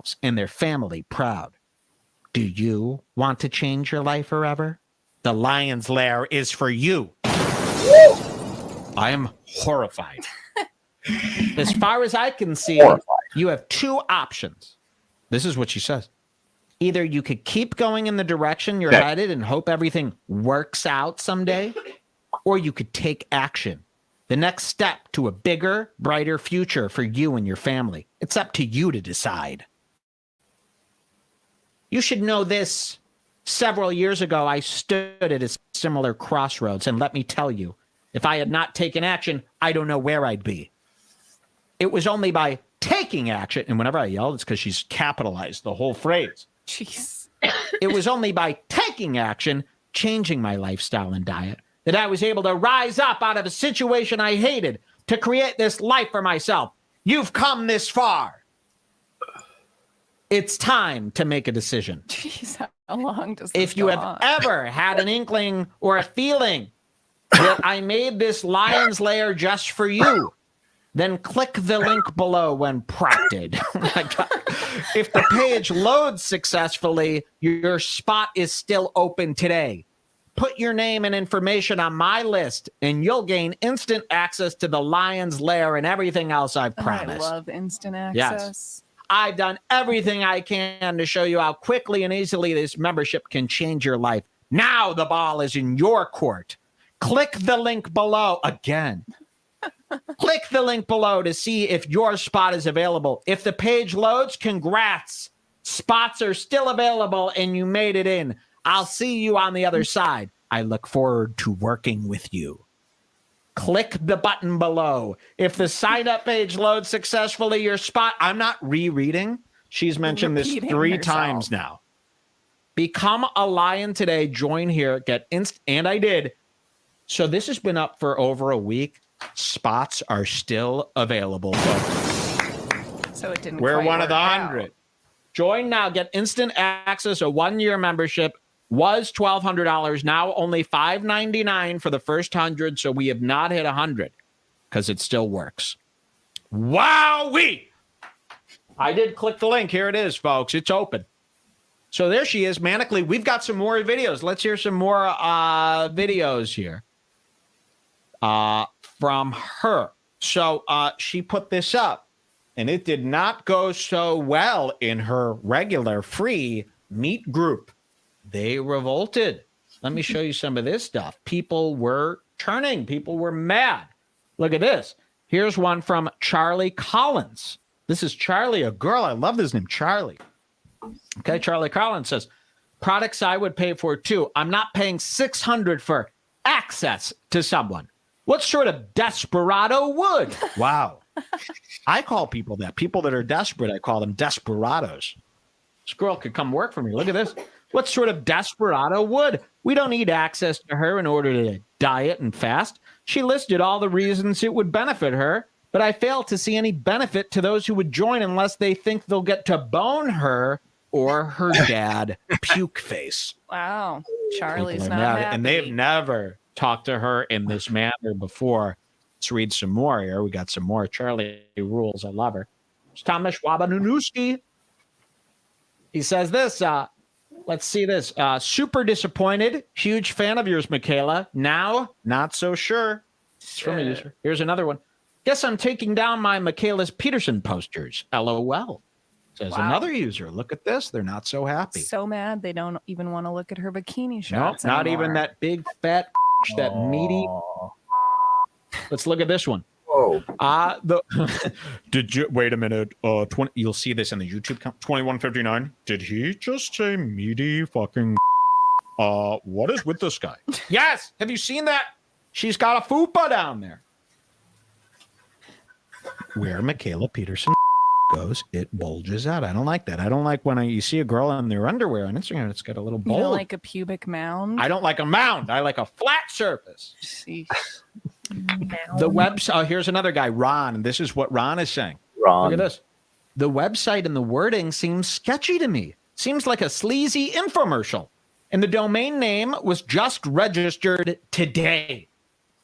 themselves and their family proud. Do you want to change your life forever? The lion's lair is for you. I am horrified. As far as I can see, you have two options. This is what she says. Either you could keep going in the direction you're headed and hope everything works out someday, or you could take action. The next step to a bigger, brighter future for you and your family. It's up to you to decide. You should know this. Several years ago, I stood at a similar crossroads, and let me tell you, if I had not taken action, I don't know where I'd be. It was only by taking action, and whenever I yelled, it's because she's capitalized the whole phrase. Jeez. It was only by taking action, changing my lifestyle and diet, that I was able to rise up out of a situation I hated to create this life for myself. You've come this far. It's time to make a decision. Jeez, how long does this If you go have on? ever had an inkling or a feeling that I made this lion's lair just for you, then click the link below when prompted. Oh my God. If the page loads successfully, your spot is still open today. Put your name and information on my list, and you'll gain instant access to the lion's lair and everything else I've promised. I love instant access. Yes. I've done everything I can to show you how quickly and easily this membership can change your life. Now the ball is in your court. Click the link below again. Click the link below to see if your spot is available. If the page loads, congrats. Spots are still available and you made it in. I'll see you on the other side. I look forward to working with you. Click the button below. If the sign up page loads successfully, your spot, I'm not rereading. She's mentioned this 3 times now. Become a lion today. Join here. Get and I did. So this has been up for over a week. Spots are still available, folks. So it didn't. We're one of the out. 100. Join now. Get instant access. A 1-year membership was $1,200. Now only $5.99 for the first 100. So we have not hit 100 because it still works. Wowee! I did click the link. Here it is, folks. It's open. So there she is, manically. We've got some more videos. Let's hear some more videos here from her. So she put this up, and it did not go so well in her regular free meet group. They revolted. Let me show you some of this stuff. People were turning. People were mad. Look at this. Here's one from Charlie Collins. This is Charlie, a girl. I love this name, Charlie. Okay, Charlie Collins says, products I would pay for too. I'm not paying $600 for access to someone. What sort of desperado would? Wow. I call people that. People that are desperate, I call them desperados. This girl could come work for me. Look at this. What sort of desperado would? We don't need access to her in order to diet and fast. She listed all the reasons it would benefit her, but I fail to see any benefit to those who would join unless they think they'll get to bone her or her dad. Puke face. Wow. Charlie's People not are mad, happy. and they've never talked to her in this manner before. Let's read some more here. We got some more. Charlie rules. I love her. It's Thomas Wabanunuski. He says this. Let's see this. Super disappointed. Huge fan of yours, Michaela. Now, not so sure. It's from a user. Here's another one. Guess I'm taking down my Michaela's Peterson posters. LOL. Says another user. Look at this. They're not so happy. So mad they don't even want to look at her bikini No, shots not anymore. even that big fat, that meaty. Let's look at this one. Whoa. Did you wait a minute? 20. You'll see this in the YouTube count. 2159. Did he just say meaty fucking? What is with this guy? Yes. Have you seen that? She's got a fupa down there. Where Michaela Peterson goes, it bulges out. I don't like that. I don't like when you see a girl in their underwear on Instagram. It's got a little You bulge. don't like a pubic mound? I don't like a mound. I like a flat surface. See. The website. Here's another guy, Ron. This is what Ron is saying. Ron. Look at this. The website and the wording seems sketchy to me. Seems like a sleazy infomercial. And the domain name was just registered today.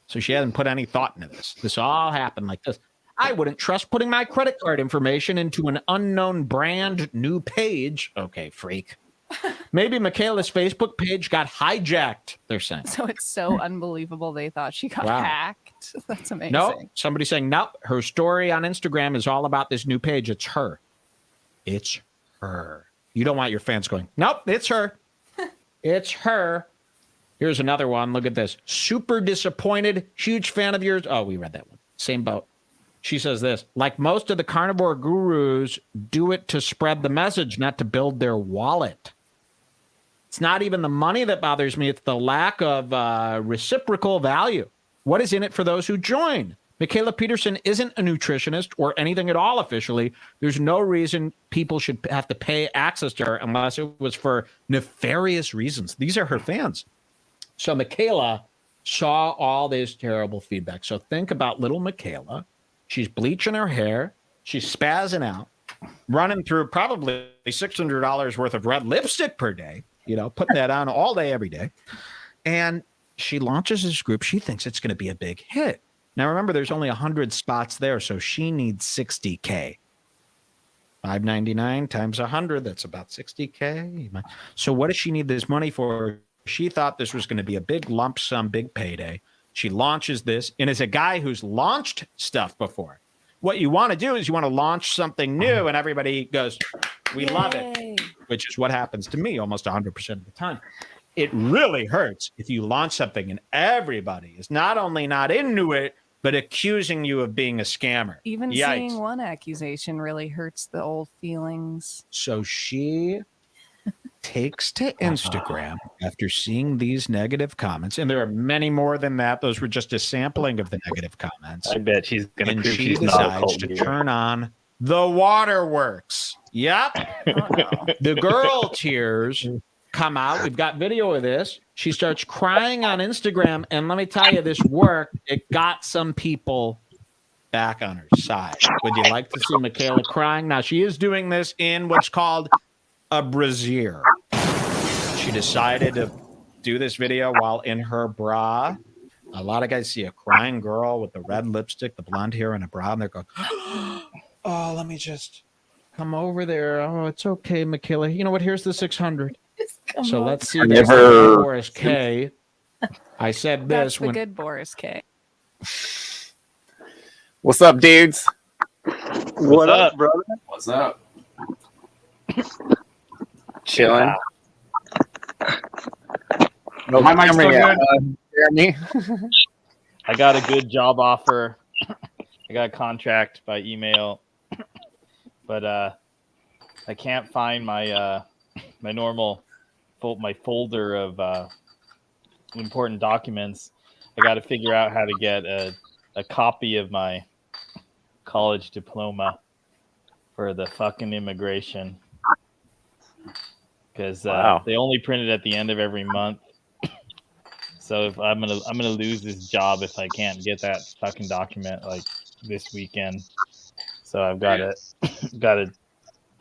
So she hasn't put any thought into this. This all happened like this. I wouldn't trust putting my credit card information into an unknown brand new page. Okay, freak. Maybe Michaela's Facebook page got hijacked, they're saying. So it's so unbelievable they thought she got Wow. hacked. That's amazing. No, somebody saying, nope, her story on Instagram is all about this new page. It's her. It's her. You don't want your fans going, nope, it's her. It's her. Here's another one. Look at this. Super disappointed. Huge fan of yours. Oh, we read that one. Same boat. She says this, like most of the carnivore gurus, do it to spread the message, not to build their wallet. It's not even the money that bothers me. It's the lack of reciprocal value. What is in it for those who join? Michaela Peterson isn't a nutritionist or anything at all officially. There's no reason people should have to pay access to her unless it was for nefarious reasons. These are her fans. So Michaela saw all this terrible feedback. So think about little Michaela. She's bleaching her hair. She's spazzing out, running through probably $600 worth of red lipstick per day. You know, putting that on all day, every day. And she launches this group. She thinks it's going to be a big hit. Now, remember, there's only 100 spots there, so she needs 60K. $5.99 times 100, that's about 60K. So what does she need this money for? She thought this was going to be a big lump sum, big payday. She launches this, and as a guy who's launched stuff before, what you want to do is you want to launch something new, and everybody goes, we love it, which is what happens to me almost 100% of the time. It really hurts if you launch something and everybody is not only not into it, but accusing you of being a scammer. Even seeing one accusation really hurts the old feelings. So she takes to Instagram after seeing these negative comments, and there are many more than that. Those were just a sampling of the negative comments. I bet she's going to prove she she's not a decides cult to leader. turn on the waterworks. Yep. Oh, no. The girl tears come out. We've got video of this. She starts crying on Instagram, and let me tell you, this worked. It got some people back on her side. Would you like to see Michaela crying? Now, she is doing this in what's called a brassiere. She decided to do this video while in her bra. A lot of guys see a crying girl with the red lipstick, the blonde hair, and a bra, and they're going, oh, let me just come over there. Oh, it's okay, Michaela. You know what? Here's the 600. So let's see this. Boris K. I said this That's the good Boris K. What's up, dudes? What up, brother? What's up? Chilling. No My mic's still camera yet. good. Jeremy? I got a good job offer. I got a contract by email, but I can't find my my normal my folder of important documents. I got to figure out how to get a copy of my college diploma for the fucking immigration, because they only print it at the end of every month. So if I'm gonna lose this job if I can't get that fucking document like this weekend. So I've got to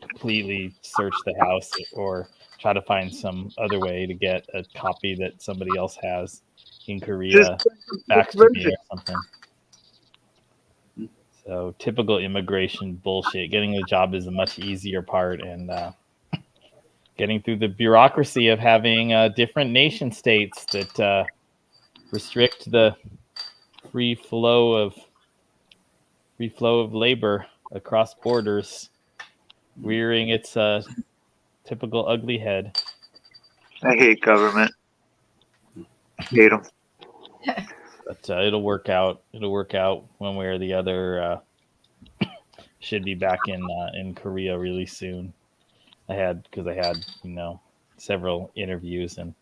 completely search the house or try to find some other way to get a copy that somebody else has in Korea back to me or something. So typical immigration bullshit. Getting a job is a much easier part, and getting through the bureaucracy of having different nation states that restrict the free flow of labor across borders, rearing its typical ugly head. I hate government. Hate them. But it'll work out. It'll work out one way or the other. Should be back in Korea really soon. I had several interviews, and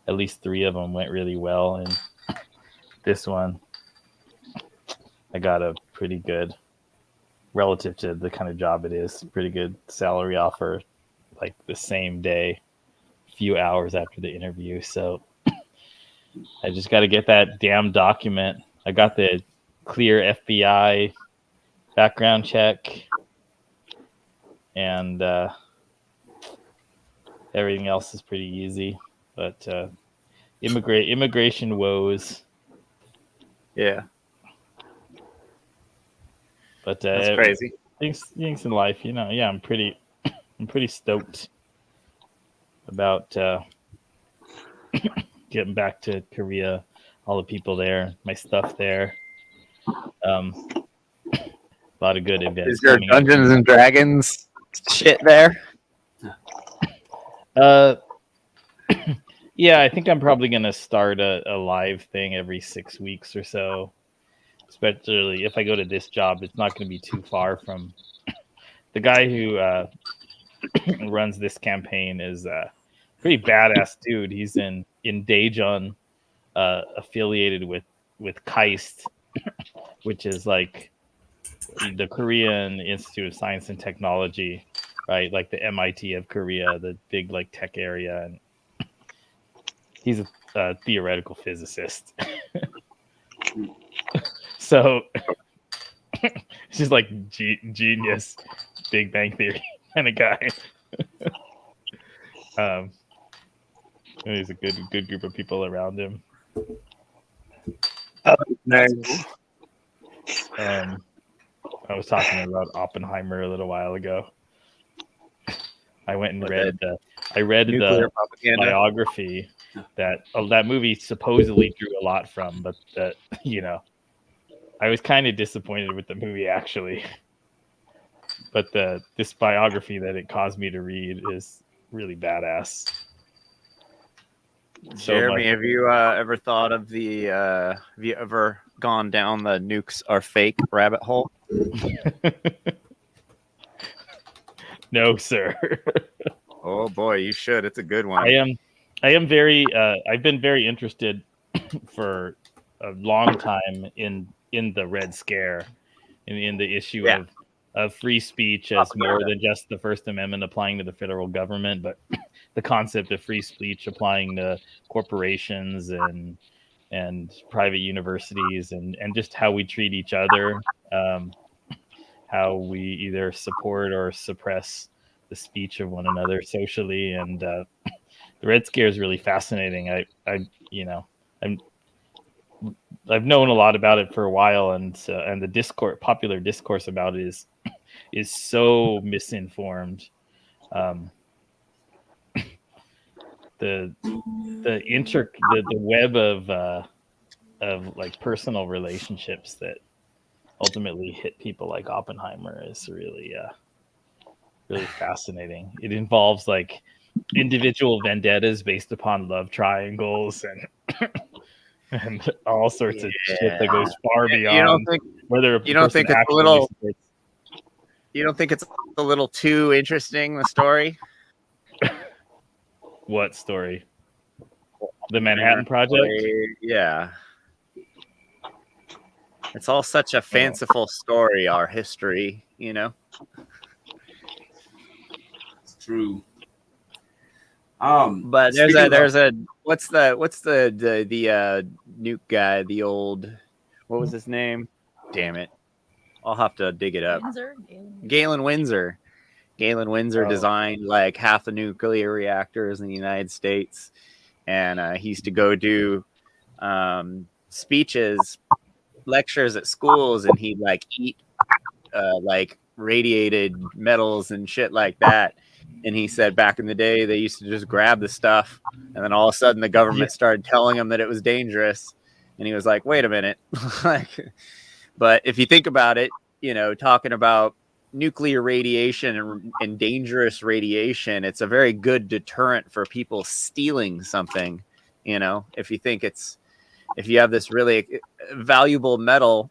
at least 3 of them went really well. And this one, I got a pretty good, relative to the kind of job it is, pretty good salary offer, like the same day, a few hours after the interview. So I just got to get that damn document. I got the clear FBI background check, and everything else is pretty easy. But immigration woes. Yeah. But That's crazy. things in life, yeah, I'm pretty stoked about getting back to Korea, all the people there, my stuff there. A lot of good events Is there coming up. Dungeons and Dragons shit there? Yeah, I think I'm probably gonna start a live thing every 6 weeks or so. Especially if I go to this job, it's not going to be too far from the guy who runs this campaign is a pretty badass dude. He's in Daejeon, affiliated with KAIST, which is like the Korean Institute of Science and Technology, right? Like the MIT of Korea, the big like tech area, and he's a theoretical physicist. So he's just like genius, Big Bang Theory kind of guy. There's a good group of people around him. Nerds. I was talking about Oppenheimer a little while ago. I went and read Nuclear the propaganda. biography that that movie supposedly drew a lot from, but that I was kind of disappointed with the movie actually. But this biography that it caused me to read is really badass. So Jeremy, have you ever thought of the? Have you ever gone down the nukes are fake rabbit hole? No, sir. Oh boy, you should. It's a good one. I am very. I've been very interested for a long time in the Red Scare, in the issue of free speech as more than just the First Amendment applying to the federal government, but the concept of free speech applying to corporations and private universities and just how we treat each other, how we either support or suppress the speech of one another socially. And the Red Scare is really fascinating. I've known a lot about it for a while, and the popular discourse about it is so misinformed. The web of like personal relationships that ultimately hit people like Oppenheimer is really fascinating. It involves like individual vendettas based upon love triangles and all sorts of shit that goes far beyond whether you don't think it's a little. You don't think it's a little too interesting, the story? What story? The Manhattan Project? Yeah. It's all such a fanciful story, our history, It's true. But there's a what's the nuke guy, the old, what was his name? Damn it. I'll have to dig it up. Galen Windsor. Galen Windsor designed like half the nuclear reactors in the United States. And he used to go do speeches, lectures at schools, and he'd like eat like radiated metals and shit like that. And he said back in the day, they used to just grab the stuff. And then all of a sudden the government started telling him that it was dangerous. And he was like, wait a minute. But if you think about it, talking about nuclear radiation and dangerous radiation, it's a very good deterrent for people stealing something. If you have this really valuable metal,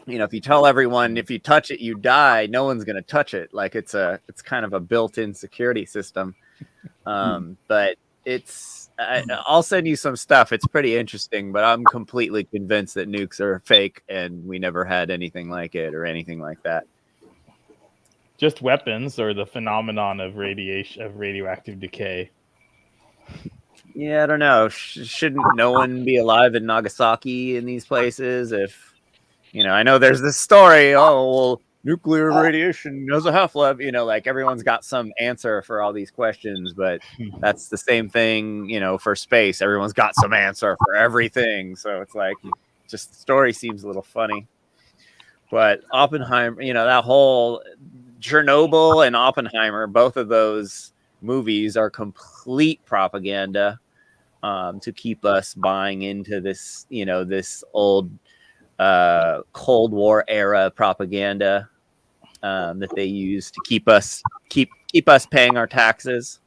if you tell everyone, if you touch it, you die, no one's going to touch it. Like it's kind of a built-in security system. But I'll send you some stuff. It's pretty interesting, but I'm completely convinced that nukes are fake and we never had anything like it or anything like that. Just weapons or the phenomenon of radioactive decay? Yeah, I don't know. Shouldn't no one be alive in Nagasaki in these places? If, I know there's this story, nuclear radiation has a half-life, like everyone's got some answer for all these questions, but that's the same thing, for space. Everyone's got some answer for everything. So it's like, just the story seems a little funny. But Oppenheimer, that whole Chernobyl and Oppenheimer, both of those movies are complete propaganda to keep us buying into this, this old Cold War era propaganda that they use to keep us paying our taxes.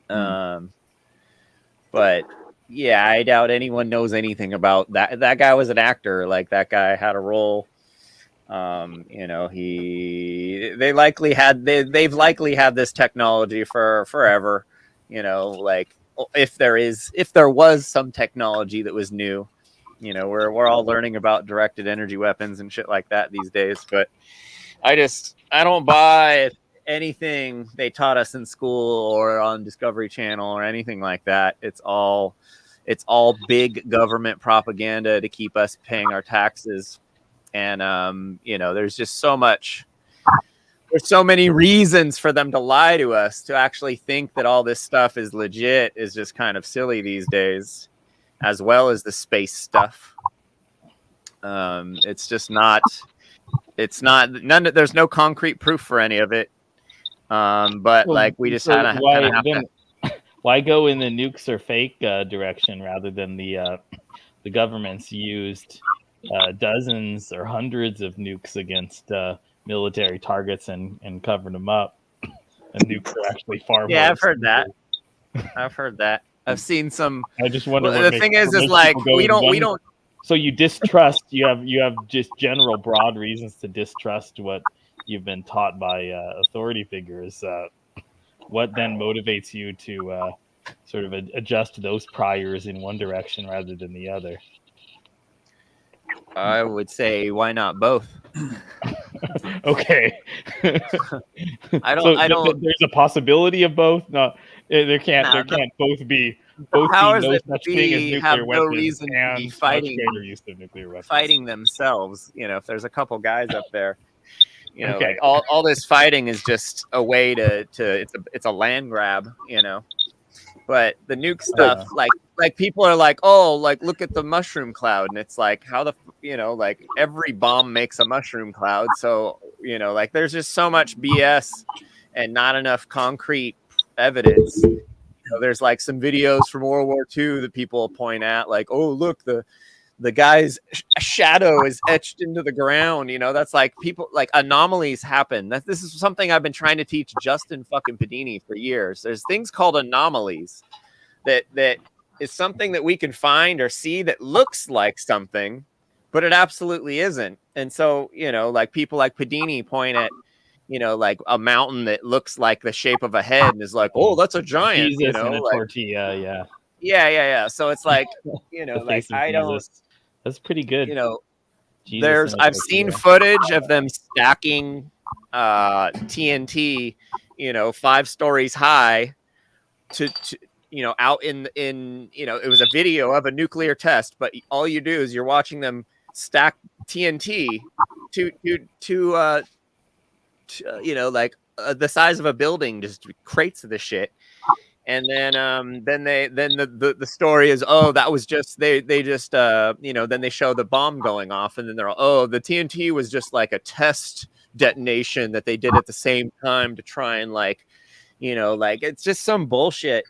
But yeah, I doubt anyone knows anything about that. That guy was an actor. Like, that guy had a role. They've likely had this technology for forever. Like, if there was some technology that was new, we're all learning about directed energy weapons and shit like that these days. But I don't buy anything they taught us in school or on Discovery Channel or anything like that. It's all big government propaganda to keep us paying our taxes. And there's just there's so many reasons for them to lie to us. To actually think that all this stuff is legit is just kind of silly these days, as well as the space stuff. It's just not. It's not there's no concrete proof for any of it. But like, we just kind of have to. Why go in the nukes are fake direction rather than the government's used dozens or hundreds of nukes against military targets and covered them up? And nukes are actually far more. Yeah, I've heard that. I've seen some. I just wonder. The thing is like, we don't. So you distrust. You have just general broad reasons to distrust what you've been taught by authority figures. What then motivates you to sort of adjust those priors in one direction rather than the other? I would say, why not both? Okay. I don't. There's a possibility of both. No, there can't both be. Both powers be no that such be thing as nuclear have no weapons reason to and be much fighting greater use of nuclear weapons. Fighting themselves. If there's a couple guys up there, Okay. like all this fighting is just a way to it's a land grab. But the nuke stuff, like people are like, oh, like, look at the mushroom cloud, and it's like, how like, every bomb makes a mushroom cloud. So like, there's just so much BS and not enough concrete evidence. There's like some videos from World War II that people point at, like, oh, look, the guy's shadow is etched into the ground. That's like, people, like, anomalies happen. This is something I've been trying to teach Justin fucking Padini for years. There's things called anomalies that is something that we can find or see that looks like something, but it absolutely isn't. And so, like, people like Padini point at, like, a mountain that looks like the shape of a head and is like, oh, that's a giant. Jesus and a tortilla, yeah. So it's like, like, I don't. That's pretty good. I've seen footage of them stacking TNT, 5 stories high to out in it was a video of a nuclear test, but all you do is you're watching them stack TNT to like the size of a building, just crates of the shit. And then the story is, oh, that was just they just then they show the bomb going off, and then they're, oh, the TNT was just like a test detonation that they did at the same time to try and like it's just some bullshit.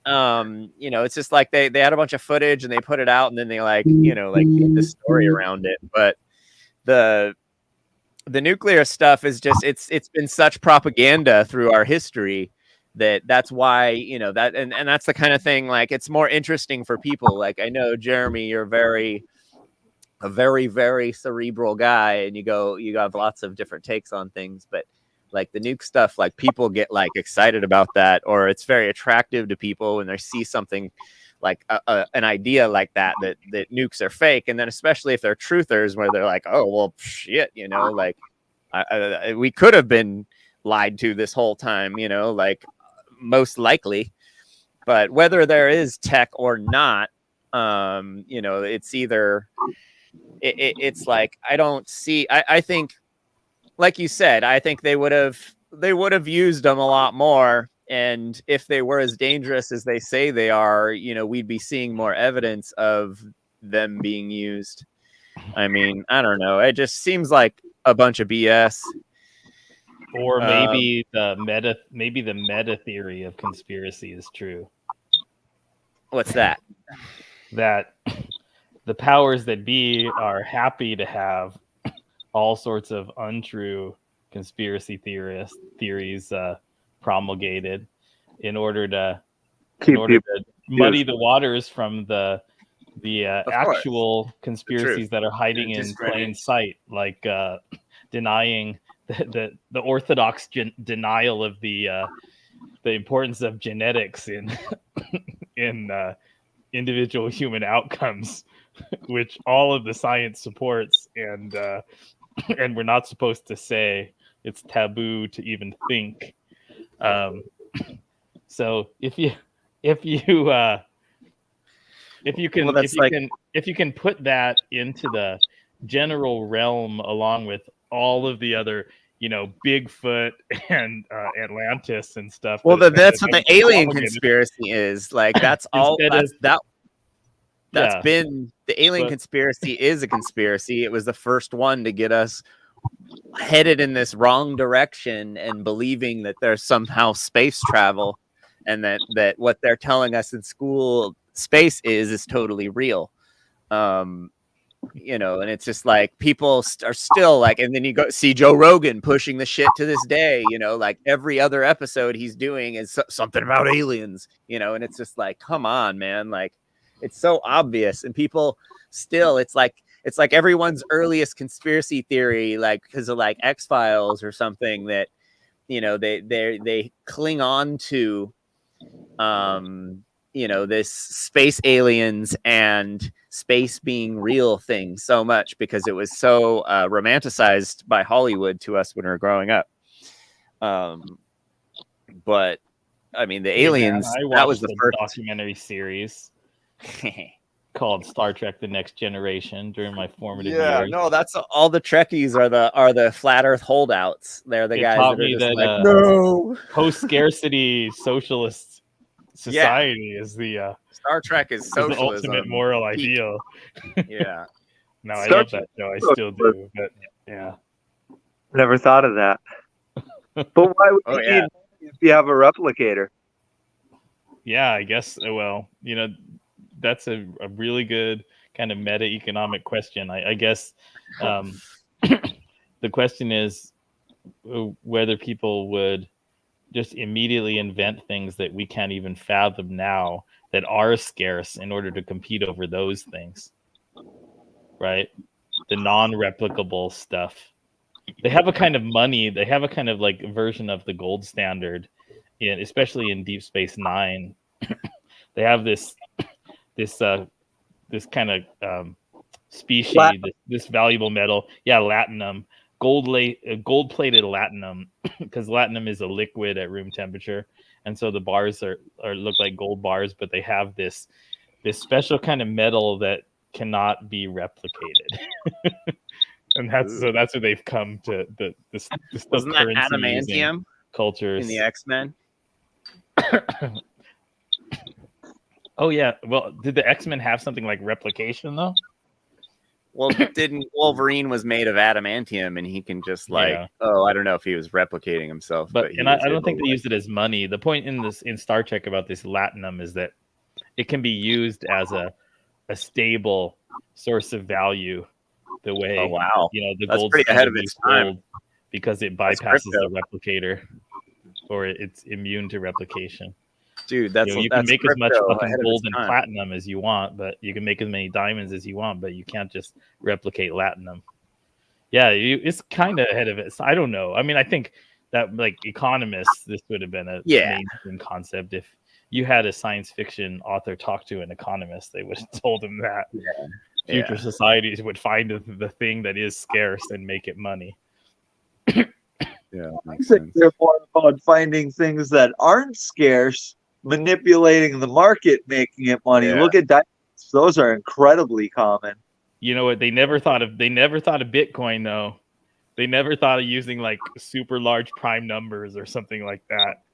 It's just like they had a bunch of footage and they put it out, and then they made the story around it. But the nuclear stuff is just it's been such propaganda through our history that's why that and that's the kind of thing, like, it's more interesting for people. Like, I know, Jeremy, you're a very, very cerebral guy, and you have lots of different takes on things, but like the nuke stuff, like, people get like excited about that, or it's very attractive to people when they see something like an idea like that nukes are fake. And then especially if they're truthers, where they're like, oh, well, shit, like, we could have been lied to this whole time, like, most likely. But whether there is tech or not, it's either it's like, I don't see. I think, like you said, I think they would have used them a lot more. And if they were as dangerous as they say they are, we'd be seeing more evidence of them being used. I mean, I don't know. It just seems like a bunch of BS. Or maybe the meta theory of conspiracy is true. What's that? That the powers that be are happy to have all sorts of untrue conspiracy theories promulgated in order to muddy the waters from the actual conspiracies that are hiding in plain sight, like denying the orthodox denial of the importance of genetics in individual human outcomes, which all of the science supports, and we're not supposed to say. It's taboo to even think. So if you can put that into the general realm along with all of the other, Bigfoot and Atlantis and stuff. Well, that's what the alien conspiracy is. Like that's all. That's been the alien conspiracy is a conspiracy. It was the first one to get us headed in this wrong direction and believing that there's somehow space travel, and that what they're telling us in school space is totally real. And it's just like people are still like, and then you go see Joe Rogan pushing the shit to this day, like every other episode he's doing is something about aliens, and it's just like, come on, man. Like, it's so obvious, and people still, it's like everyone's earliest conspiracy theory, like because of like X-Files or something, that they cling on to this space aliens and space being real thing so much because it was so romanticized by Hollywood to us when we were growing up. But I mean, the aliens, that was the first documentary series called Star Trek: The Next Generation during my formative years. No, that's all the Trekkies are the flat Earth holdouts. They're the guys that are just like, no. Post-scarcity socialist society is the Star Trek is socialism, the ultimate moral ideal. Yeah. No, I love that show. I still do. But yeah, never thought of that. But why would you need if you have a replicator? Yeah, I guess. Well, that's a really good kind of meta economic question. I guess the question is whether people would just immediately invent things that we can't even fathom now that are scarce in order to compete over those things, right? The non-replicable stuff. They have a kind of money. They have a kind of like version of the gold standard, especially in Deep Space Nine. They have this kind of species, this valuable metal. Yeah, latinum, gold-plated latinum, because latinum is a liquid at room temperature, and so the bars are look like gold bars, but they have this special kind of metal that cannot be replicated. And that's what they've come to. Wasn't that adamantium cultures in the X-Men? Oh yeah. Well, did the X-Men have something like replication though? Well, didn't Wolverine was made of adamantium, and he can just I don't know if he was replicating himself, but I don't think they used it as money. The point in Star Trek about this latinum is that it can be used as a stable source of value. The way, the that's gold pretty ahead of its time because it bypasses the replicator, or it's immune to replication. Dude, you can make as much fucking gold and platinum as you want, but you can make as many diamonds as you want, but you can't just replicate latinum. Yeah, it's kind of ahead of it. So I don't know. I mean, I think that like economists, this would have been a mainstream concept. If you had a science fiction author talk to an economist, they would have told him that. Yeah. Future societies would find the thing that is scarce and make it money. Yeah, makes sense. They're more about finding things that aren't scarce, manipulating the market, making it money. Yeah. Look at diamonds; those are incredibly common. You know what? They never thought of Bitcoin though. They never thought of using like super large prime numbers or something like that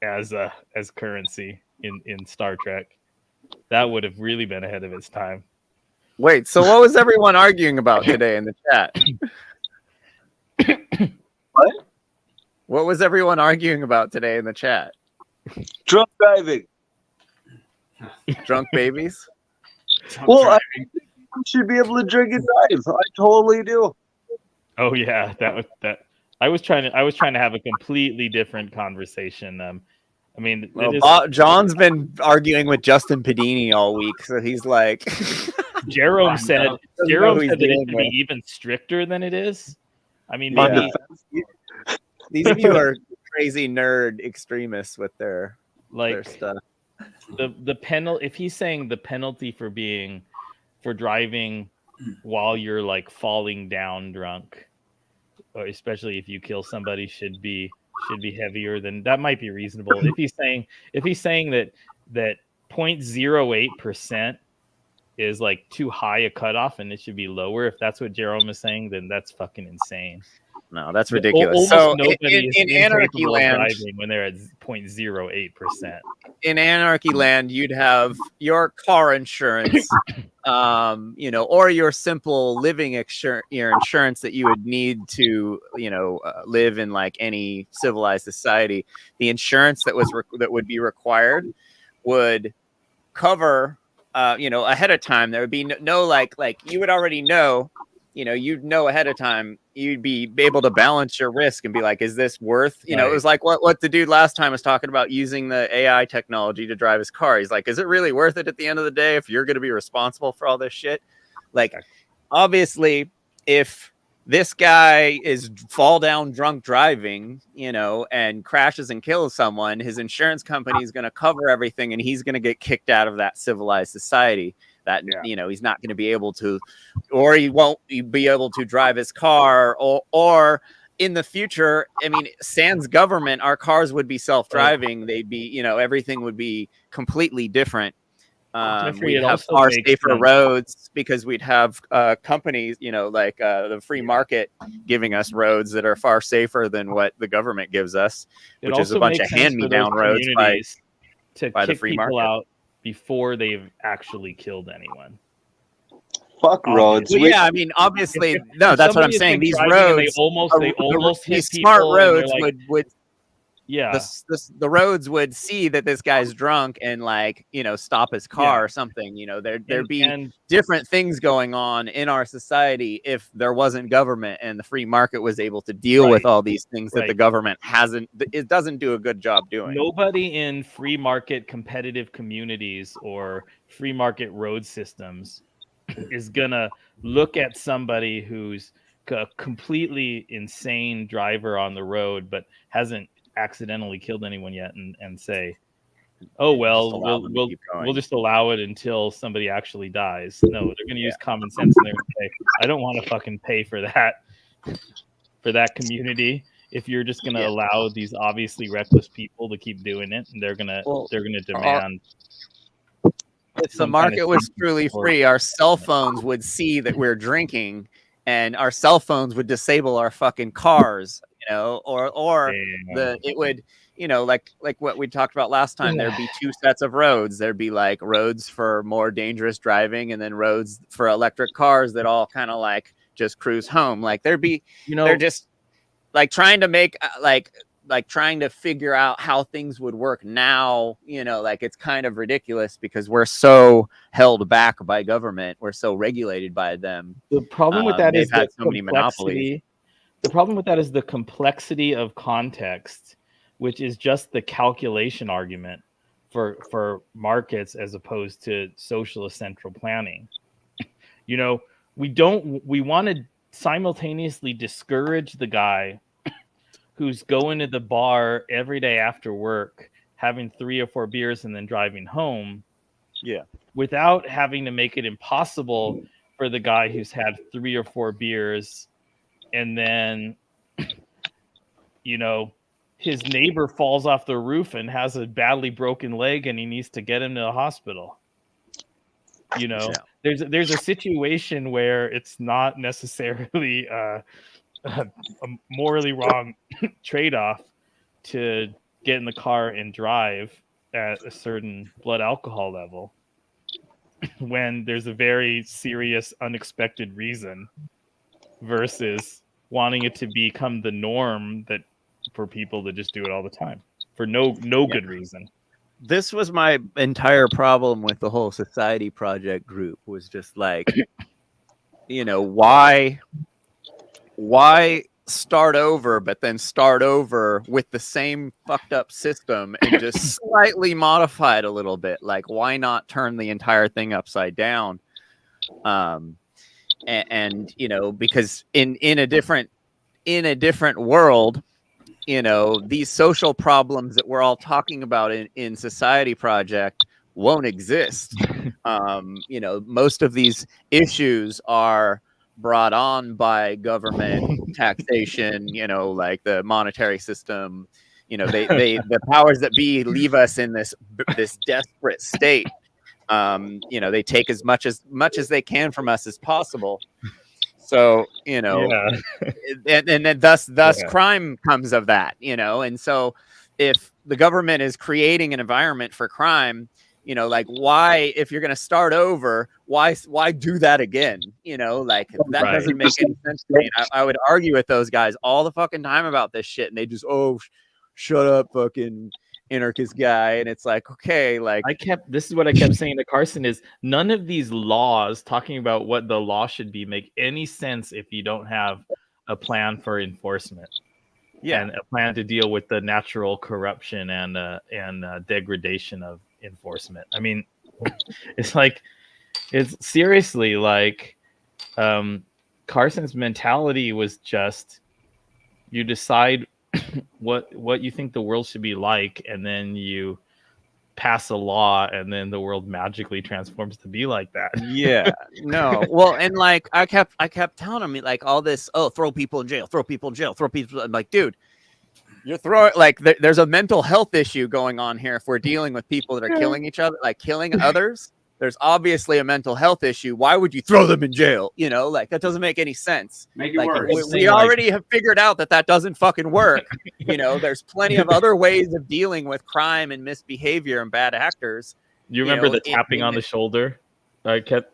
as currency in Star Trek. That would have really been ahead of its time. Wait, so what was everyone arguing about today in the chat? What? What was everyone arguing about today in the chat? Drunk driving. Drunk babies? Well, I think people should be able to drink and drive. I totally do. Oh yeah, that. I was trying to have a completely different conversation. I mean, Well, John's been arguing with Justin Pedini all week, so he's like, Jerome said know who that he's it dealing should be with. even stricter than it is. I mean, On maybe these of you are crazy nerd extremists with their like stuff. the penalty. If he's saying the penalty for driving while you're like falling down drunk, or especially if you kill somebody, should be heavier, then that might be reasonable. If he's saying that 0.08% is like too high a cutoff and it should be lower, if that's what Jerome is saying, then that's fucking insane. No, that's ridiculous. Almost So nobody is in Anarchy incapable of Land, driving when they're at 0.08%. in Anarchy Land, you'd have your car insurance, or your simple living your insurance that you would need to, live in like any civilized society. The insurance that would be required would cover, ahead of time. There would be no like you would already know. You'd know ahead of time, you'd be able to balance your risk and be like, is this worth, Right. It was like what the dude last time was talking about, using the AI technology to drive his car. He's like, is it really worth it at the end of the day if you're going to be responsible for all this shit? Like, obviously, if this guy is fall down drunk driving, and crashes and kills someone, his insurance company is going to cover everything and he's going to get kicked out of that civilized society. That, he's not going to be able to, or he won't be able to drive his car, or in the future, I mean, sans government, our cars would be self-driving. They'd be, everything would be completely different. We'd have far safer roads because we'd have companies, like the free market giving us roads that are far safer than what the government gives us, which is a bunch of hand-me-down roads by the free market. Out before they've actually killed anyone. Fuck roads. Well, I mean, obviously, no. That's what I'm saying. These roads, they almost hit these smart people, roads like, would yeah. The roads would see that this guy's drunk and stop his car or something. There'd be different things going on in our society if there wasn't government and the free market was able to deal with all these things that the government it doesn't do a good job doing. Nobody in free market competitive communities or free market road systems is gonna look at somebody who's a completely insane driver on the road but hasn't accidentally killed anyone yet and say, oh well, we'll just allow it until somebody actually dies. No, they're going to use common sense and they're going to say, I don't want to fucking pay for that community if you're just going to allow these obviously reckless people to keep doing it, and they're going to demand. If the market was truly free, our cell phones would see that we're drinking and our cell phones would disable our fucking cars, it would, like what we talked about last time. There'd be two sets of roads. There'd be like roads for more dangerous driving and then roads for electric cars that all kind of like just cruise home. Like there'd be, they're just like trying to make like trying to figure out how things would work now, like it's kind of ridiculous because we're so held back by government. We're so regulated by them. The problem with that is had so many monopolies. The problem with that is the complexity of context, which is just the calculation argument for markets as opposed to socialist central planning. We want to simultaneously discourage the guy who's going to the bar every day after work, having 3 or 4 beers and then driving home. Yeah. Without having to make it impossible for the guy who's had 3 or 4 beers and then, his neighbor falls off the roof and has a badly broken leg and he needs to get him to the hospital. There's a situation where it's not necessarily a morally wrong trade-off to get in the car and drive at a certain blood alcohol level. when there's a very serious, unexpected reason versus wanting it to become the norm that for people to just do it all the time for no good reason. This was my entire problem with the whole society project group was just like, why start over, but then start over with the same fucked up system and just slightly modify it a little bit? Like, why not turn the entire thing upside down? And because in a different world, these social problems that we're all talking about in Society Project won't exist. Most of these issues are brought on by government taxation, like the monetary system. The powers that be leave us in this desperate state. They take as much as they can from us as possible. So, and then thus crime comes of that, and so if the government is creating an environment for crime, like, why, if you're going to start over, why do that again? Like, that doesn't make any sense to me. I would argue with those guys all the fucking time about this shit, and they just, shut up, fucking anarchist guy. And it's like, okay, like, this is what I kept saying to Carson is none of these laws talking about what the law should be make any sense if you don't have a plan for enforcement. Yeah, and a plan to deal with the natural corruption and degradation of enforcement. I mean, it's seriously like Carson's mentality was just you decide what you think the world should be like, and then you pass a law, and then the world magically transforms to be like that. Yeah, no. Well, and like I kept telling him like all this, throw people in jail, throw people in jail, throw people. I'm like, dude, you're throwing like there's a mental health issue going on here. If we're dealing with people that are killing each other, like killing others, there's obviously a mental health issue. Why would you throw them in jail? Like, that doesn't make any sense. Make it Like, worse. we already have figured out that doesn't fucking work. There's plenty of other ways of dealing with crime and misbehavior and bad actors. You remember the tapping on the shoulder? I kept.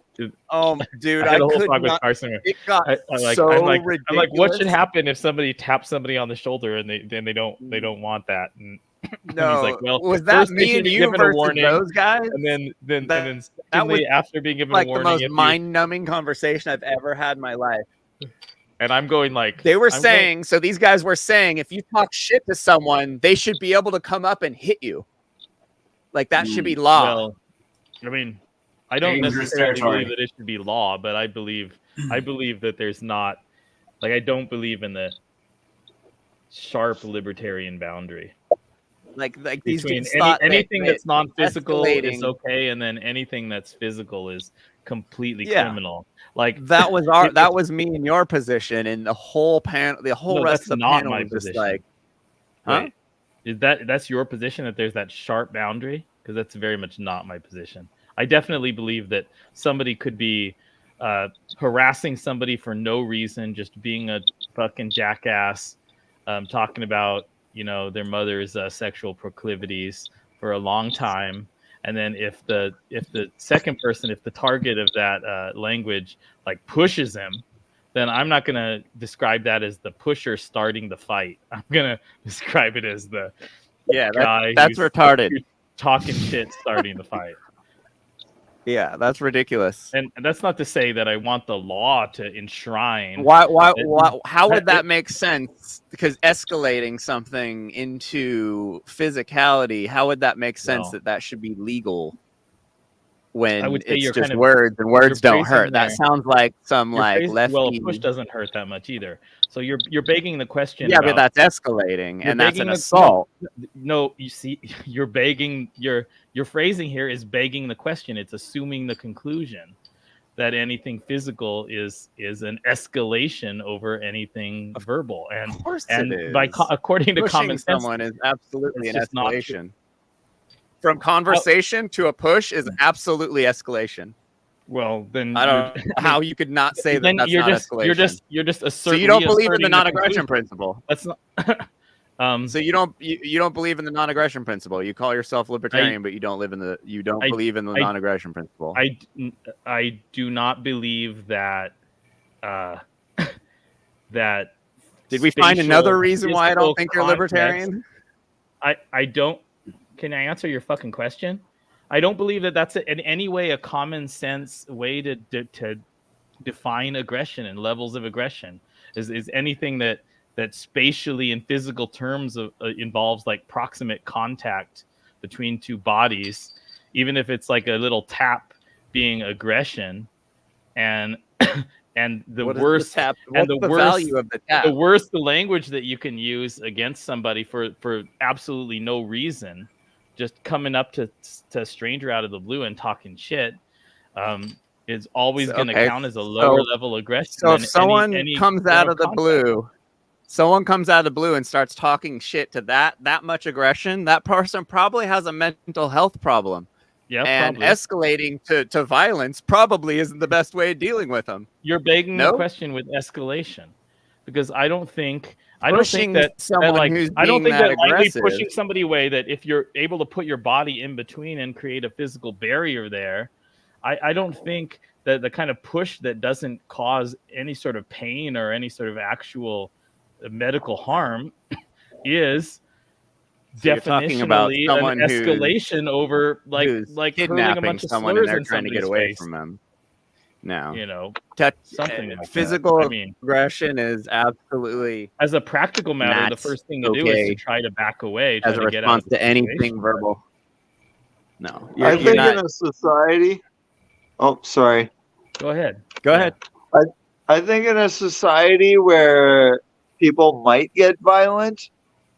Oh, dude, I had a whole could talk with not. Carson. It got I'm like, what should happen if somebody taps somebody on the shoulder and they don't want that? And no, he's like, well, was that me and you versus those guys? And then that secondly, was after being given like a warning, the most mind-numbing conversation I've ever had in my life. And I'm going like they were saying. So these guys were saying, if you talk shit to someone, they should be able to come up and hit you. Like, that should be law. Well, I mean, I don't Dangerous necessarily territory. believe that it should be law, but I believe that there's not, like, I don't believe in the sharp libertarian boundary. Like these Between dudes thought anything that's non-physical is escalating. okay, and then anything that's physical is completely Yeah. criminal. Like, that was that was me in your position, and the whole panel, the whole No, rest that's of the not panel my was just position. like, huh? wait, is that's your position, that there's that sharp boundary? Because that's very much not my position. I definitely believe that somebody could be harassing somebody for no reason, just being a fucking jackass, talking about their mother's sexual proclivities for a long time, and then if the second person, if the target of that language like pushes him, then I'm not going to describe that as the pusher starting the fight. I'm going to describe it as the guy that's who's retarded. talking shit starting the fight. Yeah, that's ridiculous. And that's not to say that I want the law to enshrine. Why? How would that make sense? Because escalating something into physicality, how would that make sense No. that should be legal? When I would say it's you're just kind of- words, and words you're don't hurt. phrasing That there. sounds like some Your like phrase- lefty. Well, a push doesn't hurt that much either. So you're begging the question. Yeah, about, but that's escalating, You're and that's begging an the- assault. No, you see, you're begging. Your phrasing here is begging the question. It's assuming the conclusion that anything physical is an escalation over anything verbal, and Of course and it is. according to Pushing common sense, someone is absolutely it's an just not escalation. From conversation to a push is absolutely escalation. well, then I don't know how you could not say that then that's you're not just escalation. you're just so you don't believe in the non-aggression conclusion. principle. That's not. So you don't believe in the non-aggression principle. You call yourself libertarian, but you don't believe in the non-aggression principle. I do not believe that that. Did we find another reason why I don't think you're libertarian? I don't. Can I answer your fucking question? I don't believe that that's in any way a common sense way to define aggression and levels of aggression. Is anything that spatially and physical terms involves like proximate contact between two bodies, even if it's like a little tap being aggression, and and the worst value of the tap? The worse the language that you can use against somebody for absolutely no reason, just coming up to a stranger out of the blue and talking shit, is always going to count as a lower level aggression. So if someone comes out of the blue and starts talking shit to that much aggression, that person probably has a mental health problem. Yeah, and probably. Escalating to violence probably isn't the best way of dealing with them. You're begging the question with escalation, because I don't think that lightly pushing somebody away, that if you're able to put your body in between and create a physical barrier there, I don't think that the kind of push that doesn't cause any sort of pain or any sort of actual medical harm is definitionally an escalation over like kidnapping someone and they're trying to get away from them. No, something physical aggression is absolutely, as a practical matter, the first thing to do is to try to back away as a response to anything verbal. No, I think in a society. Oh, sorry. Go ahead. I think in a society where people might get violent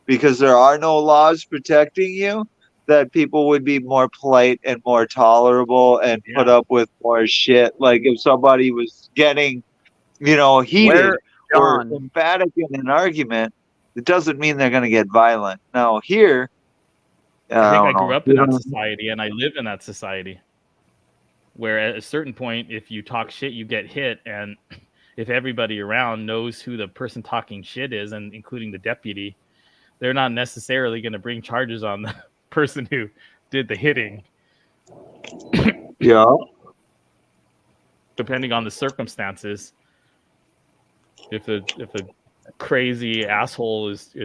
because there are no laws protecting you, that people would be more polite and more tolerable and put up with more shit. Like if somebody was getting, heated or emphatic in an argument, it doesn't mean they're going to get violent. Now here, I think I grew up in that society and I live in that society where at a certain point, if you talk shit, you get hit. And if everybody around knows who the person talking shit is, and including the deputy, they're not necessarily going to bring charges on the person who did the hitting. Yeah. Depending on the circumstances. If a crazy asshole is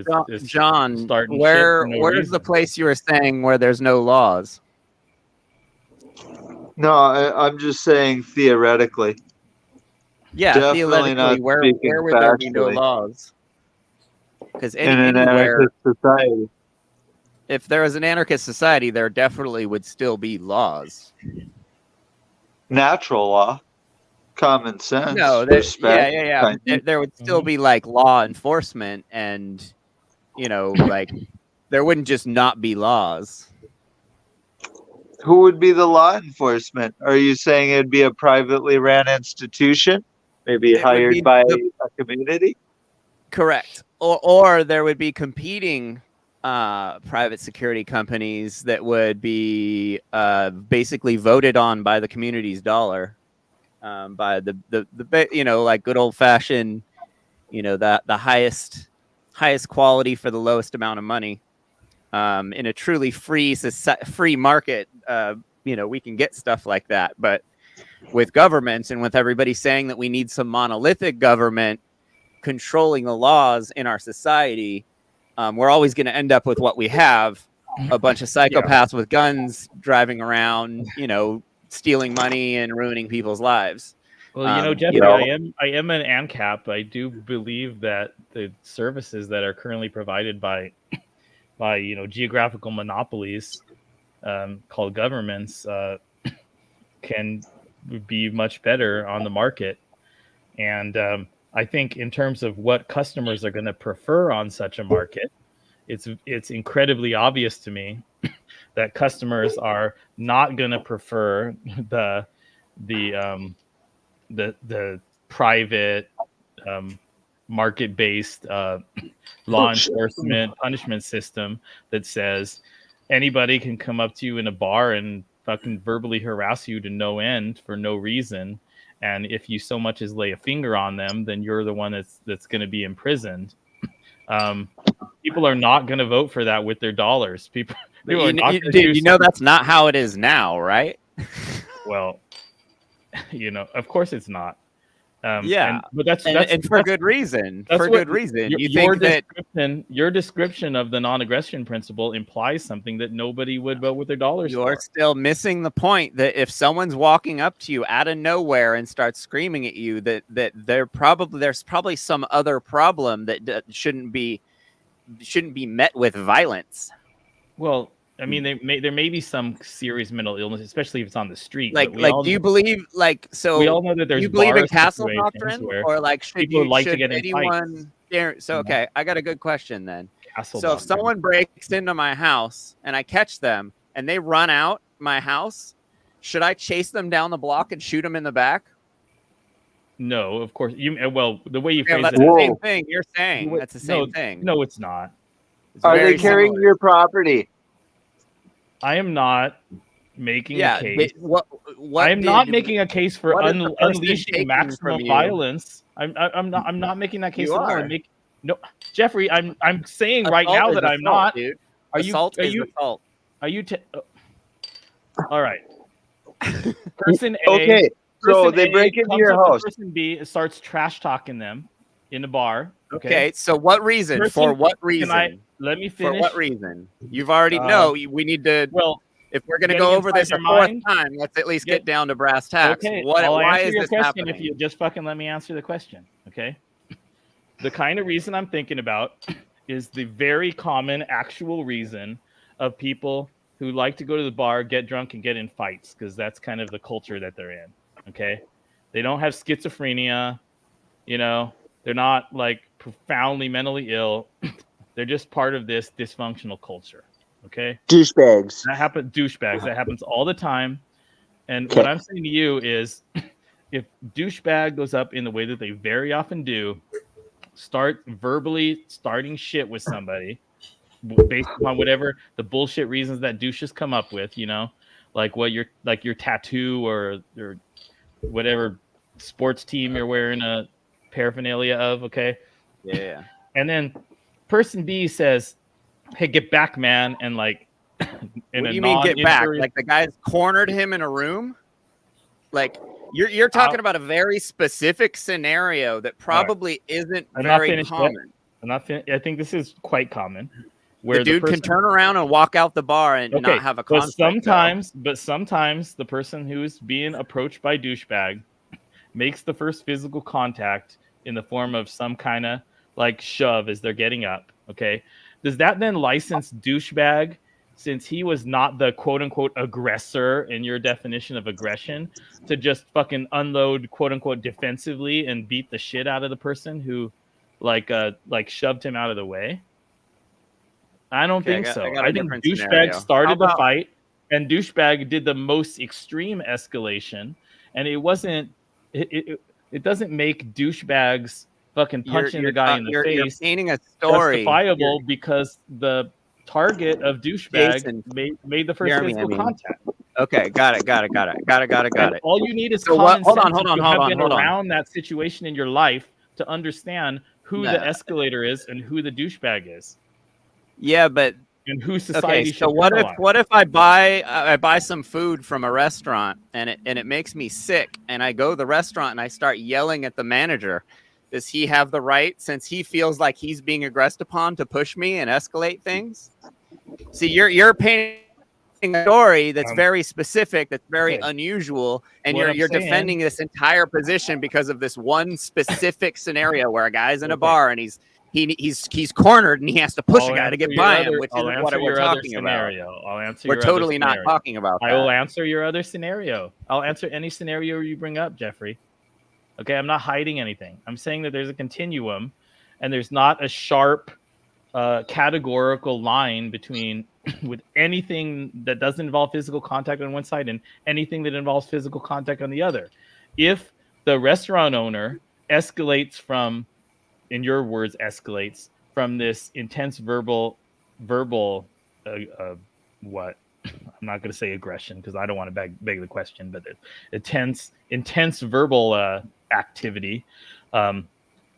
John, starting where's the place you were saying where there's no laws? No, I'm just saying theoretically. Yeah, definitely theoretically, where would there be no laws? Because in an anarchist society, if there was an anarchist society, there definitely would still be laws. Natural law, common sense. No, respect, there would still be like law enforcement, and like there wouldn't just not be laws. Who would be the law enforcement? Are you saying it'd be a privately ran institution, maybe hired by a community? Correct. Or there would be competing private security companies that would be basically voted on by the community's dollar, by the like good old fashioned, the highest quality for the lowest amount of money. In a truly free market, we can get stuff like that. But with governments and with everybody saying that we need some monolithic government controlling the laws in our society, we're always going to end up with what we have: a bunch of psychopaths with guns driving around, stealing money and ruining people's lives. Well, Jeffrey, I am an ANCAP. I do believe that the services that are currently provided by geographical monopolies called governments can be much better on the market. And I think in terms of what customers are going to prefer on such a market, it's incredibly obvious to me that customers are not going to prefer the private market-based law enforcement punishment system that says anybody can come up to you in a bar and fucking verbally harass you to no end for no reason, and if you so much as lay a finger on them, then you're the one that's going to be imprisoned. people are not going to vote for that with their dollars. People are not gonna Dude, do you know that's not how it is now, right? well. Of course it's not. Yeah, but that's for good reason. That's For what good reason. You your think that your description of the non-aggression principle implies something that nobody would vote with their dollars you're for. still missing the point that if someone's walking up to you out of nowhere and starts screaming at you, that there's probably some other problem that shouldn't be met with violence. Well, I mean, there may be some serious mental illness, especially if it's on the street. Like, but do you believe so? we all know that there's do you believe in bar castle situations doctrine, where or like should people like to get in anyone dare? So okay, I got a good question then. castle So if doctrine. someone breaks into my house and I catch them and they run out my house, should I chase them down the block and shoot them in the back? No, of course the way you Yeah, phrase that's it. the Whoa. same thing. You're saying that's the same thing. No, it's not. It's Are very they carrying similar. your property? I am not making a case. What I am not making a case for what is the person unleashing taking maximum from you? violence. I'm not making that case You at all. are. No, Jeffrey, I'm saying right now that I'm not. Dude. Are you? Assault Are is you? assault. Are you? All right. Person A. Okay, so person they A break into comes your up to house. Person B starts trash talking them in the bar. Okay, so what reason? Person- For what reason? Let me For finish. what reason? You've already we need to. Well, If we're going to getting go over inside this a your fourth mind, time, let's at least get down to brass tacks. okay. Why I'll answer is your this question happening? if you just fucking let me answer the question. Okay. The kind of reason I'm thinking about is the very common actual reason of people who like to go to the bar, get drunk, and get in fights, because that's kind of the culture that they're in. Okay. They don't have schizophrenia, they're not like profoundly mentally ill. They're just part of this dysfunctional culture. Okay. Douchebags. Douchebags. That happens all the time. And what I'm saying to you is if douchebag goes up in the way that they very often do, start verbally starting shit with somebody based upon whatever the bullshit reasons that douches come up with, like what your tattoo or whatever sports team you're wearing a paraphernalia of. Okay. Yeah. And then person B says, "Hey, get back, man." And like, What do you mean get back? Like the guy's cornered him in a room? Like you're talking about a very specific scenario that probably isn't very common. I think this is quite common. Where the dude can turn around and walk out the bar and not have a conflict. But sometimes the person who's being approached by douchebag makes the first physical contact in the form of some kind of like shove as they're getting up. Okay. Does that then license douchebag, since he was not the quote unquote aggressor in your definition of aggression, to just fucking unload quote unquote defensively and beat the shit out of the person who like shoved him out of the way? I don't think so. I think douchebag started the fight, and douchebag did the most extreme escalation, and it wasn't. It doesn't make douchebags fucking punching the guy in the face. You're painting a story justifiable because the target of douchebag made the first physical contact. Okay, got it. All you need is common sense. Hold on. Around that situation in your life to understand who the escalator is and who the douchebag is. Yeah, but and who society should. So what if I buy some food from a restaurant and it makes me sick, and I go to the restaurant and I start yelling at the manager? Does he have the right, since he feels like he's being aggressed upon, to push me and escalate things? See, you're painting a story that's very specific, that's very unusual, and you're defending this entire position because of this one specific scenario where a guy's in a bar and he's cornered and he has to push a guy to get by him, which is what we're talking about. I'll answer. We're totally not talking about that. I will answer your other scenario. I'll answer any scenario you bring up, Jeffrey. Okay, I'm not hiding anything. I'm saying that there's a continuum, and there's not a sharp, categorical line between with anything that doesn't involve physical contact on one side and anything that involves physical contact on the other. If the restaurant owner escalates from, in your words, escalates from this intense verbal, what? I'm not going to say aggression because I don't want to beg the question, but intense verbal activity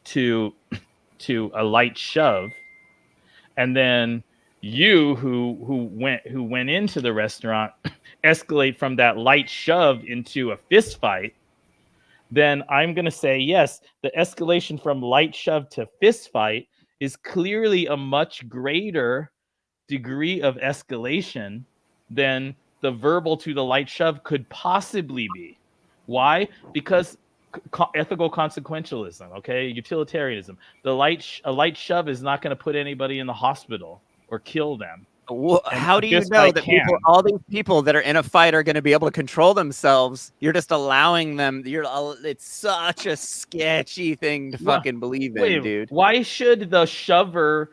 to a light shove, and then you who went into the restaurant escalate from that light shove into a fist fight, then I'm going to say yes, the escalation from light shove to fist fight is clearly a much greater degree of escalation than the verbal to the light shove could possibly be. Why? Because ethical consequentialism, okay, utilitarianism. A light shove is not going to put anybody in the hospital or kill them. Well, And how a do you fist know fight that can. all these people that are in a fight are going to be able to control themselves? You're just allowing them. It's such a sketchy thing to fucking believe in, dude. Why should the shover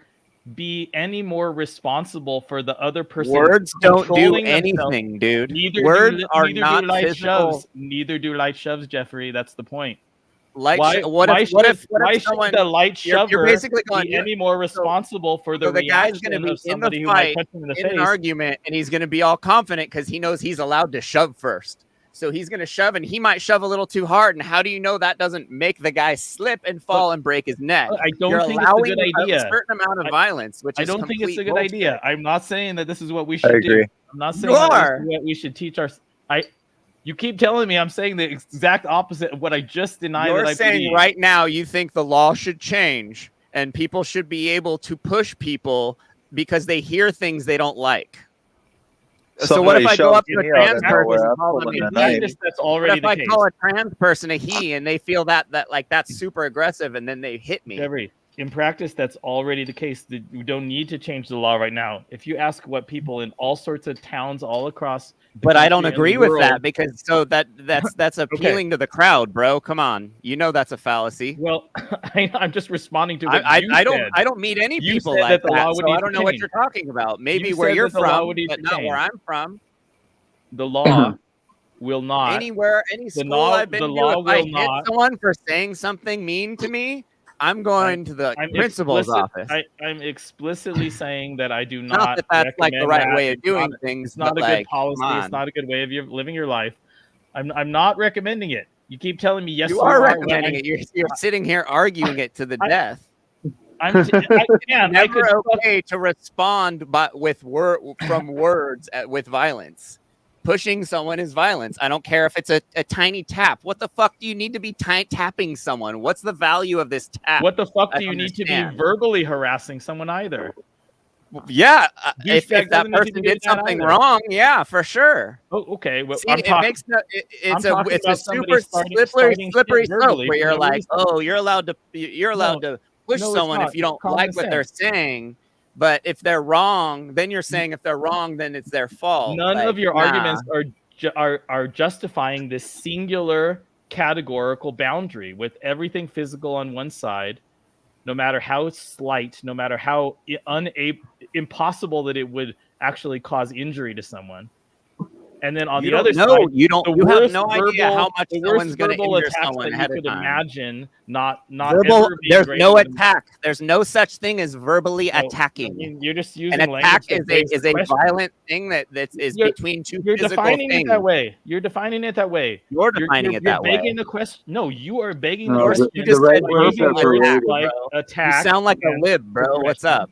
be any more responsible for the other person? Words don't do controlling themselves? anything, dude. Neither Words do, are neither not do light physical. shoves. Neither do light shoves, Jeffrey. That's the point. Why should the light you're shover basically going, be any more responsible for the so the guy's reaction going to be of in the somebody who might fight, punch him in the in an face? argument, and he's going to be all confident because he knows he's allowed to shove first. So he's going to shove, and he might shove a little too hard. And how do you know that doesn't make the guy slip and fall and break his neck? I don't You're think it's a allowing good idea. a certain amount of violence, which I is don't think it's a good bullshit. idea. I'm not saying that this is what we should agree. do. I'm not saying that this is what we should teach our. You keep telling me I'm saying the exact opposite of what I just denied. You're that I saying believe. right now you think the law should change and people should be able to push people because they hear things they don't like. So what if I go up to a trans person and call them In a he? practice, that's What already if the I case. call a trans person a he and they feel that like that's super aggressive and then they hit me? Jeffrey, in practice, that's already the case. We don't need to change the law right now. If you ask what people in all sorts of towns all across, But I don't country and agree the with world- that because that's appealing to the crowd, bro. Come on, you know that's a fallacy. Well, I'm just responding to what I you don't said. I don't meet any You people said like that the law that, would so need I to don't know what change. you're talking about. Maybe You where said you're that the law from, would need but to not where change. I'm from. The law will not. Anywhere, any school law- I've been the to, law if I will hit not- someone for saying something mean to me, I'm going to the I'm principal's office. I'm explicitly saying that I do Not not that that's like the recommend right that. way of It's doing not- things. It's not a but, good like, policy. come It's on. not a good way of living your life. I'm not recommending it. You keep telling me yes. You are when recommending it. You're sitting here arguing it to the death. I can. I could. Never okay to respond with from words with violence. Pushing someone is violence. I don't care if it's a tiny tap. What the fuck do you need to be tapping someone? What's the value of this tap? What the fuck I do you need to be understand. verbally harassing someone either? Yeah, if Douchebag that doesn't need to person be did doing that something either. wrong, yeah, for sure. Oh, okay. Well, See, I'm it talking. makes no. It's I'm a talking about somebody super starting slippery shit slope verbally where for you're no like, reason. oh, you're allowed to push No, it's someone not. if you don't It's common like what they're saying. But if they're wrong, then you're saying if they're wrong, then it's their fault. None Like, of your nah. arguments are justifying this singular categorical boundary with everything physical on one side, no matter how slight, no matter how impossible that it would actually cause injury to someone. And then on You the don't other know. side, You don't. the You have worst no idea how much the someone's worst going to verbal injure attacks someone that you ahead of could time. imagine. Not Verbal. ever being There's greater no than- attack. There's no such thing as verbally No, attacking. I mean, you're just using An attack language that begs is the a question. violent thing that is You're- between two You're physical defining things. it that way. You're defining it that way. You're defining it that way. begging the question. No, you are begging No, the question. you just the right said words verbal are related. like You attack. sound like a and lib, bro. What's up?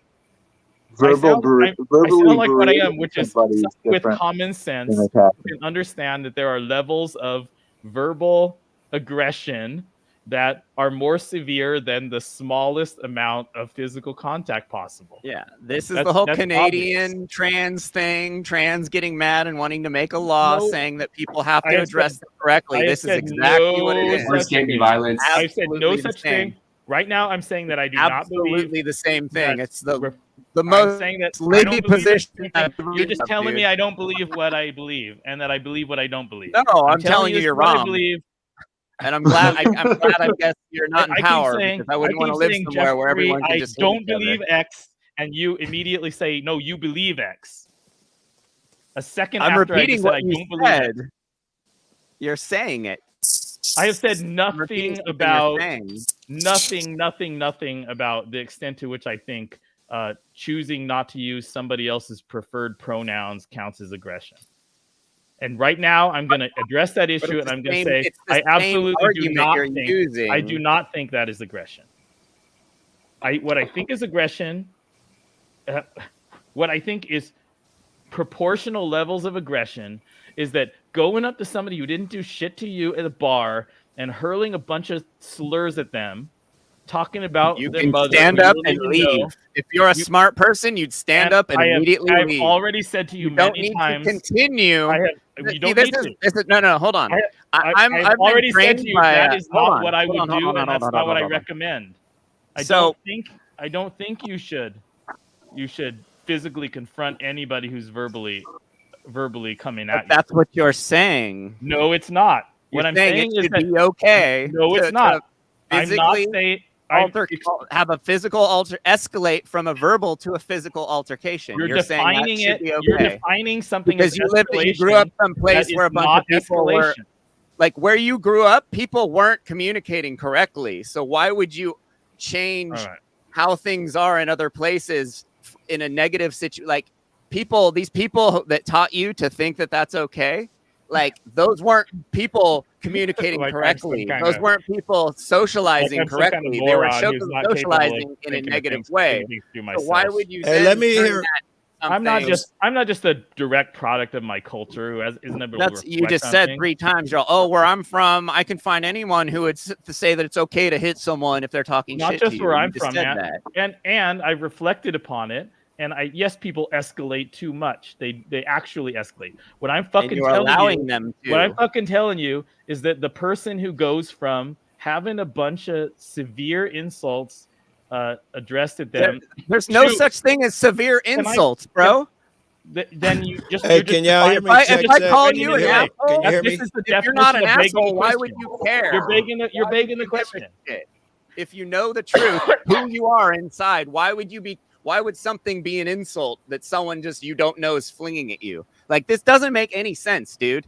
Verbally I sound like what I am, berating which is somebody is with different common than sense. attacking. You can understand that there are levels of verbal aggression that are more severe than the smallest amount of physical contact possible. Yeah, this is That's- the whole that's Canadian trans thing. Trans getting mad and wanting to make a law No, saying that people have I to have I address them correctly. have This is said exactly what it no is. Words can't be violence. I said no Absolutely the such thing. same. Right now, I'm saying that I do not believe. Absolutely the same thing. that It's the I'm most saying that I libby don't believe position. it. I've You're ever just heard, telling dude. me I don't believe what I believe, and that I believe what I don't believe. No, I'm telling you this you're is what I wrong. believe. And I'm glad. I'm glad. I guess you're not in I keep power saying, because I wouldn't want to keep live saying, somewhere where Jeffrey, everyone can I just hit don't each other. believe X, and you immediately say, no, you believe X. A second I'm after I repeating just said I what you don't believe it. said. You're saying it. I have said I'm repeating nothing something about you're saying. nothing about the extent to which I think choosing not to use somebody else's preferred pronouns counts as aggression. And right now, I'm going to address that issue, and I'm going to say I absolutely do not think that is aggression. What I think is aggression what I think is proportional levels of aggression is that going up to somebody who didn't do shit to you at a bar and hurling a bunch of slurs at them, talking about You their can mother, stand who you up don't and even leave. know. If you're a You- smart person, you'd stand up and immediately I've leave. already said to you, You don't many need times. to continue. I have. You See, don't this need is, to. this is no. Hold on. I've I've been already said trained to you by, that is hold not on, what I hold would on, hold do, on, and hold that's on, not hold what on, I hold on. recommend. So- I don't think you should physically confront anybody who's verbally coming But at you. that's what you're saying. No, it's not. You're What I'm saying saying it is should that be okay. no, it's not. I'm not physically saying have a physical escalate from a verbal to a physical altercation. You're saying that defining should it. be okay. You're defining something because as you grew up escalation someplace that where a is bunch not of people were escalation. like where you grew up, people weren't communicating correctly. So why would you change All right. how things are in other places in a negative situation? Like these people that taught you to think that that's okay, like those weren't people communicating Like I'm some correctly. kind Those of- weren't people socializing I'm some kind of correctly. They were moron who's not capable of socializing in a thinking of negative things- way. thinking through So myself. why would you Hey, then let me turn hear- that I'm not something- just a direct product of my culture who isn't able That's to you reflect just on said things. 3 times. You're where I'm from, I can find anyone who would to say that it's okay to hit someone if they're talking Not shit just to you. where You I'm just from, said man. that. And I've reflected upon it. And yes, people escalate too much. They actually escalate. What I'm And fucking you're telling allowing you, them to. what I'm fucking telling you is that the person who goes from having a bunch of severe insults addressed at them, There's no Shoot. such thing as severe I- insults, bro. then you just Hey, you're just can y'all hear defining- me? If Check, I check. call Can you you an hear me? asshole, Can you hear This me? is the if you're not an definition of begging asshole, the why would question. you care? You're begging the Why would you the give a question. shit? If you know the truth, who you are inside, why would something be an insult that someone just you don't know is flinging at you? Like this doesn't make any sense, dude.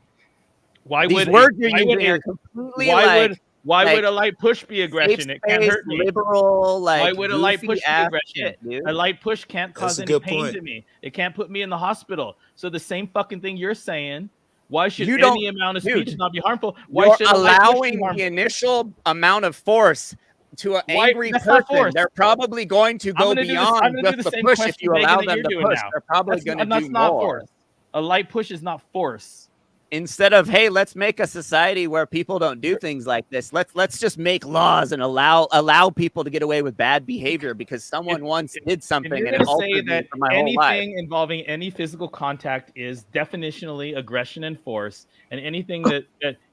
Why These would words you're why would using are a- completely why like would a light push be aggression? safe It can't space, hurt me. liberal, like Why would a light goofy push be ass aggression? shit, dude? A light push can't cause a any good pain point. to me. It can't put me in the hospital. So the same fucking thing you're saying. Why should You don't- any amount of dude, speech not be harmful? Why You're should a light push be allowing the harmful? initial amount of force to an Why- angry that's not person. force. They're probably going to go gonna do this- I'm beyond gonna do just the the same push if question you Megan, allow that them you're to doing push. now. They're probably going to That's do not more. force. A light push is not force. Instead of, hey, let's make a society where people don't do things like this. Let's just make laws and allow people to get away with bad behavior because someone once did And something you're and going it to say altered me that for my whole life. anything involving any physical contact is definitionally aggression and force, and anything that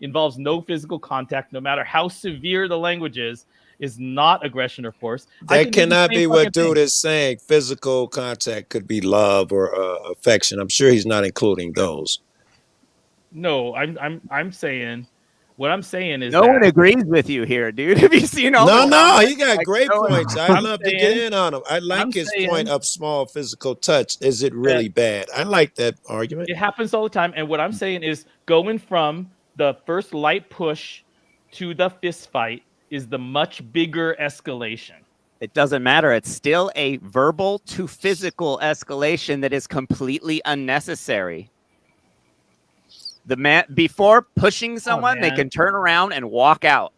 involves no physical contact, no matter how severe the language is not aggression or force. I That can do the cannot same be fucking what dude thing. is saying. Physical contact could be love or affection. I'm sure he's not including those. No, I'm saying what I'm saying is No that one agrees with you here, dude. Have you seen all No, the no, comments? he got Like, great no one- points. I'd I'm love to get saying- in on him. I like I'm his saying- point of small physical touch. Is it really bad? I like that argument. it happens all the time. And what I'm saying is going from the first light push to the fist fight is the much bigger escalation. It doesn't matter. It's still a verbal to physical escalation that is completely unnecessary. The man before pushing someone, they man. can turn around and walk out.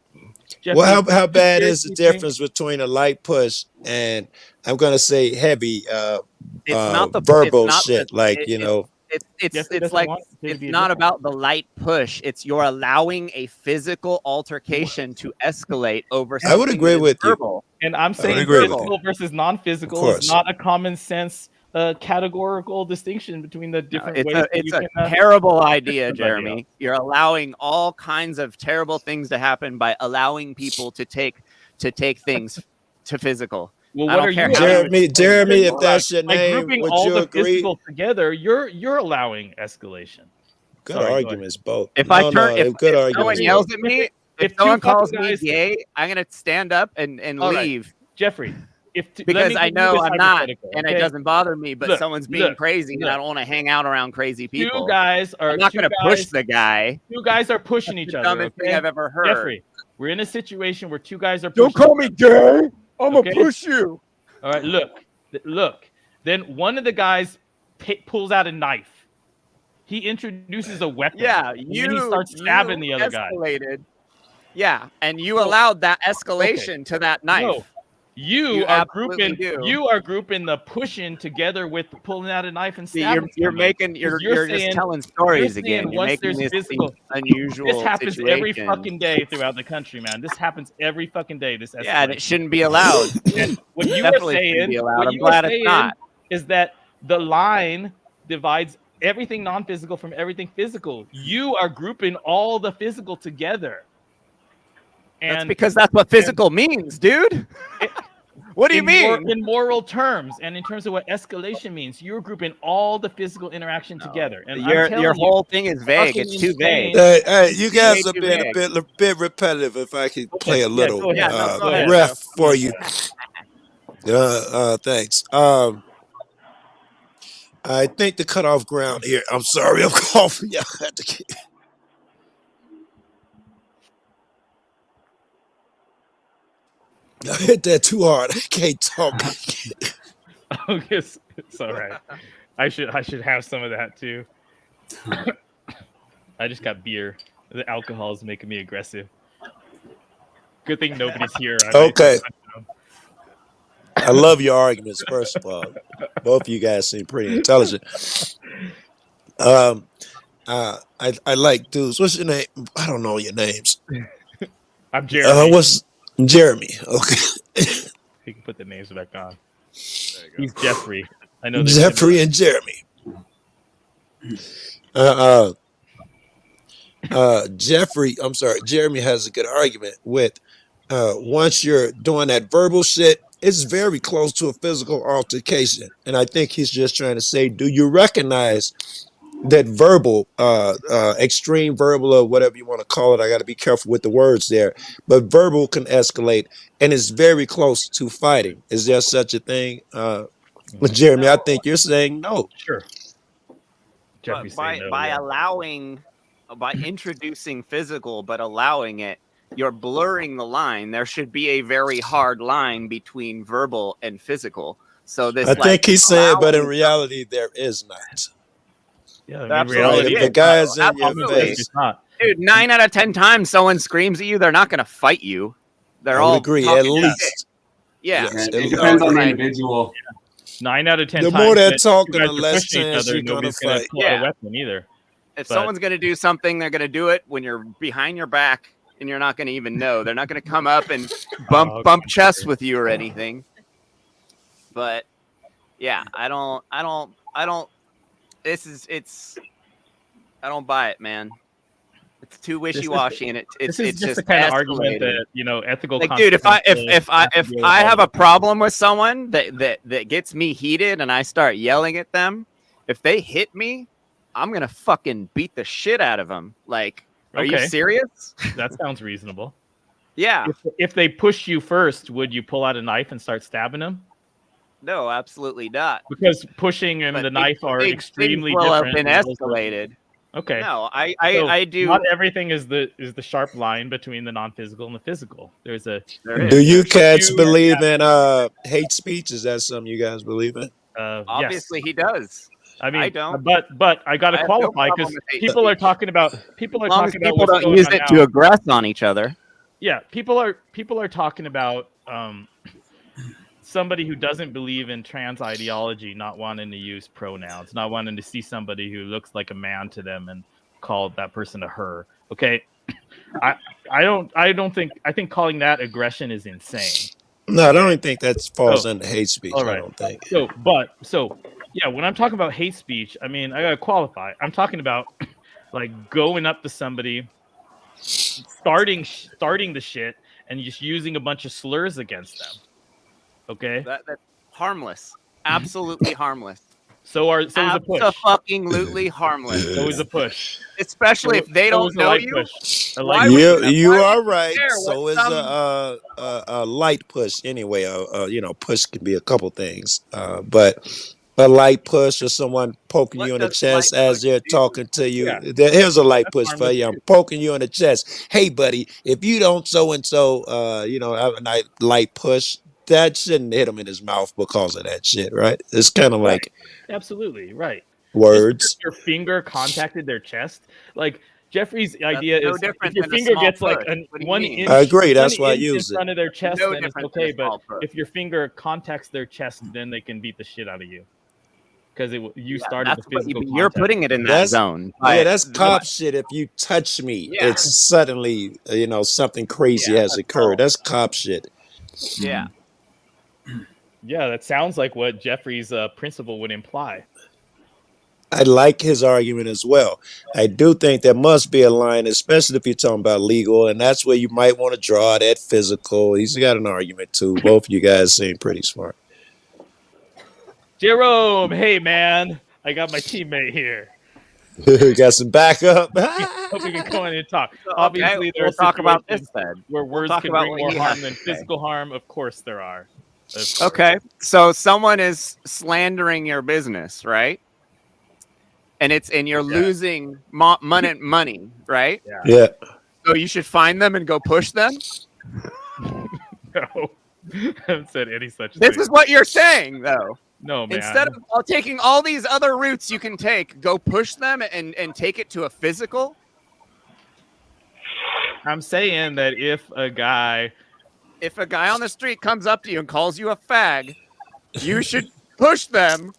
Jeffrey, Well, how bad is seriously the think- difference between a light push and I'm going to say heavy It's not the verbal it's not shit? the, like, it- you know, Jeffrey it's doesn't like want there to it's be a not difference. about the light push. It's you're allowing a physical altercation to escalate over. I would something agree that is with you. verbal. And I'm saying agree with physical versus non-physical Of is course. not a common sense categorical distinction between the different It's ways. a, that it's you a can, terrible idea, Good Jeremy. idea. You're allowing all kinds of terrible things to happen by allowing people to take things to physical. well, I what don't are care you how allowing? you Jeremy, if that's your By name, grouping would all you the agree? physical together, you're allowing escalation. Good Sorry, go ahead. arguments, both. If I No, turn, no, if, good if arguments. someone yells at me, If if someone two fucking calls me guys- gay, I'm gonna stand up and All right. leave Jeffrey, let because me I give you know this I'm not, hypothetical, and okay? it doesn't bother me. But Look, someone's being look, crazy, and I look. don't want to hang out around crazy people. Two guys are I'm not two gonna push guys- the guy. Two guys are pushing each The other. dumbest thing Okay? I've ever heard. Jeffrey, we're in a situation where two guys are Don't pushing. call me gay. I'm Okay. gonna push you. All right, look. Then one of the guys pulls out a knife. He introduces a weapon. Yeah, and then he starts stabbing the other guy. escalated. Yeah, and you So- allowed that escalation to that knife. You, You are absolutely grouping. do. You are grouping the pushing together with the pulling out a knife and See, stabbing. you're somebody. making you're 'Cause you're just saying- telling stories saying again. You're once making there's this physical, unusual this happens situation. every fucking day throughout the country, man. This happens every fucking day. This Yeah, and it escalation. shouldn't be allowed. And what you were Definitely shouldn't be saying, allowed. what I'm you were glad it's saying not. is that the line divides everything non-physical from everything physical. You are grouping all the physical together. That's And because that's what physical means, dude. What do you mean? in moral terms and in terms of what escalation means, you're grouping all the physical interaction together. And I'm Your telling whole thing is vague. fucking It's too vague. insane. Hey, you guys way are too being vague. a bit repetitive. If I could play a Yeah, little go ahead. Yeah, no, go ahead, ref Joe. for you. Thanks. I think the cutoff ground here. I'm sorry, I'm coughing. Y'all have to keep. I hit that too hard. I can't talk. Oh, it's all right. I should have some of that too. I just got beer. The alcohol is making me aggressive. Good thing nobody's here. Okay. I love your arguments, first of all. Both of you guys seem pretty intelligent. I like dudes. What's your name? I don't know your names. I'm Jeremy. What's Jeremy? Okay. You can put the names back on. He's Jeffrey. I know Jeffrey and Jeremy. Jeffrey, I'm sorry, Jeremy has a good argument with once you're doing that verbal shit, it's very close to a physical altercation. And I think he's just trying to say, do you recognize that verbal, extreme verbal or whatever you want to call it? I got to be careful with the words there, but verbal can escalate and it's very close to fighting. Is there such a thing? Jeremy, I think you're saying no. Sure. But by introducing physical but allowing it, you're blurring the line. There should be a very hard line between verbal and physical. So this, I think he's saying, but in reality, there is not. Yeah, in absolutely. reality, If the guy's in your Absolutely. face, it's not. Dude, 9 out of 10 times someone screams at you, they're not going to fight you. They're I would all agree, talking at shit. least. Yeah. Yes, It at depends on the Like- individual. 9 out of 10 The times more they're that talking, you guys the are less pushing each chance other, you're gonna nobody's gonna fight. pull out Yeah. a weapon either. If But- someone's going to do something, they're going to do it when you're behind your back and you're not going to even know. They're not going to come up and bump chests with you or anything. But yeah, I don't buy it, man. It's too wishy-washy and This it's is just the just kind of argument escalating. that ethical. Like, dude, if I consequences have a problem with someone that gets me heated and I start yelling at them, if they hit me, I'm gonna fucking beat the shit out of them. Like, are you Okay. serious? that sounds reasonable. Yeah. If they push you first, would you pull out a knife and start stabbing them? No, absolutely not. Because pushing and But the knife are things extremely will have different. been and those are- escalated. Okay. No, So I do. Not everything is the sharp line between the non-physical and the physical. There's a There is. Do you cats you- believe in hate speech? Is that something you guys believe in? Obviously, he does. I mean, I don't. But I got I to have no qualify problem because with hate people are speech. talking about As long as people what's don't going use on it now. to aggress on each other. Yeah, people are talking about somebody who doesn't believe in trans ideology not wanting to use pronouns, not wanting to see somebody who looks like a man to them and call that person a her. Okay, I think calling that aggression is insane. No, I don't think that falls Oh, under hate speech. all I right. don't think. So yeah, when I'm talking about hate speech, I mean I gotta qualify. I'm talking about like going up to somebody, starting the shit, and just using a bunch of slurs against them. Okay, That's harmless. Absolutely harmless. so is a push. Absolutely harmless. So is a push. Especially if they So don't is a know light you. push. A Why light would push. You why are would you right. care So what is some- a light push anyway. Push can be a couple things. But a light push or someone poking What you in the does chest light as push they're do? talking to you. Yeah. Here's a light That's push for harmless you. I'm too. poking you in the chest. Hey, buddy, if you don't so and so, have a nice light push. That shouldn't hit him in his mouth because of that shit, right? It's kind of like Absolutely right. Just words. because your finger contacted their chest, like Jeffrey's idea no is if different your than a finger small gets like push. an What do you one mean? inch, I agree. one That's why I inch in use it. front of their chest, No then it's different than a okay. But small push. if your finger contacts their chest, then they can beat the shit out of you because you Yeah, started the that's what physical you're contact. putting it in that That's zone. yeah, But that's cop shit. If you touch me, Yeah. it's suddenly something crazy Yeah, has that's occurred. all. That's cop shit. Yeah. Yeah, that sounds like what Jeffrey's principle would imply. I like his argument as well. I do think there must be a line, especially if you're talking about legal, and that's where you might want to draw that physical. He's got an argument too. Both of you guys seem pretty smart. Jerome, hey man, I got my teammate here. Got some backup. Hope we can come in and talk. So, Obviously, there we'll are talk about this situations then. where We'll words talk can about bring what more he harm has than to say. physical harm. Of course, there are. Of course. Okay, so someone is slandering your business, right? And you're losing money, right? Yeah. So you should find them and go push them. No, I haven't said any such This thing. is what you're saying, though. No, man. Instead of taking all these other routes you can take, go push them and take it to a physical. I'm saying that if a guy on the street comes up to you and calls you a fag, you should push them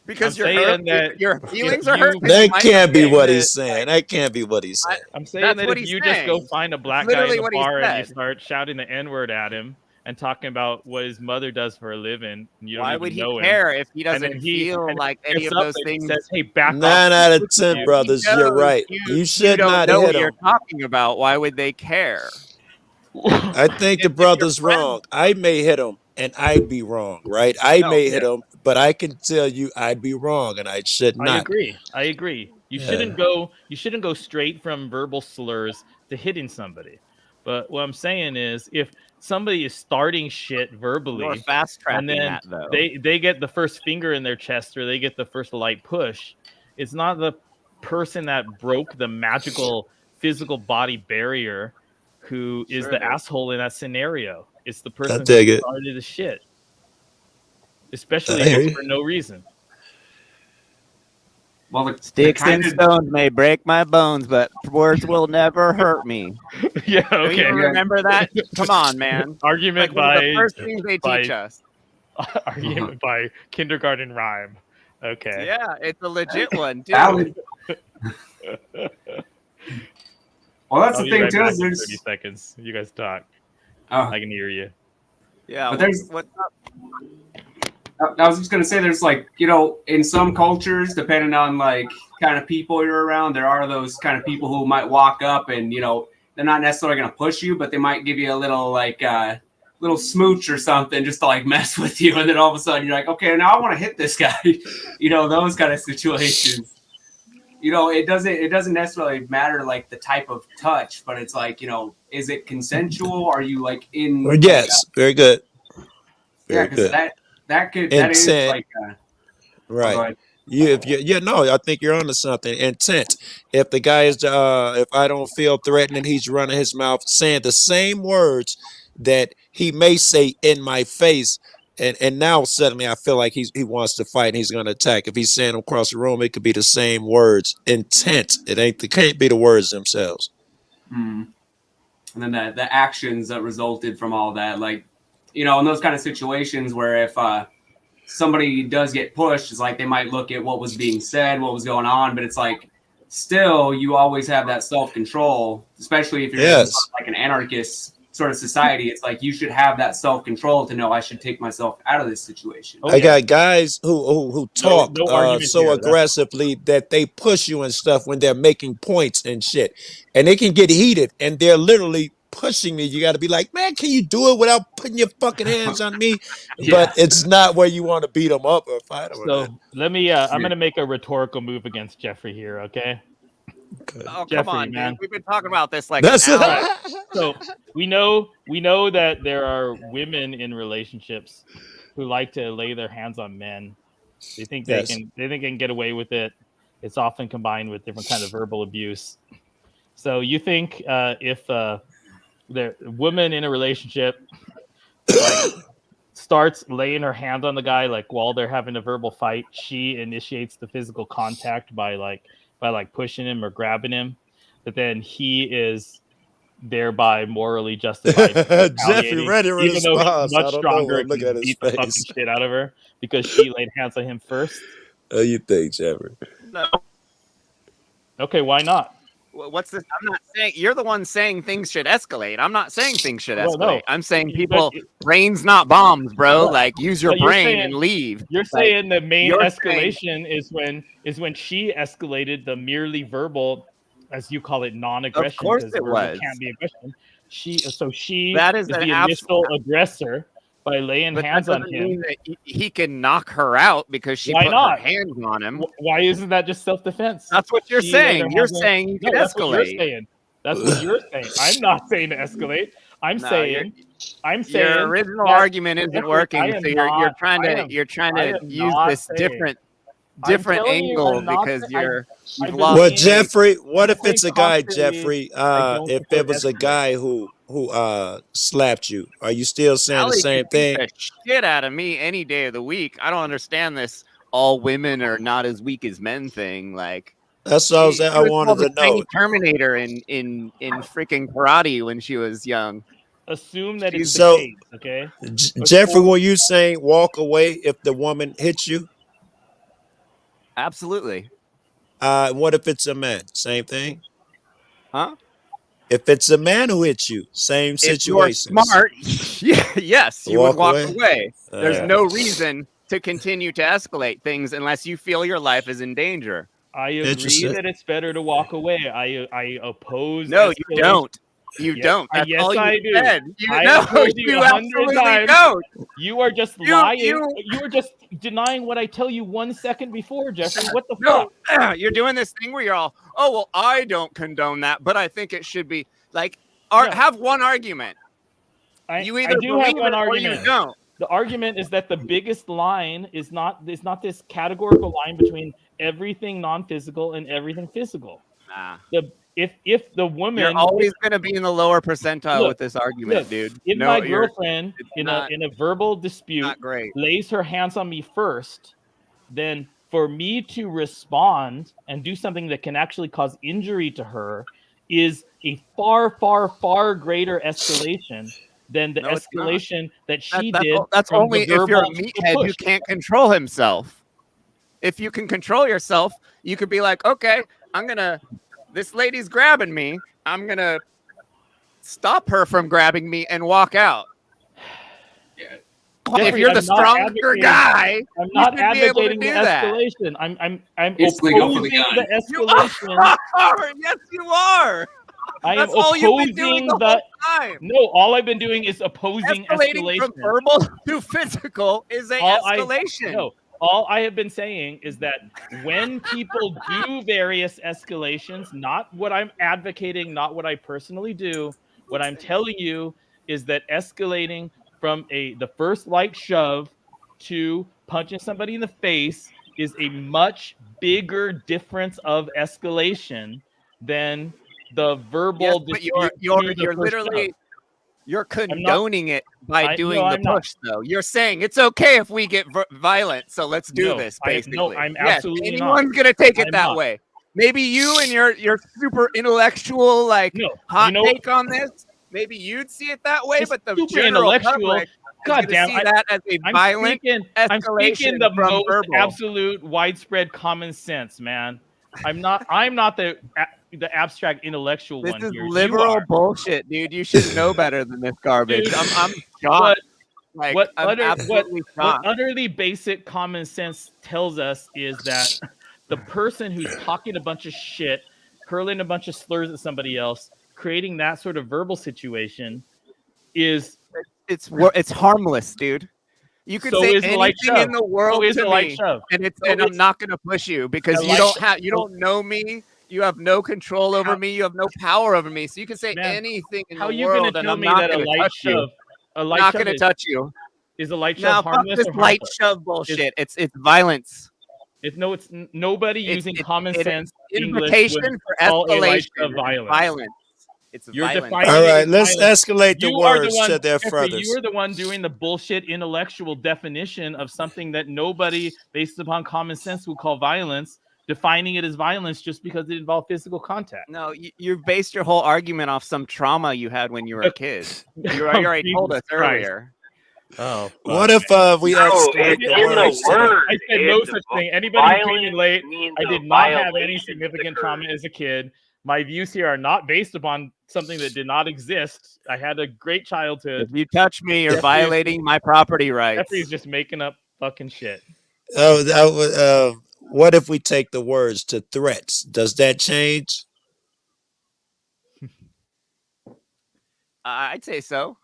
because I'm saying that your if feelings are you- hurt. That can't be what it. he's saying. That can't be what he's saying. I'm saying That's that what if he's you just go saying. find a black That's guy in literally the what he bar and you said. start shouting the N-word at him and talking about what his mother does for a living, and you don't Why even would he know him, care if he and doesn't then feel and like he any gets of up those and he things? says, "Hey, back off." 9 out of 10, you. brothers. You're right. You should don't not know hit what you're him. talking about. Why would they care? I think the If your brother's friend- wrong. I may hit him and I'd be wrong, right? I No, may hit him, but I can tell you I'd be wrong and I should I not. agree. I agree. You shouldn't go straight from verbal slurs to hitting somebody. But what I'm saying is, if somebody is starting shit You're verbally, fast and tracking then that though. they get the first finger in their chest or they get the first light push, it's not the person that broke the magical physical body barrier who is Sure the it is. asshole in that scenario. It's the person who dig it. started the shit, I especially hear if it's you. for no reason. Well, the Sticks kind and of stones may break my bones, but words will never hurt me. Yeah, Don't okay. you remember that? Come on, man. Argument Like one of by the first things they by- teach us. argument by kindergarten rhyme. Okay. Yeah, it's a legit one too. valid. Well, that's I'll the be thing right too. back Is in there's 30 seconds. You guys talk. oh, I can hear you. Yeah, But there's- what's up? I was just gonna say there's like, in some cultures, depending on like kind of people you're around, there are those kind of people who might walk up and they're not necessarily gonna push you, but they might give you a little like little smooch or something just to like mess with you, and then all of a sudden you're like, okay, now I want to hit this guy. Those kind of situations. It doesn't necessarily matter like the type of touch, but it's like, is it consensual? Are you like in? Well, yes, very good. Yeah, Very because good. that is Intent. like Right. go ahead. No, I think you're onto something. Intent. If the guy is, if I don't feel threatened and he's running his mouth, saying the same words that he may say in my face, and now suddenly I feel like he wants to fight and he's going to attack. If he's saying them across the room, it could be the same words. Intent. It can't be the words themselves. And then the actions that resulted from all that, like, in those kind of situations where if somebody does get pushed, it's like they might look at what was being said, what was going on, but it's like still you always have that self-control, especially if you're in Yes. like an anarchist sort of society. It's like you should have that self-control to know I should take myself out of this situation. Oh, I yeah. got guys who talk no argument so here. That's- aggressively that they push you and stuff when they're making points and shit, and they can get heated and they're literally pushing me. You got to be like, man, can you do it without putting your fucking hands on me? Yeah. But it's not where you want to beat them up or fight them. So let me. I'm gonna make a rhetorical move against Jeffrey here. Okay. Oh, Jeffrey, come on, man. dude. We've been talking about this like That's an hour. So we know that there are women in relationships who like to lay their hands on men. They think Yes. they can get away with it. It's often combined with different kind of verbal abuse. So you think if the woman in a relationship like starts laying her hand on the guy like while they're having a verbal fight, she initiates the physical contact by pushing him or grabbing him, that then he is thereby morally justified for Jeffrey retaliating, ready to even though he's respond. I much don't know. stronger and Look can at his beat the fucking face. shit out of her because she laid hands on him first. What do you think, Jeffrey? No, Okay, why not? what's this? I'm not saying you're the one saying things should escalate. I'm not saying things should Well, no. escalate. I'm saying But people brains not bombs, bro. Right. Like use your But you're brain saying- and leave. You're Like, saying the main you're escalation is when she escalated the merely verbal, as you call it, non-aggression. Of course because it verbal was. Can't be aggression. She That is is an the initial aggressor by laying but hands that on doesn't him. mean that he can knock her out because she Why put not? her hands on him. Why isn't that just self-defense? That's what you're She laid her saying. You're hands on- saying you No, can that's what you're escalate. saying. That's what you're saying. I'm not saying to escalate. I'm No, saying Your original that- argument isn't Jeffrey, working, I am so you're not- trying I to am- you're trying I to am use not this saying- different I'm telling you, angle I'm not because saying- you've I've been lost. Well, saying- Jeffrey, what if saying it's a guy, constantly, Jeffrey? I don't If support it was a escalate. guy who slapped you, are you still saying Allie the same could beat thing? the shit out of me any day of the week. I don't understand this all women are not as weak as men thing. Like That's what she I was wanted called to the tiny know. Terminator in freaking karate when she was young. Assume that it's So- the case, okay? Jeffrey, were you saying walk away if the woman hits you? Absolutely. What if it's a man? Same thing. Huh? If it's a man who hits you, same If you're situation. smart, yes, you would walk away. There's Yeah. no reason to continue to escalate things unless you feel your life is in danger. I agree Interesting. that it's better to walk away. I oppose. No, you escalation. don't. You Yes, don't. That's yes, all you I do. said. You, I no, have told you you 100 absolutely times. don't. You are just You- lying. you- You are just denying what I tell you 1 second before, Jeffrey. What the No, fuck? you're doing this thing where you're all, oh well, I don't condone that, but I think it should be like, have one argument. You either do have believe one it or argument. you don't. The argument is that the biggest line is not this categorical line between everything non-physical and everything physical. Nah. If the woman You're always going to be in the lower percentile Look, with this argument, look, dude. if No, my you're girlfriend in not- a verbal dispute not great. lays her hands on me first, then for me to respond and do something that can actually cause injury to her is a far, far, far greater escalation than the No, it's not. escalation that she That's, did. that's from only the if you're a verbal to the meathead who push. can't control himself. If you can control yourself, you could be like, okay, this lady's grabbing me. I'm going to stop her from grabbing me and walk out. Jeffrey, if you're the I'm not stronger advocating- guy, I'm not you should be able to advocating the do that. escalation. I'm Basically, go for the opposing gun. the You escalation. are. Yes, you are. I am That's all you've been doing opposing the whole time. No, all I've been doing is opposing Escalating escalation. from verbal to physical is an escalation. No, all I have been saying is that when people do various escalations, not what I'm advocating, not what I personally do, what I'm telling you is that escalating from the first light shove to punching somebody in the face is a much bigger difference of escalation than the verbal Yes, but dispute you're through the first literally shove. you're condoning it by doing no, the I'm not. push, though. You're saying it's okay if we get violent, so let's do No, this. I- no, Basically, I'm yes, absolutely not. anyone's gonna take it I'm that not. way. Maybe you and your super intellectual No, hot you know- take on this. Maybe you'd see it that way, It's but the super general intellectual. public God is damn, gonna see that as a violent I'm speaking escalation the from most verbal. absolute widespread common sense, man. I'm not the abstract intellectual This one is here. You liberal are. bullshit, dude. You should know better than this garbage. Dude, I'm shocked. what I'm utter- absolutely What shocked. utterly basic common sense tells us is that the person who's talking a bunch of shit, hurling a bunch of slurs at somebody else, creating that sort of verbal situation is It's harmless, dude. You could So say is the light anything in shove. the world So is to the light me, shove. and So I'm is- not gonna push you because The you light don't shove- you don't know me. You have no control over me. You have no power over me. So you can say Man, anything in How the are you going world, to and tell I'm me not that a gonna light touch you. shove, a light Not shove gonna is, touch you. is a light Now, shove fuck harmless this or light harmful? shove bullshit. It's violence. It's nobody It's- using it's- common it- sense English Invitation would for call a light escalation. shove is violence. Violence. It's You're violence. defining All it right, as let's violence. escalate the You are the words one, to their Jeffrey, furthest. you are the one doing the bullshit intellectual definition of something that nobody, based upon common sense, would call violence. defining it as violence just because it involved physical contact. No, you based your whole argument off some trauma you had when you were a kid. You already told us Jesus Christ. earlier. Oh, What fuck. if we No, exclude it's the in the words? word. I said no such thing. Anybody who came in late, I did not have any significant trauma as a kid. My views here are not based upon something that did not exist. I had a great childhood. If you touch me, you're Jeffrey is- violating my property rights. Jeffrey's just making up fucking shit. What if we take the words to threats? Does that change? I'd say so.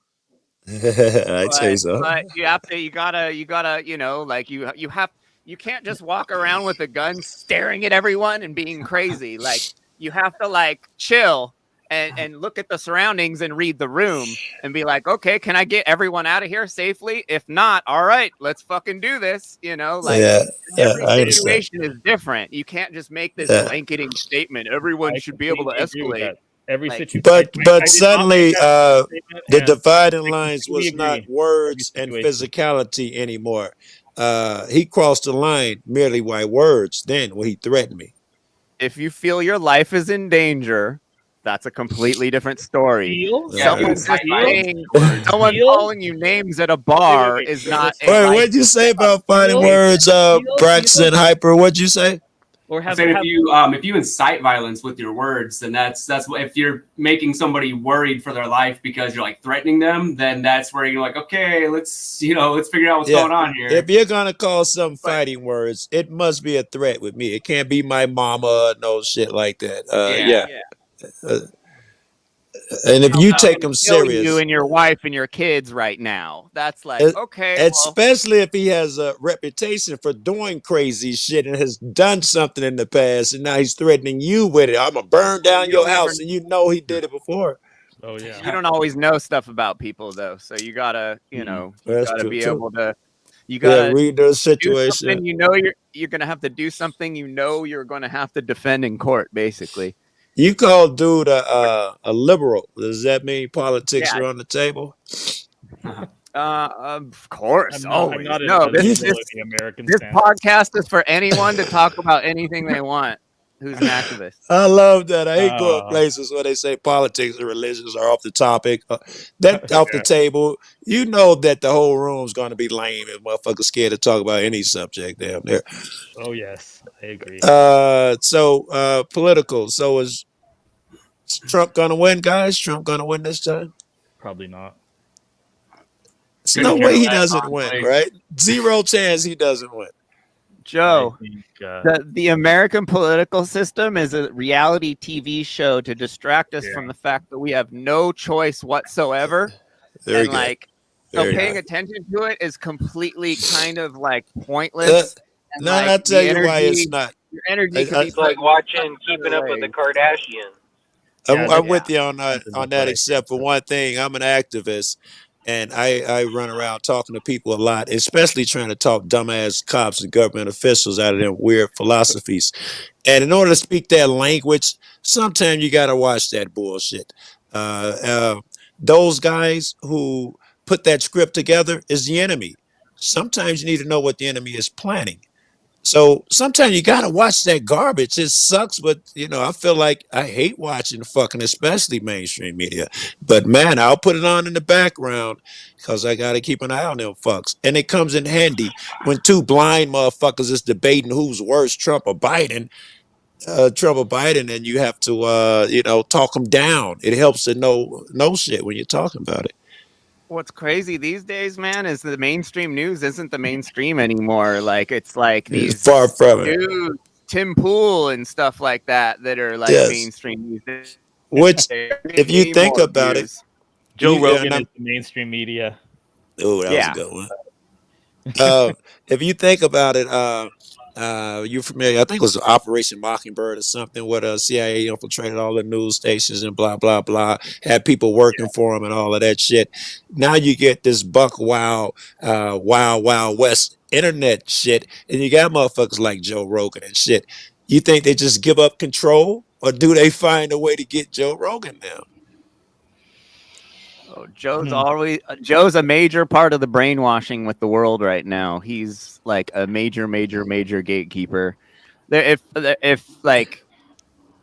I'd say so. But you gotta, you know, like you can't just walk around with a gun staring at everyone and being crazy. Like you have to like chill and look at the surroundings and read the room and be like, okay, can I get everyone out of here safely? If not, all right, let's fucking do this. You know, like every I understand. situation is different. You can't just make this blanketing statement. Everyone should be able to escalate. Every Like- situation. But suddenly, the dividing I lines was completely not agree. words Every and physicality anymore. He crossed the line merely by words then when he threatened me. If you feel your life is in danger, that's a completely different story. Feel? Yeah. Someone's just Feel? saying, someone Feel? calling you names at a bar Wait. is not. a Wait, life- what'd you say about fighting Feel? words, Braxton Feel? Hyper? What'd you say? Or I have, said have if you incite violence with your words, then that's what, if you're making somebody worried for their life because you're like threatening them, then that's where you're like, okay, let's figure out what's Yeah. going on here. If you're gonna call some fighting words, it must be a threat with me. It can't be my mama, no shit like that. Yeah. And if you I'm take gonna him kill serious, you and your wife and your kids right now. That's like It- okay. Well, especially if he has a reputation for doing crazy shit and has done something in the past, and now he's threatening you with it. I'm gonna burn down You your don't house, ever- and you know he did it before. oh yeah. you don't always know stuff about people though, so you gotta, you That's gotta true, be too. able to. You Yeah, gotta read the do situation. something. You're gonna have to do something. You're gonna have to defend in court, basically. You call dude a liberal. Does that mean politics Yeah. are on the table? Of course, I'm always. not No, in this the American this stance. podcast is for anyone to talk about anything they want. Who's an activist? I love that. I hate going Uh, places where they say politics and religions are off the topic. That off the table. You know that the whole room's going to be lame and motherfuckers scared to talk about any subject down there. Oh yes, I agree. So political. So is Trump going to win, guys? Trump going to win this time? Probably not. There's Couldn't no care way he less, doesn't honestly. win, right? Zero chance he doesn't win. Joe, I think, the American political system is a reality TV show to distract us from the fact that we have no choice whatsoever. Very and good. like, so Very paying good. attention to it is completely kind of like pointless. And No, like, I'll tell the you why energy- it's not. Your energy I- could I- be It's like put watching in Keeping Up with the ways. Kardashians. I'm Yeah, with you on that, Something on like that, that. except for one thing. I'm an activist, and I run around talking to people a lot, especially trying to talk dumbass cops and government officials out of their weird philosophies. And in order to speak that language, sometimes you got to watch that bullshit. Those guys who put that script together is the enemy. Sometimes you need to know what the enemy is planning. So sometimes you gotta watch that garbage. It sucks, but I feel like I hate watching fucking, especially mainstream media. But man, I'll put it on in the background because I gotta keep an eye on them fucks. And it comes in handy when two blind motherfuckers is debating who's worse, Trump or Biden. And you have to talk them down. It helps to know shit when you're talking about it. What's crazy these days, man, is the mainstream news isn't the mainstream anymore. Like it's like It's these far from it. dudes, Tim Pool and stuff like that are like Yes. mainstream news. Which, They're if you way think more about it, views. Joe and Rogan I'm- is the mainstream media. Oh, that Yeah. was a good one. If you think about it, you're familiar. I think it was Operation Mockingbird or something, where the CIA infiltrated all the news stations and blah blah blah, had people working for them and all of that shit. Now you get this buck wild west internet shit, and you got motherfuckers like Joe Rogan and shit. You think they just give up control, or do they find a way to get Joe Rogan now? Oh, Joe's a major part of the brainwashing with the world right now. He's like a major gatekeeper if like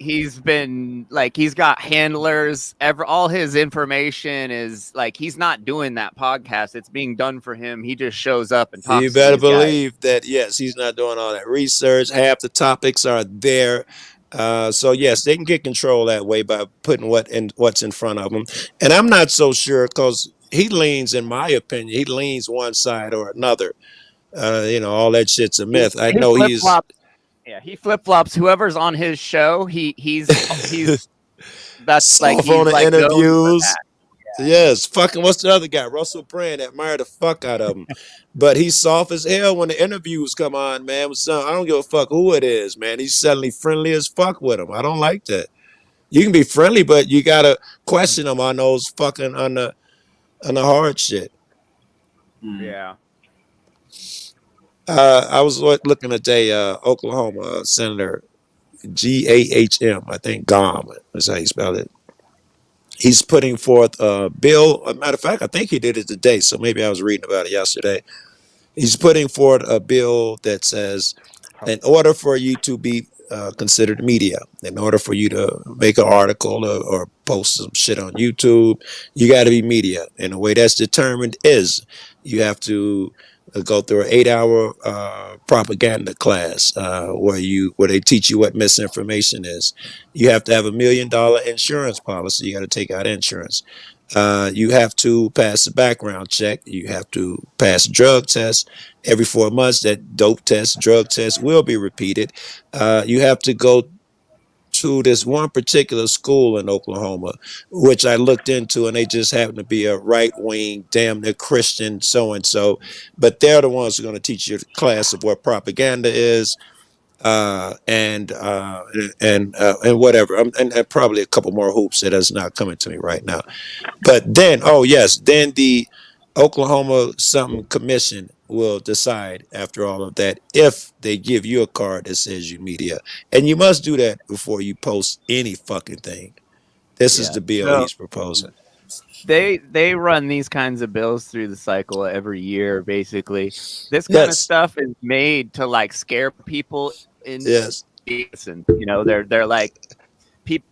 he's been like he's got handlers, all his information is like he's not doing that podcast. It's being done for him. He just shows up and talks. You to better these guys. believe that, yes, he's not doing all that research. Half the topics are there. So yes, they can get control that way by putting what's in front of them. And I'm not so sure because he leans, in my opinion, he leans one side or another. All that shit's a myth. I know flip he's flops. Yeah, he flip flops. Whoever's on his show, he's that's soft like he's on the like known for interviews. that. Yes, fucking what's the other guy? Russell Brand, admire the fuck out of him. But he's soft as hell when the interviews come on, man. With some, I don't give a fuck who it is, man. He's suddenly friendly as fuck with him. I don't like that. You can be friendly, but you gotta question them on those fucking on the hard shit. Yeah. I was looking at Oklahoma Senator Gahm. I think Gahm is how you spell it. He's putting forth a bill. As a matter of fact, I think he did it today, so maybe I was reading about it yesterday. He's putting forward a bill that says, in order for you to be considered media, in order for you to make an article or post some shit on YouTube, you got to be media. And the way that's determined is you have to go through an 8-hour propaganda class where they teach you what misinformation is. You have to have $1 million insurance policy. You got to take out insurance. You have to pass a background check. You have to pass a drug test every 4 months. That dope test, drug test will be repeated. You have to go to this one particular school in Oklahoma, which I looked into, and they just happen to be a right-wing, damn near Christian so-and-so, but they're the ones who are going to teach you the class of what propaganda is, and whatever, and probably a couple more hoops that is not coming to me right now. But then, then the Oklahoma something commission will decide after all of that if they give you a card that says you media, and you must do that before you post any fucking thing. This is the bill he's proposing. They run these kinds of bills through the cycle every year. Basically, this kind of stuff is made to like scare people in. Yes, and they're like.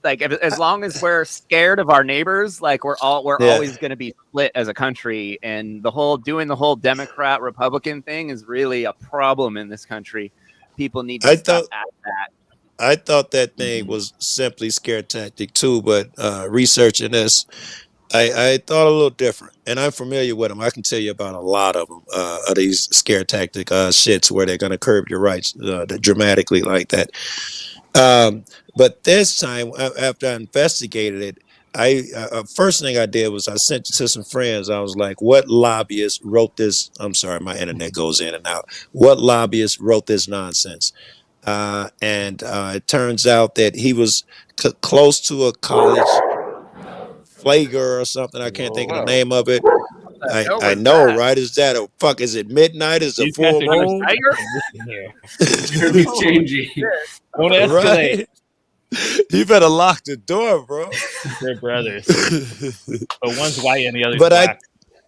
Like as long as we're scared of our neighbors, like we're always going to be split as a country, and doing the whole Democrat Republican thing is really a problem in this country. People need to stop at that. I thought that thing was simply scare tactic too, but researching this, I thought a little different, and I'm familiar with them. I can tell you about a lot of them, of these scare tactic shits where they're going to curb your rights dramatically like that. But this time, after I investigated it, first thing I did was I sent it to some friends. I was like, what lobbyist wrote this? I'm sorry, my internet goes in and out. What lobbyist wrote this nonsense? And it turns out that he was close to a college flagger or something. I can't think of the name of it. I know, right? Is that a fuck? Is it midnight? Is it full moon? Jeremy's changing. Don't escalate. Right? You better lock the door, bro. They're brothers, but one's white and the other's black.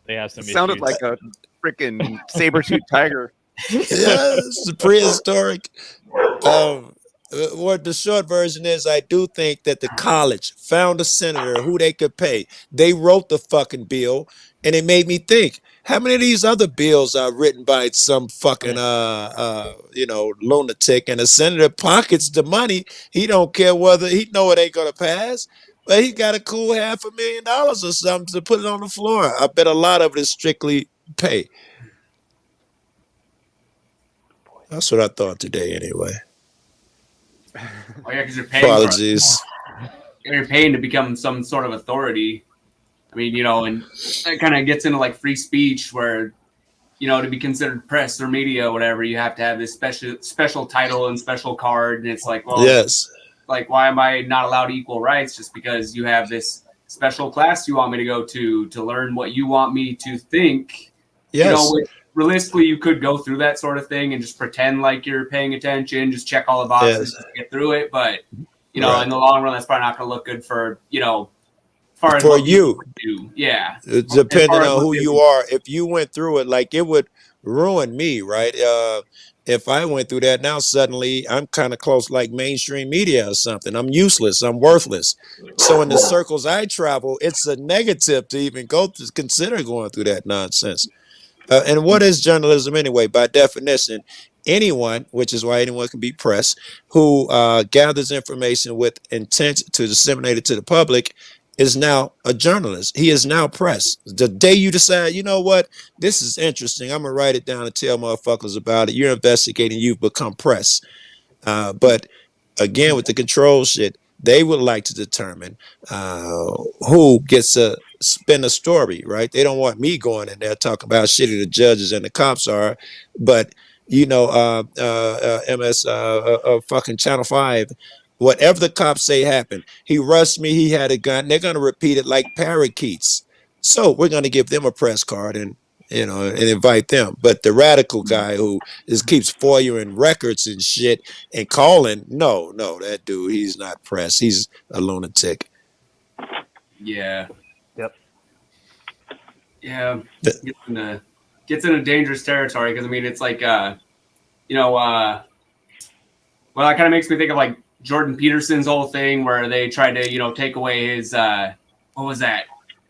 They have some. Sounded like a freaking saber-tooth tiger. Yeah, it's prehistoric. What the short version is, I do think that the college found a senator who they could pay. They wrote the fucking bill, and it made me think, how many of these other bills are written by some fucking lunatic, and the senator pockets the money. He don't care whether he know it ain't gonna pass, but he got a cool $500,000 or something to put it on the floor. I bet a lot of it is strictly pay. That's what I thought today, anyway. Oh yeah, because you're paying. Apologies. You're paying to become some sort of authority. I mean, and it kind of gets into like free speech, where to be considered press or media or whatever, you have to have this special title and special card, and it's like, well, yes, like why am I not allowed equal rights just because you have this special class you want me to go to learn what you want me to think? Yes. Realistically, you could go through that sort of thing and just pretend like you're paying attention, just check all the boxes, just get through it. But in the long run, that's probably not going to look good for far as for you. Do. Yeah, depending on who you are. If you went through it, like it would ruin me, right? if I went through that now, suddenly I'm kind of close like mainstream media or something. I'm useless. I'm worthless. So in the circles I travel, it's a negative to even go to consider going through that nonsense. And what is journalism anyway? By definition, anyone, which is why anyone can be press, who gathers information with intent to disseminate it to the public is now a journalist. He is now press. The day you decide, you know what, this is interesting, I'm gonna write it down and tell motherfuckers about it. You're investigating. You've become press. But again, with the control shit, they would like to determine who gets to spin a story, right? They don't want me going in there talking about how shitty the judges and the cops are, but you know, fucking Channel 5, whatever the cops say happened, he rushed me, he had a gun, they're going to repeat it like parakeets. So we're going to give them a press card and, you know, and invite them. But the radical guy who keeps foiling records and shit and calling, no, that dude, he's not press. He's a lunatic. Yeah. Yep. Yeah. The- Gets into dangerous territory because I mean it's like you know well that kind of makes me think of like Jordan Peterson's whole thing where they tried to, you know, take away his what was that?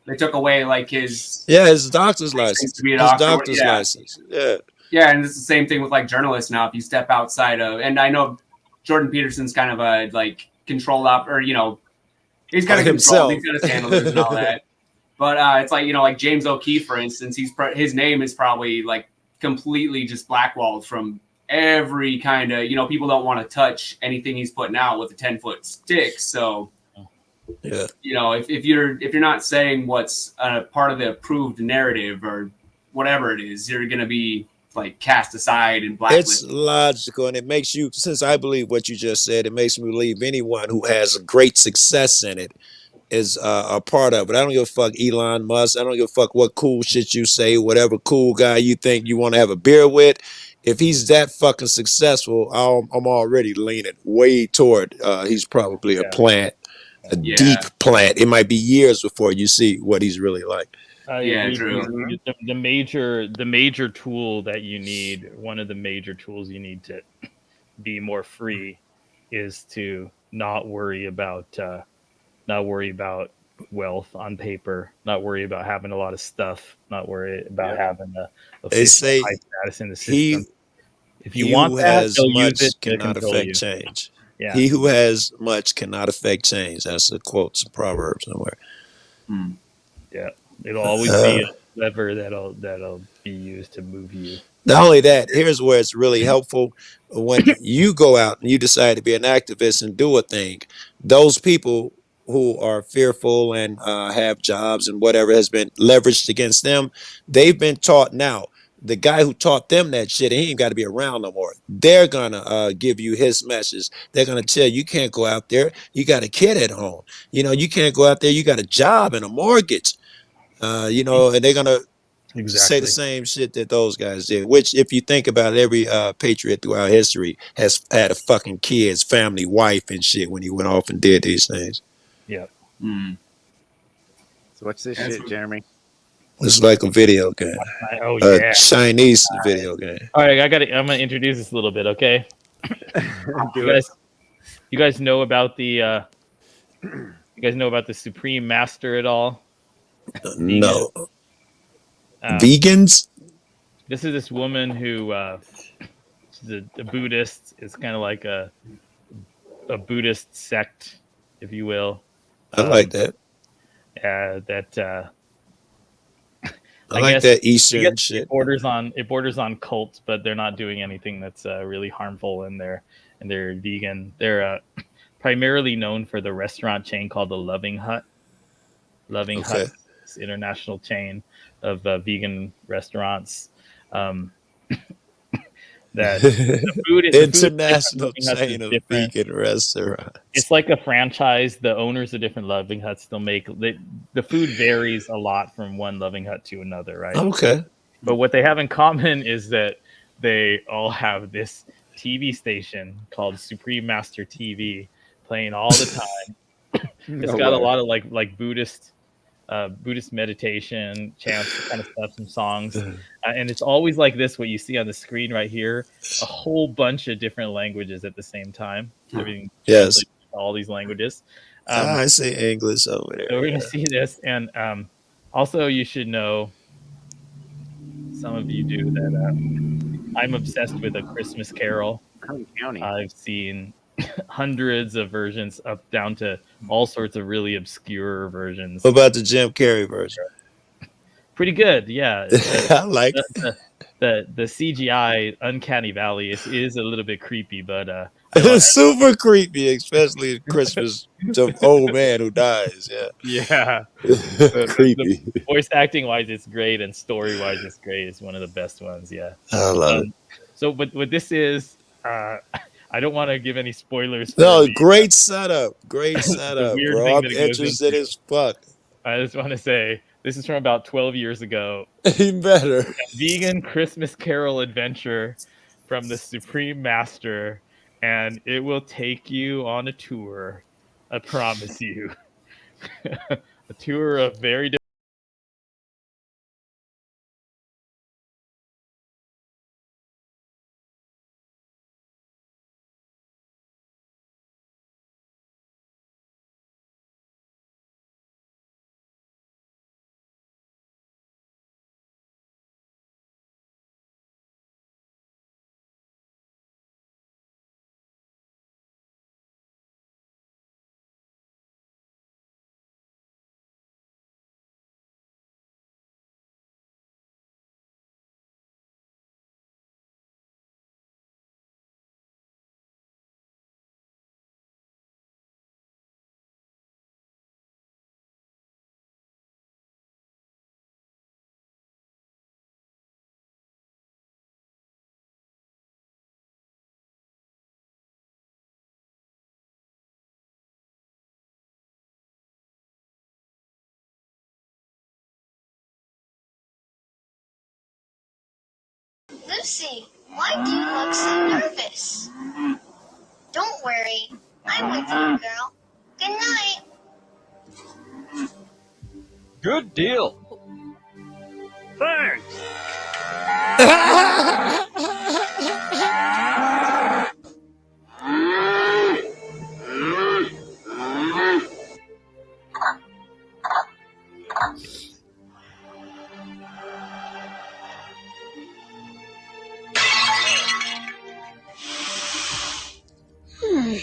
They took away like his his doctor's license. to be a His doctor. doctor's Yeah. license. Yeah. Yeah, and it's the same thing with like journalists now. If you step outside of, and I know Jordan Peterson's kind of a like controlled up, or you know, he's kind of controlled. He's got his handlers and all that. But it's like, you know, like James O'Keefe, for instance, his name is probably like completely just blackballed from every kind of, you know, people don't want to touch anything he's putting out with a 10-foot stick. So, Yeah. you know, if you're not saying what's a part of the approved narrative or whatever it is, you're going to be like cast aside and blacklisted. It's logical, and it makes you, since I believe what you just said, it makes me believe anyone who has a great success in it is a part of it. I don't give a fuck Elon Musk. I don't give a fuck what cool shit you say, whatever cool guy you think you want to have a beer with. If he's that fucking successful, I'm already leaning way toward he's probably a plant, a deep plant. It might be years before you see what he's really like. Yeah, true. The major tool that you need, one of the major tools you need to be more free, is to not worry about wealth on paper, not worry about having a lot of stuff, not worry about having a They say high status in the system. If you want that, they'll much use it to cannot control affect you. change. Yeah. He who has much cannot affect change. That's a quote, some proverb somewhere. Yeah, it'll always be a lever that'll be used to move you. Not only that, here's where it's really helpful. When you go out and you decide to be an activist and do a thing, those people who are fearful and have jobs and whatever has been leveraged against them, they've been taught now. The guy who taught them that shit, he ain't got to be around no more. They're gonna give you his message. They're gonna tell you can't go out there. You got a kid at home. You know, you can't go out there. You got a job and a mortgage. You know, and they're gonna say the same shit that those guys did. Which, if you think about it, every patriot throughout history has had a fucking kids, family, wife, and shit when he went off and did these things. Yeah. So what's this shit, Jeremy? It's like a video game. Oh yeah, Chinese video game. All right, I'm gonna introduce this a little bit, okay? You guys know about the Supreme Master at all? No. Vegans? This is this woman who she's a Buddhist. It's kind of like a Buddhist sect, if you will. I like that. I like guess that Eastern shit. It borders on cult, but they're not doing anything that's really harmful, and they're vegan. They're primarily known for the restaurant chain called the Loving Hut. Loving Hut, is an international chain of vegan restaurants. That the food is international chain of vegan restaurants. It's like a franchise. The owners of different Loving Huts, the food varies a lot from one Loving Hut to another, right? Okay. But what they have in common is that they all have this TV station called Supreme Master TV playing all the time. It's got a lot of like Buddhist Buddhist meditation, chants, kind of stuff, some songs, and it's always like this. What you see on the screen right here, a whole bunch of different languages at the same time. Everything Yes. translates to all these languages. I say English over there. So we're gonna see this, and also you should know. Some of you do that. I'm obsessed with A Christmas Carol. County. I've seen hundreds of versions, up down to all sorts of really obscure versions. What about the Jim Carrey version? Pretty good, yeah. I like the CGI Uncanny Valley is a little bit creepy, but it's super creepy, especially at Christmas. The old man who dies. yeah. Creepy. The voice acting wise, it's great, and story wise, it's great. It's one of the best ones. Yeah. I love it. So, but what this is, I don't want to give any spoilers. No, great setup. Great setup, weird bro. thing I'm that it goes interested into. as fuck. I just want to say this is from about 12 years ago. Even better. Vegan Christmas Carol adventure from the Supreme Master, and it will take you on a tour. I promise you. A tour of very different. Lucy, why do you look so nervous? Don't worry, I'm with you, girl. Good night. Good deal. Thanks. A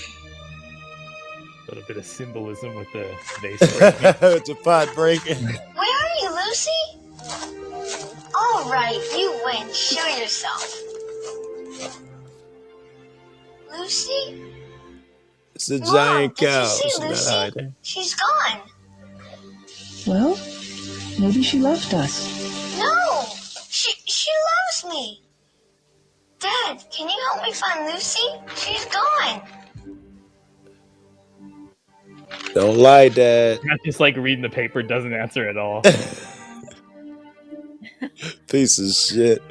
little bit of symbolism with the vase breaking. It's a pot breaking. Where are you, Lucy? All right, you win. Show yourself. Lucy? It's a Mom, giant did you cow. see She's not Lucy? hiding. She's gone. Well, maybe she left us. No, she loves me. Dad, can you help me find Lucy? She's gone. Don't lie, Dad. Not just like reading the paper doesn't answer at all. Piece of shit.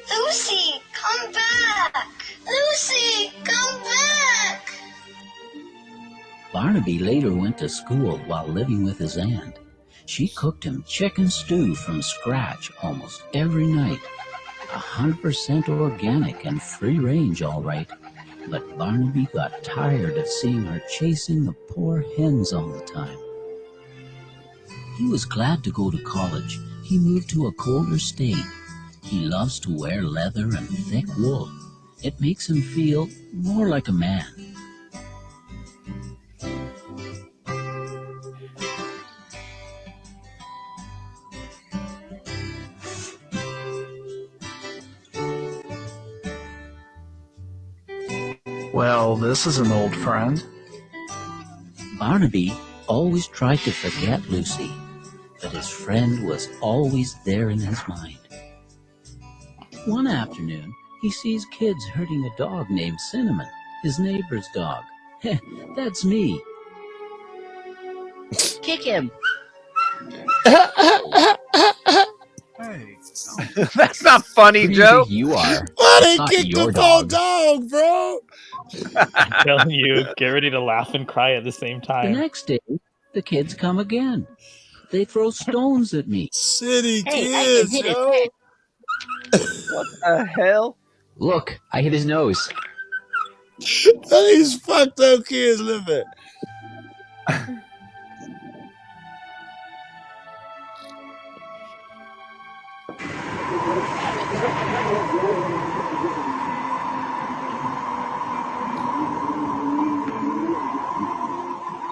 Lucy, come back. Lucy, come back. Barnaby later went to school while living with his aunt. She cooked him chicken stew from scratch almost every night. 100% organic and free range, all right. But Barnaby got tired of seeing her chasing the poor hens all the time. He was glad to go to college. He moved to a colder state. He loves to wear leather and thick wool. It makes him feel more like a man. Well, this is an old friend. Barnaby always tried to forget Lucy, but his friend was always there in his mind. One afternoon, he sees kids hurting a dog named Cinnamon, his neighbor's dog. That's me. Kick him. Hey, That's not funny, Who do you Joe. think you are? Why they Not kick your the poor dog. dog, bro? I'm telling you, get ready to laugh and cry at the same The time. next day, the kids come again. They throw stones at me. City Hey, I can kids, hit his yo. head. What the hell? Look, I hit his nose. These fucked up kids living.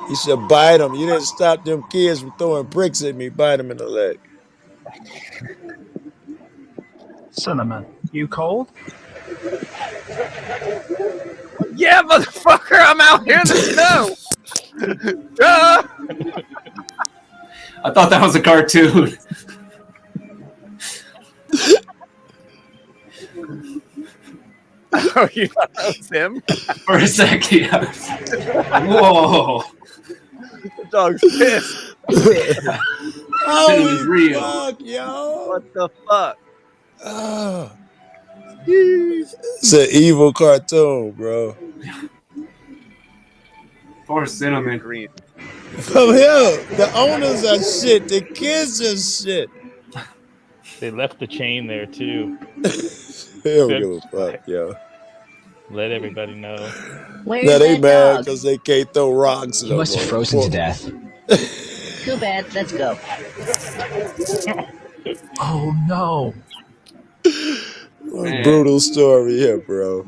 You should bite them. You didn't stop them kids from throwing bricks at me. Bite them in the leg. Cinnamon, you cold? Yeah, motherfucker, I'm out here in the snow. Ah! I thought that was a cartoon. Oh, you thought that was him? For a second. Whoa. The dog's pissed. Cinnamon's real. Fuck, yo. What the fuck? Oh. It's an evil cartoon, bro. Poor Cinnamon. Green. From him, the owners are shit. The kids are shit. They left the chain there too. They don't give a fuck, yo. Let everybody know. Where's Now they that mad dog? because they can't throw rocks. He must have frozen to death. Too bad. Let's go. Oh no. Brutal story here, bro.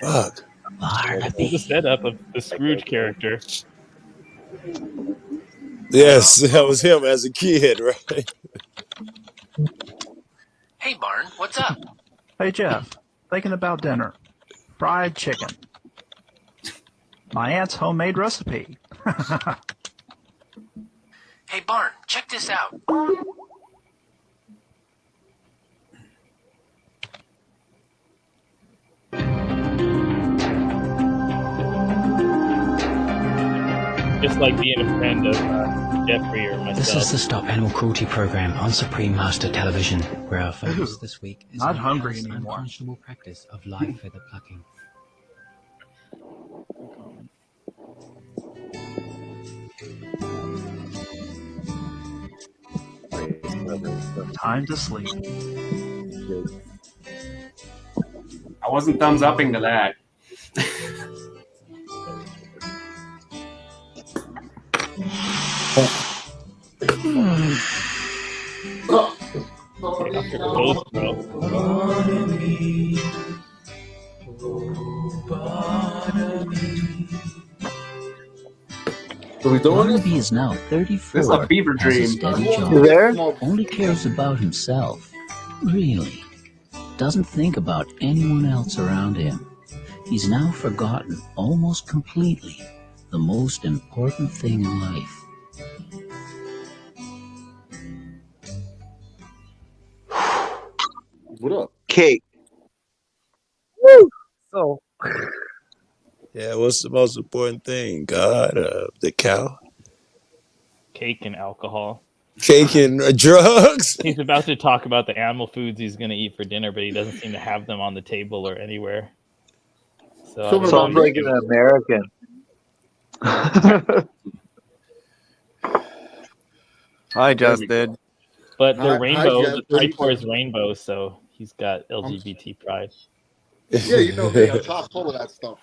Fuck. It was a setup of the Scrooge character. Yes, that was him as a kid, right? Hey, Barn, what's up? Hey Jeff, thinking about dinner. Fried chicken. My aunt's homemade recipe. Hey, Barn, check this out. Just like being a friend of Jeffrey or myself. This is the Stop Animal Cruelty program on Supreme Master Television, where our focus Ooh, this week is not on hungry this anymore. unconscionable practice of live feather plucking. Time to sleep. I wasn't thumbs upping to that. Barnaby is now 34. This is a fever has a dream. steady job. You there? Only cares about himself. Really. Doesn't think about anyone else around him. He's now forgotten almost completely the most important thing in life. What up? Cake. Woo! So, Yeah, what's the most important thing? God, the cow? Cake and alcohol. Cake and drugs? He's about to talk about the animal foods he's going to eat for dinner, but he doesn't seem to have them on the table or anywhere. So Sounds like an American. I just did. But they're Hi, rainbow. Jeff. The Tritor is rainbow, so he's got LGBT pride. Yeah, you know me. I'm chock full of that stuff.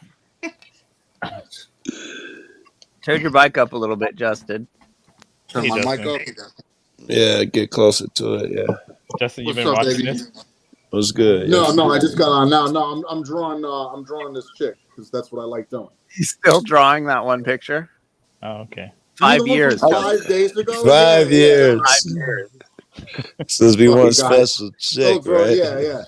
Turn your mic up a little bit, Justin. Turn Hey, my Justin. mic up. Yeah, get closer to it, yeah. Justin, you've What's been up, watching baby? this? What's good? No, Yes. no, I just got on now. No, I'm drawing this chick because that's what I like doing. He's still drawing that one picture. Oh, okay. 5 years. From 5 days ago. 5 years. 5 years. Supposed to be Fucking one guy. special chick, bro, right? yeah.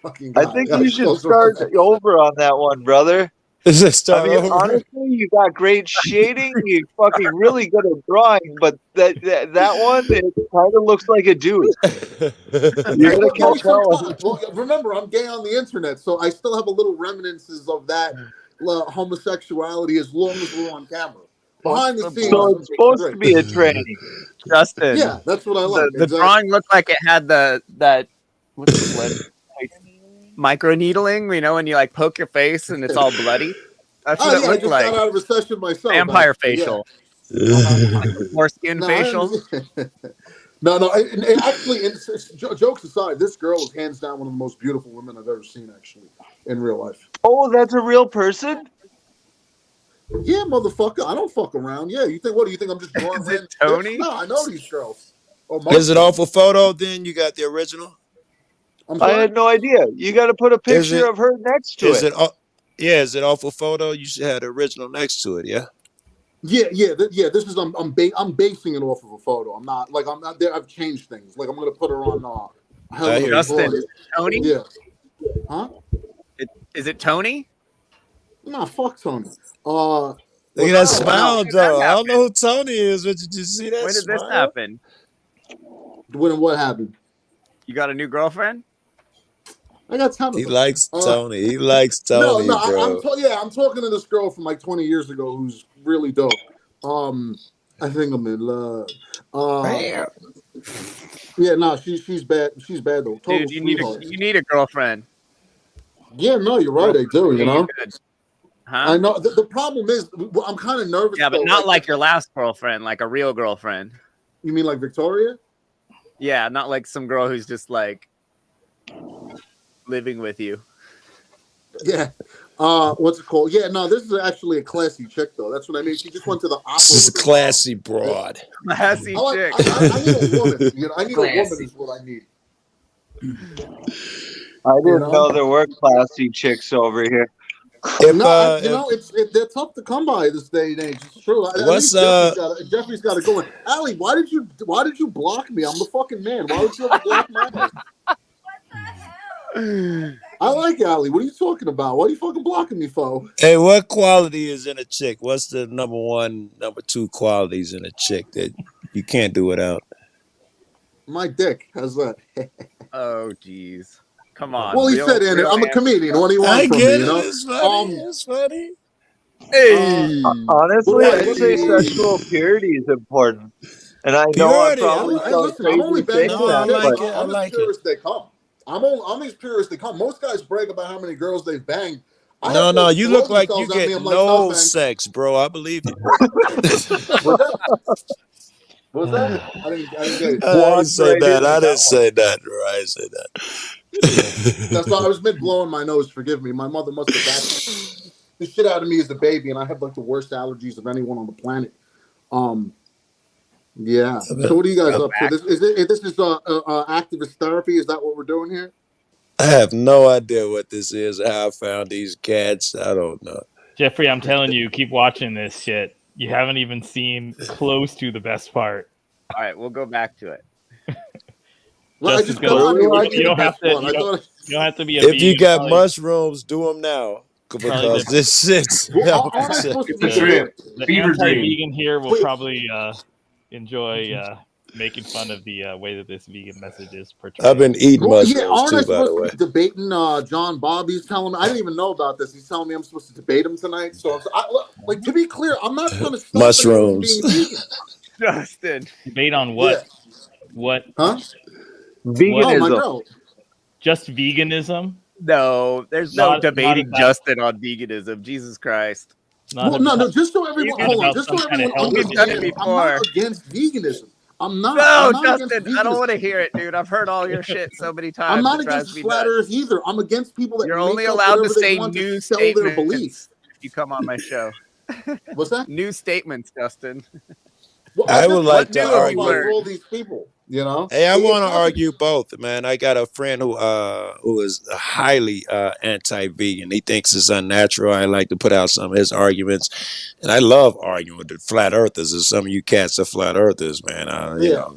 Fucking I guy. think Gotta you should show some start respect. over on that one, brother. Is it start I mean, over? honestly, you got great shading. You're fucking really good at drawing, but that one, it kind of looks like a dude. You're Well, gonna give me catch some on. time. Well, remember, I'm gay on the internet, so I still have a little reminiscences of that homosexuality as long as we're on camera. Behind the scenes, So it's supposed to be a tranny. Justin. Yeah, that's what I like. The exactly. drawing looked like it had that what's the word? microneedling, you know, when you like poke your face and it's all bloody. That's what it I looked just like. got out of a session myself. Vampire actually, yeah. facial. Uh-huh. Foreskin No, facial. no. And actually, jokes aside, this girl is hands down one of the most beautiful women I've ever seen, actually, in real life. Oh, that's a real person? Yeah, motherfucker. I don't fuck around. Yeah, you think? What do you think? I'm just drawing Is random it Tony? shit? No, I know these girls. Oh, Is it off a photo? Then you got the original. I had no idea. You got to put a Is picture it- of her next to Is it. it? Yeah, is it off a photo? You should have the original next to it. Yeah. Yeah. This is I'm basing it off of a photo. I'm not there. I've changed things. Like I'm gonna put her on. Helen of Justin, Troy. Tony? Yeah. Huh? Is it Tony? Nah, fuck Tony. Look at that smile, When did though. that I don't know who Tony is, but did you see that When did smile? this happen? What happened? You got a new girlfriend? I got time. He likes Tony. He likes Tony, No, bro. I'm talking to this girl from like 20 years ago who's really dope. I think I'm in love. Yeah, no, she's bad. She's bad though. Total Dude, you need a girlfriend. Yeah, no, you're right. I do. You know. Huh? I know. The problem is, I'm kind of nervous. Yeah, but though, not like your last girlfriend, like a real girlfriend. You mean like Victoria? Yeah, not like some girl who's just like living with you. Yeah. What's it called? Yeah, no, this is actually a classy chick though. That's what I mean. She just went to the opera. This is a classy broad. Classy chick. I need a woman. You know, I need a woman Classy. is what I need. I didn't know there were classy chicks over here. They're tough to come by this day and age. It's true. At What's, least Jeffrey's got it going. Allie, why did you block me? I'm the fucking man. Why would you ever block my ass? I like Allie. What are you talking about? Why are you fucking blocking me, fo? Hey, what quality is in a chick? What's the number one, number two qualities in a chick that you can't do without? My dick. How's that? Oh, jeez. Come on. Well, he said in it. I'm a comedian. What do you want from me? You know? It's funny. It's funny. Hey. Honestly, I'd say sexual purity is important. And I know I Purity, probably Listen, sound I'm only crazy banging saying on that, chicks. but I'm as pure as they come. I'm as pure as they come. Most guys brag about how many girls they've banged. No, you look like you themselves at me. get I'm like, no, no thanks. sex, bro. I believe you. What was that? I didn't get it. I didn't say that. I didn't say that, bro. I didn't say that. That's why I was mid blowing my nose. Forgive me. My mother must have backed the shit out of me as a baby, and I have like the worst allergies of anyone on the planet. Yeah. So what are you guys up to? This is activist therapy. Is that what we're doing here? I have no idea what this is or how I found these cats. I don't know. Jeffrey, I'm telling you, keep watching this shit. You haven't even seen close to the best part. All right, we'll go back to it. Well, I just you don't have to be a If you vegan, got probably. mushrooms, do them now because this shit's. The anti-vegan here will probably enjoy making fun of the way that this vegan message is portrayed. I've been eating mushrooms aren't I too, by the way. supposed to be debating John Bob? He's telling me I didn't even know about this. He's telling me I'm supposed to debate him tonight. So, like, to be clear, I'm not trying to stop mushrooms. anyone being vegan. Justin, debate on what? Yeah. What? Huh? Veganism. Oh, my girl. Just veganism? No, there's no Not debating about- Justin on veganism. Jesus Christ. No. Just so everyone, hold on. Just so everyone understands, I'm not against veganism. I'm not. No, I'm not Justin, I don't want to hear it, dude. I've heard all your shit so many times. I'm not it drives against me flat nuts. Earth either. I'm against people that You're make only up allowed to whatever they say want new sell their statements beliefs. if you come on my show. What's that? New statements, Justin. Well, I would like to clarify argue. for all these people. You know. Hey, I want to argue both, man. I got a friend who is highly anti-vegan. He thinks it's unnatural. I like to put out some of his arguments, and I love arguing with the flat earthers. And some of you cats are flat earthers, man. You know,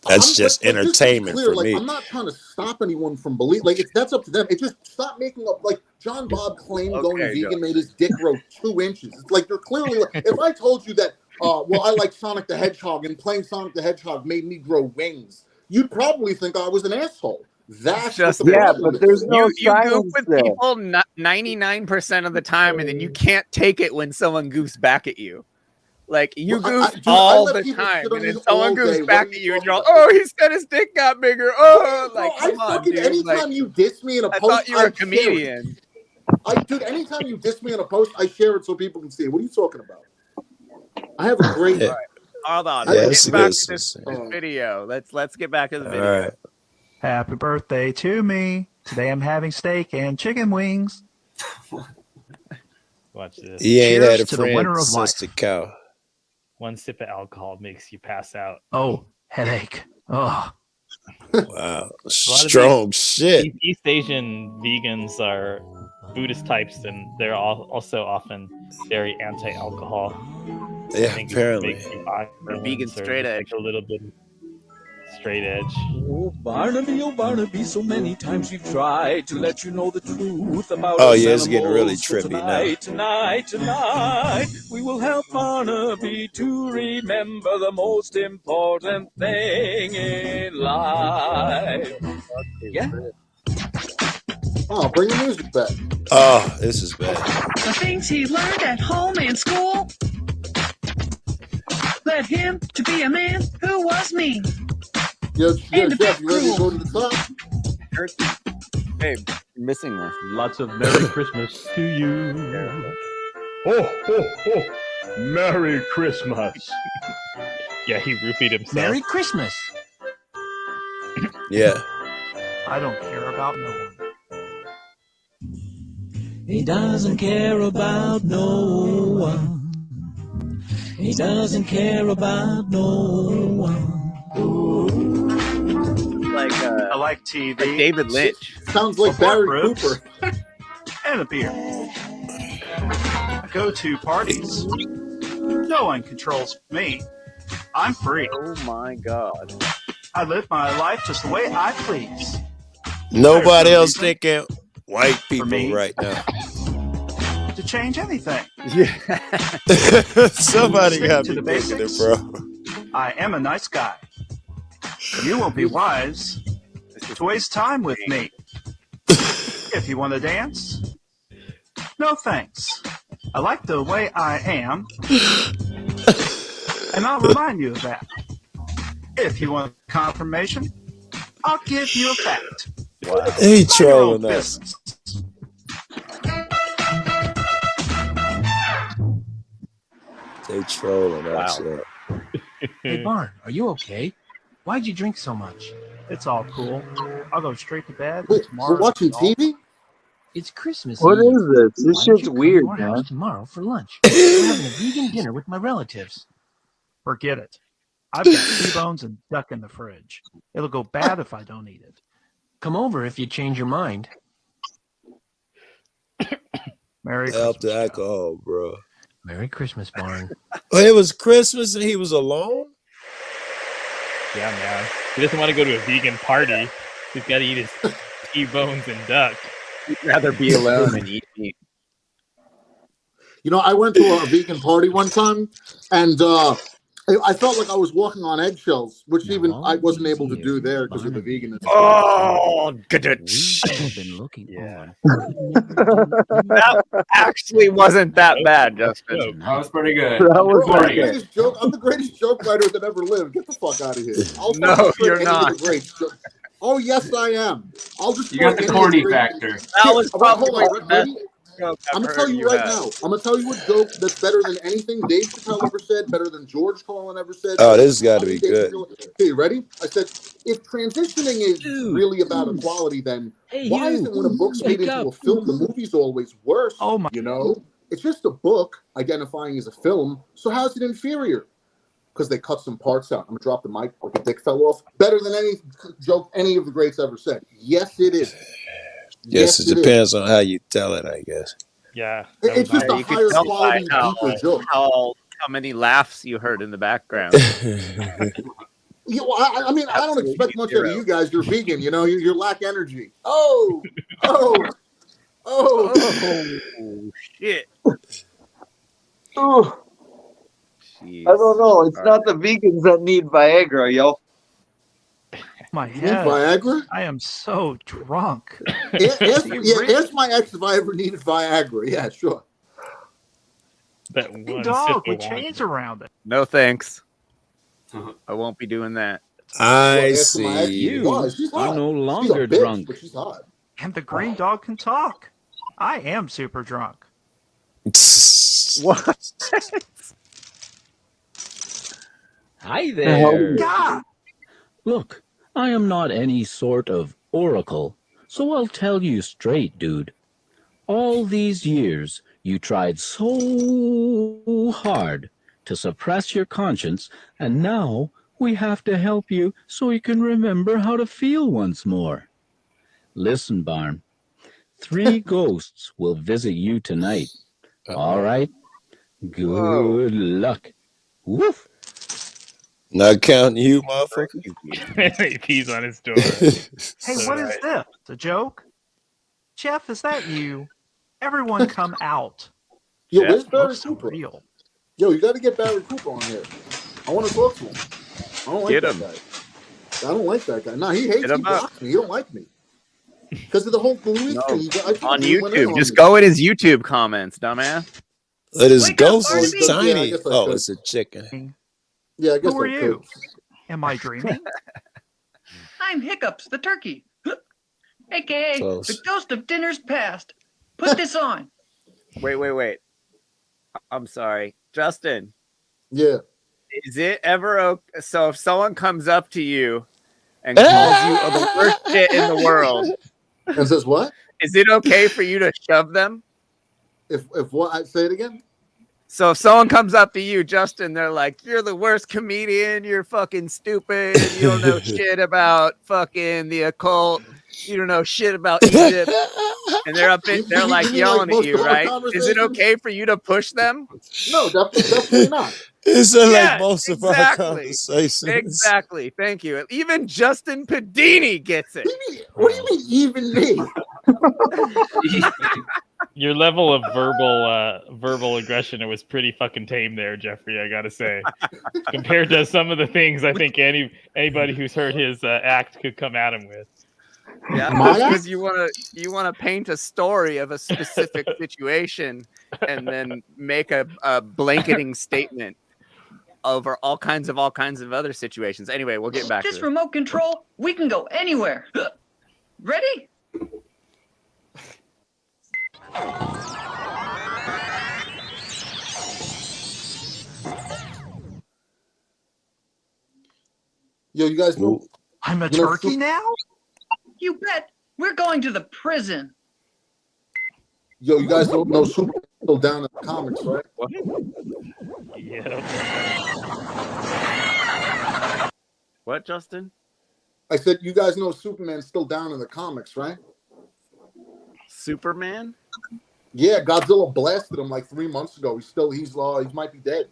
that's just entertainment for me. I'm not trying to stop anyone from believing. Like, that's up to them. It's just stop making up. Like John Bob claimed going vegan made his dick grow 2 inches. It's like you're clearly. If I told you that. Well, I like Sonic the Hedgehog, and playing Sonic the Hedgehog made me grow wings. You'd probably think I was an asshole. That's just but there's no you goof science with there. people 99% of the time, and then you can't take it when someone goofs back at you. Like you Well, goof I all let the people time, shit on and then you someone all goes day. back What are at you you, and talking you're like, about? "Oh, he said his dick got bigger." Oh, Bro, like I come on, fucking dude. Like anytime you diss me in a I post, thought you were I a share it. comedian. Dude, anytime you diss me in a post, I share it so people can see it. What are you talking about? I have a great. Yeah, Hold on, yeah, let's it's a get back good to this system. video. Let's get back to the All video. right. Happy birthday to me. Today I'm having steak and chicken wings. Watch this. He ain't Cheers had a to the friend winner of since the life. cow. One sip of alcohol makes you pass out. Oh, headache. Oh, Wow, A lot of strong shit. these East Asian vegans are Buddhist types, and they're also often very anti-alcohol. I Yeah, think it apparently. makes you Or vegan violence or straight just edge. like a little bit of straight edge. Oh, Barnaby, so many times we've tried to let you know the truth about Oh us yeah, it's getting really animals. So trippy now. tonight, we will help Barnaby to remember the most important thing in life. Yeah. Oh, bring the music back. Oh, this is bad. The things he learned at home and school led him to be a man who was mean. Yo, And a Jeff, bit you ready to cruel. go to the top? Babe, you're missing this. Lots of Merry Christmas to you. Oh, ho, ho. Merry Christmas. Yeah, he roofied himself. Merry Christmas. Yeah. I don't care about no one. He doesn't care about no one. He doesn't care about no one. Like I like TV. like David Lynch. Sounds like pork Barry ribs, Cooper. and a beer. I go to parties. No one controls me. I'm free. Oh my god. I live my life just the way I please. Nobody no else reason thinking white people me. right now. To change anything. Yeah. Somebody Stick got to me the thinking it, basics. bro. I am a nice guy. You won't be wise to waste time with me. If you want to dance, no thanks. I like the way I am, and I'll remind you of that. If you want confirmation, I'll give you a fact. Wow. He Mind your own trolling us. business. They trolling us. Wow. Hey, Barn, are you okay? Why'd you drink so much? It's all cool. I'll go straight to bed. Wait, Tomorrow we're watching is all- TV? It's Christmas What Eve. is this? This Why don't shit's you come weird, to our house man. tomorrow for lunch? We're having a vegan dinner with my relatives. Forget it. I've got T-bones and duck in the fridge. It'll go bad if I don't eat it. Come over if you change your mind. Merry Help Christmas. the alcohol, bro. Merry Christmas, Barn. Oh, it was Christmas and he was alone? Yeah, man. He doesn't want to go to a vegan party. He's got to eat his T-bones and duck. He'd rather be alone and eat meat. You know, I went to a vegan party one time, and I felt like I was walking on eggshells, which even I wasn't able to do there because of the veganism. Oh, We've been looking Yeah. that actually wasn't that bad, Justin. That was pretty good. That was I'm the pretty good. greatest joke. I'm the greatest joke writer that ever lived. Get the fuck out of here. I'll No, fucking shred you're any not. of the greats. Oh yes, I am. I'll just You got the corny factor. That was probably hold on. the best Ready? joke I'm I've gonna tell heard you right have. now. I'm gonna tell you a joke that's better than anything Dave Chappelle ever said, better than George Carlin ever said. Oh, this has got to be good. Okay, ready? I said, if transitioning is really about equality, then why is it when a book's made into a film, the movie's always worse? Oh my! You know, it's just a book identifying as a film. So how's it inferior? Because they cut some parts out. I'm gonna drop the mic like a dick fell off. Better than any joke any of the greats ever said. Yes, it is. Yes, it depends on how you tell it, I guess. Yeah. It's just a You could higher tell by quality, how deeper joke. many laughs you heard in the background. Yeah, well, I mean, I don't expect much out of you guys. You're vegan, you know. You lack energy. Oh, Shit. Ooh, Jeez. I don't know. It's not the vegans that need Viagra, yo. My you need head. Viagra? I am so drunk. Ask my ex if I ever needed Viagra. Yeah, sure. That one Dog sip with of wine. chains around it. No thanks. I won't be doing that. I Ask my ex, see. why? She's hot. no She's a longer bitch, drunk. but she's hot. And the green dog can talk. I am super drunk. What? Hi there. God! Look, I am not any sort of oracle, so I'll tell you straight, dude. All these years, you tried so hard to suppress your conscience, and now we have to help you so you can remember how to feel once more. Listen, Barn. 3 ghosts will visit you tonight. All right? Good luck. Woof. Not counting you, motherfucker. He pees on his door. Hey, what is this? A joke? Jeff, is that you? Everyone come out. Yo, Jeff where's Barry Looks so Cooper? real. Yo, you got to get Barry Cooper on here. I want to talk to him. I don't like Get that him. guy. I don't like that guy. Nah, he hates Get me. him He up. blocks me. He don't like me. Because of the whole Louis No, thing. on YouTube. Just go in his YouTube comments, dumbass. That is Wake up, ghost Barnaby. is tiny. Yeah, I guess I Oh, could. it's a chicken. Yeah, I guess Who are I you? could. Am I dreaming? I'm Hiccups, the turkey. AKA Close. the ghost of dinner's past. Put this on. Wait. I'm sorry. Justin, Yeah. is it ever okay? So if someone comes up to you and calls you the worst shit in the world, And says what? is it okay for you to shove them? If what? I say it again? So if someone comes up to you, Justin, they're like, "You're the worst comedian. You're fucking stupid. You don't know shit about fucking the occult. You don't know shit about Egypt." And they're You like mean yelling most at you, of our right? Is it conversations? okay for you to push them? No, definitely not. It's like Yeah, most of our exactly. conversations. Exactly. Thank you. Even Justin Padini gets it. What do you mean, even me? Your level of verbal aggression, it was pretty fucking tame there, Jeffrey, I gotta say. Compared to some of the things I think anybody who's heard his act could come at him with. Yeah, My because you wanna paint a story of a specific situation and then make a blanketing statement over all kinds of other situations. Anyway, we'll get back This to it. remote control, we can go anywhere. Ready? Yo, you guys know? I'm a You know, turkey now? You bet. We're going to the prison. Yo, you guys don't know Superman still down in the comics, right? Yeah. What, Justin? I said you guys know Superman's still down in the comics, right? Superman? Yeah, Godzilla blasted him like 3 months ago. He might be dead.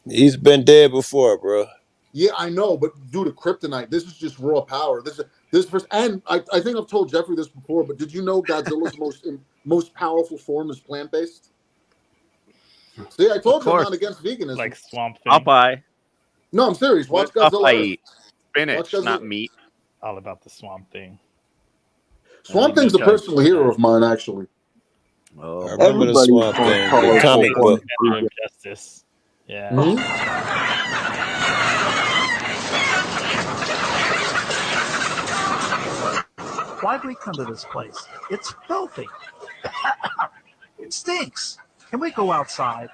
He's been dead before, bro. Yeah, I know, but due to kryptonite, this is just raw power. This first, and I think I've told Jeffrey this before, but did you know Godzilla's most powerful form is plant based? See, I told you I'm not against veganism. Like Swamp Thing. Popeye. No, I'm serious. Watch What Godzilla. Popeye eat? Spinach, Watch Godzilla. not meat. All about the Swamp Thing. Swamp Thing's a personal hero of mine, actually. Oh, I remember the Swamp Thing, the comic book. Defender of Justice. Yeah. Why'd we come to this place? It's filthy. It stinks. Can we go outside?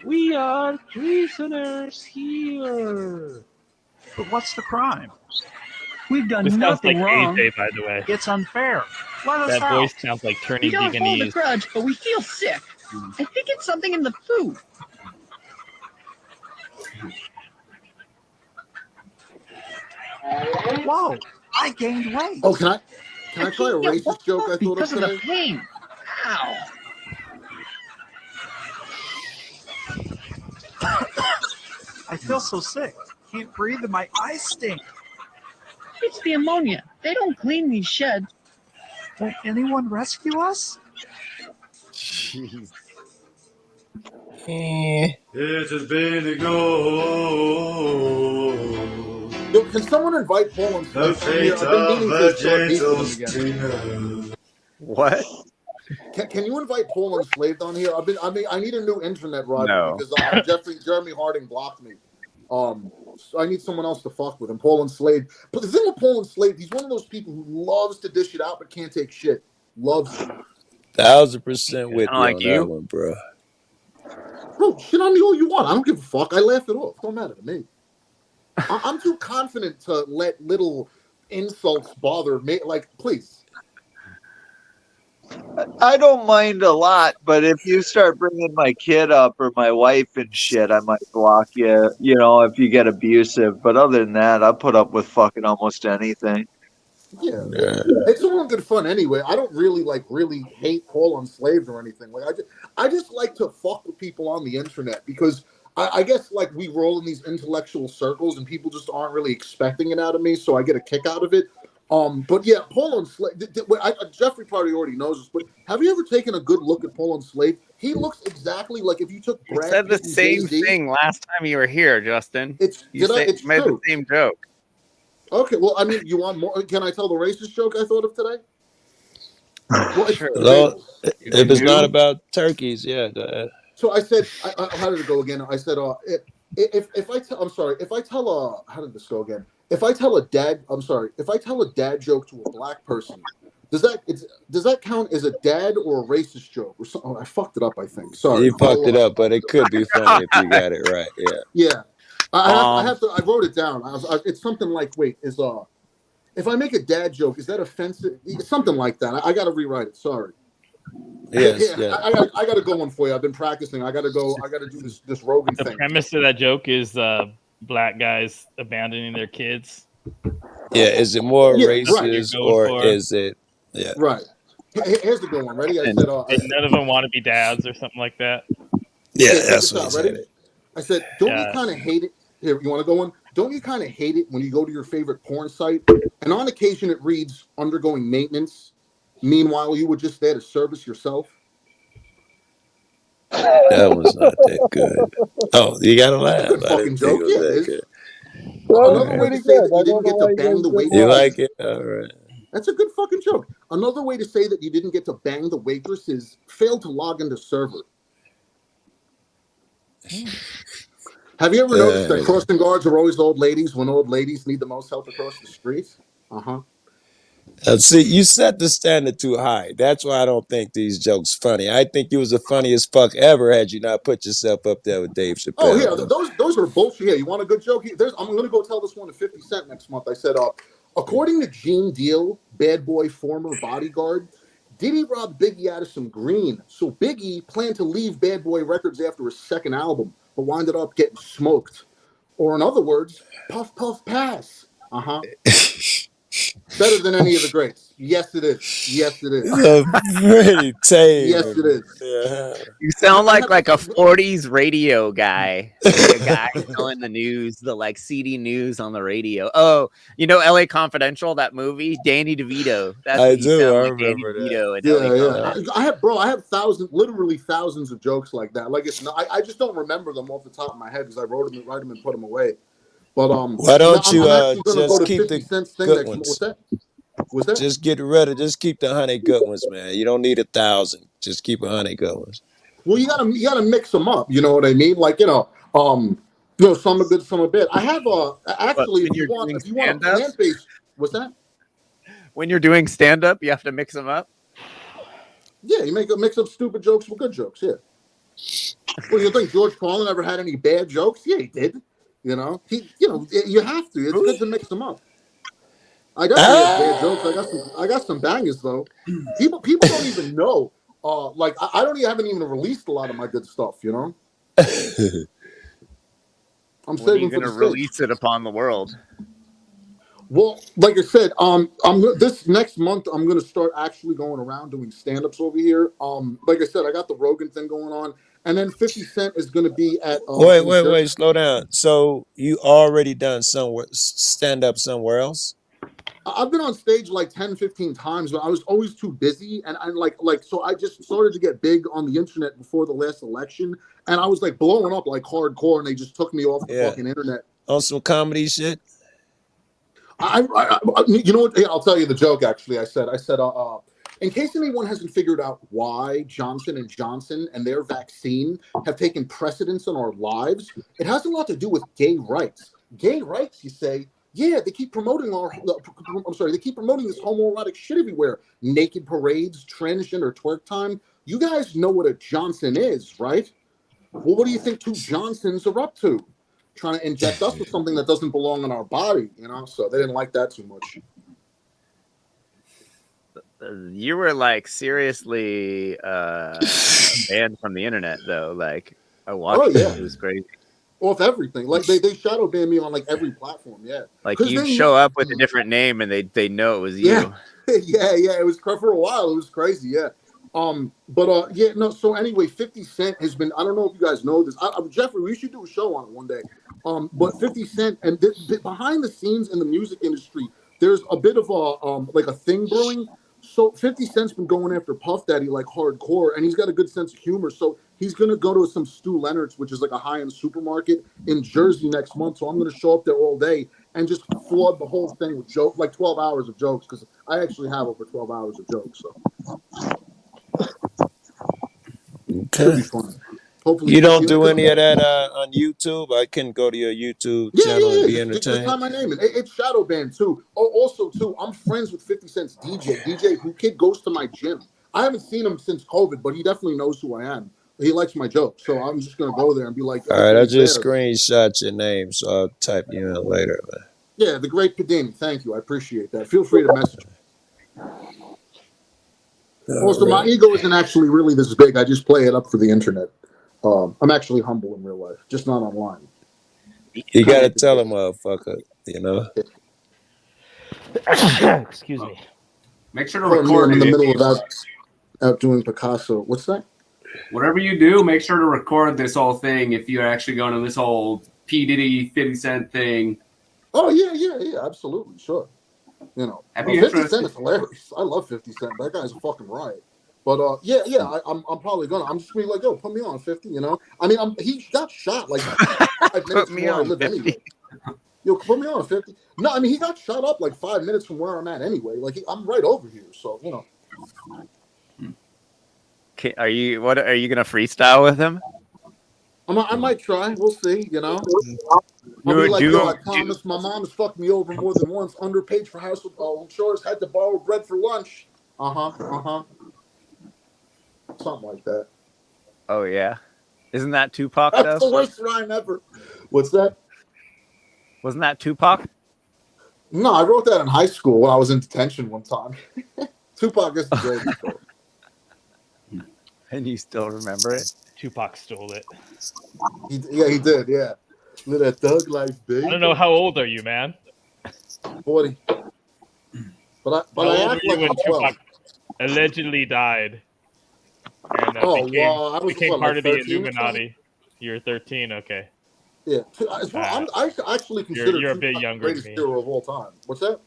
We are prisoners here. But what's the crime? We've done This sounds like nothing wrong. AJ, by the way. It's unfair. Let us That out. voice sounds like We turning don't hold a veganese. grudge, but we feel sick. I think it's something in the food. Whoa, I gained weight. Oh, can I try a racist joke I thought of Because of the today? pain. Ow. I feel so sick. Can't breathe and my eyes stink. It's the ammonia. They don't clean these sheds. Won't anyone rescue us? Jeez. It has been a go. Yo, can someone invite Paul and The Slice in here? fate I've been of meaning a to start gentle beefing them again. stinger. What? Can you invite Paul Enslaved on here? I need a new internet rival No. because Jeremy Harding blocked me. So I need someone else to fuck with him. Paul Enslaved. But the thing with Paul Enslaved, he's one of those people who loves to dish it out but can't take shit. Loves it. 1000% with Kinda you like on you. that one, bro. Bro, shit on me all you want. I don't give a fuck. I laugh it off. Don't matter to me. I'm too confident to let little insults bother me. Like, please. I don't mind a lot, but if you start bringing my kid up or my wife and shit, I might block you. You know, if you get abusive. But other than that, I put up with fucking almost anything. Yeah. It's all good fun anyway. I don't really hate Paul Enslaved or anything. Like I just like to fuck with people on the internet because I guess like we roll in these intellectual circles and people just aren't really expecting it out of me, so I get a kick out of it. But yeah, Paul Enslaved. Jeffrey probably already knows this, but have you ever taken a good look at Paul Enslaved? He looks exactly like if you took You Brad said the Pitt and same Jay-Z. thing last time you were here, Justin. It's Made true. the same joke. Okay, well, I mean, you want more? Can I tell the racist joke I thought of today? Well, it's Sure. Well, if it's not new. about turkeys, yeah, go ahead. So I said, how did it go again? I said, if I tell, I'm sorry, if I tell how did this go again? If I tell a dad joke to a black person, does that count as a dad or a racist joke or something? Oh, I fucked it up. I think. Sorry. You fucked it up, but it could be funny if you got it right. Yeah. Yeah. I have to. I wrote it down. It's something like, wait, if I make a dad joke, is that offensive? Something like that. I got to rewrite it. Sorry. Yes. Yeah. I got to go one for you. I've been practicing. I got to go. I got to do this Rogan The thing. premise of that joke is black guys abandoning their kids. Yeah. Is it more Yeah, racist or is it? Yeah. Right. Here's the good one. Ready? I said, and none of them want to be dads or something like that. Yeah, check that's this what out. he Ready? said. I said, don't you Yeah. kind of hate it? Here, you want to go on? Don't you kind of hate it when you go to your favorite porn site and on occasion it reads undergoing maintenance? Meanwhile, you were just there to service yourself. That was not that good. Oh, you gotta laugh. That's a good I fucking didn't think joke. it was Yeah, it that is. good. Another All way right. to say that you didn't get to bang the You waitress. like it? All right. That's a good fucking joke. Another way to say that you didn't get to bang the waitress is failed to log into server. Have you ever noticed that crossing guards are always old ladies when old ladies need the most help across the street? Uh-huh. See, you set the standard too high. That's why I don't think these jokes funny. I think you was the funniest fuck ever had you not put yourself up there with Dave Chappelle. Oh yeah, those are bullshit. Yeah, you want a good joke? I'm gonna go tell this one to 50 Cent next month. I said, according to Gene Deal, Bad Boy former bodyguard, Diddy robbed Biggie out of some green. So Biggie planned to leave Bad Boy Records after his second album, but winded up getting smoked. Or in other words, puff puff pass. Uh-huh. Better than any of the greats. Yes, it is. Yes, it is. Pretty tame. Yes, it is. Yeah. You sound like a 40s radio guy, like a guy telling the news, the like CD news on the radio. Oh, you know LA Confidential, that movie, Danny DeVito. That's I what you do. sound I like, Danny remember DeVito in Yeah, LA yeah. Confidential. I have literally thousands of jokes like that. Like it's not, I just don't remember them off the top of my head because I write them and put them away. But Why don't you I'm actually gonna just go to keep 50 the Cent's thing good next month. ones? What's that? What's that? Just keep the 100 good ones, man. You don't need 1,000. Just keep 100 good ones. Well, you gotta mix them up. You know what I mean? Like some are good, some are bad. I have actually, if you want a plant based, what's that? When you're doing stand up, you have to mix them up. Yeah, you mix up stupid jokes with good jokes. Yeah. Well, you think George Carlin ever had any bad jokes? Yeah, he did. You know, you have to. It's good to mix them up. I definitely have bad jokes. I got some bangers though. People don't even know. I haven't even released a lot of my good stuff. You know. I'm When are you saving for gonna the release it upon the world? Well, like I said, this next month I'm gonna start actually going around doing stand-ups over here. Like I said, I got the Rogan thing going on, and then 50 Cent is gonna be at. Wait, slow down. So you already done stand up somewhere else? I've been on stage like 10, 15 times, but I was always too busy, and so I just started to get big on the internet before the last election, and I was like blowing up like hardcore, and they just took me off the fucking internet on some comedy shit. You know what? I'll tell you the joke. Actually, I said, in case anyone hasn't figured out why Johnson and Johnson and their vaccine have taken precedence in our lives, it has a lot to do with gay rights. Gay rights, you say? Yeah, they keep promoting they keep promoting this homoerotic shit everywhere. Naked parades, transgender twerk time. You guys know what a Johnson is, right? Well, what do you think two Johnsons are up to? Trying to inject us with something that doesn't belong in our body, you know? So they didn't like that too much. You were like seriously banned from the internet though. Like I watched it. It was crazy. Off everything. Like they shadow ban me on like every platform, yeah. Like you'd show up with a different name and they know it was you. Yeah. yeah. It was for a while. It was crazy, yeah. So anyway, 50 Cent has been, I don't know if you guys know this. Jeffrey, we should do a show on it one day. But 50 Cent and behind the scenes in the music industry, there's a bit of a thing brewing. So 50 Cent's been going after Puff Daddy like hardcore, and he's got a good sense of humor. So he's gonna go to some Stu Leonard's, which is like a high-end supermarket in Jersey next month. So I'm gonna show up there all day and just flood the whole thing with jokes, like 12 hours of jokes, because I actually have over 12 hours of jokes. So should be fun. Hopefully, You don't do any of that on YouTube? I can go to your YouTube channel and be Just entertained. type my name in. It's shadow banned too. Oh, also too, I'm friends with 50 Cent's DJ. Who kid goes to my gym. I haven't seen him since COVID, but he definitely knows who I am. He likes my jokes, so I'm just gonna go there and be like, All right, I just screenshot your name, so I'll type you in later, man. Yeah, the great Padini. Thank you. I appreciate that. Feel free to message me. Also, my ego isn't actually really this big. I just play it up for the internet. I'm actually humble in real life, just not online. You gotta tell a motherfucker, you know. Excuse me. Make sure to record in it. the middle of out doing Picasso. What's that? Whatever you do, make sure to record this whole thing if you're actually going to this whole P. Diddy 50 Cent thing. Oh, yeah, absolutely, sure. You know, 50 Cent is hilarious. I love 50 Cent. That guy's a fucking riot. But I'm probably gonna. I'm just gonna be like, yo, put me on 50. You know, I mean, he got shot like 5 minutes from where I live anyway. Yo, put me on 50. No, I mean, he got shot up like 5 minutes from where I'm at anyway. Like I'm right over here, so you know. Are you gonna freestyle with him? I might try. We'll see. You know. I'll be like, yo, I promise my mom has fucked me over more than once. Underpaid for household chores. Had to borrow bread for lunch. Something like that. Oh yeah, isn't that Tupac? That's the worst rhyme ever. What's that? Wasn't that Tupac? No, I wrote that in high school when I was in detention one time. Tupac is the greatest. And you still remember it? Tupac stole it. He did. Yeah, live that thug life, baby. I don't know, how old are you, man? 40. But I act like I'm 12. Tupac allegedly died. And I was became part of the 13 Illuminati. You're 13, okay. Yeah, I actually consider you're a bit younger than me. Hero of all time. What's that?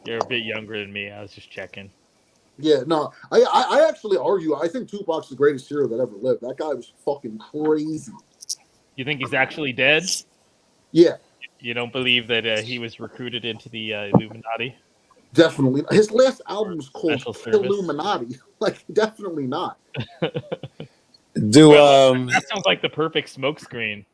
You're a bit younger than me. I was just checking. Yeah, no, I actually argue. I think Tupac's the greatest hero that ever lived. That guy was fucking crazy. You think he's actually dead? Yeah. You don't believe that he was recruited into the Illuminati? Definitely. His last album was called Illuminati. Like, definitely not. That sounds like the perfect smokescreen.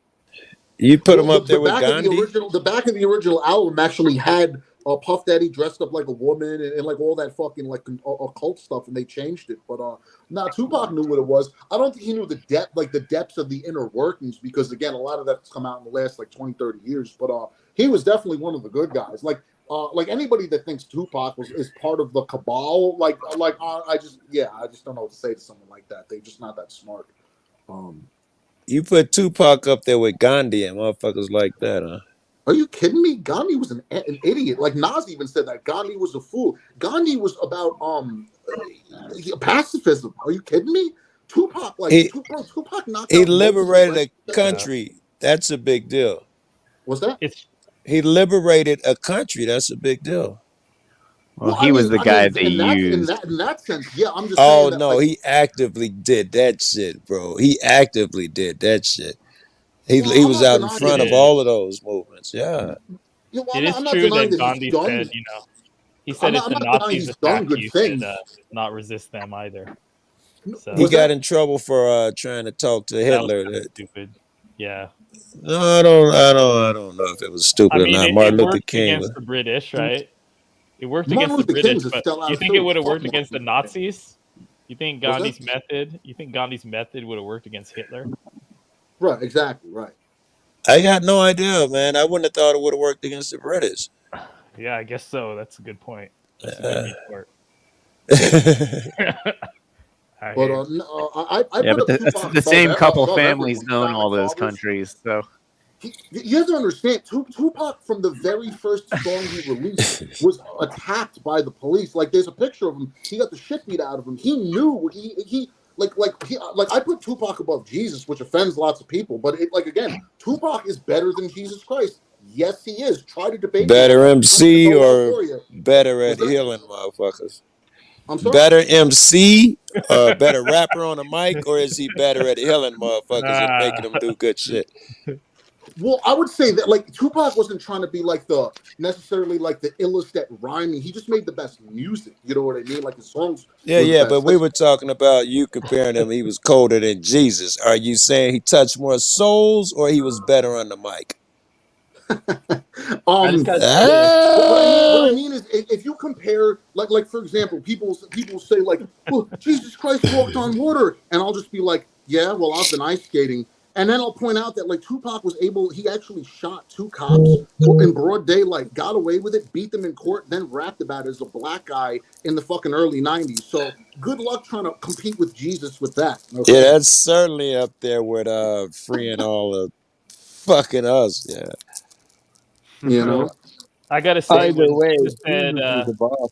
You put him up there with Gandhi? The back of the original album actually had Puff Daddy dressed up like a woman and like all that fucking like occult stuff, and they changed it. But Tupac knew what it was. I don't think he knew the depths of the inner workings, because again, a lot of that's come out in the last like 20, 30 years. But he was definitely one of the good guys. Like anybody that thinks Tupac is part of the cabal, I just don't know what to say to someone like that. They're just not that smart. You put Tupac up there with Gandhi and motherfuckers like that, huh? Are you kidding me? Gandhi was an idiot. Like Nas even said that Gandhi was a fool. Gandhi was about pacifism. Are you kidding me? Tupac knocked out. He liberated a country. That's a big deal. What's that? He liberated a country. That's a big deal. Well, he was the guy they used. In that sense, yeah. I'm just. Oh saying that, no, he actively did that shit, bro. He actively did that shit. He was out in front of all of those movements. Yeah. It is true that Gandhi said, He said if I'm the not denying Nazis he's done attack, good you things. should not resist them either. So He got in trouble for trying to talk to that was Hitler. kind of stupid. Yeah. No, I don't know if it was stupid I or mean, not. it Martin Luther worked King. against the British, right? It worked Martin against the Luther British, King's a but sellout you think too. it would have Fuck worked against the Martin Luther King. Nazis? You think What's Gandhi's that? method? You think Gandhi's method would have worked against Hitler? Right, exactly, right. I got no idea, man. I wouldn't have thought it would have worked against the British. Yeah, I guess so. That's a good point. That's a good retort. I But hear. I Yeah, put but up Tupac the same above couple above families everyone. own Founding all those fathers. countries, so You have to understand, Tupac from the very first song he released was attacked by the police. Like, there's a picture of him. He got the shit beat out of him. He knew I put Tupac above Jesus, which offends lots of people. But again, Tupac is better than Jesus Christ. Yes, he is. Try to debate me on Better that. I'm gonna MC go out or for you. better at Was that? healing motherfuckers? I'm sorry. Better MC or better rapper on the mic, or is he better at healing motherfuckers and making them do good shit? Well, I would say that Tupac wasn't trying to be necessarily the illest at rhyming. He just made the best music. You know what I mean? Like his songs were the Yeah, but best. we were talking about you comparing him. He was colder than Jesus. Are you saying he touched more souls, or he was better on the mic? What I mean is if you compare for example, people say well, Jesus Christ walked on water, and I'll just be like, yeah, well, I've been ice skating. And then I'll point out that Tupac he actually shot 2 cops in broad daylight, got away with it, beat them in court, then rapped about it as a black guy in the fucking early 90s. So good luck trying to compete with Jesus with that. Okay? Yeah, that's certainly up there with freeing all of fucking us. Yeah. You know? I gotta say, Either when way, Jesus said, Jesus was above.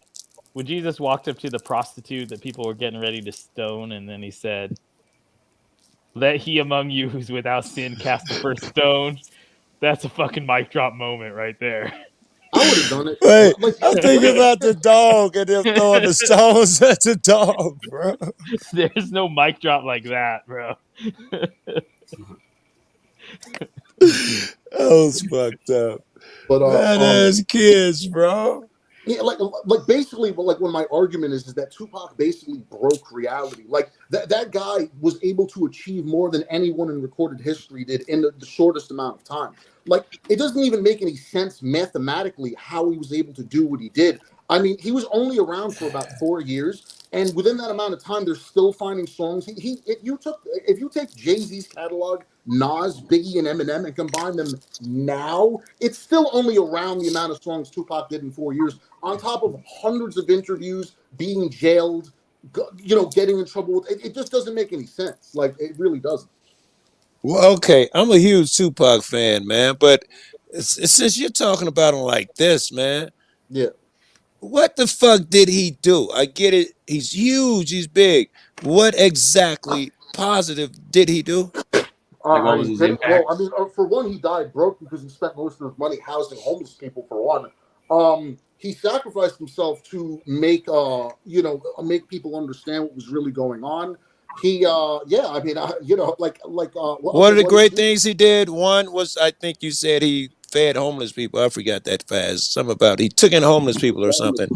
when Jesus walked up to the prostitute that people were getting ready to stone, and then he said, "Let he among you who's without sin cast the first stone." That's a fucking mic drop moment right there. I would have done it. Wait, I'm thinking about the dog and them throwing the stones at the dog, bro. There's no mic drop like that, bro. That was fucked up. But Man, as kids, bro. yeah, basically, when my argument is that Tupac basically broke reality. Like that guy was able to achieve more than anyone in recorded history did in the shortest amount of time. Like, it doesn't even make any sense mathematically how he was able to do what he did. I mean, he was only around for about 4 years, and within that amount of time, they're still finding songs. If you take Jay-Z's catalog, Nas, Biggie, and Eminem, and combine them now, it's still only around the amount of songs Tupac did in 4 years. On top of hundreds of interviews, being jailed, getting in trouble with it just doesn't make any sense. Like, it really doesn't. Well, okay, I'm a huge Tupac fan, man, but since you're talking about him like this, man, yeah, what the fuck did he do? I get it. He's huge. He's big. What exactly positive did he do? Like, what was his impact? Well, I mean, for one, he died broke because he spent most of his money housing homeless people. For one, he sacrificed himself to make people understand what was really going on. He, I mean, One of the great things he did, one was, I think you said he fed homeless people. I forgot that fast. Something about he took in homeless people or something.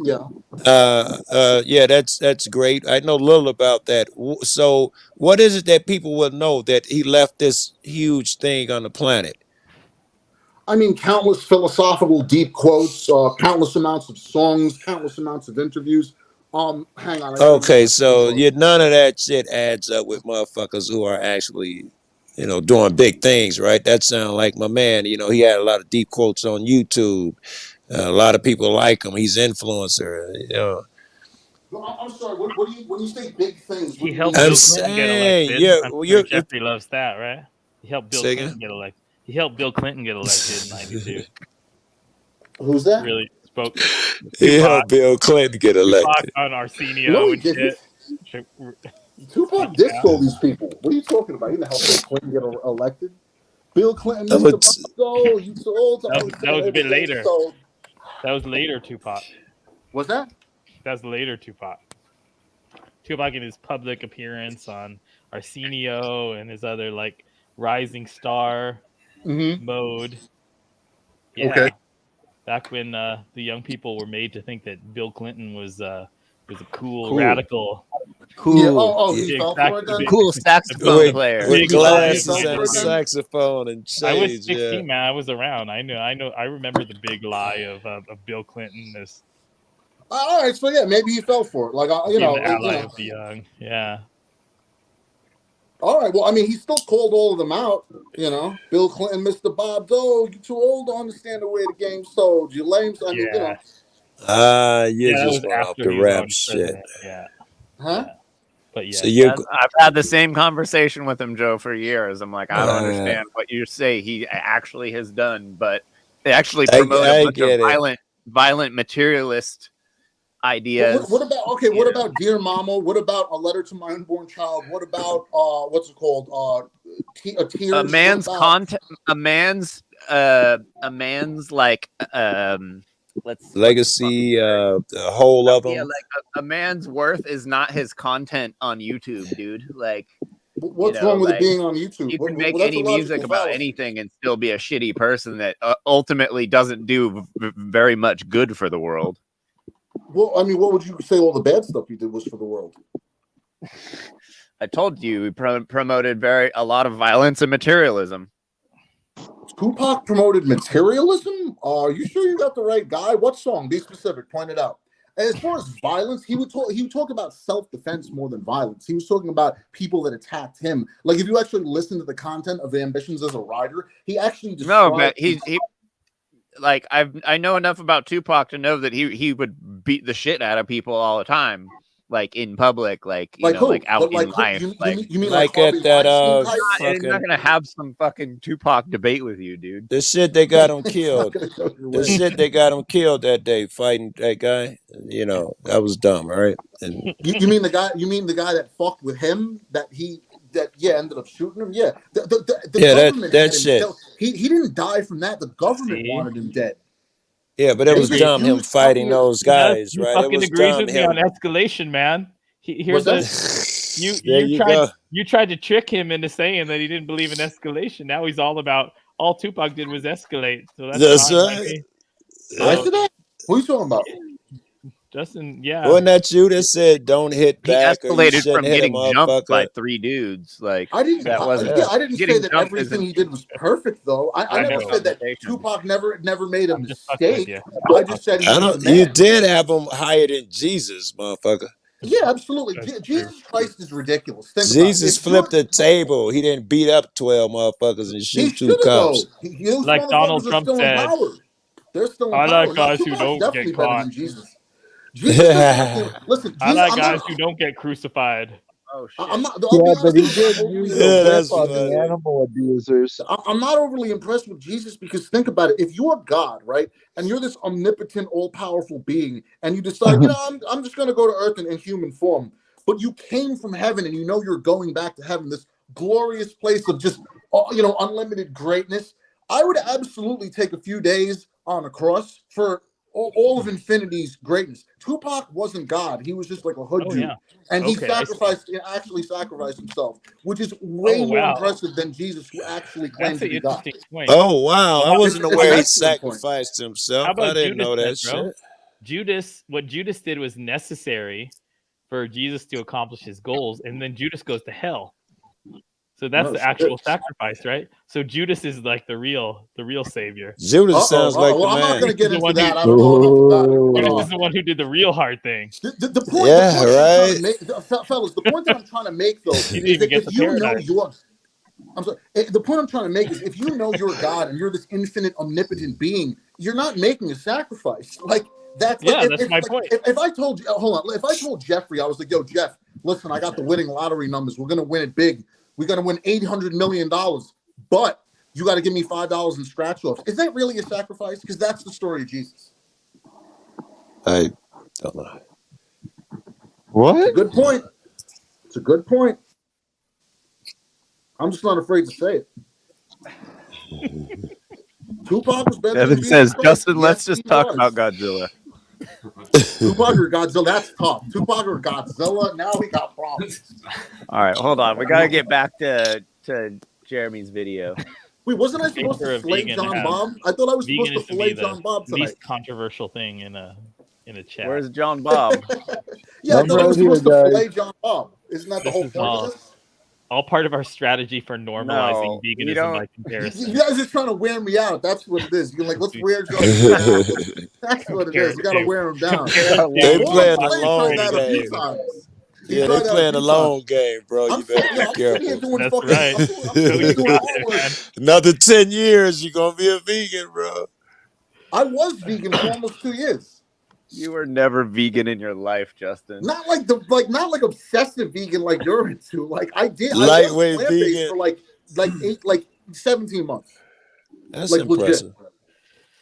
Yeah. Yeah, that's great. I know little about that. So what is it that people will know that he left this huge thing on the planet? I mean, countless philosophical deep quotes, countless amounts of songs, countless amounts of interviews. Hang on. Okay, so none of that shit adds up with motherfuckers who are actually, doing big things, right? That sounds like my man. He had a lot of deep quotes on YouTube. A lot of people like him. He's influencer. I'm sorry. What do you when you say big things? He What helped do you Bill mean? Clinton get elected. I'm sure Jeffrey loves that, right? He helped Bill Clinton get elected. He helped Bill Clinton get elected in '92. Who's that? Really spoke. He helped Bill Clinton get elected. On Arsenio No, he and didn't. shit. Tupac dissed all these people. What are you talking about? He didn't help Bill Clinton get elected. Bill Clinton, Mr. Bosco, you sold. That was a bit later. That was later, Tupac. What's that? That was later, Tupac. Tupac in his public appearance on Arsenio and his other rising star mode. Yeah. Okay. Back when the young people were made to think that Bill Clinton was a cool, Cool. radical. Cool. Yeah. Oh, he fell for it then. Cool saxophone player. with big glasses lie, and man. a saxophone and I was shades. 16, Yeah. man. I was around. I remember the big lie of Bill Clinton as All right, so yeah, maybe he fell for it. Like you being know, the ally you know. of the young. Yeah. All right. Well, I mean, he still called all of them out. You know, Bill Clinton, Mr. Bob Dole, you're too old to understand the way the game's sold. You lames. I mean, you know. You Yeah, that just was went off after the he was rap already shit. president. Yeah. Huh? Yeah. But So yes. you I've had the same conversation with him, Joe, for years. I'm like, I don't understand what you say he actually has done, but they actually promote a bunch of violent materialist ideas. What about What about Dear Mama? What about A Letter to My Unborn Child? What about what's it called? Tears. A man's content, a man's like let's legacy, the whole of them. yeah, like a man's worth is not his content on YouTube, dude. Like, what's wrong with it being on YouTube? You can make that's any a logical music about fallacy. anything and still be a shitty person that ultimately doesn't do very much good for the world. Well, I mean, what would you say all the bad stuff he did was for the world? I told you we promoted a lot of violence and materialism. Tupac promoted materialism? Are you sure you got the right guy? What song? Be specific. Point it out. And as far as violence, he would talk about self-defense more than violence. He was talking about people that attacked him. Like if you actually listen to the content of Ambitions as a writer, he actually described. No, but he like I know enough about Tupac to know that he would beat the shit out of people all the time, like in public, like you know, like out in life. You mean like at that he's not gonna have some fucking Tupac debate with you, dude. the shit they got him killed. The shit they got him killed that day fighting that guy. You know, that was dumb, right? And you mean the guy? You mean the guy that fucked with him? Ended up shooting him. Yeah, the government had him shit. killed. He didn't die from that. The government wanted him dead. Yeah, but it was dumb him fighting those guys, He right? It fucking was agrees dumb with me him. on Escalation, man. Here's you tried to trick him into saying that he didn't believe in Escalation. Now he's all about all Tupac did was escalate. So that's fine by me. I said that. What are you talking about? Justin, yeah. Wasn't that you that said don't hit He back or you escalated shouldn't from hit a getting jumped by motherfucker? 3 dudes. Like I didn't. that wasn't. I didn't say that jumped everything isn't- he did was perfect, though. I never know. said that Tupac never made a mistake. you. I just said he was the You man. did have him higher than Jesus, motherfucker. Yeah, absolutely. Jesus Christ is ridiculous. Think Jesus about it. flipped the table. He didn't beat up 12 motherfuckers and He shoot 2 should have though. cops. Those Like Donald motherfuckers are Trump still said, in power. They're still in I power. like guys who Tupac's don't definitely get better caught. than Jesus. Jesus doesn't listen. I Jesus, like I'm guys not, who don't get crucified. Oh shit! I'm not. I'll be honest but he with you, did I'm use overly the impressed whip on with the animal abusers. I'm not overly impressed with Jesus because think about it. If you're God, right, and you're this omnipotent, all-powerful being, and you decide, I'm just going to go to earth in human form, but you came from heaven and you know you're going back to heaven, this glorious place of just, unlimited greatness. I would absolutely take a few days on a cross for all of infinity's greatness. Tupac wasn't God. He was just like a hood dude. Yeah. And he actually sacrificed himself, which is way more impressive than Jesus, who actually claimed That's to an be God. interesting point. Oh, wow. I wasn't It's aware an he excellent point. sacrificed himself. How about I didn't Judas know then, that bro? shit. What Judas did was necessary for Jesus to accomplish his goals, and then Judas goes to hell. So that's the actual sacrifice, right? So Judas is like the real savior. Judas sounds like the I'm not man. going to get into that. I don't know enough about it. Judas is the one who did the real hard thing. The point I'm trying to make, fellas, the point that I'm trying to make, though, is that if you know the point I'm trying to make is if you know you're God and you're this infinite, omnipotent being, you're not making a sacrifice. Like, that's my point. If I told you, hold on, if I told Jeffrey, I was like, yo, Jeff, listen, I got the winning lottery numbers. We're going to win it big. We're going to win $800 million, but you got to give me $5 in scratch offs. Is that really a sacrifice? Because that's the story of Jesus. I don't know. What? It's a good point. It's a good point. I'm just not afraid to say it. Tupac was better than Evan Jesus says, Christ. Justin, Yes, let's just he talk was. about Godzilla. Tupac or Godzilla, that's tough. Tupac or Godzilla, now we got problems. All right, hold on. We got to get back to Jeremy's video. Wait, wasn't I supposed Picture to of fillet vegan John has- Bob? I thought I was supposed Vegan to is to be fillet the John Bob tonight. least controversial thing in a chat. Where's John Bob? Yeah, I I'm thought I right was here, supposed to guys. fillet John Bob. Isn't that the This whole is point of all, this? all part of our strategy for normalizing No, we veganism don't- by You comparison. guys are trying to wear me out. That's what it is. You're like, let's wear John down. That's what it is. You got to wear him down. They Well, playing a Slade long tried that a few game. times. He Yeah, tried they that playing a few long times. game, bro. I'm You better sitting, be I'm sitting here careful. doing That's fucking. right. I'm sitting here doing homework. Another 10 years, you're gonna be a vegan, bro. I was vegan for almost 2 years. You were never vegan in your life, Justin. Not like obsessive vegan like you're into. Like I did. I was Lightweight plant-based vegan. for 17 months. That's Like impressive. legit.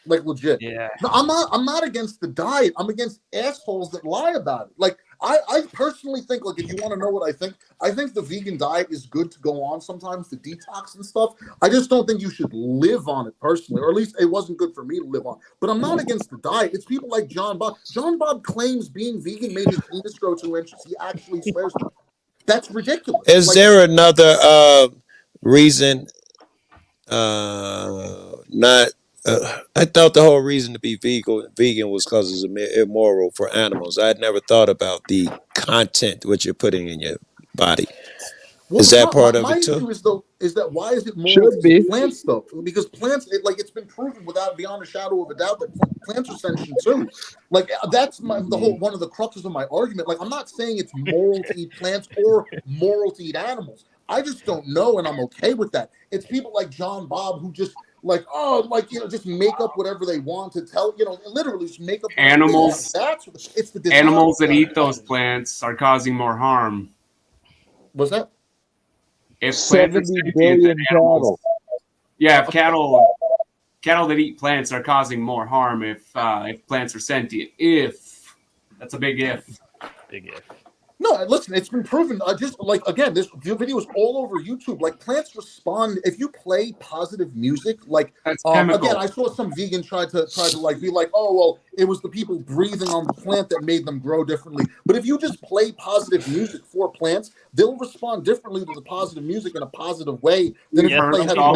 Like legit. Yeah. No, I'm not against the diet. I'm against assholes that lie about it. Like I personally think, like, if you want to know what I think the vegan diet is good to go on sometimes to detox and stuff. I just don't think you should live on it personally, or at least it wasn't good for me to live on. But I'm not against the diet. It's people like John Bob. John Bob claims being vegan made his penis grow 2 inches. He actually swears to it. That's ridiculous. Is Like, there another reason? Not. I thought the whole reason to be vegan was because it's immoral for animals. I had never thought about the content what you're putting in your body. Well, Is that part of my it too? issue is that why is it moral Should to be. eat plants though? Because plants, it's been proven beyond a shadow of a doubt that plants are sentient too. Like that's the whole one of the cruxes of my argument. Like I'm not saying it's moral to eat plants or moral to eat animals. I just don't know, and I'm okay with that. It's people like John Bob who just just make up whatever they want to tell, literally just make up Animals. That's it's the Animals that dishonest eat those plants are causing more harm. What's that? If plants are 70 sentient, billion then animals. cattle. Yeah, if cattle that eat plants are causing more harm if plants are sentient. If that's a big if. Big if. No, listen, it's been proven. Just like again, this video is all over YouTube. Like plants respond if you play positive music. Like again, I saw some vegan try to be like, oh well, it was the people breathing on the plant that made them grow differently. But if you just play positive music for plants, they'll respond differently to the positive music in a positive way than if you play heavy metal.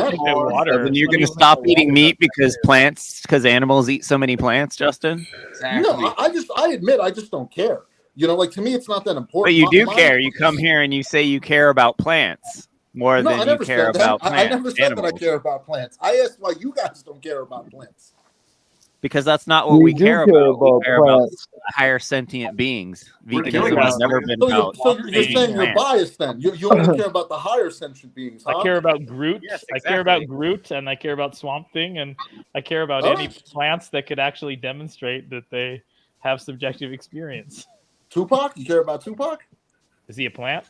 So then you're going to stop eating meat because animals eat so many plants, Justin? No, I admit I just don't care. Like to me, it's not that important. But you do care. You come here and you say you care about plants more No, I than never you care said that. about I plants. never said that I care about plants. I asked why you guys don't care about plants. Because that's not what we care about. We care about higher sentient beings. Veganism has never been about. So you're saying you're biased then. You only care about the higher sentient beings, huh? I care about Groot. Yes, I care about Groot, and I care about Swamp Thing, and I care about any plants that could actually demonstrate that they have subjective experience. Tupac? You care about Tupac? Is he a plant?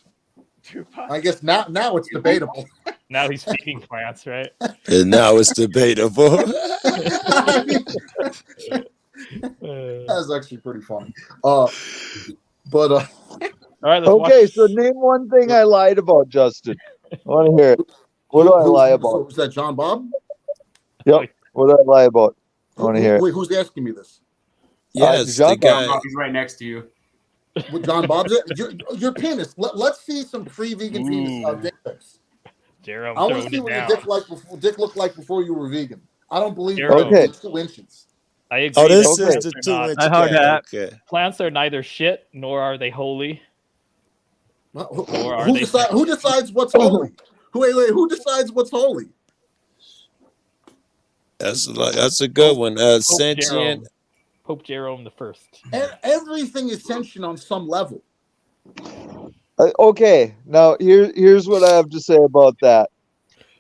Tupac. I guess now it's debatable. Now he's feeding plants, right? And now it's debatable. That's actually pretty funny. All right. Okay, so name one thing I lied about, Justin. I want to hear it. What do I lie about? Was that John Bob? Yep. What do I lie about? I want to hear it. Wait, who's asking me this? Yes, John the guy. Bob, he's right next to you. With John Bob's your penis. Let's see some pre-vegan penis dick pics. Jerome, I want to see what your dick looked like before you were vegan. I don't believe it's 2 inches. I agree. Oh, this that is the plants are 2 inch. not- cat. Okay. Plants are neither shit nor are they holy. Who decides what's holy? Who decides what's holy? That's a good one. Sentient. Pope Jerome the First. Everything is sentient on some level. Okay, now here's what I have to say about that.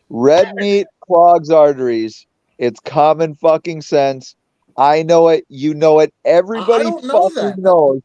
Red meat clogs arteries. It's common fucking sense. I know it. You know it. Everybody fucking knows.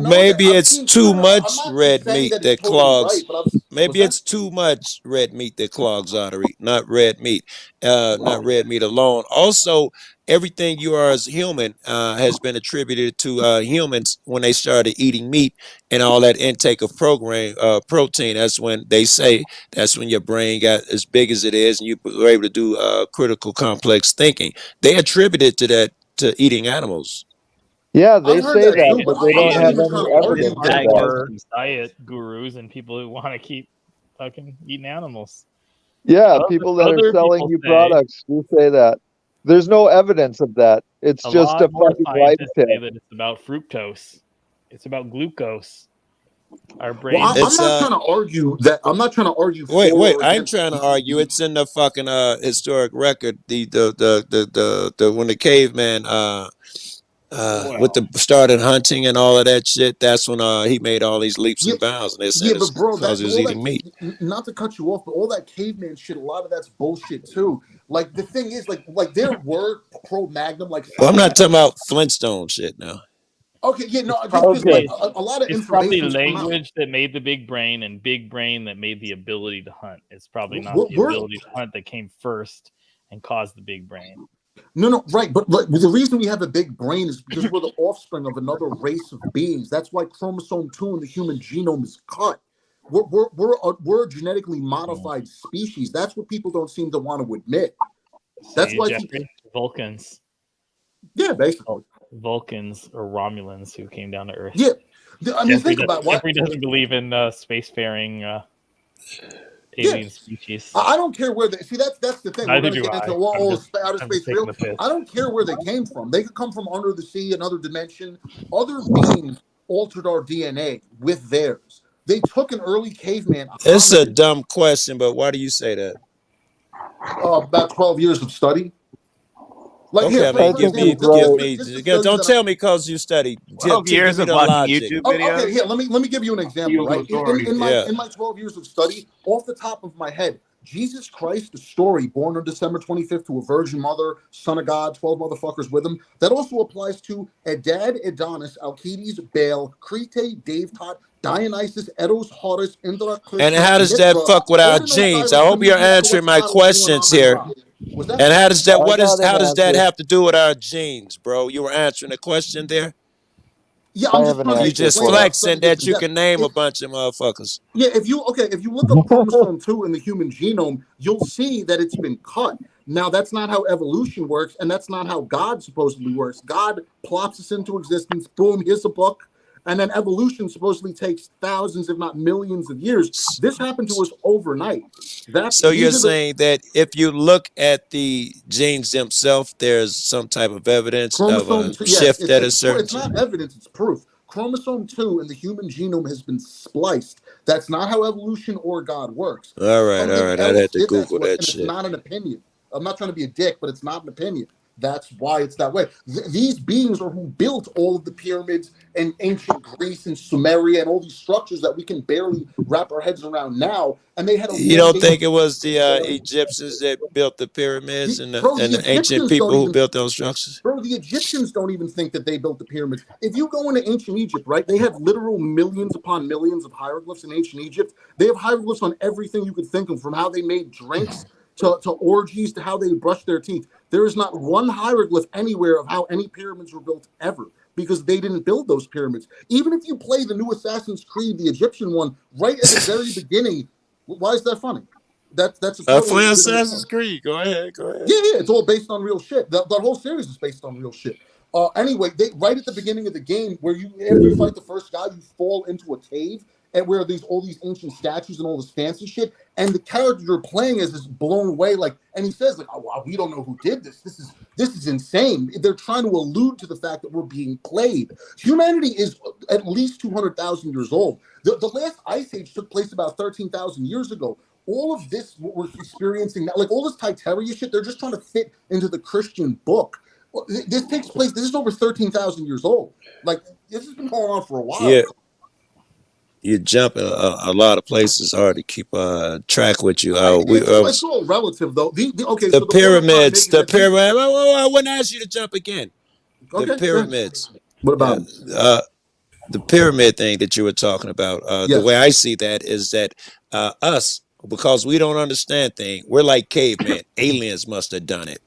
Maybe it's too much red meat that clogs. Maybe it's too much red meat that clogs artery, not red meat. Not red meat alone. Also, everything you are as human has been attributed to humans when they started eating meat and all that intake of protein. That's when they say that's when your brain got as big as it is and you were able to do critical complex thinking. They attributed to that to eating animals. Yeah, they say that, but they don't have any evidence of that. Diet gurus and people who want to keep fucking eating animals. Yeah, people that are selling people you say- products do say that. There's no evidence of that. It's A just lot a more fucking life scientists tip. say that it's about fructose. It's about glucose. Our Well, brains. I'm not trying to argue that. I'm not trying to argue Wait, for or I'm against. trying to argue. It's in the fucking historic record. The when the caveman with the started hunting and all of that shit. That's when he made all these leaps Yeah, and bounds, and they said yeah, it's but bro, because that he was all eating meat. that not to cut you off, but all that caveman shit, a lot of that's bullshit too. Like the thing is, like there were Cro-Magnon, like Well, I'm not scientists. talking about Flintstone shit now. Okay, yeah, no, It's just like probably, a lot of it's probably information's come out. language that made the big brain and big brain that made the ability to hunt. It's probably not the We're- ability to hunt that came first and caused the big brain. No, right, but the reason we have a big brain is because we're the offspring of another race of beings. That's why chromosome 2 in the human genome is cut. We're a genetically modified species. That's what people don't seem to want to admit. That's See, why Jeffrey, Vulcans. Yeah, basically. Vulcans or Romulans who came down to Earth. Yeah, I mean, Jeffrey think about what. Jeffrey doesn't believe in spacefaring alien species. I don't care where they see. That's the thing. Neither We're going to do get into outer I'm space just taking real. the piss. I don't care where they came from. They could come from under the sea, another dimension. Other beings altered our DNA with theirs. They took an early caveman. It's a dumb question, but why do you say that? About 12 years of study. Like Okay, here, I mean, for give example, me. just to show you Don't that tell me because you studied. 12 Give years me of the watching logic. YouTube Oh, videos. okay, here, let me give you an example, right? In my 12 years of study, off the top of my head, Jesus Christ, the story, born on December 25th to a virgin mother, son of God, 12 motherfuckers with him. That also applies to Adad, Adonis, Alcides, Baal, Crete, Davtot, Dionysus, Eros, Horus, Indra, Krishna, And how does that Mithra, fuck with our Odin, genes? Osiris, I hope you're Prometheus, answering my Quetzalcoatl, questions Amen, here. Ra. Was that? And how does that? How does that answer. have to do with our genes, bro? You were answering a question there. Yeah, I'm just trying to You just explain how flexing study gets that in you depth. can name a bunch of motherfuckers. Yeah, if you look up chromosome 2 in the human genome, you'll see that it's been cut. Now, that's not how evolution works, and that's not how God supposedly works. God plops us into existence, boom, here's a book, and then evolution supposedly takes thousands, if not millions of years. This happened to us overnight. So you're saying that if you look at the genes themselves, there's some type of evidence of Chromosome a 2, yes, shift at a certain. it's not evidence, it's proof. Chromosome 2 in the human genome has been spliced. That's not how evolution or God works. All right. Something I'd else have to did that Google to us, that and it's shit. not an opinion. I'm not trying to be a dick, but it's not an opinion. That's why it's that way. These beings are who built all of the pyramids in ancient Greece and Sumeria and all these structures that we can barely wrap our heads around now. And they had a You don't long-dated- think it was the Egyptians that built the pyramids and Bro, the ancient Egyptians people don't who even- built those structures? Bro, the Egyptians don't even think that they built the pyramids. If you go into ancient Egypt, right, they have literal millions upon millions of hieroglyphs in ancient Egypt. They have hieroglyphs on everything you could think of, from how they made drinks to orgies to how they brushed their teeth. There is not one hieroglyph anywhere of how any pyramids were built ever, because they didn't build those pyramids. Even if you play the new Assassin's Creed, the Egyptian one, right at the very beginning, why is that funny? That's a totally Play legitimate Assassin's Creed. Go ahead. yeah, it's all based on real shit. The whole series is based on real shit. Anyway, right at the beginning of the game, where after you fight the first guy, you fall into a cave, and where there's all these ancient statues and all this fancy shit, and the character you're playing is blown away, and he says, oh, wow, we don't know who did this. This is insane. They're trying to allude to the fact that we're being played. Humanity is at least 200,000 years old. The last ice age took place about 13,000 years ago. All of this, what we're experiencing now, like all this Titaria shit, they're just trying to fit into the Christian book. This takes place, this is over 13,000 years old. Like, this has been going on for a while. Yeah. You jump a lot of places hard to keep track with you. It's all relative, though. The pyramids. I wouldn't ask you to jump again. The pyramids. What about the pyramid thing that you were talking about? The way I see that is that us, because we don't understand things, we're like cavemen. Aliens must have done it.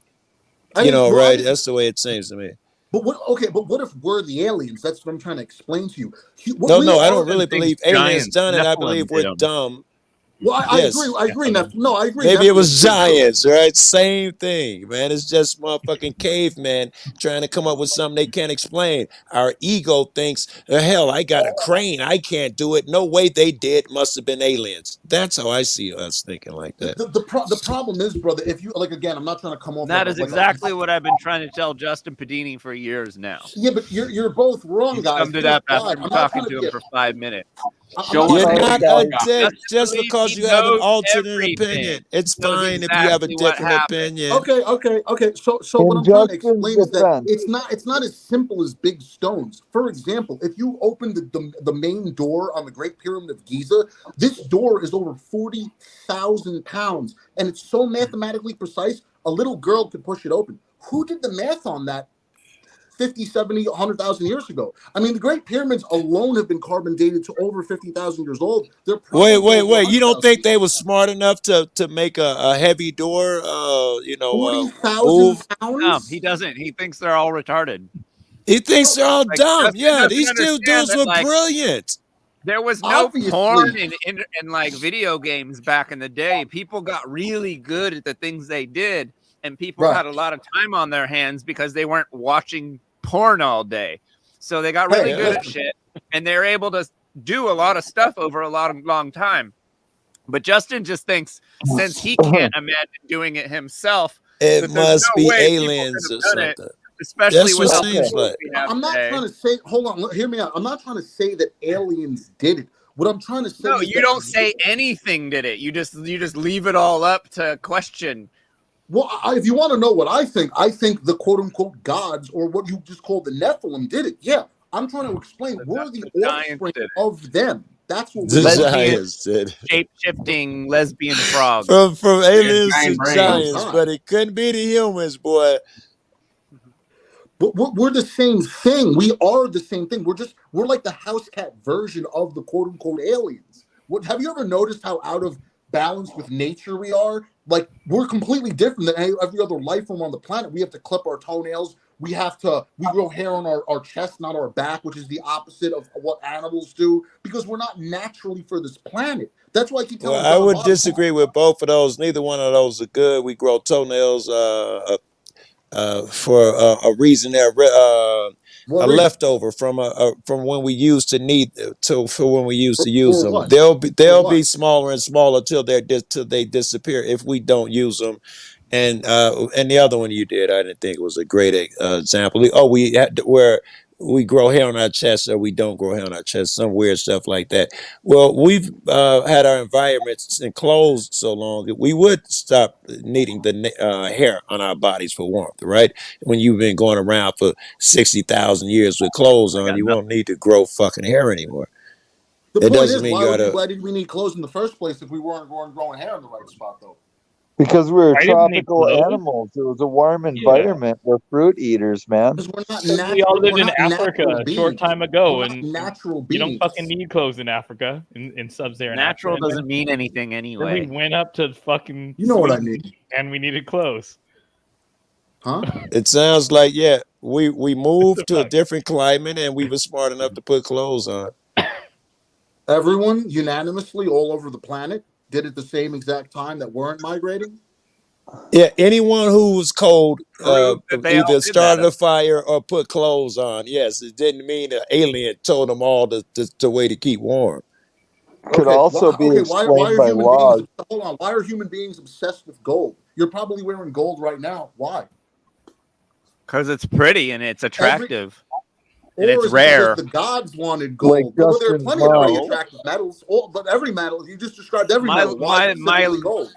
Right? That's the way it seems to me. But what if we're the aliens? That's what I'm trying to explain to you. No, I don't really believe aliens done it. I believe we're dumb. Well, I Yes. agree. I agree. No, I agree. Maybe it was Nephilim did too. giants, right? Same thing, man. It's just motherfucking cavemen trying to come up with something they can't explain. Our ego thinks, hell, I got a crane. I can't do it. No way they did. Must have been aliens. That's how I see us thinking like that. The problem is, brother, if you like, again, I'm not trying to come off That like is exactly what I've been trying to tell Justin Padini for years now. Yeah, but you're both wrong, He guys. summed it Dear up after God, I'm not talking trying to to him for 5 minutes. You're not a dick Justin just believes because he you have an knows alternate everything. opinion. It's He knows fine if you have a exactly what different happened. opinion. Okay. So what In I'm trying to Justin's explain is that defense, it's not as simple as big stones. For example, if you open the main door on the Great Pyramid of Giza, this door is over 40,000 pounds, and it's so mathematically precise, a little girl could push it open. Who did the math on that 50, 70, 100,000 years ago? I mean, the Great Pyramids alone have been carbon dated to over 50,000 years old. They're probably over Wait. You don't 100,000 think they were smart enough to make a heavy door, 40,000 move? pounds? He doesn't. He thinks they're all retarded. He thinks they're all Like, dumb. Justin Yeah, doesn't these two understand dudes that, were like, brilliant. there was no Obviously. porn in like video games back in the day. People got really good at the things they did, and people Right. had a lot of time on their hands because they weren't watching porn all day. So they got really good at shit, and they're able to do a lot of stuff over a long time. But Justin just thinks since he can't imagine doing it himself, It that there's must no be way people aliens could or have done it, something. especially That's with what all it the seems tools like. we have I'm not today. trying to say, hold on, hear me out. I'm not trying to say that aliens did it. What I'm trying to say No, is you that, don't say anything did it. You just leave it all up to question. well, if you want to know what I think the quote unquote gods, or what you just call the Nephilim, did it. Yeah, I'm trying to explain we're the offspring of them. That's what The we are. giants did. Shape-shifting lesbian frogs. From aliens to giant brains. giants, but it couldn't be the humans, boy. But we're the same thing. We are the same thing. We're like the house cat version of the quote unquote aliens. What have you ever noticed how out of balance with nature we are? Like, we're completely different than every other life form on the planet. We have to clip our toenails. We grow hair on our chest, not our back, which is the opposite of what animals do, because we're not naturally for this planet. That's why I keep telling Well, I John would Bob, disagree with both of those. Neither one of those are good. We grow toenails for a reason. They're what a reason? leftover from from when we used to need to for when we used to use For them. what? They'll For be what? smaller and smaller till they disappear if we don't use them. And the other one you did, I didn't think it was a great example. Oh, we had where we grow hair on our chest or we don't grow hair on our chest, some weird stuff like that. Well, we've had our environments enclosed so long that we would stop needing the hair on our bodies for warmth, right? When you've been going around for 60,000 years with clothes on, you won't need to grow fucking hair anymore. The It point doesn't is, mean you gotta. why did we need clothes in the first place if we weren't growing hair in the right spot, though? because we're Why didn't they tropical close? animals. It was a warm environment. We're fruit eaters, man. Because we're not Because we all lived in natural Africa a short beings. time ago, We're not and natural you don't beings. fucking need clothes in Africa, in sub-Saharan Natural Africa. doesn't mean anything Then anyway. we went up to fucking You know what I Sweden, mean. and we needed clothes. Huh? It sounds like we moved to a fuck? different climate and we were smart enough to put clothes on. Everyone unanimously all over the planet did it the same exact time that weren't migrating. Yeah, anyone who was cold Prove that they all either did started that. a fire or put clothes on. Yes, it didn't mean an alien told them all the way to keep warm. Could also be Why explained are by human laws. beings? Hold on. Why are human beings obsessed with gold? You're probably wearing gold right now. Why? Because it's pretty and it's attractive. And Or it's is it rare. because the gods wanted Like gold? Well, there are Justin's plenty of very mom. attractive metals, but every metal, you just described every My metal. Why my specifically gold?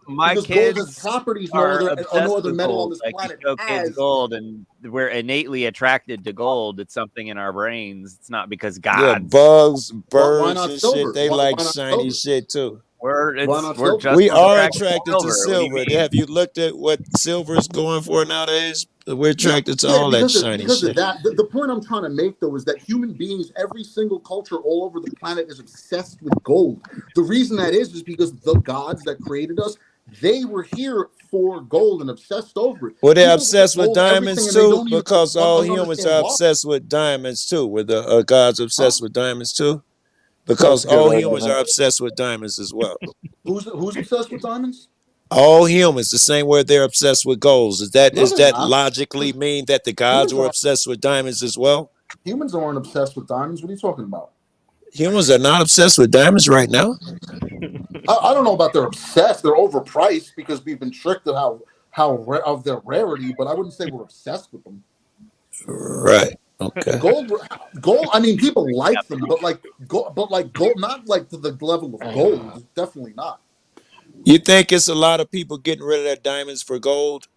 my Because gold has kids properties are no obsessed other with metal on gold. this Like, you planet show kids has. gold, and we're innately attracted to gold. It's something in our brains. It's not because Yeah, gods. bugs, Why birds, not and silver? shit. They Why like not shiny silver? shit too. We're Why not we're silver? just We as are attracted attracted to silver. What do you silver. mean? Have you looked at what silver is going for nowadays? We're Yeah, attracted to all that shiny because of shit. that. The point I'm trying to make though is that human beings, every single culture all over the planet is obsessed with gold. The reason that is because the gods that created us, they were here for gold and obsessed over it. Well, they're People look at obsessed with gold and everything diamonds and they too, don't even because all humans understand are why. obsessed with diamonds too. Were the gods Huh? obsessed with diamonds too? Because That's a good all humans argument. are obsessed with diamonds as well. Who's obsessed with diamonds? All humans, the same way they're obsessed with golds. Does that No, they're not. logically mean that the gods Humans were aren't. obsessed with diamonds as well? Humans aren't obsessed with diamonds. What are you talking about? Humans are not obsessed with diamonds right now. I don't know about they're obsessed. They're overpriced because we've been tricked of of their rarity. But I wouldn't say we're obsessed with them. Right. Okay. Gold. I mean, people like them, but gold, not like to the level of gold. Definitely not. You think it's a lot of people getting rid of their diamonds for gold?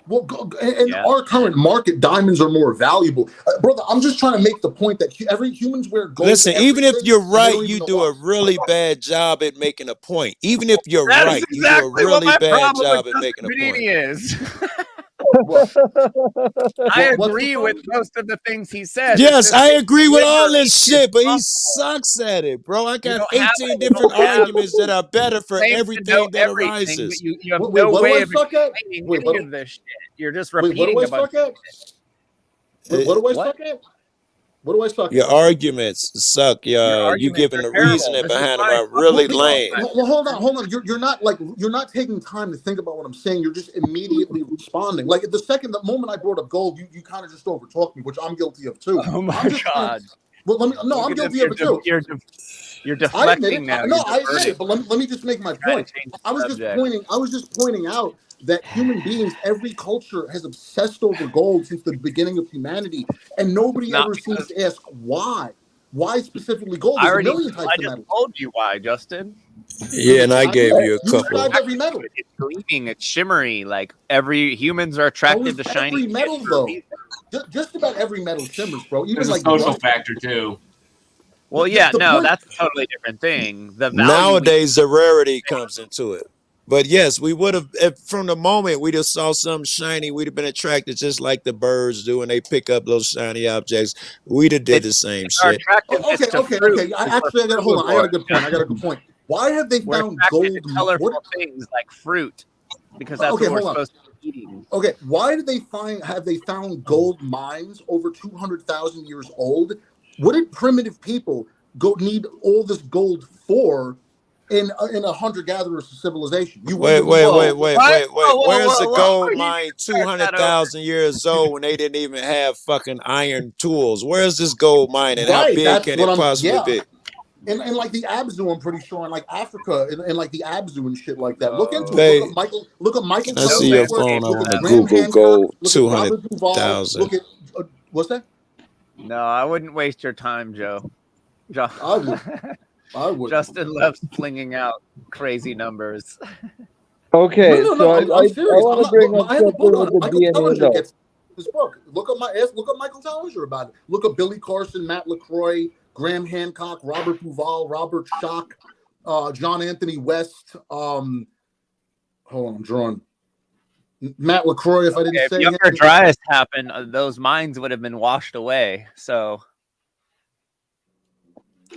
Well, in our current market, diamonds are more valuable, brother. I'm just trying to make the point that every humans wear gold. Listen, even if you're right, you you do a really bad job at making a point. Even if you're That right, is you do a exactly what really my bad problem job with at making a point. Benini is. I agree with most of the things he said. Yes, I agree with all this shit, but he sucks at it, bro. I got 18 different arguments that are better for everything that arises. You have Wait, no what do way I of suck at? explaining Wait, any what- of this shit. You're just Wait, repeating what do I a bunch suck at? Wait, what do I suck at? What do I suck Your at? arguments suck. You giving the reasoning behind them are really lame. Well, hold on. You're not taking time to think about what I'm saying. You're just immediately responding. Like the moment I brought up gold, you kind of just overtalked me, which I'm guilty of too. Oh my I'm just God. Well, I'm guilty of it too. You're I admit deflecting it. now. No, You're I admit diverting. it. But let me just make my Trying point. to change the I was just pointing out that human beings, every culture has obsessed over gold since the beginning of humanity, and nobody Not ever seems to ask why. Why specifically gold? I There's a million types I of just metals. told you why, Justin. Yeah, and I gave you a You couple. described every metal. It's gleaming. It's shimmery. Like every humans are So attracted is to shiny every metal shit for a though. reason. Just about every metal shimmers, bro. Even There's a like social rust. factor too. Well, yeah, no, that's a totally different thing. The value Nowadays, the rarity comes into it. But yes, we would have, from the moment we just saw something shiny, we'd have been attracted just like the birds do when they pick up those shiny objects. We'd have did the same shit. Okay. I got hold on. I got a good point. Why have they We're found attracted to gold? colorful things like fruit because that's Okay, what we're hold on. supposed to be eating. Okay, why did have they found gold mines over 200,000 years old? What did primitive people need all this gold for in a hunter-gatherer civilization? Wait. Where's the gold mine 200,000 years old when they didn't even have fucking iron tools? Where's this gold mine and how big can it possibly be? And like the Abzu, I'm pretty sure, in like Africa, and like the Abzu and shit like that. Look into They- it. Look at Michael. Can I see your phone? I want to Google gold 200,000. Look at what's that? No, I wouldn't waste your time, Joe. I would. Justin loves flinging out crazy numbers. Okay, No, I I'm serious. want to bring up I have a book something on with it. the Michael DNA Tellinger though. gets this book. Look up Michael Tellinger about it. Look up Billy Carson, Matt LaCroix, Graham Hancock, Robert Duval, Robert Schock, John Anthony West. Hold on, I'm drawing. Matt LaCroix, if I didn't If say Younger him. Dryas happened, those mines would have been washed away. So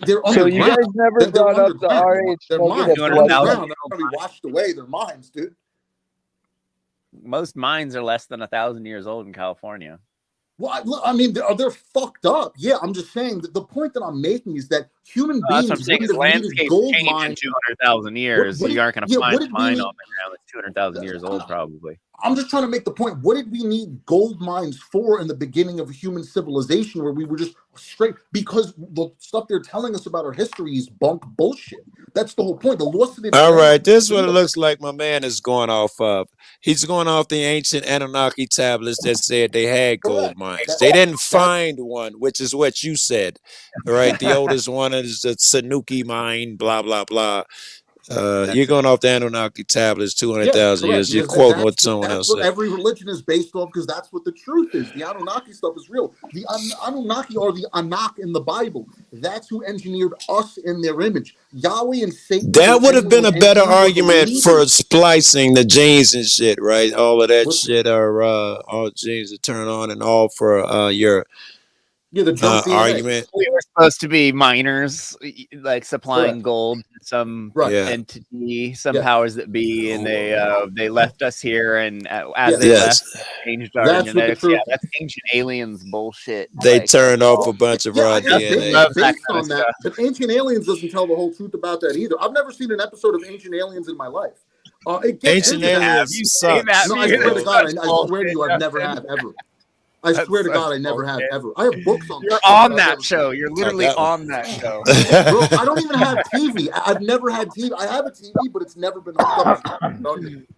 They're So you underground. guys never They're brought up the underground. RH They're smoking mines. of They're blood. underground. They're not gonna be washed away. They're mines, dude. most mines are less than 1,000 years old in California. Well, I mean, they're fucked up. Yeah, I'm just saying that the point that I'm making is that human That's beings what I'm saying. wouldn't Is have needed landscapes gold change in mines. 200,000 years. What You aren't going to yeah, find what a did mine we- on the ground that's 200,000 years old, probably. I'm just trying to make the point. What did we need gold mines for in the beginning of human civilization, where we were just straight? Because the stuff they're telling us about our history is bunk bullshit. That's the whole point. The lost of All right, this is what it looks like my man is going off of. He's going off the ancient Anunnaki tablets that said they had gold mines. They didn't find one, which is what you said. All right, the oldest one is the Sanuki mine, blah, blah, blah. You're going off the Anunnaki tablets, 200,000 years. You're quoting what someone else That's what said. every religion is based off, because that's what the truth is. The Anunnaki stuff is real. The Anunnaki are the Anak in the Bible. That's who engineered us in their image. Yahweh and Satan. That would have been a better were the argument leaders. for splicing the genes and shit, right? All of that shit are all genes that turn on and all for your Yeah, the junk DNA. argument. We were supposed to be miners, like supplying Correct. gold to some Right. Yeah. entity, some Yes. powers that be, and they left us here. And as Yes. they Yes. left, they changed our That's what the genetics. truth Yeah, is. that's ancient aliens bullshit. They Like, turned that's off all. a bunch of Yeah, our it's DNA. Love that based kind of on that. stuff. But Ancient Aliens doesn't tell the whole truth about that either. I've never seen an episode of Ancient Aliens in my life. It gets Ancient into that. Aliens You say that, sucks. No, I man, swear to it's God, such I swear to bullshit, you, I've never Justin. have ever. I That's swear to such God, I never have bullshit. ever. I have books on. You're that shit, on but I've that never show. seen You're Not literally that one. on that show. Bro, I don't even have TV. I've never had TV. I have a TV, but it's never been hooked up.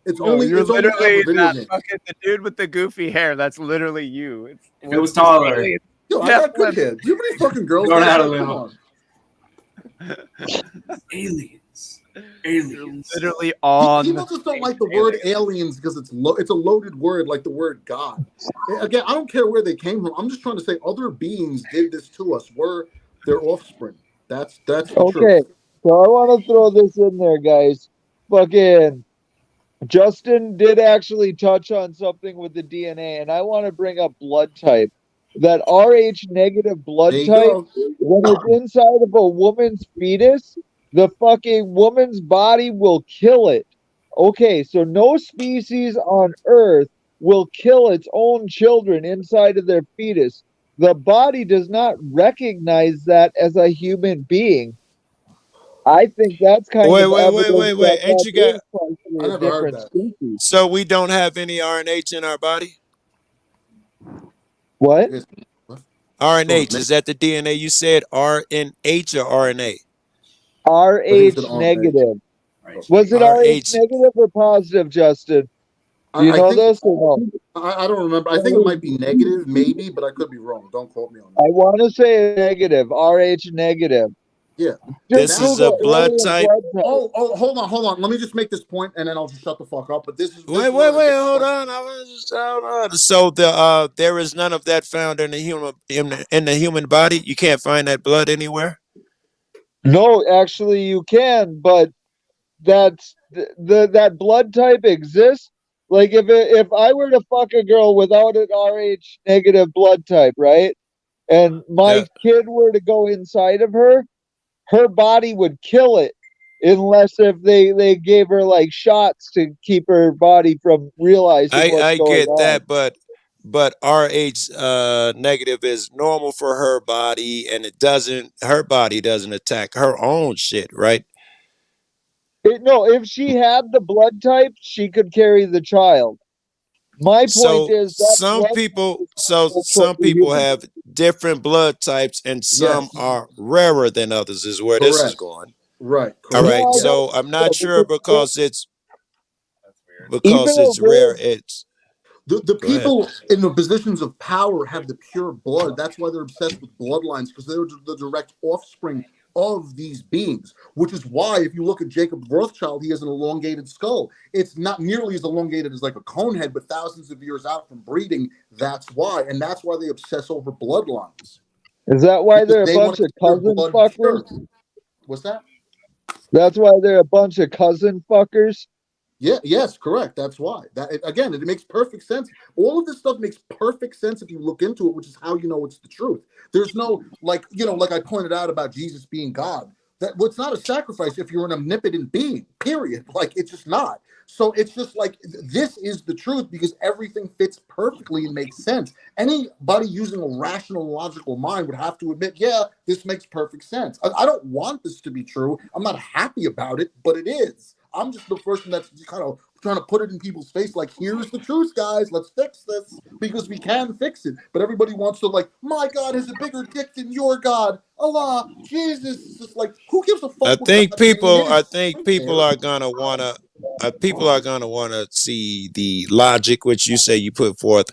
It's No, only you're it's only literally ever video that games. fucking the dude with the goofy hair. That's literally you. If it was taller. Yo, I got good hair. Do you know how many fucking girls Going got out a hair? Come little. on. Aliens. You're literally on. People just don't like the word aliens because it's a loaded word, like the word God. Again, I don't care where they came from. I'm just trying to say other beings did this to us. We're their offspring. That's the Okay, truth. so I want to throw this in there, guys. Fucking Justin did actually touch on something with the DNA, and I want to bring up blood type. That Rh negative blood There you type, go. when it's inside of a woman's fetus, the fucking woman's body will kill it. Okay, so no species on Earth will kill its own children inside of their fetus. The body does not recognize that as a human being. I think that's kind Wait, of wait, evidence wait, wait, wait. that Ain't you got? is partially I a never heard different that. species. So we don't have any RNH in our body. What? RNH, is that the DNA you said? RNH or RNA? RH negative. Was it RH RH. negative or positive, Justin? Do you I know think this or no? I don't remember. I think it might be negative, maybe, but I could be wrong. Don't quote me on that. I want to say negative, RH negative. Yeah. This is a blood alien type. blood type. Oh, hold on. Let me just make this point, and then I'll just shut the fuck up. But this is Wait, hold on. Hold on. So there is none of that found in the human body. You can't find that blood anywhere. No, actually you can, but that's that blood type exists. Like if I were to fuck a girl without an RH negative blood type, right? And my kid were to go inside of her, her body would kill it unless if they gave her like shots to keep her body from realizing what's I going get on. that, but RH negative is normal for her body, and her body doesn't attack her own shit, right? No, if she had the blood type, she could carry the child. My point So is that some people have different blood types, and some are rarer than others. Is where this is Correct. going. Right. All right. Yeah, So I'm not sure because it's Even rare. It's The Go ahead. people in the positions of power have the pure blood. That's why they're obsessed with bloodlines, because they're the direct offspring of these beings. Which is why, if you look at Jacob Rothschild, he has an elongated skull. It's not nearly as elongated as like a cone head, but thousands of years out from breeding. That's why, and that's why they obsess over bloodlines. Is that why Because they're a they bunch want to of keep their cousin blood fuckers? pure. What's that? That's why they're a bunch of cousin fuckers. Yeah, yes, correct. That's why. Again, it makes perfect sense. All of this stuff makes perfect sense if you look into it, which is how you know it's the truth. There's no like I pointed out about Jesus being God. It's not a sacrifice if you're an omnipotent being. Period. Like it's just not. So it's just like this is the truth because everything fits perfectly and makes sense. Anybody using a rational, logical mind would have to admit, yeah, this makes perfect sense. I don't want this to be true. I'm not happy about it, but it is. I'm just the person that's kind of trying to put it in people's face, like, here's the truth, guys. Let's fix this because we can fix it. But everybody wants to, like, my God has a bigger dick than your God. Allah, Jesus. It's just like, who gives a fuck? I what think God's name people. is? I think people are gonna wanna. People are gonna wanna see the logic which you say you put forth,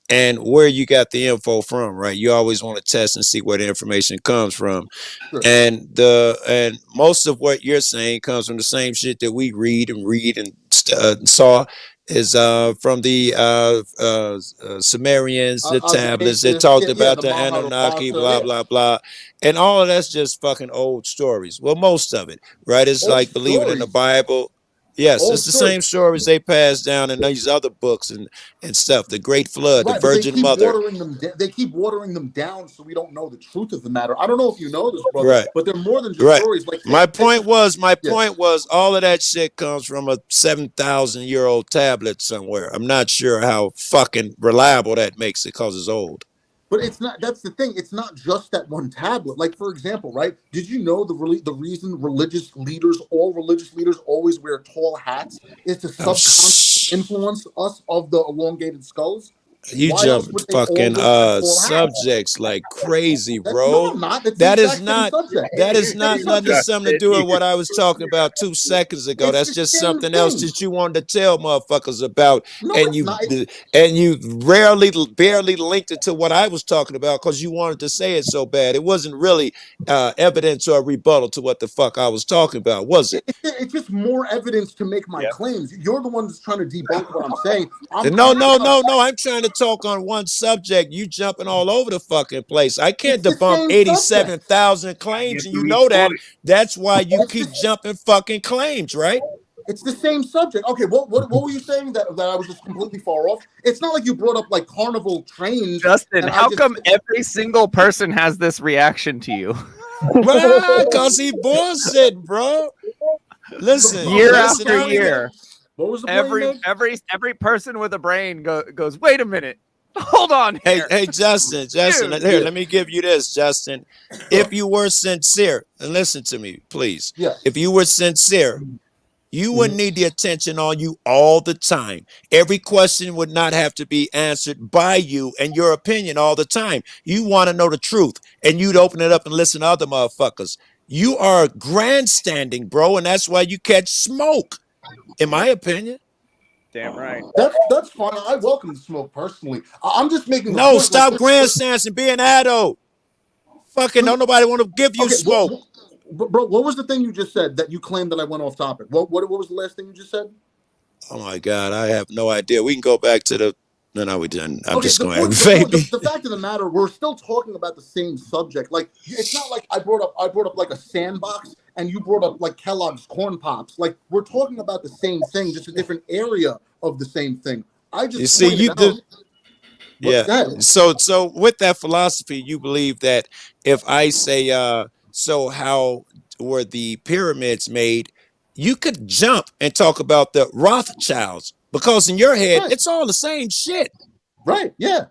and where you got the info from. Right? You always want to test and see where the information comes from, Sure. and most of what you're saying comes from the same shit that we read and saw. Is from the Sumerians, the tablets. It talked about the the Anunnaki, blah Mahabharata, blah blah, and all of that's just fucking old stories. Well, most of it, right? It's Old like believing in the stories. Bible. Yes, All it's the stories. same stories they pass down in these other books and stuff. The Great Flood, the Right, but they Virgin keep Mother. watering them. They keep watering them down, so we don't know the truth of the matter. I don't know if you know this, brother, Right. but they're more than just Right. stories. Like My take point yeah. was all of that shit comes from a 7,000-year-old tablet somewhere. I'm not sure how fucking reliable that makes it because it's old. But it's not. That's the thing. It's not just that one tablet. Like for example, right? Did you know the reason all religious leaders, always wear tall hats is to Oh, subconsciously influence us of the elongated skulls? you Why else jump would they fucking always have tall hats? subjects like crazy, No, bro. I'm not. That's the exact same subject. That is Same not nothing subject. something to do with what I was talking about 2 seconds ago. It's That's the just same something else thing. that you wanted to tell motherfuckers about, No, and it's not. you barely linked it to what I was talking about because you wanted to say it so bad. It wasn't really evidence or rebuttal to what the fuck I was talking about, was it? It's just more evidence to make my claims. You're the one that's trying to debunk what I'm saying. I'm No. clear about I'm trying to talk on one subject. You jumping all over the fucking place. I can't It's the debunk same subject. 87,000 claims, Get and you through know each that. point. That's why you It's keep the, jumping fucking claims, right? it's the same subject. Okay, what were you saying that I was just completely far off? It's not like you brought up like carnival trains. Justin, and how I just, come every single person has this reaction to you? Right, cause he bullshitting, bro. Listen, Year what was the after point you made? year, What was the point you made? every person with a brain goes, wait a minute, hold on here. Hey, Justin, Dude. here, let me give you this, Justin. If you were sincere, and listen to me, please. Yes. If you were sincere, you wouldn't need the attention on you all the time. Every question would not have to be answered by you and your opinion all the time. You want to know the truth, and you'd open it up and listen to other motherfuckers. You are grandstanding, bro, and that's why you catch smoke, in my opinion. Damn right. That's fine. I welcome the smoke personally. I'm just making a No, point. stop grandstands and be an adult. Fucking don't nobody want to give you Okay, smoke. bro, what was the thing you just said that you claimed that I went off topic? What was the last thing you just said? Oh my God, I have no idea. We can go back to the. No, we didn't. I'm Okay, just going to the, aggravate me. the fact of the matter, we're still talking about the same subject. Like, it's not like I brought up like a sandbox, and you brought up like Kellogg's Corn Pops. Like, we're talking about the same thing, just a different area of the same thing. I just You see, pointed out. Yeah. So with that philosophy, you believe that if I say, so how were the pyramids made? You could jump and talk about the Rothschilds because in your head, it's all the same shit. Right? Yeah.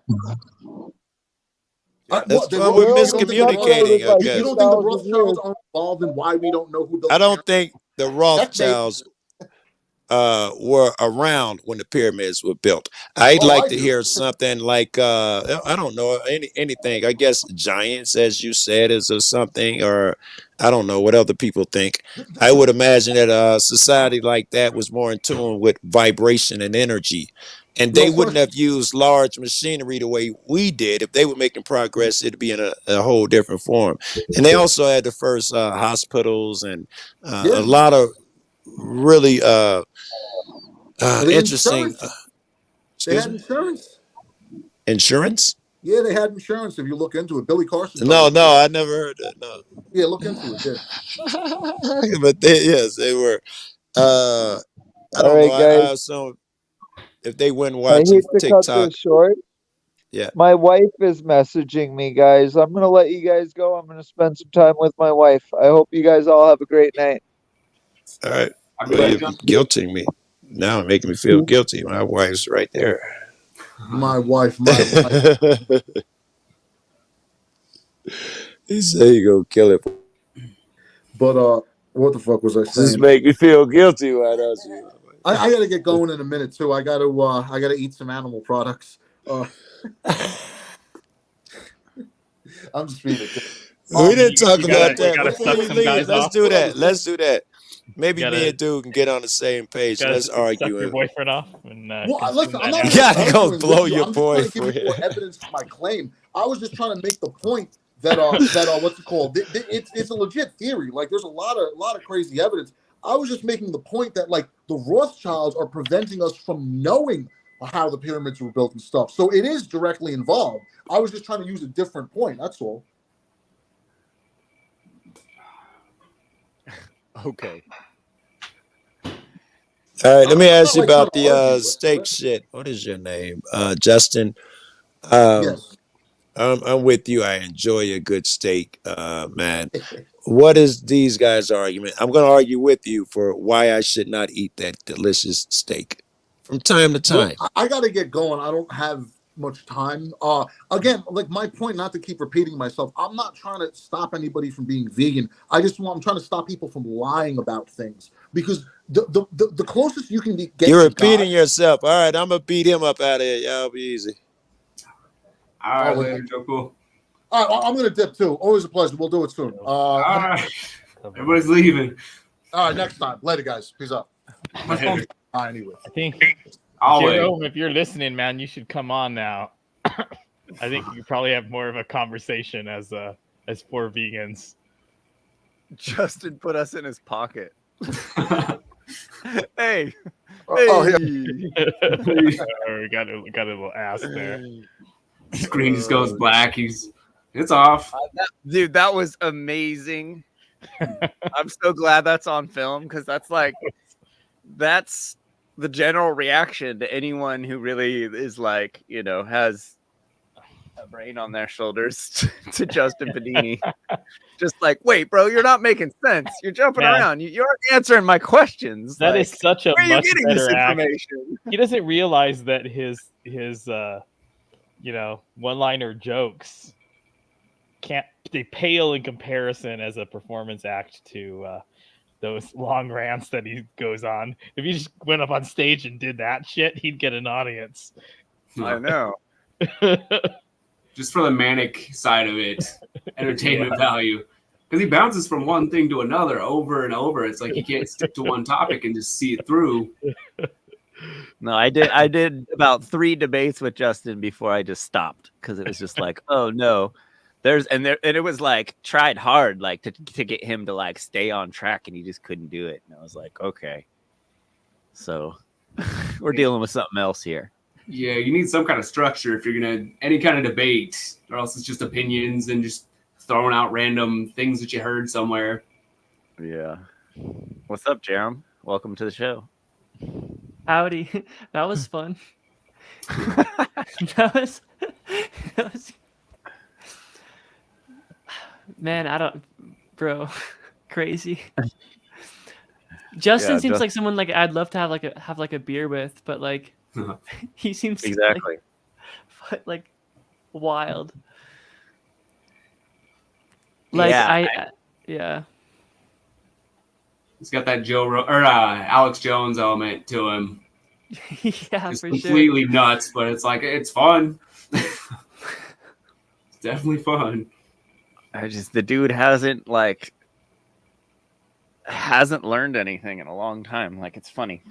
That's why we're miscommunicating, I You guess. don't think the Rothschilds are involved in why we don't know who built I the don't think the Rothschilds Checkmate. were around when the pyramids were built. I'd Oh, like I to do. hear something like I don't know anything. I guess giants, as you said, is or something, or I don't know what other people think. I would imagine that a society like that was more in tune with vibration and energy. And they No wouldn't question. have used large machinery the way we did. If they were making progress, it'd be in a whole different form. And they also had the first hospitals and a Yeah. lot of really And they had interesting. insurance. They Excuse had me. insurance. Insurance? Yeah, they had insurance. If you look into it, Billy Carson. No, I never heard that. No. Yeah, look into it. Yeah. But yes, they were. I All don't know. right, guys. I assume if they weren't I watching hate to cut TikTok, this short. yeah. My wife is messaging me, guys. I'm gonna let you guys go. I'm gonna spend some time with my wife. I hope you guys all have a great night. All right. Well, you're guilting me. Now you're making me feel guilty. My wife's right there. My wife. My He said you go kill it. But what the fuck was I saying? Just make me feel guilty. Why don't you? I gotta get going in a minute too. I gotta eat some animal products. I'm just being a dick. We didn't talk about that. gotta Before suck you some leave, guys let's off. do that. Let's do that. Maybe Gotta- me and dude can get on the same page. Gotta Let's suck argue. your boyfriend off. And, Well, listen, I'm not You really gotta go arguing blow with you. your I'm just trying to give boyfriend. you more evidence for my claim. I was just trying to make the point that what's it called? It's a legit theory. Like there's a lot of crazy evidence. I was just making the point that like the Rothschilds are preventing us from knowing how the pyramids were built and stuff. So it is directly involved. I was just trying to use a different point. That's all. Okay. All right, let me I'm ask not you like trying about to argue the with steak it. shit. What is your name? Justin. Um, Yes. I'm with you. I enjoy a good steak, man. What is these guys' argument? I'm going to argue with you for why I should not eat that delicious steak from time to Well, time. I got to get going. I don't have much time. Again, like my point, not to keep repeating myself. I'm not trying to stop anybody from being vegan. I'm trying to stop people from lying about things because the closest you can get You're to God. repeating yourself. All right, I'm going to beat him up out of here. Y'all be easy. All right, later, Joe. Cool. All right, I'm going to dip too. Always a pleasure. We'll do it soon. All right. Everybody's leaving. All right, next time. Later, guys. Peace out. Later. Anyway. I think, Always. Jerome, if you're listening, man, you should come on now. I think you probably have more of a conversation as four vegans. Justin put us in his pocket. Hey. Oh, yeah. We got a little ass there. Screen just goes black. It's off. Dude, that was amazing. I'm so glad that's on film because that's the general reaction to anyone who really is like, has a brain on their shoulders to Justin Panini. Just like, wait, bro, you're not making sense. You're jumping around. You aren't answering my questions. That is such a where are you much getting this better act. information? He doesn't realize that his one-liner jokes they pale in comparison as a performance act to those long rants that he goes on. If he just went up on stage and did that shit, he'd get an audience. I know. Just for the manic side of it, entertainment value. Because he bounces from one thing to another over and over. It's like you can't stick to one topic and just see it through. No, I did about 3 debates with Justin before I just stopped because it was just like, oh no. And it was like tried hard like to get him to like stay on track and he just couldn't do it. And I was like, okay. So we're dealing with something else here. Yeah, you need some kind of structure if you're gonna any kind of debate, or else it's just opinions and just throwing out random things that you heard somewhere. Yeah. What's up, Jerem? Welcome to the show. Howdy. That was fun. that was man, bro, crazy. Justin seems like someone like I'd love to have like a beer with, but like he seems exactly like wild. Like yeah. He's got that Alex Jones element to him. Yeah, it's for completely sure. nuts, but it's like it's fun. It's definitely fun. The dude hasn't learned anything in a long time. Like, it's funny.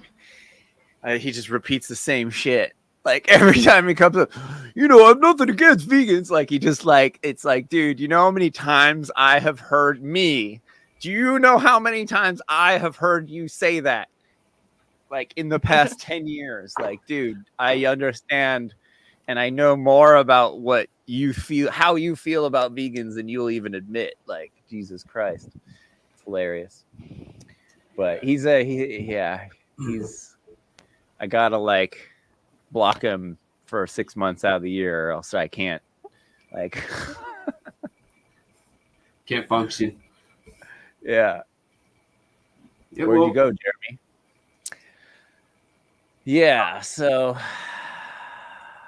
He just repeats the same shit. Like every time he comes up, I'm nothing against vegans. Like he just it's like, dude, you know how many times I have heard me? Do you know how many times I have heard you say that? Like in the past 10 years, like, dude, I understand. And I know more about what you feel, how you feel about vegans than you'll even admit. Like, Jesus Christ. It's hilarious. But I gotta block him for 6 months out of the year, or else I can't can't function. Yeah. Where'd you go, Jeremy? Yeah, so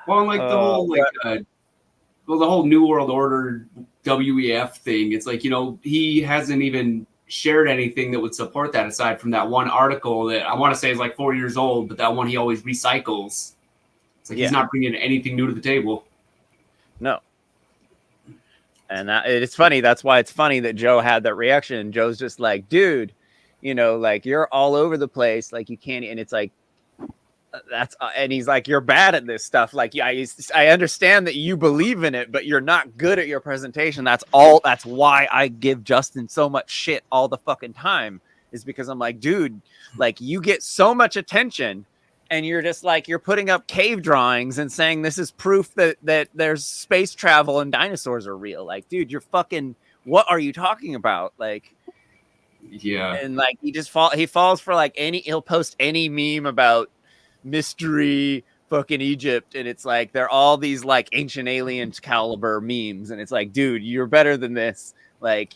well, like the whole the whole New World Order WEF thing, it's like, he hasn't even shared anything that would support that aside from that one article that I want to say is like 4 years old, but that one he always recycles. It's like he's not bringing anything new to the table. No. And it's funny. That's why it's funny that Joe had that reaction. Joe's just like, dude, you're all over the place. Like you can't. And it's like, and he's like, you're bad at this stuff. Like, I understand that you believe in it, but you're not good at your presentation. That's why I give Justin so much shit all the fucking time, is because I'm like, dude, like you get so much attention and you're just like, you're putting up cave drawings and saying this is proof that there's space travel and dinosaurs are real. Like, dude, you're fucking, what are you talking about? Like, Yeah. And like he falls for like he'll post any meme about mystery fucking Egypt, and it's like they're all these like ancient aliens caliber memes, and it's like, dude, you're better than this. Like,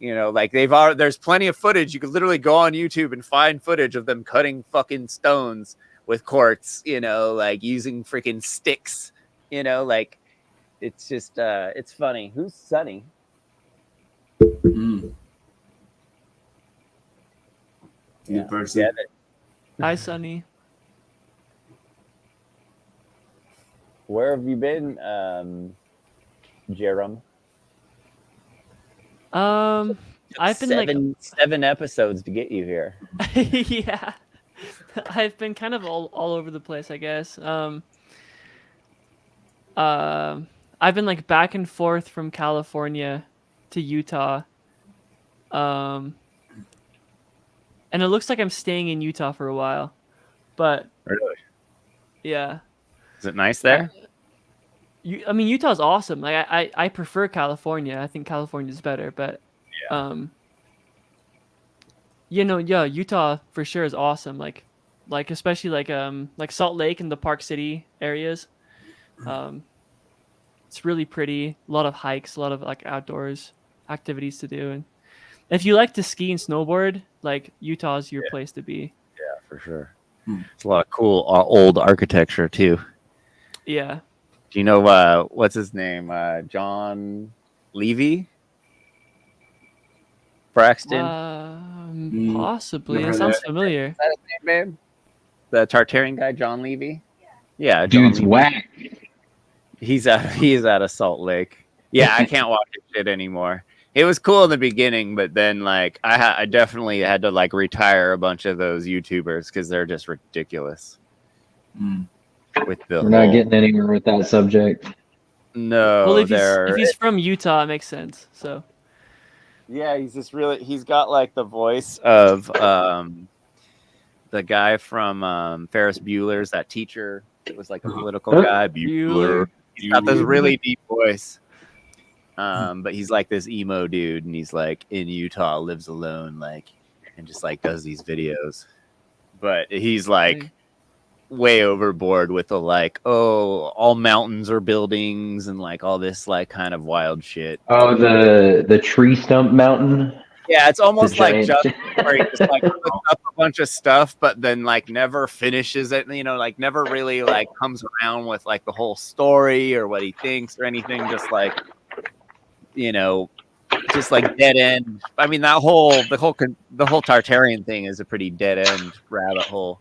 like there's plenty of footage. You could literally go on YouTube and find footage of them cutting fucking stones with quartz, like using freaking sticks, like it's just it's funny. Who's Sunny? New person. Hi, Sonny. Where have you been, Jerem? I've been like 7 episodes to get you here. yeah, I've been kind of all over the place, I guess. I've been like back and forth from California to Utah. And it looks like I'm staying in Utah for a while, but Really? yeah. Is it nice there? I mean, Utah's awesome. Like I prefer California. I think California is better, but Utah for sure is awesome. Like especially like Salt Lake and the Park City areas. It's really pretty. A lot of hikes, a lot of like outdoors activities to do, and if you like to ski and snowboard, like Utah's your place to be. Yeah, for sure. It's a lot of cool old architecture too. Yeah. Do you know what's his name? John Levy? Braxton? Possibly. It sounds familiar. Is that his name, babe? The Tartarian guy, John Levy? Yeah, dude's John Levy. whack. He's out of Salt Lake. Yeah, I can't watch his shit anymore. It was cool in the beginning, but then like I definitely had to like retire a bunch of those YouTubers because they're just ridiculous. With the We're not getting anywhere with that subject. No, well, if he's from Utah, it makes sense. So yeah, he's got like the voice of the guy from Ferris Bueller's, that teacher that was like a political guy. Bueller. He's got this really deep voice. But he's like this emo dude, and he's like in Utah, lives alone, like, and just like does these videos. But he's like way overboard with the like, oh, all mountains are buildings and like all this like kind of wild shit. Oh, the tree stump mountain. Yeah, it's almost like giant- just where he just like puts up a bunch of stuff, but then like never finishes it. Like never really like comes around with like the whole story or what he thinks or anything. Just like, just like dead end. I mean, the whole Tartarian thing is a pretty dead end rabbit hole.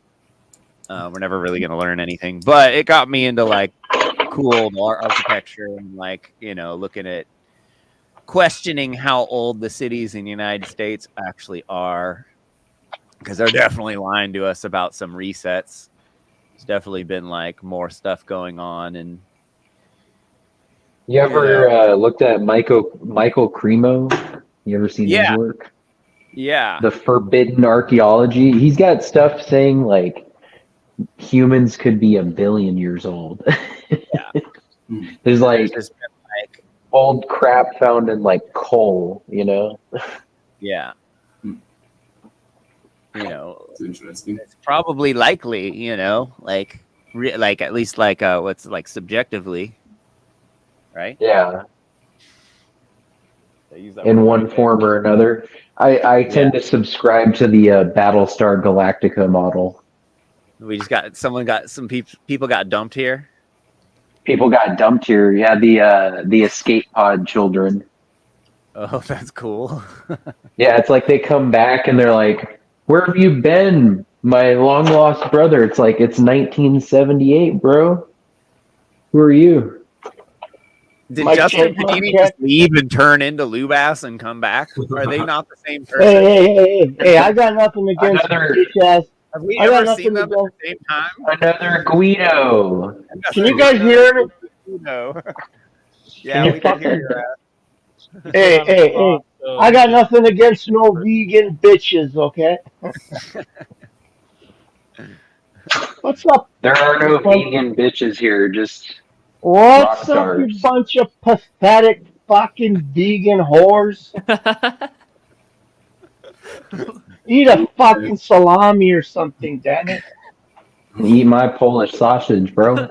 We're never really gonna learn anything, but it got me into like cool architecture and like looking at questioning how old the cities in the United States actually are, because they're definitely lying to us about some resets. There's definitely been like more stuff going on, and You ever looked at Michael Cremo? You ever seen his work? Yeah. The Forbidden Archaeology. He's got stuff saying like humans could be 1 billion years old. There's like old crap found in like coal, Yeah. It's interesting. It's probably likely, like at least like what's like subjectively, right? Yeah. They use that In word one right form or another. I tend to subscribe to the Battlestar Galactica model. We just got some people got dumped here. People got dumped here. Yeah, the escape pod children. Oh, that's cool. Yeah, it's like they come back and they're like, "Where have you been, my long lost brother?" It's like it's 1978, bro. Who are you? Did Justin Panini just leave and turn into Lubass and come back? Are they not the same person? Hey, I got nothing against bitch ass. Have we I got ever seen nothing them against. at the same time? Another Guido. Can you guys hear me? No. Yeah, you we can hear fucking- your ass. Hey, I got nothing against no vegan bitches, okay? What's up? There are no vegan bitches here, just rock What's up, you stars. bunch of pathetic fucking vegan whores? Eat a fucking salami or something, damn it. Eat my Polish sausage, bro.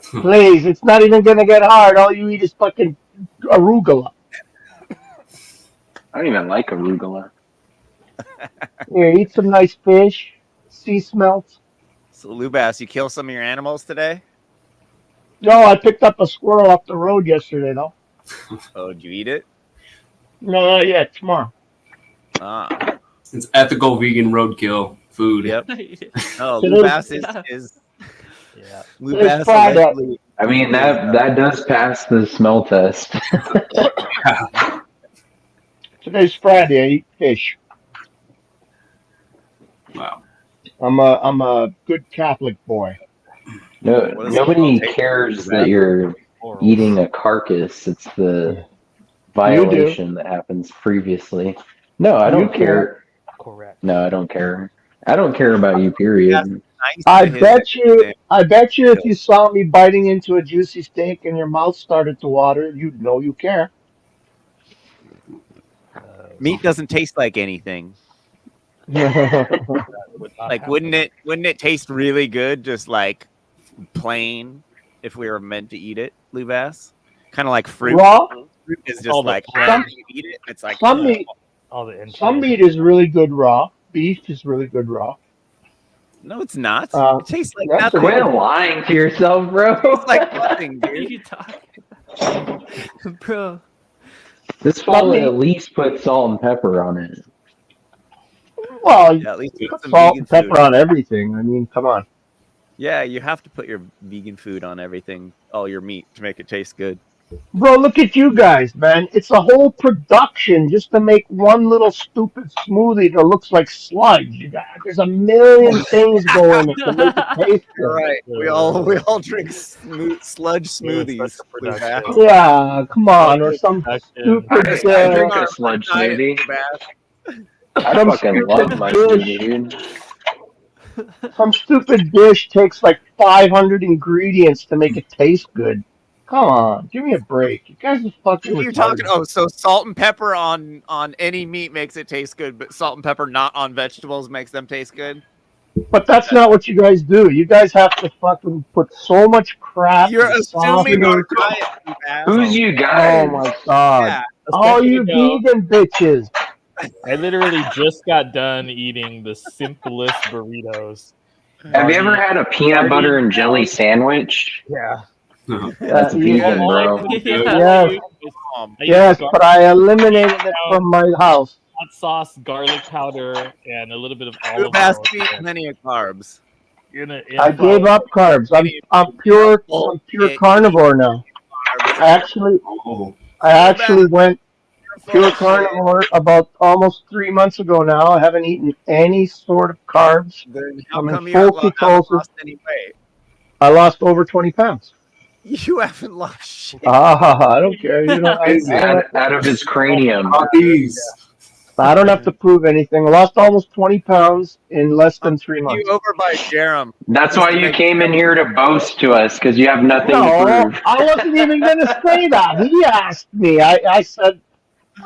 Please, it's not even gonna get hard. All you eat is fucking arugula. I don't even like arugula. Here, eat some nice fish, sea smelts. So, Lubas, you kill some of your animals today? No, I picked up a squirrel off the road yesterday, though. Oh, did you eat it? No, not yet. Tomorrow. Ah. It's ethical vegan roadkill food. Yep. Oh, Today's- Lubas is Yeah. Today's Friday. allegedly- I mean, that does pass the smell test. Today's Friday. I eat fish. Wow. I'm a good Catholic boy. No, What does nobody it taste cares like? that you're eating a carcass. It's the violation that happens previously. No, I You don't do. care. Correct. No, I don't care. I don't care about you, period. I bet you if you saw me biting into a juicy steak and your mouth started to water, you'd know you care. Meat doesn't taste like anything. Like, wouldn't it taste really good just like plain if we were meant to eat it, Lubas? Kind of like fruit. Raw? Fruit is just All the like plants. you eat it. It's like Some meat, All the some meat is really good raw. Beef is really good raw. no, it's not. It tastes like yes, nothing. Quit lying to yourself, bro. It's like nothing, What are dude. you talking about? Bro. This fool at least put salt and pepper on it. Well, Yeah, at least you put put some salt vegan and pepper food. on everything. I mean, come on. Yeah, you have to put your vegan food on everything, all your meat, to make it taste good. Bro, look at you guys, man. It's a whole production just to make one little stupid smoothie that looks like sludge. There's a million things going to make it taste You're good. right. We all drink sludge smoothies. production. Lubas. Yeah, come on, or some Production. stupid, I drink a sludge smoothie. I some fucking love my stupid smoothie, dude. some stupid dish takes like 500 ingredients to make it taste good. Come on, give me a break. You guys are fucking You're retarded. talking. Oh, so salt and pepper on any meat makes it taste good, but salt and pepper not on vegetables makes them taste good. But that's not what you guys do. You guys have to fucking put so much crap You're and assuming our softeners. diet, you ass. Who's you Oh guys? my god. Yeah. All second you ago- vegan bitches. I literally just got done eating the simplest burritos. Have you ever had a peanut butter and jelly sandwich? Yeah. That's vegan, bro. Yes, yes, but I eliminated it from my house. Hot sauce, garlic powder, and a little bit of olive Lubas oil. eat plenty of carbs. I gave up carbs. I'm pure carnivore now. I actually went pure carnivore about almost 3 months ago now. I haven't eaten any sort of carbs. Then how I'm in come you full haven't ketosis. lost any weight? I lost over 20 pounds. You haven't lost shit. I don't care. You know, Out of his cranium. I don't have to prove anything. I lost almost 20 pounds in less than 3 months. You over by Jerem. That's why you came in here to boast to us, because you have nothing to No, prove. I wasn't even going to say that. He asked me. I said,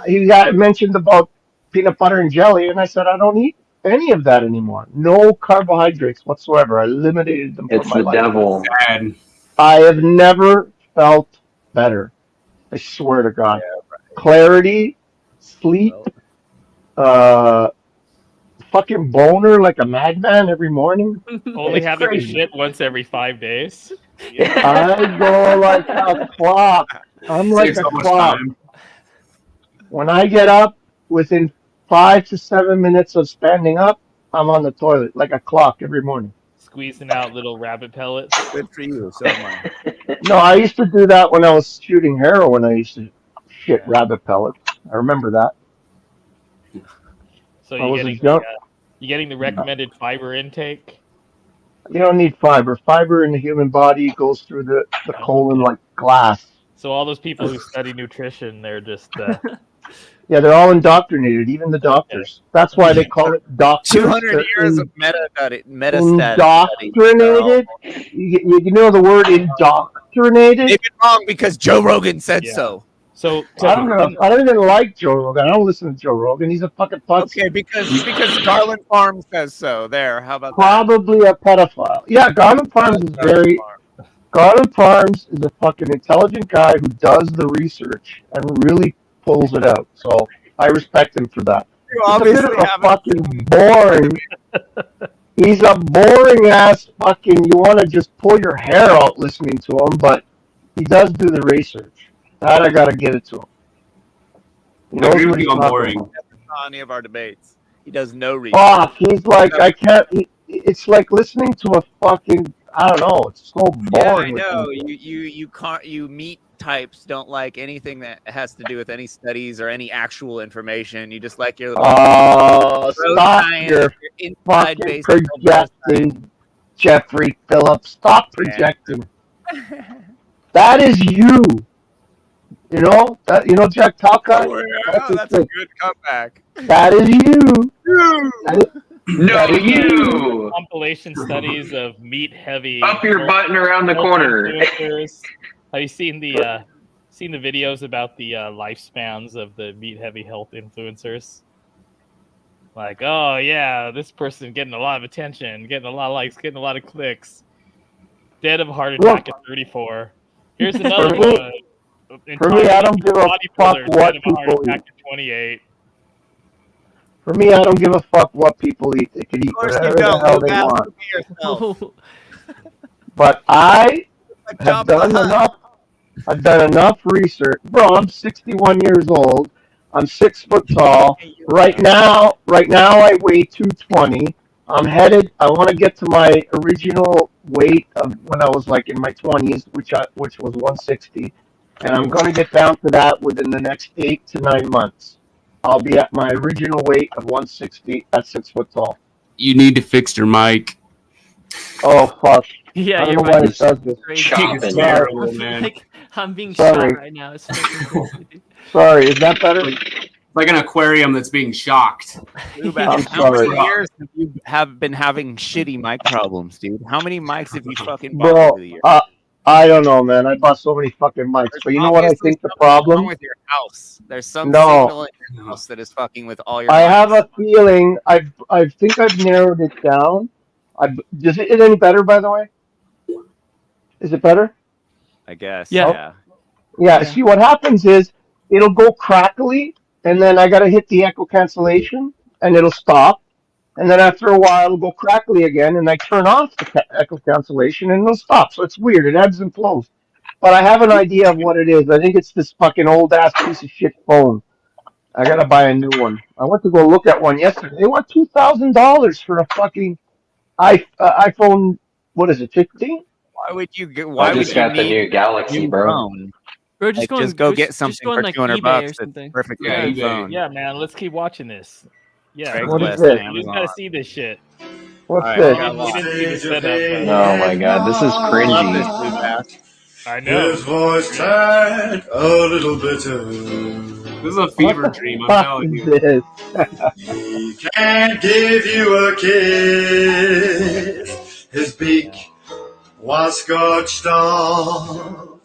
he got mentioned about peanut butter and jelly, and I said, I don't eat any of that anymore. No carbohydrates whatsoever. I eliminated them It's from my the life. devil. I have never felt better. I swear to God. Clarity, sleep, fucking boner like a madman every morning. Only It's having crazy. to shit once every 5 days. I go like a clock. I'm like Saves a so much clock. time. When I get up, within 5 to 7 minutes of standing up, I'm on the toilet like a clock every morning. Squeezing out little rabbit pellets. Good for you. So am I. No, I used to do that when I was shooting heroin. I used to shit rabbit pellets. I remember that. So I you're was a getting, junk. you getting the recommended fiber intake? You don't need fiber. Fiber in the human body goes through the colon like glass. So all those people who study nutrition, they're just Yeah, they're all indoctrinated, even the doctors. That's why they call it doctors. 200 They're years of meta study. indoctrinated. You know the word indoctrinated? They've been wrong because Joe Rogan said so. So I don't even like Joe Rogan. I don't listen to Joe Rogan. He's a fucking putz. Okay, because Garland Farm says so. There, how about that? Probably a pedophile. Yeah, Garland Farms is very. Garland Farms is a fucking intelligent guy who does the research and really pulls it out. So I respect him for that. You He's a bit obviously of a haven't fucking boring. He's a boring ass fucking. You want to just pull your hair out listening to him, but he does do the research. That I gotta give it to him. He I knows agree what with he's you on talking boring. about. Never saw any of our debates. He does no research. Fuck, he's like I can't. It's like listening to a fucking. I don't know. It's so Yeah, I boring. know. You meat types don't like anything that has to do with any studies or any actual information. You just like your little Oh, road stop science, your inside fucking baseball projecting, Jeffrey Phillips. Stop projecting. That is you. You know that. You know Jack Talcott. Oh, yeah, that's a good comeback. That is you. No, you. Compilation studies of meat heavy. Up your button around the corner. influencers. Have you seen the videos about the lifespans of the meat heavy health influencers? Like, oh yeah, this person getting a lot of attention, getting a lot of likes, getting a lot of clicks. Dead of a heart attack at 34. Here's another one. For me, I don't give a fuck what dead of a heart people attack eat. at 28. For me, I don't give a fuck what people eat. They can eat whatever the hell they want. But I have done enough. I've done enough research, bro. I'm 61 years old. I'm 6 foot tall. Right now, I weigh 220. I'm headed. I want to get to my original weight of when I was like in my 20s, which was 160, and I'm going to get down to that within the next 8 to 9 months. I'll be at my original weight of 160 at 6 foot tall. You need to fix your mic. Oh fuck! Yeah, I don't you're know why right. it does this. It's Sorry. terrible, man. Like, I'm being Sorry. shot right now. It's fucking crazy. Sorry, is that better? Like an aquarium that's being shocked. I'm How many sorry. years have you been having shitty mic problems, dude? How many mics have you fucking bought Bro, over the years? I don't know, man. I bought so many fucking mics, but you know what I Obviously think the something wrong problem? with your house. There's some No. signal in your house that is fucking with all your I mics. have a feeling. I think I've narrowed it down. Is it any better? By the way, is it better? I guess. Yeah. Yeah. See, what happens is it'll go crackly, and then I gotta hit the echo cancellation, and it'll stop. And then after a while, it'll go crackly again, and I turn off the echo cancellation, and it'll stop. So it's weird. It ebbs and flows. But I have an idea of what it is. I think it's this fucking old ass piece of shit phone. I gotta buy a new one. I went to go look at one yesterday. They want $2,000 for a fucking iPhone. What is it? 15? Why would you? I Why would just you got the need new Galaxy, new bro. phone? Bro, just Like, go just go get just something go on, for like, $200 eBay or bucks. That's something. perfectly Yeah, good eBay. phone. Yeah, man, let's keep watching this. Yeah, What is Craigslist, this? you just gotta Amazon. see this shit. What's All right, this? we got You didn't see the setup. Oh my god, this is I love this cringy. blue bass. I know. His voice turned a little bitter. This is a What fever the dream, I'm fuck telling is you. this? He can't give you a kiss. His beak was scorched off.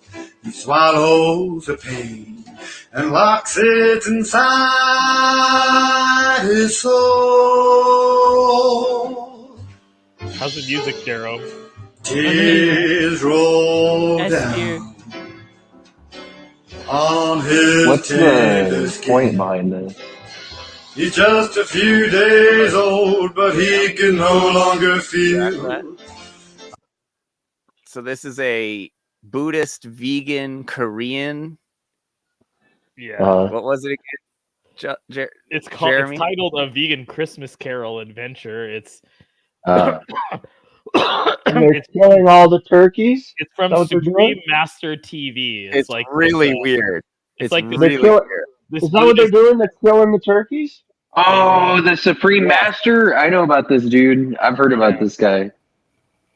He swallows the pain and locks it inside his soul. How's the music, Jerome? Tears roll S tier. down on his What's tender the skin. point behind this? He's just a few days old, but he can no longer feel. So this is a Buddhist, vegan, Korean. Yeah. What was it again? It's called. Jeremy? It's titled "A Vegan Christmas Carol Adventure." It's. And they're killing all the turkeys? It's from Is that what they're Supreme doing? Master TV. It's like really this, weird. It's like this. They're killing- this Is that what they're Buddhist- doing? They're killing the turkeys? Oh, the Supreme Master? I know about this dude. I've heard about this guy.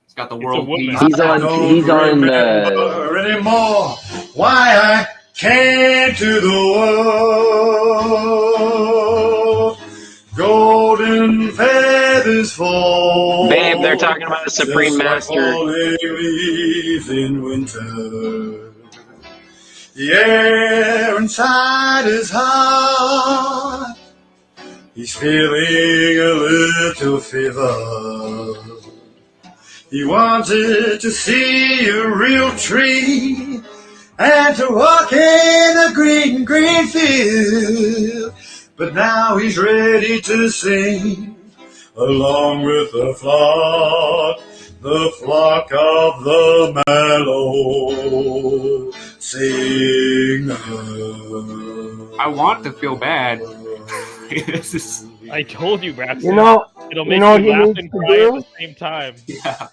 It's got the world peace. He's on Anymore why I came to the world. Golden feathers fall. Babe, they're talking about the Supreme just like Master. falling leaves in winter. The air inside his heart, he's feeling a little fever. He wanted to see a real tree and to walk in a green, green field. But now he's ready to sing along with the flock of the mellow singer. I want to feel bad. This is... I told you, Braxton. You know It'll make what you he laugh needs and to cry at do? the same time. Yeah.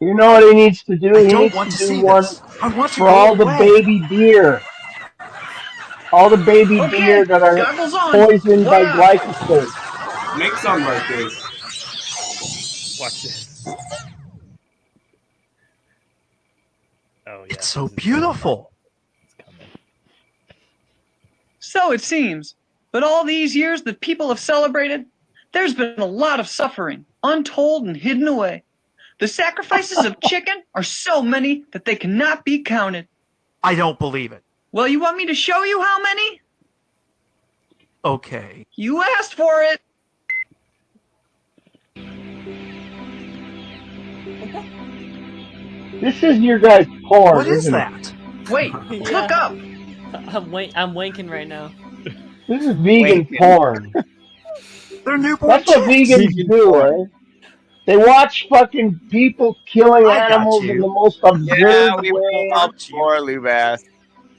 You know what he needs to do? I He don't needs want to to do see one this. I want to for go all the away. baby deer. All the baby deer Okay, that are goggles on. poisoned What by up? glyphosate. Make something like this. Watch this. Oh yeah. It's so beautiful. So it seems. But all these years that people have celebrated, there's been a lot of suffering, untold and hidden away. The sacrifices of chicken are so many that they cannot be counted. I don't believe it. Well, you want me to show you how many? Okay. You asked for it. This is your guys' porn, What is isn't that? Wait, look up. I'm wanking right now. it? This is vegan porn. They're newborn That's what chicks. vegans do, eh? They watch fucking people killing I got animals in you. the most Yeah, absurd we've way. all before, Lubass.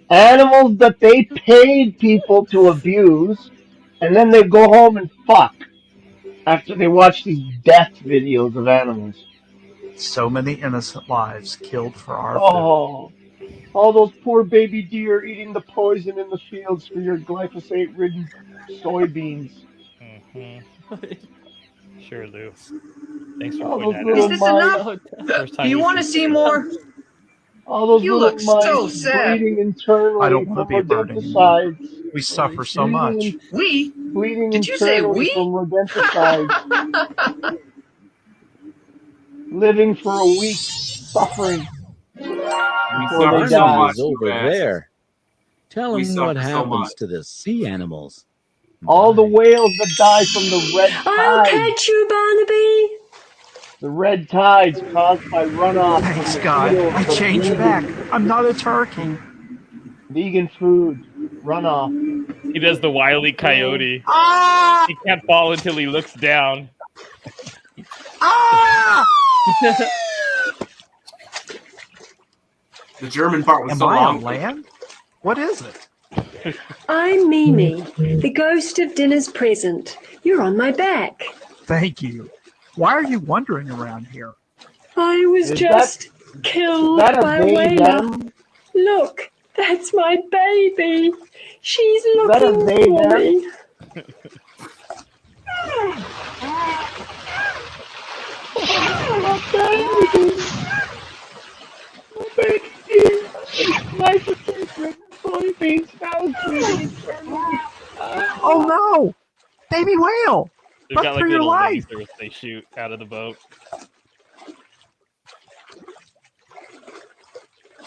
Animals that they paid people to abuse, and then they go home and fuck after they watch these death videos of animals. So many innocent lives killed for our food. Oh, all those poor baby deer eating the poison in the fields for your glyphosate-ridden soybeans. Sure, Lou. Thanks for All pointing those that Is little out. this mice. enough? First Do time you we've want to seen see this. more? All those You little look mice so sad. bleeding I internally don't want from to be a burden rodenticides. We suffer so Bleeding, much. We? bleeding Did you say internally we? from rodenticides. Living for a week, suffering We before they suffer so die. much, is over Lubass. there. Tell We him what suffer so much. happens to the sea animals. All the whales that die from the red I'll tide. catch you, Barnaby. The red tides caused by runoff from Thanks, the God. fields I of changed back. I'm not a turkey. vegan food. Runoff. He does the Wile E. Coyote. Ah! He can't fall until he looks down. Ah! The German part was Am so I long. on land? What is it? I'm Mimi, the ghost of dinner's present. You're on my back. Thank you. Why are you wandering around here? I was Is just that- killed is that a by a they, whaler. them? Look, that's my baby. She's Is that a looking they, for them? me. Oh no! Baby whale! They've Run got for like your little life! lasers they shoot out of the boat.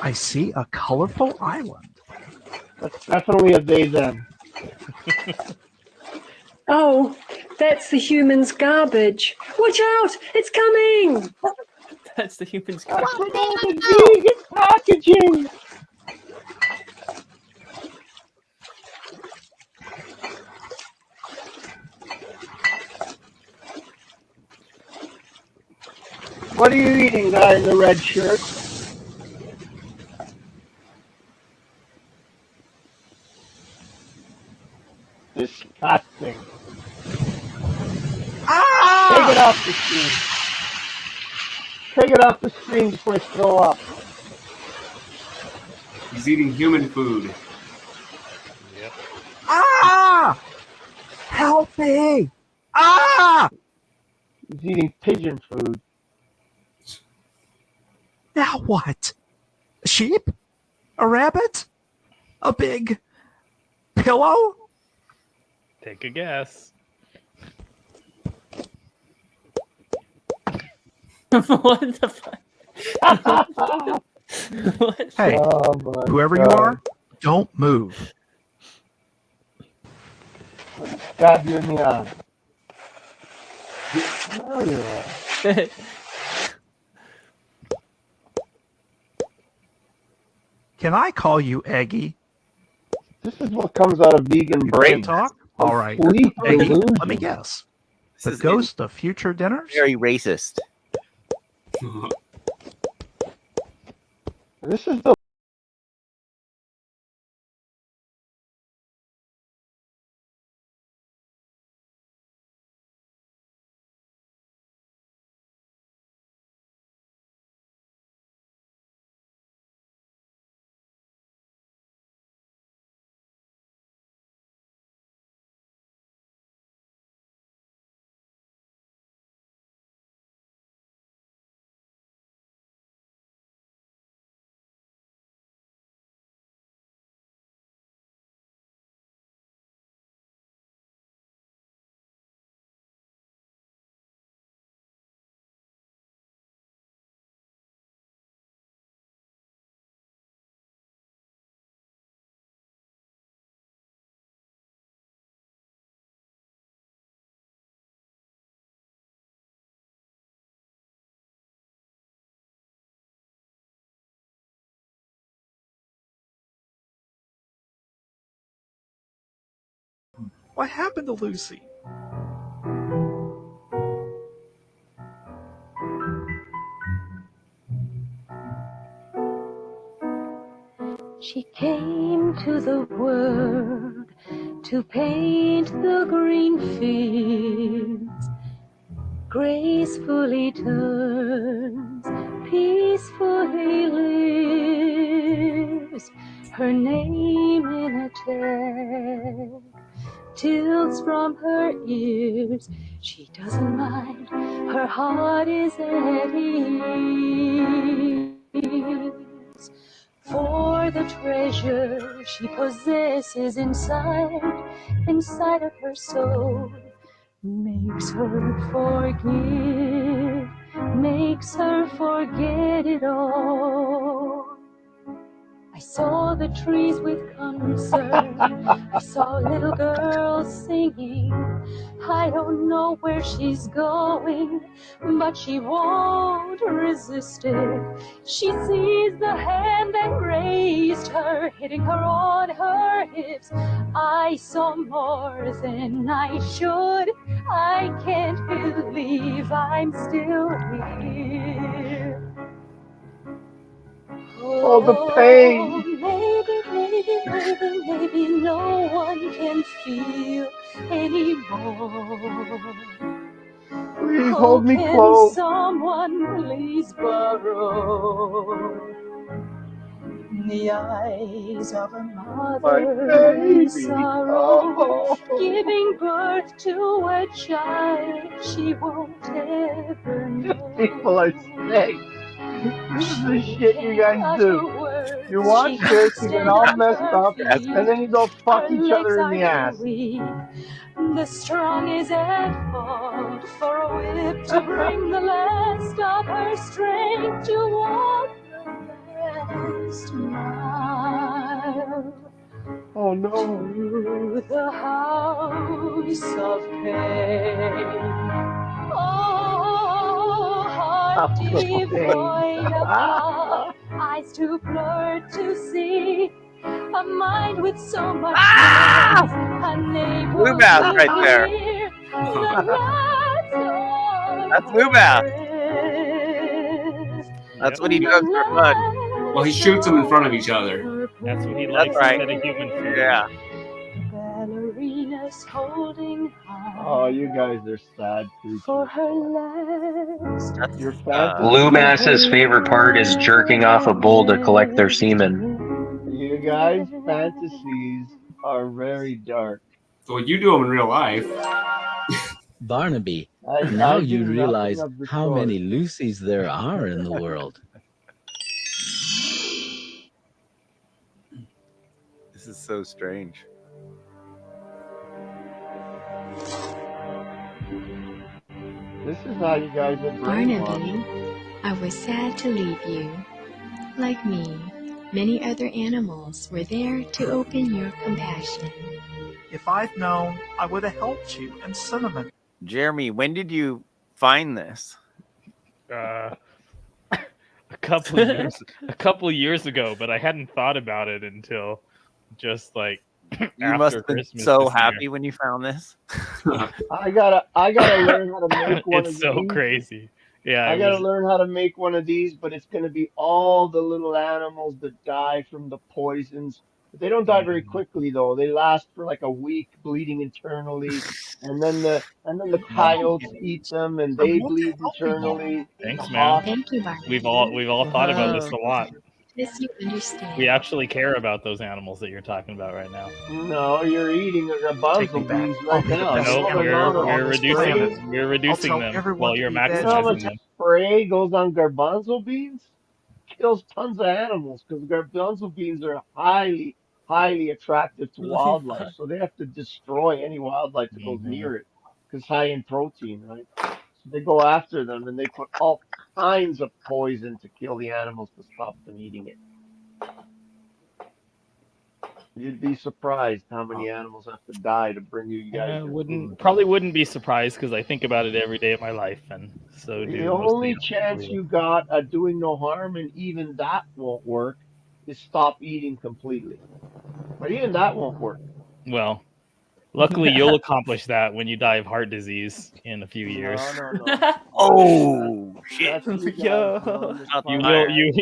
I see a colorful island. That's definitely a they, them. Oh, that's the human's garbage. Watch out! It's coming! That's the human's That's garbage. from all the vegan packaging. What are you eating, guy in the red shirt? Disgusting. Take it off the screen. Take it off the screen before I throw up. He's eating human food. Yep. Ah! Help me! Ah! He's eating pigeon food. Now what? A sheep? A rabbit? A big pillow? Take a guess. What the fuck? What? Hey, Oh my whoever you God. are, don't move. stab you in the eye. Oh, yeah. Can I call you Eggy? This is what comes out of vegan You brain. can't talk? All right. Complete Eggy, delusion. let me guess. The is ghost of future dinners? Very racist. This is the What happened to Lucy? She came to the world to paint the green fields, gracefully turns, peacefully lives, her name in a tag, tilts from her ears. She doesn't mind, her heart is at ease. For the treasure she possesses inside of her soul makes her forgive, makes her forget it all. I saw the trees with concern, I saw little girls singing. I don't know where she's going, but she won't resist it. She sees the hand that raised her, hitting her on her hips. I saw more than I should. I can't believe I'm still here. oh, the pain. Maybe no one can feel anymore. Please hold me close. Someone please borrow the eyes of a mother in sorrow, giving birth to a child she won't ever know. People are sick. This is the shit you guys do. You watch this, you get all messed up, and then you go fuck each other in the ass. The strong is at fault for a whip to bring the last of her strength to walk the last mile. Oh no. To the house of pain. Oh, heart devoid of love, eyes too blurred to see. A mind with so much noise, a name Blue Mouse right there. That's Blue Mouse. That's what he does for fun. Well, he shoots them in front of each other. That's what he likes right. instead of human food. Yeah. Ballerinas holding Oh, you guys are sad for creatures. her last. Your fantasies. Blue Mass's favorite part is jerking off a bull to collect their semen. You guys' fantasies are very dark. So you do them in real life. Barnaby, I now do you nothing realize of the how sort. many Lucys there are in the world. This is so strange. This is how you guys are brainwashed. Barnaby, I was sad to leave you. Like me, many other animals were there to open your compassion. If I'd known, I would have helped you in Cinnamon. Jeremy, when did you find this? A couple of years ago, but I hadn't thought about it until just like You must after have been Christmas. so this year. happy when you found this. I gotta learn how to make one It's of so these. crazy. Yeah, I it gotta was. learn how to make one of these, but it's gonna be all the little animals that die from the poisons. But they don't die very quickly though. They last for like a week, bleeding internally, and then the coyotes eat them, and they bleed internally. Thanks, The man. hawks. Thank you, Barnaby. We've all thought about this a lot. Yes, you understand. We actually care about those animals that you're talking about right now. No, you're eating garbanzo beans right now. No, You know the amount of we're spray. reducing them while you're You know how much maximizing them. spray goes on garbanzo beans? Kills tons of animals because garbanzo beans are highly attractive to wildlife. So they have to destroy any wildlife that goes near it because it's high in protein, right? So they go after them and they put all kinds of poison to kill the animals to stop them eating it. You'd be surprised how many animals have to die to bring you guys your food. Probably wouldn't be surprised because I think about it every day of my life, and so The do most of the only animals chance we you got at doing no harm, and even that won't work, is stop eating completely. But even that won't work. Well, luckily you'll accomplish that when you die of heart disease in a few years. No. Oh shit! That's you guys on this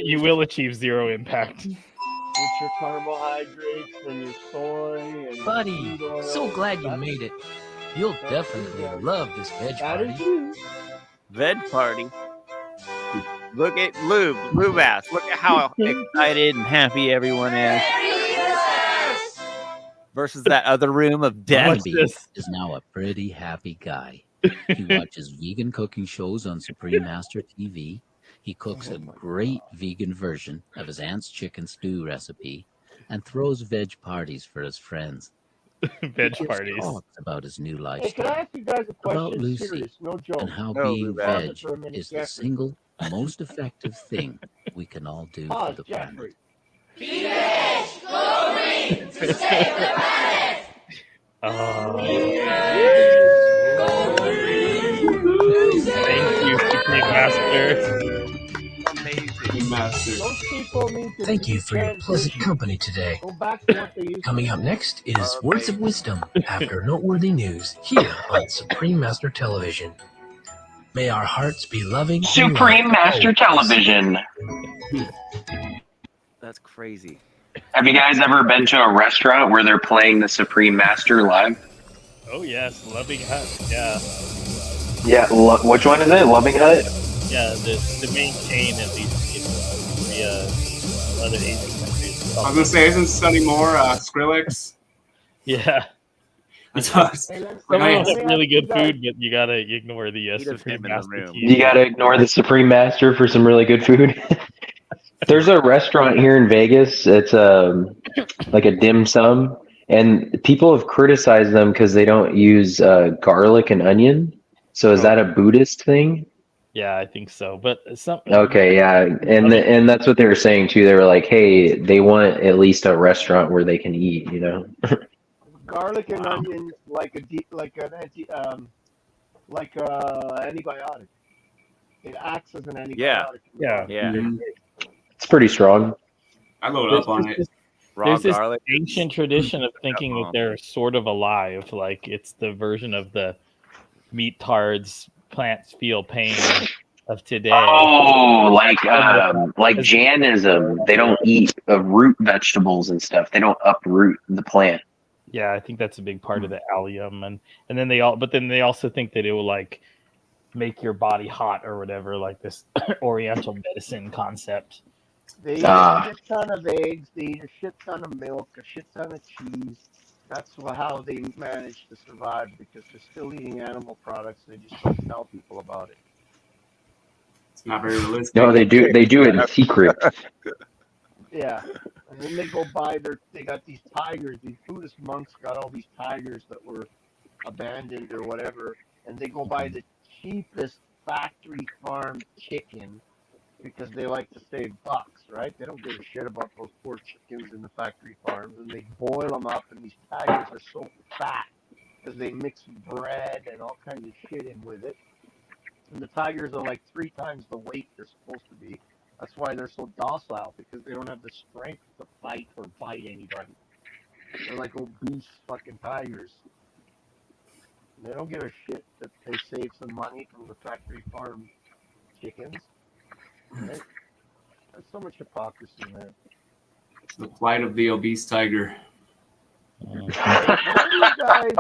You will achieve zero impact. with your carbohydrates and your soy and Buddy, seed oil. so glad you made it. You'll definitely love this veg party. Veg party. Look at Lube ass. Look at how excited and happy everyone is. Versus that other room of death. Barnaby is now a pretty happy guy. He watches vegan cooking shows on Supreme Master TV. He cooks a great vegan version of his aunt's chicken stew recipe and throws veg parties for his friends. Veg He parties. talks about his new Hey, can lifestyle, I ask you guys a about question? Lucy, Serious, no joke. and how No, being Lube, veg pause it for a minute, is the Jeffrey. single most effective thing we can all do for Pause, the planet. Jeffrey. Thank you, Supreme Master. Most people need to Thank you for your pleasant transition. company today. Go back to what they used Coming to up be. next is Words of Wisdom after noteworthy news here on Supreme Master Television. May our hearts be loving. and Supreme loved Master always. Television. That's crazy. Have you guys ever been to a restaurant where they're playing the Supreme Master live? Oh yes, Loving Hut. Yeah, Yeah, which one is it? Loving Hut? yeah. The main chain at least in Korea, other Asian countries. I was gonna say, isn't Sonny Moore Skrillex? Yeah. It does. Some of them have really good food, but you gotta ignore the Supreme Master TV. Mm-hmm. You gotta ignore the Supreme Master for some really good food. There's a restaurant here in Vegas. It's like a dim sum, and people have criticized them because they don't use garlic and onion. So is that a Buddhist thing? Yeah, I think so. But some. Okay, yeah, and that's what they were saying too. They were like, hey, they want at least a restaurant where they can eat. You know. Garlic and onion like antibiotic. It acts as an antibiotic. Yeah. It's pretty strong. I load up on it. There's this ancient tradition of thinking that they're sort of alive, like it's the version of the meat tards, plants feel pain of today. Oh, like Jainism. They don't eat root vegetables and stuff. They don't uproot the plant. Yeah, I think that's a big part of the allium, and then they also think that it will like make your body hot or whatever, like this Oriental medicine concept. They eat a shit ton of eggs. They eat a shit ton of milk, a shit ton of cheese. That's how they manage to survive because they're still eating animal products. They just don't tell people about it. It's not very realistic. No, they do it in secret. Yeah, and then they go buy they got these tigers. These Buddhist monks got all these tigers that were abandoned or whatever, and they go buy the cheapest factory farmed chicken because they like to save bucks, right? They don't give a shit about those poor chickens in the factory farms, and they boil them up, and these tigers are so fat because they mix bread and all kinds of shit in with it. And the tigers are like 3 times the weight they're supposed to be. That's why they're so docile, because they don't have the strength to fight or bite anybody. They're like obese fucking tigers. They don't give a shit that they save some money from the factory farm chickens. Right? There's so much hypocrisy, man. It's the plight of the obese tiger. Why do you guys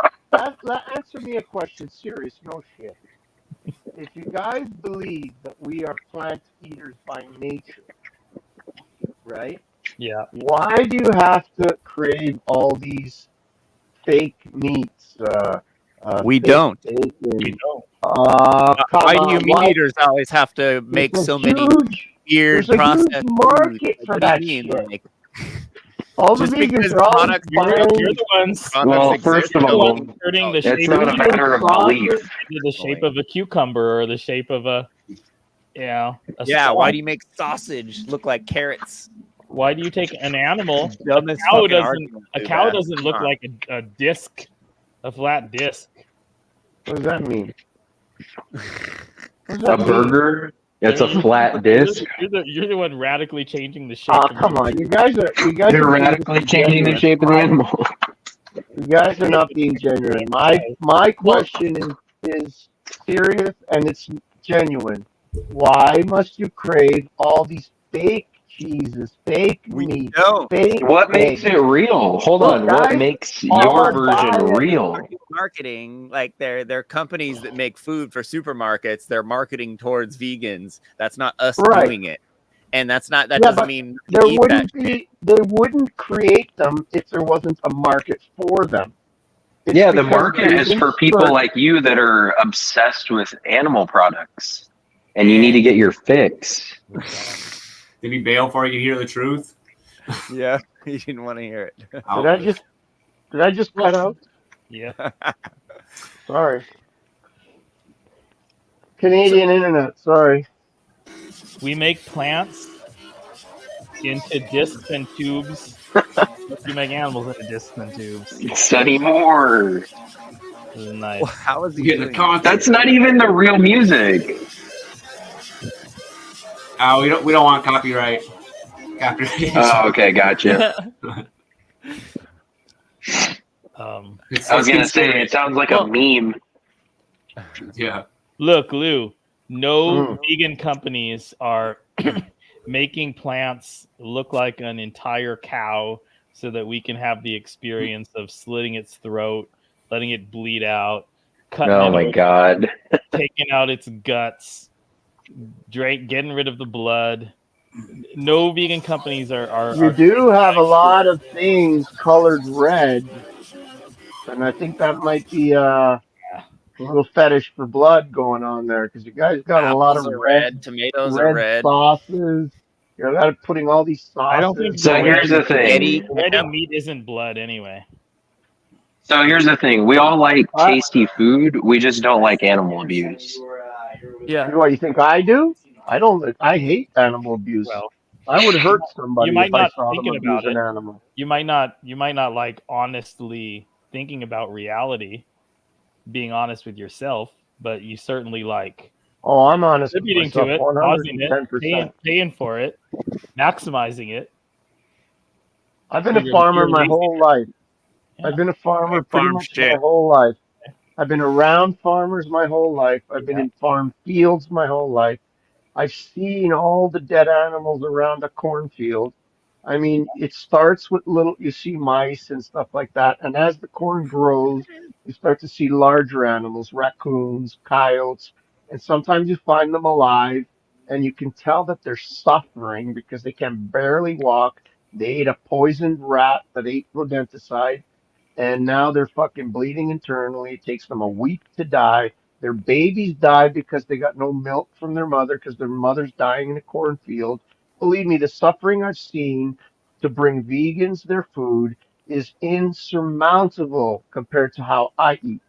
answer me a question? Serious, no shit. If you guys believe that we are plant eaters by nature, right? Yeah. Why do you have to crave all these fake meats? We Fake don't. bacon. We don't. Come Why do you on, meat why? eaters always have to make There's a so many huge, weird there's a huge processed market foods? for What that do you mean? shit. Like, All the just vegans because are always products You're buying the ones. Well, first of You're the all, ones turning the it's shape not of a matter of belief. into the shape of a cucumber or the shape of a a yeah, why squash. do you make sausage look like carrots? Why do you take an animal? Dumbest A cow fucking doesn't. argument, A dude, cow man. doesn't look Come on. like a disc, a flat disc. What does that mean? A burger? It's a flat disc. You're the one radically changing the shape. Oh, of come the on, you guys are You're being radically changing the disingenuous. shape of the animal. You guys are not being genuine. My question is serious and it's genuine. Why must you crave all these fake cheeses, fake meat, fake What makes eggs? it real? Hold These on. What guys makes are your version buying. real? Marketing, like they're companies that make food for supermarkets. They're marketing towards vegans. That's not us Right. doing it, and that Yeah, doesn't but mean there we eat that. they wouldn't create them if there wasn't a market for them. It's Yeah, the because market is for people search. like you that are obsessed with animal products, and you need to get your fix. Did he bail for you to hear the truth? Yeah, you didn't want to hear it. Did I just cut out? Yeah. Sorry. Canadian internet. Sorry. We make plants into discs and tubes. You make animals into discs and tubes. Study more. This is nice. How is he Getting the doing content? That's not even the real music. Oh, we don't want copyright. Copyright. Oh, okay, gotcha. I was gonna say it sounds like a meme. Yeah. Look, Lou, no Mm. vegan companies are making plants look like an entire cow so that we can have the experience of slitting its throat, letting it bleed out, cutting Oh it my open, god. taking out its guts, getting rid of the blood. No vegan companies are You do have a lot of things colored red, and I think that might be a little fetish for blood going on there because you guys got a lot of Apples are red, tomatoes are red red. sauces. You got putting all these sauces. I don't think So here's the thing. breading meat isn't blood anyway. So here's the thing. We all like tasty food. We just don't like animal abuse. Yeah. What you think I do? I don't. I hate animal abuse. Well, I would hurt somebody you might if I not saw them thinking abuse about an it. animal. You might not like honestly thinking about reality, being honest with yourself, but you certainly like Oh, I'm honest with contributing myself, to it, causing it, 110%. paying for it, maximizing it. I've been a farmer my whole life. I've been a farmer pretty farm much shit. my whole life. I've been around farmers my whole life. I've been in farm fields my whole life. I've seen all the dead animals around a cornfield. I mean, it starts with you see mice and stuff like that. And as the corn grows, you start to see larger animals, raccoons, coyotes, and sometimes you find them alive and you can tell that they're suffering because they can barely walk. They ate a poisoned rat that ate rodenticide and now they're fucking bleeding internally. It takes them a week to die. Their babies die because they got no milk from their mother because their mother's dying in a cornfield. Believe me, the suffering I've seen to bring vegans their food is insurmountable compared to how I eat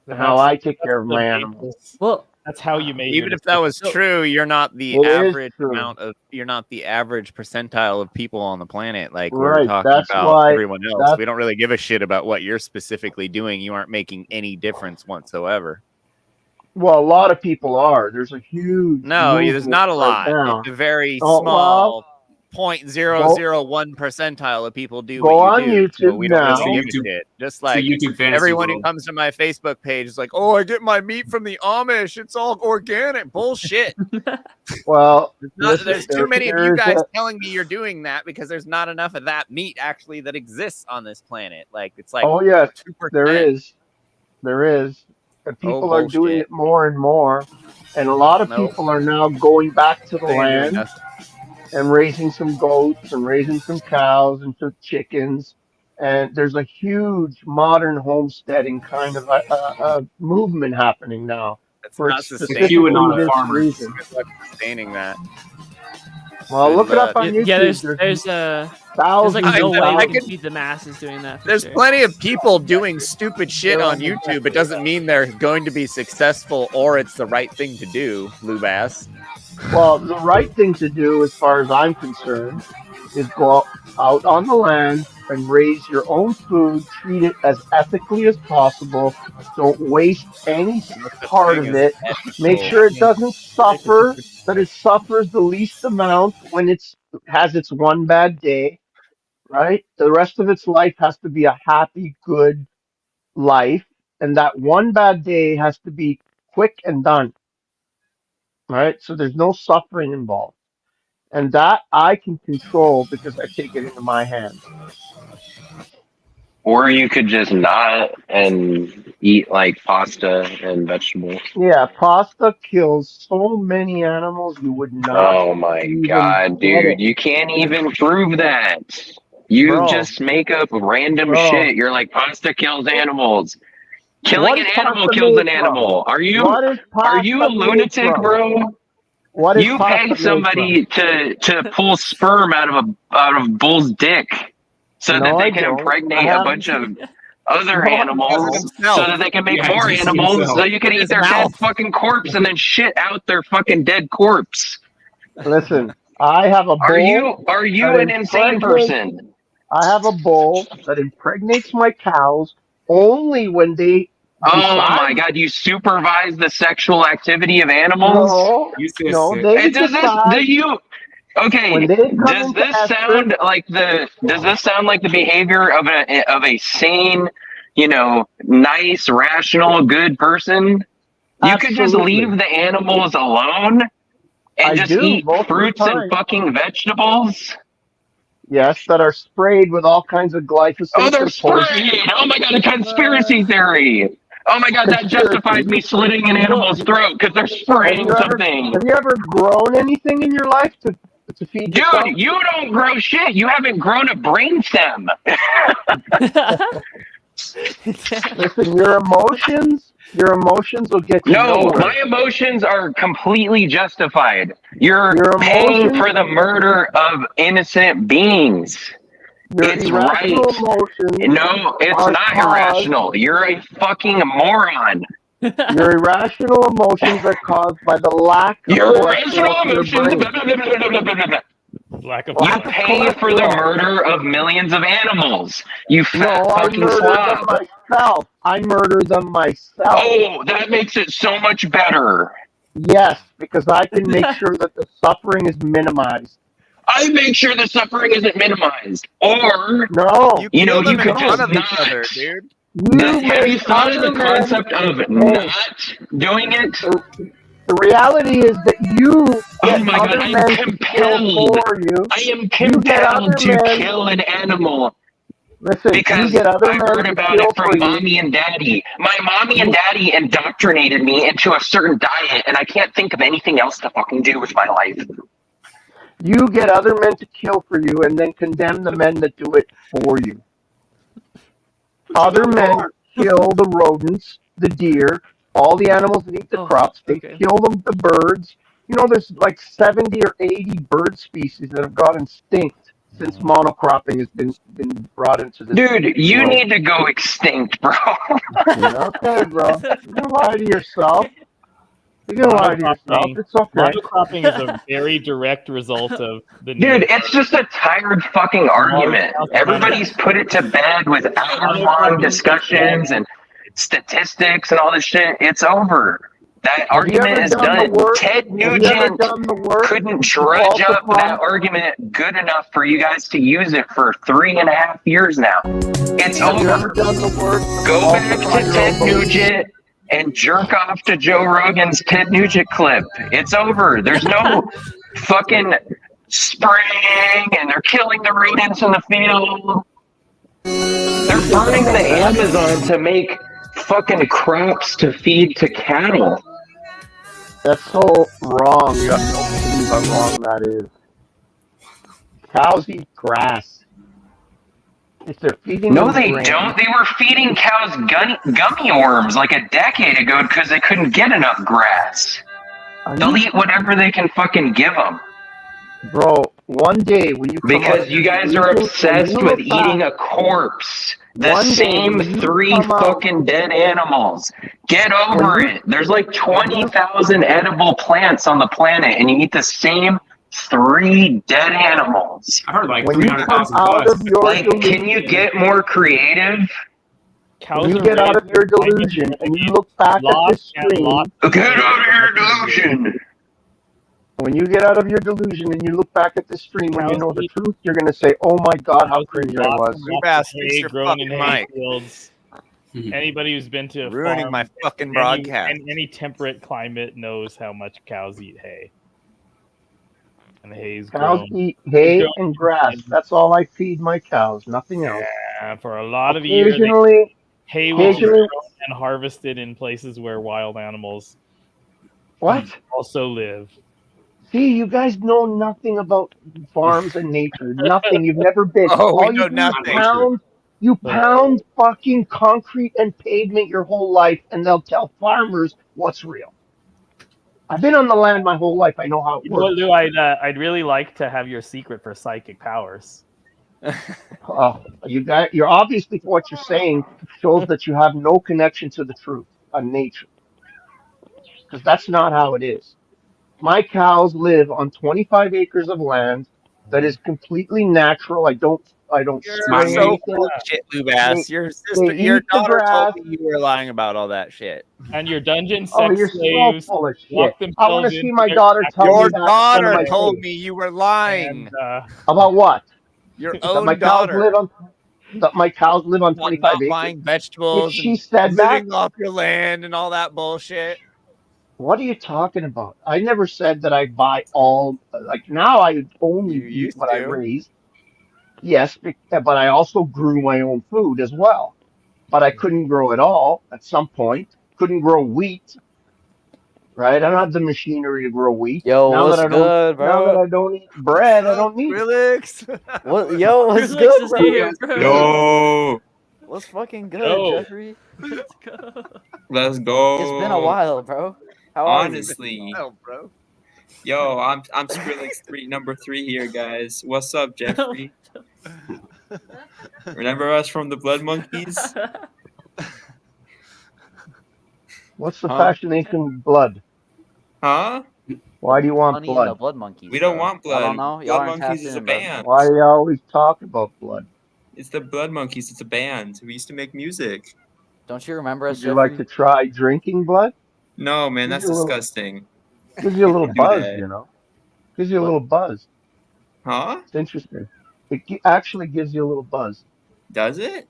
and how I take care of my animals. Well, That's how you measure. Even if that was true, you're not the It is average true. you're not the average percentile of people on the planet. Like we're Right, talking that's about why- everyone else. that's- We don't really give a shit about what you're specifically doing. You aren't making any difference whatsoever. Well, a lot of people are. There's a huge No, there's movement not a right lot. now. It's a very Oh, small well, 0.001 percentile of people do go what you on do. So YouTube we don't now. really give a shit. Just like YouTube fantasy everyone who world. comes to my Facebook page is like, "Oh, I get my meat from the Amish. It's all organic." Bullshit. Well, There's too many of you guys telling me you're doing that because there's not enough of that meat actually that exists on this planet. Like it's like oh yes, 2%. there is, and people are doing bullshit. it more and more, and a lot of Nope. people are now going back to the They ain't doing land nothing. and raising some goats and raising some cows and some chickens, and there's a huge modern homesteading kind of a movement happening now It's for not specifically sustaining. this reason. Good luck sustaining that. Well, Good look it up luck. on YouTube. Yeah, there's thousands like no and way we thousands. can feed the masses doing that. For There's sure. plenty of people doing stupid shit on YouTube. It doesn't mean they're going to be successful or it's the right thing to do, Blue Bass. Well, the right thing to do, as far as I'm concerned, is go out on the land and raise your own food, treat it as ethically as possible. Don't waste any part of it. Make sure it doesn't suffer, that it suffers the least amount when it has its one bad day, right? The rest of its life has to be a happy, good life. And that one bad day has to be quick and done. Right? So there's no suffering involved. And that I can control because I take it into my hands. Or you could just not and eat like pasta and vegetables. Yeah, pasta kills so many animals you would not. Oh my even god, get dude. it. You can't even prove that. You Bro. just make up random Bro. shit. You're like, pasta kills animals. Killing What an is animal pasta kills made an from? animal. Are you What is are you a pasta made lunatic, from? bro? What is You pasta pay made somebody to pull sperm out of bull's dick so No, that they I can don't. impregnate I a haven't. bunch of other No, I animals don't. so that they can make Yeah, more just animals himself. so you can In eat his their dead mouth. fucking corpse and then shit out their fucking dead corpse. Listen, I have a bull. Are you that an insane impregnates- person? I have a bull that impregnates my cows only when they Oh decide. my god, you supervise the sexual activity of animals? No, they Does decide. do you okay, When they come does into this estrus- sound like the behavior of a sane, nice, rational, good person? You could just Absolutely. leave the animals alone and I just do eat most of the fruits time. and fucking vegetables? Yes, that are sprayed with all kinds of glyphosate. Oh, they're and poison. sprayed! Oh my god, a conspiracy theory! Oh my god, that justifies me slitting an animal's throat because they're spraying something. Have you ever grown anything in your life to feed yourself? Dude, you don't grow shit. You haven't grown a brainstem. Listen, your emotions will get you No, nowhere. my emotions are completely justified. You're Your paying emotions- for the murder of innocent beings. Your It's right. irrational emotions No, it's are not caused- irrational. You're a fucking moron. Your irrational emotions are caused by the lack of Your cholesterol irrational in your emotions. brain. Blah, blah, blah, blah, blah, blah, blah, blah. Lack of You pay for the cholesterol. murder of millions of animals. You fat No, I fucking murder slob. them myself. I murder them myself. Oh, that makes it so much better. Yes, because I can make sure that the suffering is minimized. I make sure the suffering isn't minimized. Or, no, you kill know, you them in could front just of each not. other, dude. Have you thought of the concept of not doing it? The reality is that you get Oh my god, other I men am to kill compelled. for you. I am You get other compelled to men- kill an animal. Listen, Because you get other I men heard to about kill it for from you. mommy and daddy. My mommy and daddy indoctrinated me into a certain diet, and I can't think of anything else to fucking do with my life. You get other men to kill for you and then condemn the men that do it for you. Other men kill the rodents, the deer, all the animals that eat the crops. They kill the birds. You know, there's like 70 or 80 bird species that have gone extinct since monocropping has been brought into this. Dude, you world. need to go extinct, bro. Okay, bro. You lie to yourself. You can lie to yourself. It's okay. Monocropping is a very direct result of the Dude, need it's just a tired fucking argument. Everybody's put it to bed with hour-long discussions and statistics and all this shit. It's over. That Have you argument ever is done the done. work? Ted Have you ever Nugent done the work couldn't to drudge up falsify? that argument good enough for you guys to use it for 3.5 years now. It's Have you ever over. done the work to Go back falsify to your Ted own beliefs? Nugent and jerk off to Joe Rogan's Ted Nugent clip. It's over. There's no fucking spraying and they're killing the rodents in the field. They're burning the Amazon to make fucking crops to feed to cattle. That's so wrong. You have no clue how wrong that is. Cows eat grass. If they're feeding No, them they grain, don't. They were feeding cows gummy worms like a decade ago because they couldn't get enough grass. They'll eat whatever they can fucking give them. bro, one day when you come out Because of you your guys are delusion, when obsessed you with look back, eating a corpse. The one day same when you 3 come out, fucking dead animals. Get over when it. There's like when you 20,000 edible plants on the planet, and you eat the same 3 dead animals. I heard like when you come 300,000 out plus. of your Like, delusion, can you get more creative? when you get out of your delusion and you look back at this stream, Get out of your delusion. when you get out of your delusion and you look back at this stream when you know the truth, you're gonna say, "Oh my God, how cringe I was." Hay grown in hay fields. Anybody who's been to a Ruining farm my fucking in broadcast. any temperate climate knows how much cows eat hay. And the hay's Cows grown. eat hay and grass. That's all I feed my cows. Nothing else. For a lot of the year, hay which is Occasionally, grown and harvested in places where wild animals what? also live. See, you guys know nothing about farms and nature. Nothing. You've never been. Oh, we All know you do is nothing. you pound fucking concrete and pavement your whole life, and they'll tell farmers what's real. I've been on the land my whole life. I know how it You know what, works. Lou? I'd really like to have your secret for psychic powers. You're obviously what you're saying shows that you have no connection to the truth on nature, because that's not how it is. My cows live on 25 acres of land that is completely natural. I don't You're spray so anything. full of shit, Lubass. Your They your eat the daughter told grass. me you were lying about all that shit. And your dungeon Oh, sex you're so slaves full of lock shit. I want to themselves see into my their daughter tell me Your that in front of daughter my told face. me you were lying. About what? Your That my own cows daughter. live on. That my cows live on About 25 not acres. buying If vegetables she and said that, living off your land and all that bullshit. what are you talking about? I never said that I buy all. Like now, I only You eat used what I to. raise. Yes, but I also grew my own food as well. But I couldn't grow it all at some point. Couldn't grow wheat, right? I don't have the machinery to grow wheat. Yo, Now what's that good, bro? I don't eat bread, I don't need it. Skrillex. What? Yo, what's Skrillex good, is bro? here, bro. Yo, What's fucking good, Yo. Jeffrey? Let's go. let's go. It's been a while, bro. How are you? Honestly, Hell, bro. yo, I'm Skrillex number 3 here, guys. What's up, Jeffrey? Remember us from the Blood Monkeys? What's the fascination with blood? Huh? Why do you want Honey and the blood? Blood Monkeys. We don't bro. want Y'all blood. don't know? Y'all Blood aren't Monkeys tapped is a in, bro. band. Why do you always talk about blood? It's the Blood Monkeys. It's a band. We used to make music. Don't you remember us, Would you like Jeffrey? to try drinking blood? No, man, Gives that's you a little, disgusting. gives you a little Don't do buzz, that. you know. Gives you a little buzz. Huh? It's interesting. Actually gives you a little buzz. Does it?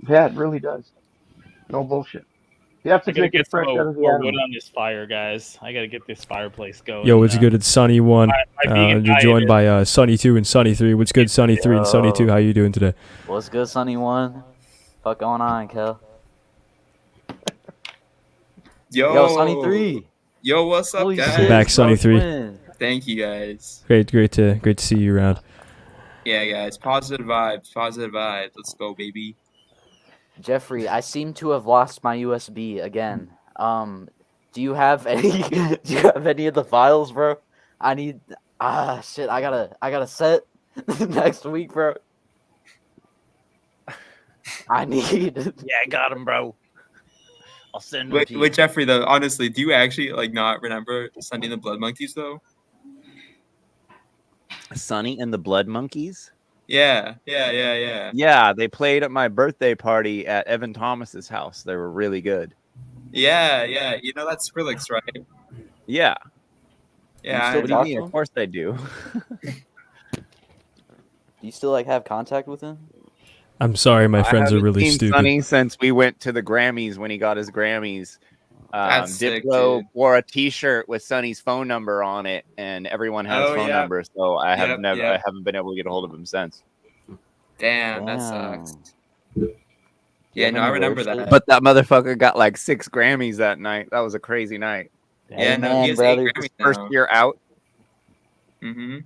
Yeah, it really does. No bullshit. You have to I gotta drink it get some fresh out of the more wood animal. on this fire, guys. I gotta get this fireplace going. Yo, what's good? It's Sunny One. my vegan You're diet joined is- by Sunny Two and Sunny Three. What's good, Sunny Three and Sunny Two? How you doing today? What's good, Sunny One? Fuck going on, Kel? Yo, Sunny 3. Yo, what's up, Holy guys? shit, Back, Sunny bro, 3. twin. Thank you, guys. Great to see you around. Yeah, guys. Positive vibes. Positive vibes. Let's go, baby. Jeffrey, I seem to have lost my USB again. Do you have any? Do you have any of the files, bro? I need. Shit. I gotta set next week, bro. I need. Yeah, I got him, bro. I'll send them to you. Wait, Jeffrey, though, honestly, do you actually like not remember Sunny and the Blood Monkeys though? Sonny and the Blood Monkeys? Yeah. Yeah, they played at my birthday party at Evan Thomas's house. They were really good. Yeah. You know that's Skrillex, right? Yeah. Yeah. still What do you talk mean? to Of him? course they do. Do you still like have contact with him? I'm sorry, my friends are haven't really seen stupid. Sonny since we went to the Grammys when he got his Grammys. That's sick, Diplo dude. wore a T-shirt with Sonny's phone number on it, and everyone had his phone number. So I have I haven't been able to get a hold of him since. Damn, that sucks. You Yeah, have no, I any remember lyrics to that. it? But that motherfucker got like 6 Grammys that night. That was a crazy night. Yeah, no, man, he has brother. 8 His Grammys first now. year out. Mm-hmm.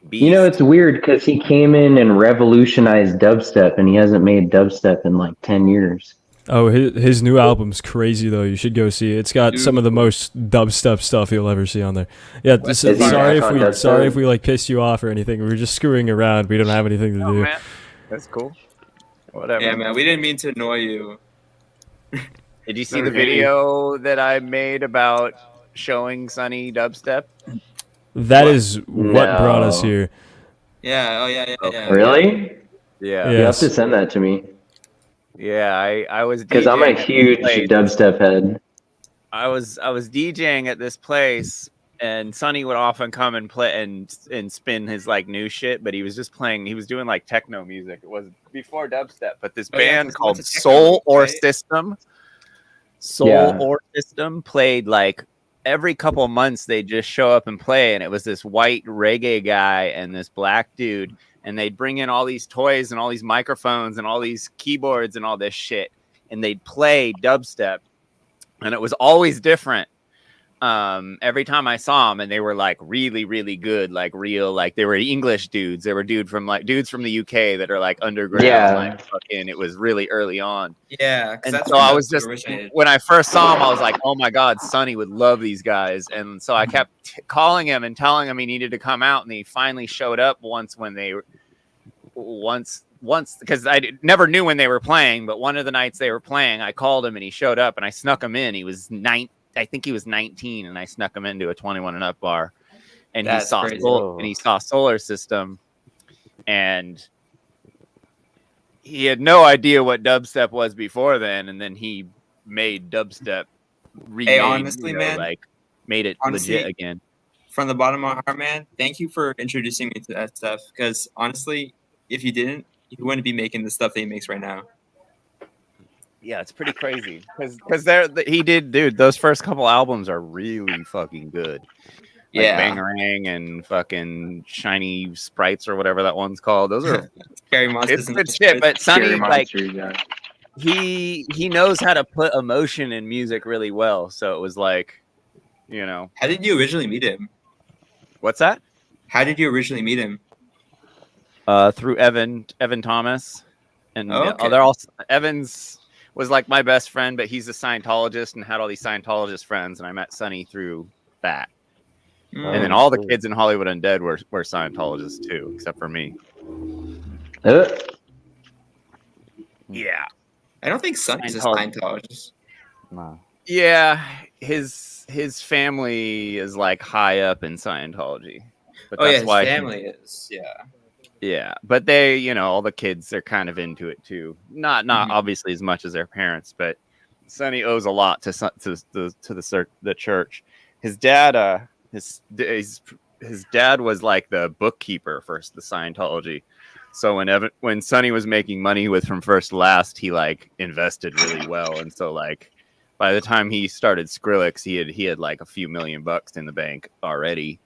Beast. You know, it's weird because he came in and revolutionized dubstep, and he hasn't made dubstep in like 10 years. Oh, his new album's crazy though. You should go see it. It's got some of the most dubstep stuff you'll ever see on there. Yeah, Is he back on dubstep? sorry if we like pissed you off or anything. We were just screwing around. We don't have anything to do. Man, that's cool. Whatever. Yeah, man, we didn't mean to annoy you. Did you see the video that I made about showing Sonny dubstep? That is what brought us No. here. Yeah, oh yeah. Really? Yeah. You have Yes. to send that to me Yeah, I was because I'm DJing a at this huge place. dubstep head. I was DJing at this place, and Sonny would often come and play and spin his like new shit, but he was just playing. He was doing like techno music. It was before dubstep, but this Oh, yeah, band 'cause called what's a techno Soul music, or right? System. Soul Yeah. or System played like every couple months. They just show up and play, and it was this white reggae guy and this black dude, and they'd bring in all these toys and all these microphones and all these keyboards and all this shit, and they'd play dubstep, and it was always different. Every time I saw them, and they were like really, really good, like real, like they were English dudes. They were dudes from the UK that are like underground, Yeah. like fucking. It was really early on. Yeah, 'cause And that's so where I was dubstep just, originated. when I first saw him, I was like, oh my God, Sonny would love these guys. And so I kept calling him and telling him he needed to come out. And he finally showed up once because never knew when they were playing. But one of the nights they were playing, I called him and he showed up and I snuck him in. He was I think he was 19, and I snuck him into a 21 and up bar. And That's he saw Solar System, and he had no idea what dubstep was before then, and then he made dubstep. Honestly, man, like made it honestly, legit again. From the bottom of my heart, man, thank you for introducing me to that stuff. Because honestly, if you didn't, you wouldn't be making the stuff that he makes right now. Yeah, it's pretty crazy because he did, dude. Those first couple albums are really fucking good. Like Yeah. Bangarang and fucking Shiny Sprites or whatever that one's called. Those are Scary Monsters. it's and good shit. But Sonny, Scary like, Monsters, yeah. he knows how to put emotion in music really well. So it was like, you know. How did you originally meet him? What's that? How did you originally meet him? Through Evan Thomas, and Okay. they're all Evans was like my best friend, but he's a Scientologist and had all these Scientologist friends, and I met Sonny through that. And then all the kids in Hollywood Undead were Scientologists too, except for me. Yeah. I don't think Sonny's a Scientologist. Scientologist. Yeah, his family is like high up in Scientology. But Oh yeah, that's his why family is. Yeah. Yeah, but they, all the kids are kind of into it too. Not obviously as much as their parents, but Sonny owes a lot to the church. His dad, his dad was like the bookkeeper for the Scientology. So when Sonny was making money with From First to Last, he like invested really well, and so like by the time he started Skrillex, he had like a few $1,000,000 in the bank already.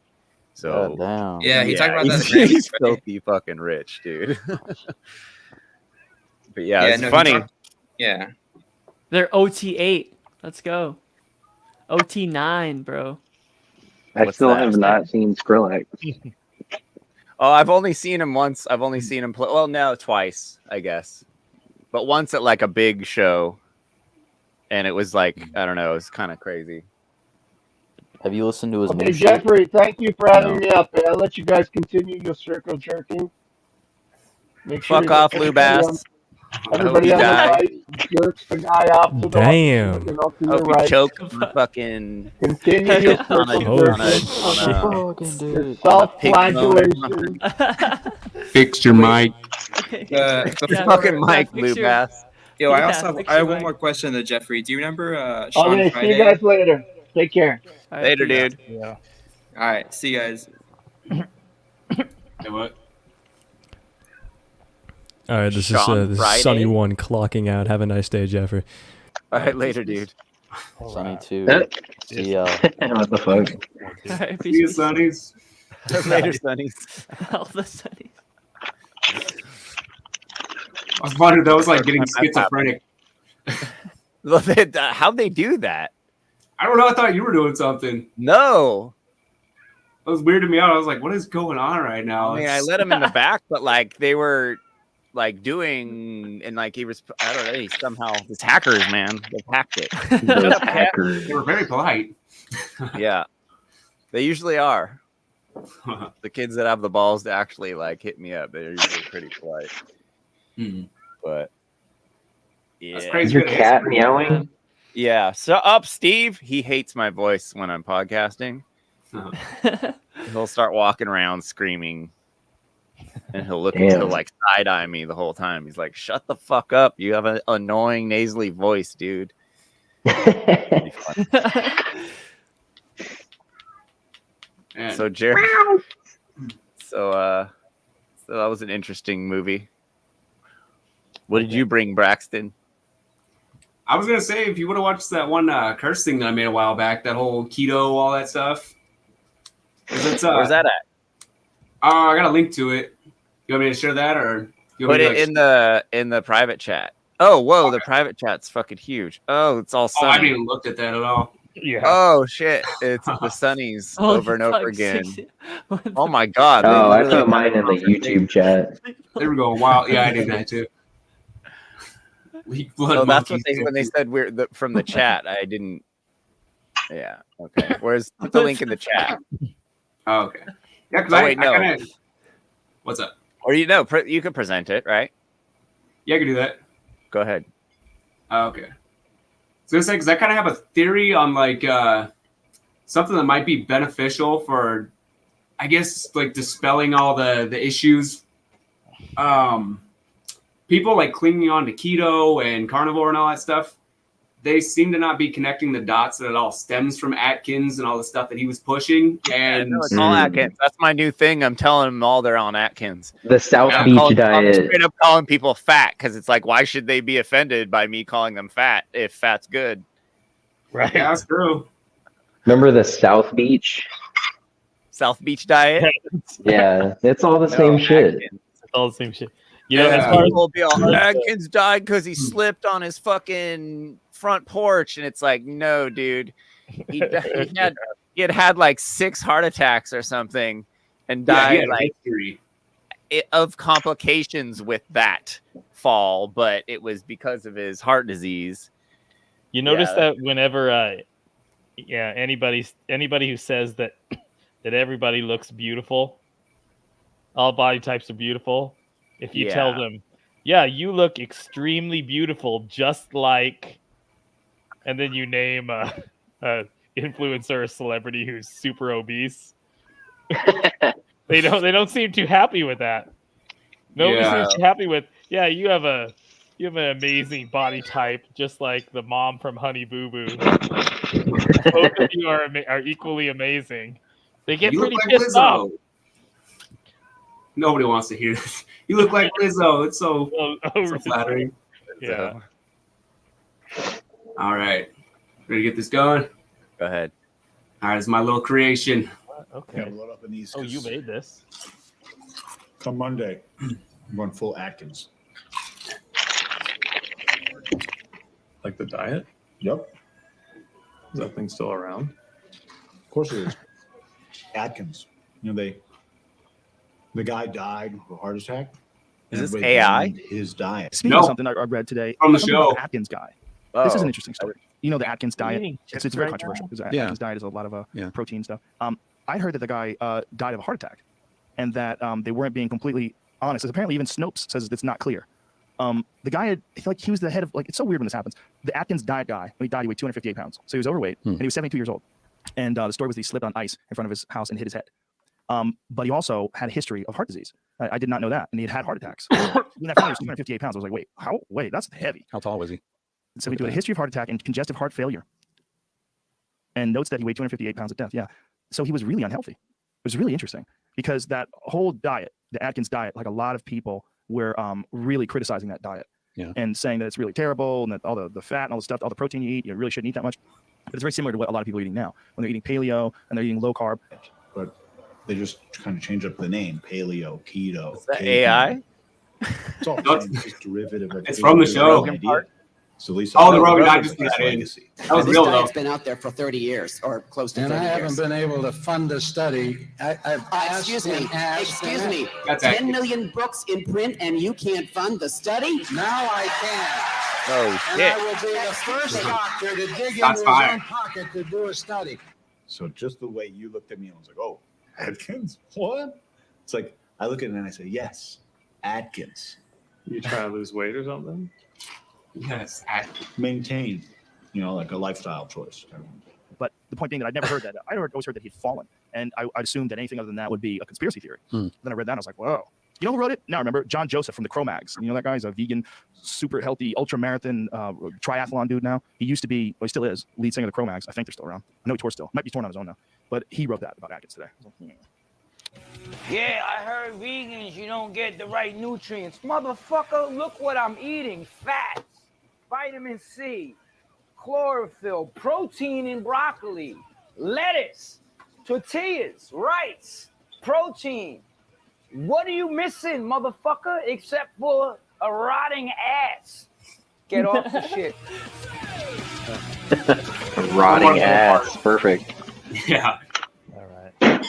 So damn. Yeah, he talked about that. He's filthy fucking rich, dude. But yeah, it's funny. Yeah. They're OT8. Let's go. OT9, bro. I still have not seen Skrillex. Oh, I've only seen him once. I've only seen him play. Well, no, twice, I guess. But once at like a big show, and it was like, I don't know, it was kind of crazy. Have you listened to his Okay, new shit? Jeffrey, thank you for having me up. I'll let you guys continue your circle jerking. Make sure Fuck off, Lou Bass. Everybody he on the dies. right, jerks the guy off to Damn. the, to the Hope he right. choked on the fucking Continuous on a circumvention. Your on a pig self-flagellation. Fix your mic. The Your fucking mic, blue bass. Yo, I Yeah, also have, fix I have your one mic. more question to Jeffrey. Do you remember Sean Okay, see Friday? you guys later. Take care. All right, Later, peace. dude. Yeah. All right, see you guys. Hey, what? All right, this Sean is this is Friday. Sunny One clocking out. Have a nice day, Jeffrey. All right, later, dude. Sunny too. Uh, See ya. what the fuck? All right, See you, peace. Sonnies. Later, Sonnies. All the sunnies. I was wondering, that was like getting First time I've schizophrenic. How'd they do that? I don't know. I thought you were doing something. No. It was weirding me out. I was like, what is going on right now? I mean, I let him in the back, but like they were like doing, and like he was, I don't know, he somehow, these hackers, man, they hacked it. Those hackers. They were very polite. Yeah. They usually are. The kids that have the balls to actually like hit me up, they're usually pretty polite. But yeah. That's crazy. Is your good cat history. meowing? Yeah. So up, Steve. He hates my voice when I'm podcasting. He'll start walking around screaming, and he'll look Damn. into like side eye me the whole time. He's like, "Shut the fuck up! You have an annoying nasally voice, dude." So Jared. So that was an interesting movie. What did you bring, Braxton? I was gonna say, if you would have watched that one curse thing that I made a while back, that whole keto, all that stuff. Where's that at? I got a link to it. You want me to share that, or you want Put me to, it in the private chat. Oh, whoa! The private chat's fucking huge. Oh, it's all I sunny. haven't even looked at that at all. Yeah. Oh shit! It's the sunnies Holy over and over fuck, again. 60 Oh my god! they Oh, I literally put mine in the YouTube chat. They were going wild. Yeah, I did that too. Leak blood Oh, that's what monkeys. they when they said from the chat. I didn't. Yeah. Okay. Where's put the link in the chat? Oh, okay. Yeah, because Oh, I wait, no. kind of. What's up? Or you can present it, right? Yeah, I can do that. Go ahead. Okay. So I was gonna say, because I kind of have a theory on like something that might be beneficial for, I guess, like dispelling all the issues. People like clinging on to keto and carnivore and all that stuff. They seem to not be connecting the dots that it all stems from Atkins and all the stuff that he was pushing. And No, it's all Atkins. That's my new thing. I'm telling them all they're on Atkins. The South I'm Beach diet. straight up calling people fat because it's like, why should they be offended by me calling them fat if fat's good? Right. Yeah, that's true. Remember the South Beach? South Beach diet. Yeah, it's all the same shit. Atkins. It's all the same shit. You know, Yeah, as far as people will be all, Atkins died because he slipped on his fucking front porch, and it's like, no, dude, he had like 6 heart attacks or something, and died of complications with that fall, but it was because of his heart disease. You notice that whenever anybody who says that everybody looks beautiful, all body types are beautiful. If you tell them, yeah, you look extremely beautiful, just like, and then you name a influencer or celebrity who's super obese, they don't seem too happy with that. Nobody seems too happy with, yeah, you have an amazing body type, just like the mom from Honey Boo Boo. Both of you are equally amazing. They get pretty pissed off. Nobody wants to hear this. You look like Lizzo. It's so flattering. Yeah. All right. Ready to get this going? Go ahead. All right, it's my little creation. Okay. Yeah, load up in these. Oh, you made this. Come Monday, I'm going full Atkins. Like the diet? Yep. Is that thing still around? Of course it is. Atkins. You know, the guy died of a heart attack. Is this Everybody AI? blamed his diet. Speaking of something I read today, From the something about show. the Atkins guy. This is Oh. an interesting story. You know the Atkins diet. eating It's chips very right controversial now? because Yeah. Atkins diet is a lot of Yeah. protein stuff. I heard that the guy died of a heart attack, and that they weren't being completely honest. Apparently, even Snopes says it's not clear. The guy had, like, he was the head of, like, it's so weird when this happens. The Atkins diet guy, when he died, he weighed 258 pounds. So he was overweight, and he was 72 years old. And the story was that he slipped on ice in front of his house and hit his head. But he also had a history of heart disease. I did not know that. And he had heart attacks. When I found out he was 258 pounds, I was like, wait, how? Wait, that's heavy. How tall was he? So he had a history of heart attack and congestive heart failure. And notes that he weighed 258 pounds at death. Yeah. So he was really unhealthy. It was really interesting because that whole diet, the Atkins diet, like a lot of people were really criticizing that diet and saying that it's really terrible and that all the fat and all the stuff, all the protein you eat, you really shouldn't eat that much. But it's very similar to what a lot of people are eating now when they're eating paleo and they're eating low carb. But they just kind of change up the name: paleo, keto. Is that AI? It's all just derivative of. It's from the show. So Lisa, the Rogan, I just put that in. legacy. That was this real though. diet's been out there for 30 years or close to And 30 I haven't years. been able to fund a study. I've asked Excuse me. and asked Excuse and me. That's 10 accurate. million books in print and you can't fund the study? now I can. Oh And shit! I will be the first doctor to dig into Shots his fired. own pocket to do a study. So just the way you looked at me, I was like, "Oh, Atkins, what?" It's like I look at it and I say, "Yes, Atkins." You trying to lose weight or something? Yes. Maintain, like a lifestyle choice. But the point being that I'd never heard that. I'd always heard that he'd fallen. And I assumed that anything other than that would be a conspiracy theory. Then I read that and I was like, whoa. You know who wrote it? Now remember, John Joseph from the Cro-Mags. You know that guy? He's a vegan, super healthy, ultra marathon triathlon dude now. He used to be, well, he still is, lead singer of the Cro-Mags. I think they're still around. I know he tours still. Might be torn on his own now. But he wrote that about Atkins today. I was like, Yeah, I heard vegans, you don't get the right nutrients. Motherfucker, look what I'm eating. Fats, vitamin C, chlorophyll, protein in broccoli, lettuce, tortillas, rice, protein. What are you missing, motherfucker, except for a rotting ass? Get off the shit. Rotting ass. Perfect. Yeah. All right.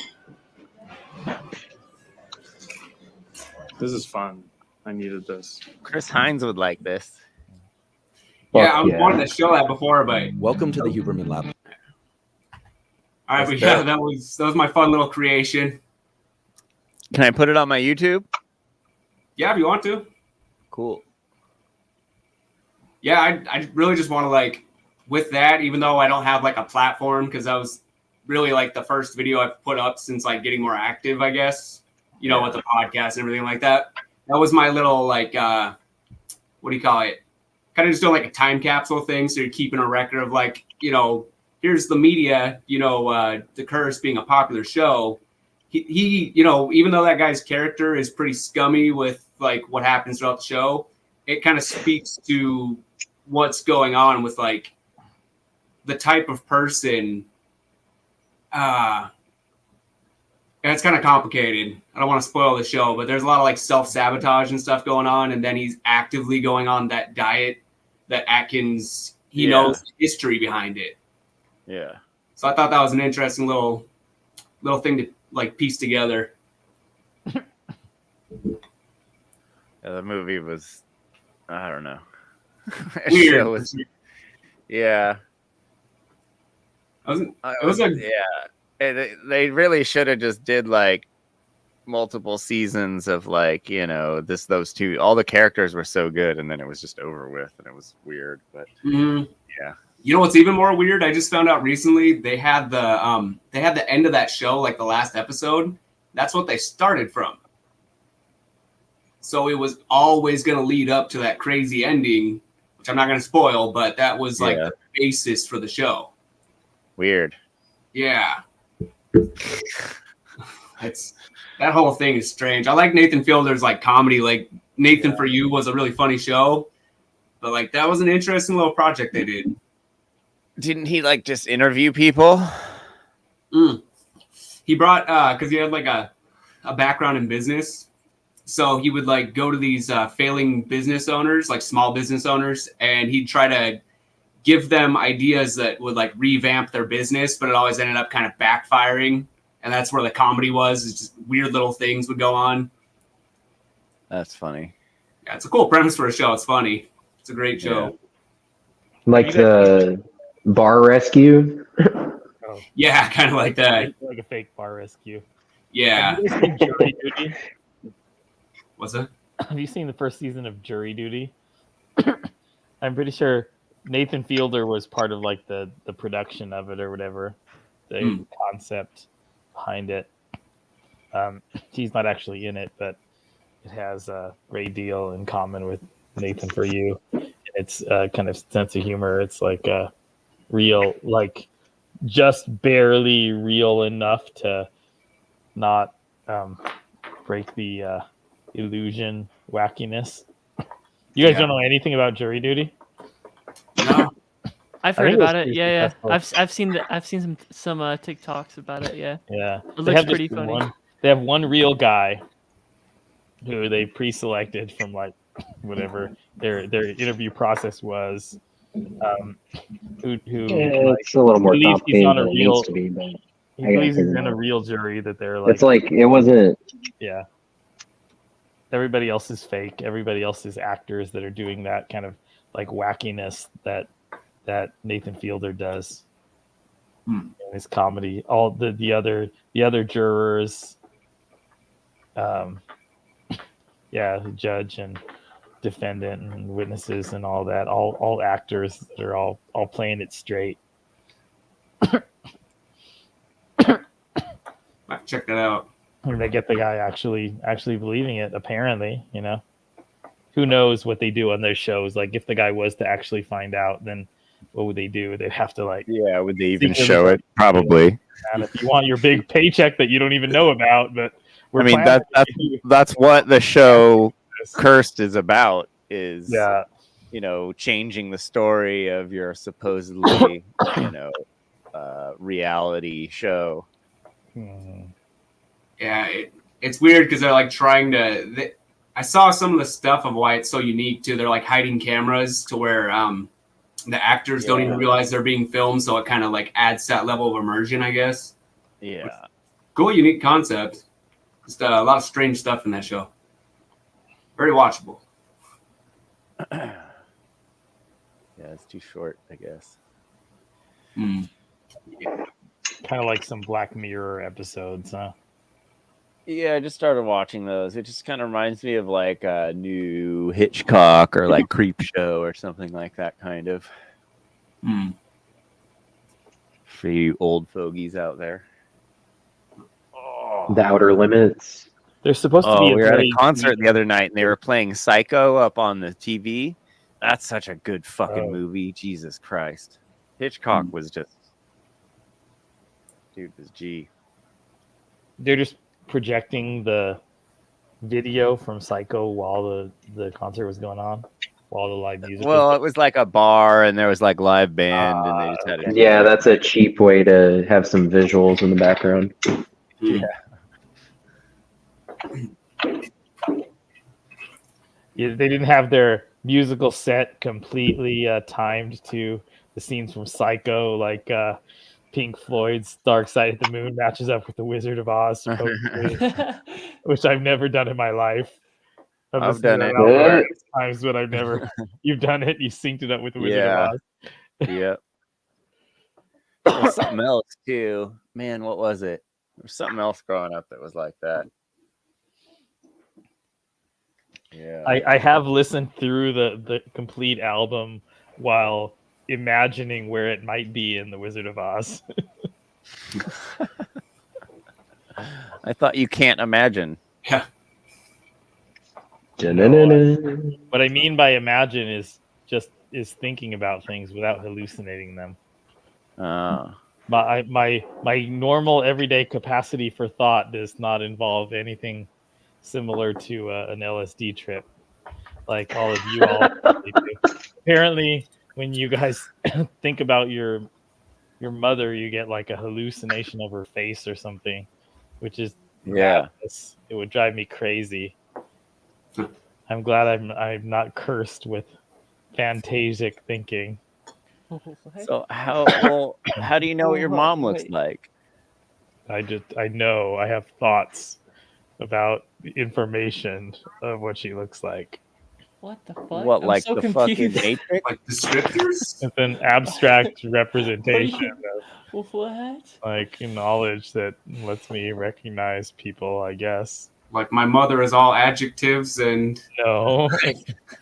This is fun. I needed this. Chris Hines would like this. Yeah, I was wanting to show that before, but Welcome to the Huberman Lab. all right, but yeah, that was my fun little creation. Can I put it on my YouTube? Yeah, if you want to. Cool. Yeah, I really just want to, like, with that, even though I don't have like a platform, because that was really like the first video I've put up since like getting more active, I guess, with the podcast and everything like that. That was my little, like, what do you call it? Kind of just doing like a time capsule thing. So you're keeping a record of, like, here's the media, The Curse being a popular show. He even though that guy's character is pretty scummy with like what happens throughout the show, it kind of speaks to what's going on with like the type of person. And it's kind of complicated. I don't want to spoil the show, but there's a lot of like self-sabotage and stuff going on. And then he's actively going on that diet that Atkins, he knows the history behind it. Yeah. So I thought that was an interesting little thing to like piece together. The movie was, I don't know. Weird. Yeah. They really should have just did like multiple seasons of like, those two. All the characters were so good, and then it was just over with, and it was weird. But yeah. You know what's even more weird? I just found out recently they had the end of that show, like the last episode. That's what they started from. So it was always going to lead up to that crazy ending, which I'm not going to spoil, but that was like the basis for the show. Weird. Yeah. That whole thing is strange. I like Nathan Fielder's like comedy. Like Nathan For You was a really funny show, but like that was an interesting little project they did. Didn't he like just interview people? He brought because he had like a background in business, so he would like go to these failing business owners, like small business owners, and he'd try to give them ideas that would like revamp their business, but it always ended up kind of backfiring, and that's where the comedy was. It's just weird little things would go on. That's funny. Yeah, it's a cool premise for a show. It's funny. It's a great show. Like the bar rescue. Yeah, kind of like that. Like a fake bar rescue. Yeah. Have you guys seen Jury Duty? What's that? Have you seen the first season of Jury Duty? I'm pretty sure Nathan Fielder was part of like the production of it or whatever, the concept behind it. He's not actually in it, but it has a great deal in common with Nathan For You. It's kind of sense of humor. It's like real, like just barely real enough to not break the illusion wackiness. You guys don't know anything about Jury Duty? No. I've I heard think it was about it. pretty Yeah. successful. I've seen some TikToks about it. Yeah. Yeah, It they looks have pretty just funny. they have one real guy who they pre-selected from like whatever their interview process was. Who It's a little more believes he's complicated on a than it needs real. to be, but He I gotta believes he's figure in it a out. real jury that they're like. It's like it wasn't. Yeah. Everybody else is fake. Everybody else is actors that are doing that kind of like wackiness that Nathan Fielder does in his comedy. All the other jurors, the judge and defendant and witnesses and all that, all actors that are all playing it straight. Might check that out. And they get the guy actually believing it. Apparently, who knows what they do on those shows? Like, if the guy was to actually find out, then what would they do? They'd have to like, would they even secretly show it? Probably. And if you want your big paycheck that you don't even know about, but we're I mean, planning that's what the show Cursed is about. Is changing the story of your supposedly reality show. Yeah, it's weird because they're like trying to. I saw some of the stuff of why it's so unique too. They're like hiding cameras to where the actors don't even realize they're being filmed, so it kind of like adds that level of immersion, I guess. Yeah. Cool, unique concept. Just a lot of strange stuff in that show. Very watchable. Yeah, it's too short, I guess. Kind of like some Black Mirror episodes, huh? Yeah, I just started watching those. It just kind of reminds me of like a new Hitchcock or like Creep Show or something like that kind of. For you old fogies out there. The Outer Limits. They're supposed to be. We were at a concert the other night and they were playing Psycho up on the TV. That's such a good fucking movie. Jesus Christ. Hitchcock was just. Dude was G. They're just projecting the video from Psycho while the concert was going on, while the live music. Well, it was like a bar and there was like live band and they just had a Yeah, that's a cheap way to have some visuals in the background. Yeah. Yeah, they didn't have their musical set completely timed to the scenes from Psycho, like Pink Floyd's Dark Side of the Moon matches up with the Wizard of Oz, supposedly, which I've never done in my life. I've done it times, but I've never. You've done it. You synced it up with the Wizard Yeah. of Oz. Yep. There's something else too. Man, what was it? There's something else growing up that was like that. Yeah. I have listened through the complete album while imagining where it might be in the Wizard of Oz. I thought you can't imagine. Yeah. What I mean by imagine is thinking about things without hallucinating them. My normal everyday capacity for thought does not involve anything similar to an LSD trip, like all of you all do. Apparently, when you guys think about your mother, you get like a hallucination of her face or something, which is madness. It would drive me crazy. I'm glad I'm not cursed with fantasic thinking. So how do you know what your mom looks like? I know I have thoughts about the information of what she looks like. What the fuck? What, I'm like so the confused. fucking Matrix? Like descriptors? It's an abstract representation of What? like knowledge that lets me recognize people, I guess. Like my mother is all adjectives and No,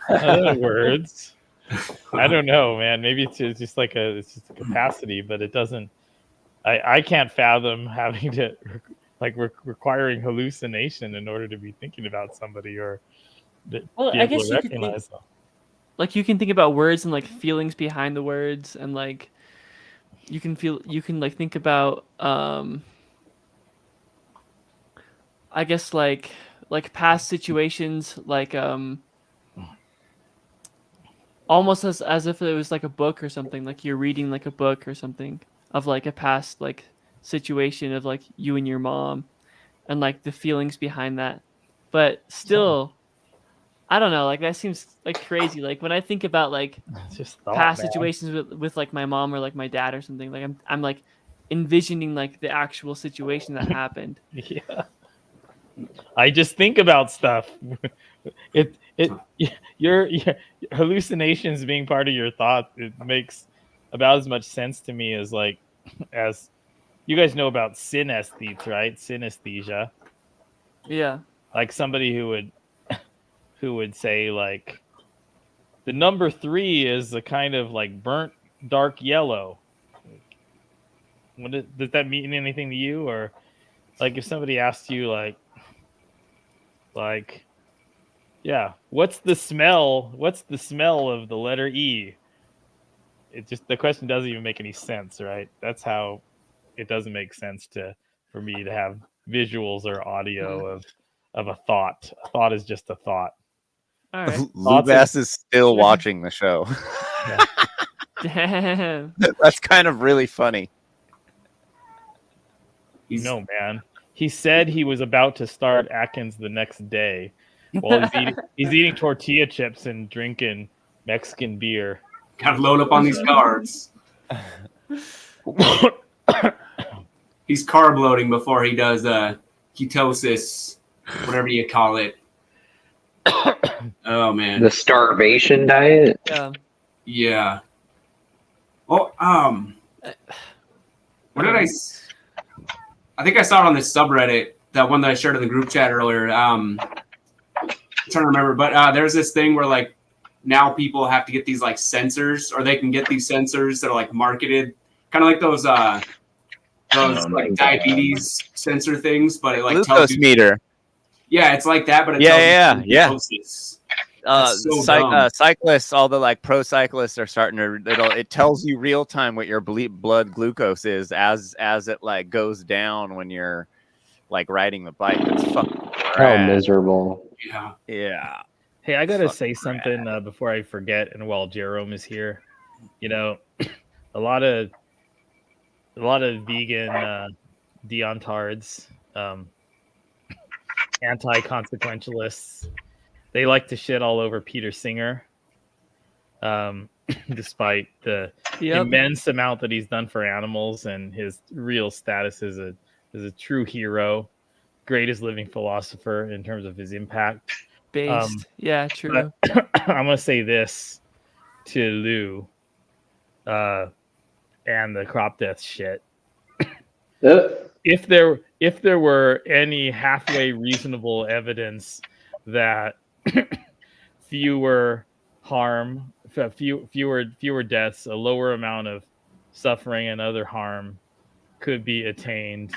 other words. I don't know, man. Maybe it's just like it's just a capacity, but it doesn't. I can't fathom having to requiring hallucination in order to be thinking about somebody or Well, be I able guess to you could think, recognize them. like you can think about words and like feelings behind the words, and like you can like think about I guess like past situations, like almost as if it was like a book or something, like you're reading like a book or something of like a past like situation of like you and your mom and like the feelings behind that. But still, I don't know, like that seems like crazy. Like when I think about like It's just thought, past man. situations with like my mom or like my dad or something, like I'm like envisioning like the actual situation that happened. Yeah. I just think about stuff. It your hallucinations being part of your thought. It makes about as much sense to me as like as you guys know about synesthetes, right? Synesthesia. Yeah. Like somebody who would say like the number 3 is a kind of like burnt dark yellow. Does that mean anything to you? Or like if somebody asked you like yeah, what's the smell of the letter E? It just the question doesn't even make any sense, right? That's how it doesn't make sense for me to have visuals or audio of a thought. A thought is just a thought. All right. Lubass is still watching the show. Damn. That's kind of really funny. No, man. He said he was about to start Atkins the next day while he's eating tortilla chips and drinking Mexican beer. Gotta load up on these carbs. He's carb loading before he does ketosis, whatever you call it. Oh man, The starvation diet. Yeah. Yeah. Oh, what did I think I saw it on this subreddit, that one that I shared in the group chat earlier. I'm trying to remember, but there's this thing where like now people have to get these like sensors, or they can get these sensors that are like marketed, kind of like those like diabetes sensor things, but it like tells Glucose you meter. Yeah, it's like that, but it Yeah, tells you yeah. ketosis. That's so dumb. Cyclists, all the like pro cyclists are starting to. It tells you real time what your blood glucose is as it like goes down when you're like riding the bike. It's fucking How rad. miserable. Yeah. Yeah. Hey, I gotta say something before I forget, and while Jerome is here, you know, a lot of vegan deontards, anti-consequentialists, they like to shit all over Peter Singer, despite the immense amount that he's done for animals and his real status as a true hero, greatest living philosopher in terms of his impact. Based. Yeah, true. I'm gonna say this to Lou, and the crop death shit. If there were any halfway reasonable evidence that fewer deaths, a lower amount of suffering and other harm could be attained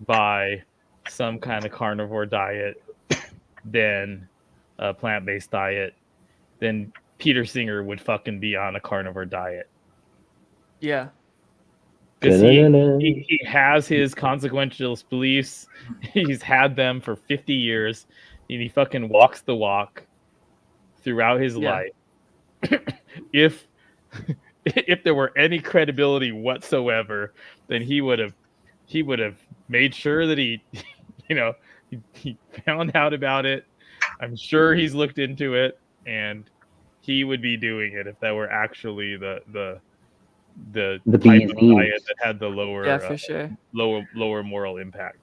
by some kind of carnivore diet than a plant-based diet, then Peter Singer would fucking be on a carnivore diet. Yeah. Because he has his consequentialist beliefs. He's had them for 50 years. And he fucking walks the walk throughout his life. If there were any credibility whatsoever, then he would have made sure that he found out about it. I'm sure he's looked into it, and he would be doing it if that were actually the type of diet that had the lower for sure. lower moral impact.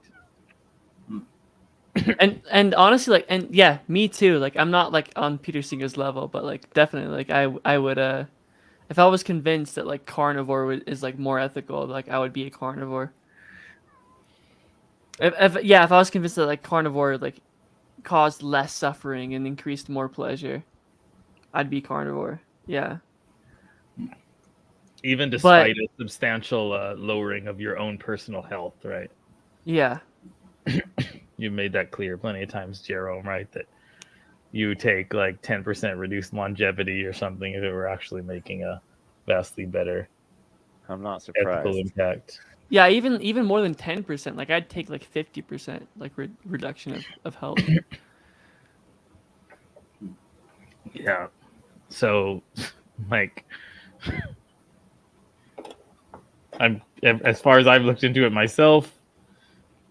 and honestly, like, and yeah, me too. Like, I'm not like on Peter Singer's level, but like definitely, like I would if I was convinced that like carnivore is like more ethical, like I would be a carnivore. If I was convinced that like carnivore like caused less suffering and increased more pleasure, I'd be carnivore. Yeah. Even despite a substantial lowering of your own personal health, right? Yeah. You made that clear plenty of times, Jerome, right? That you take like 10% reduced longevity or something if it were actually making a vastly better I'm not ethical surprised. impact. Yeah, even more than 10%. Like I'd take like 50% like reduction of health. Yeah. So, like, I'm as far as I've looked into it myself,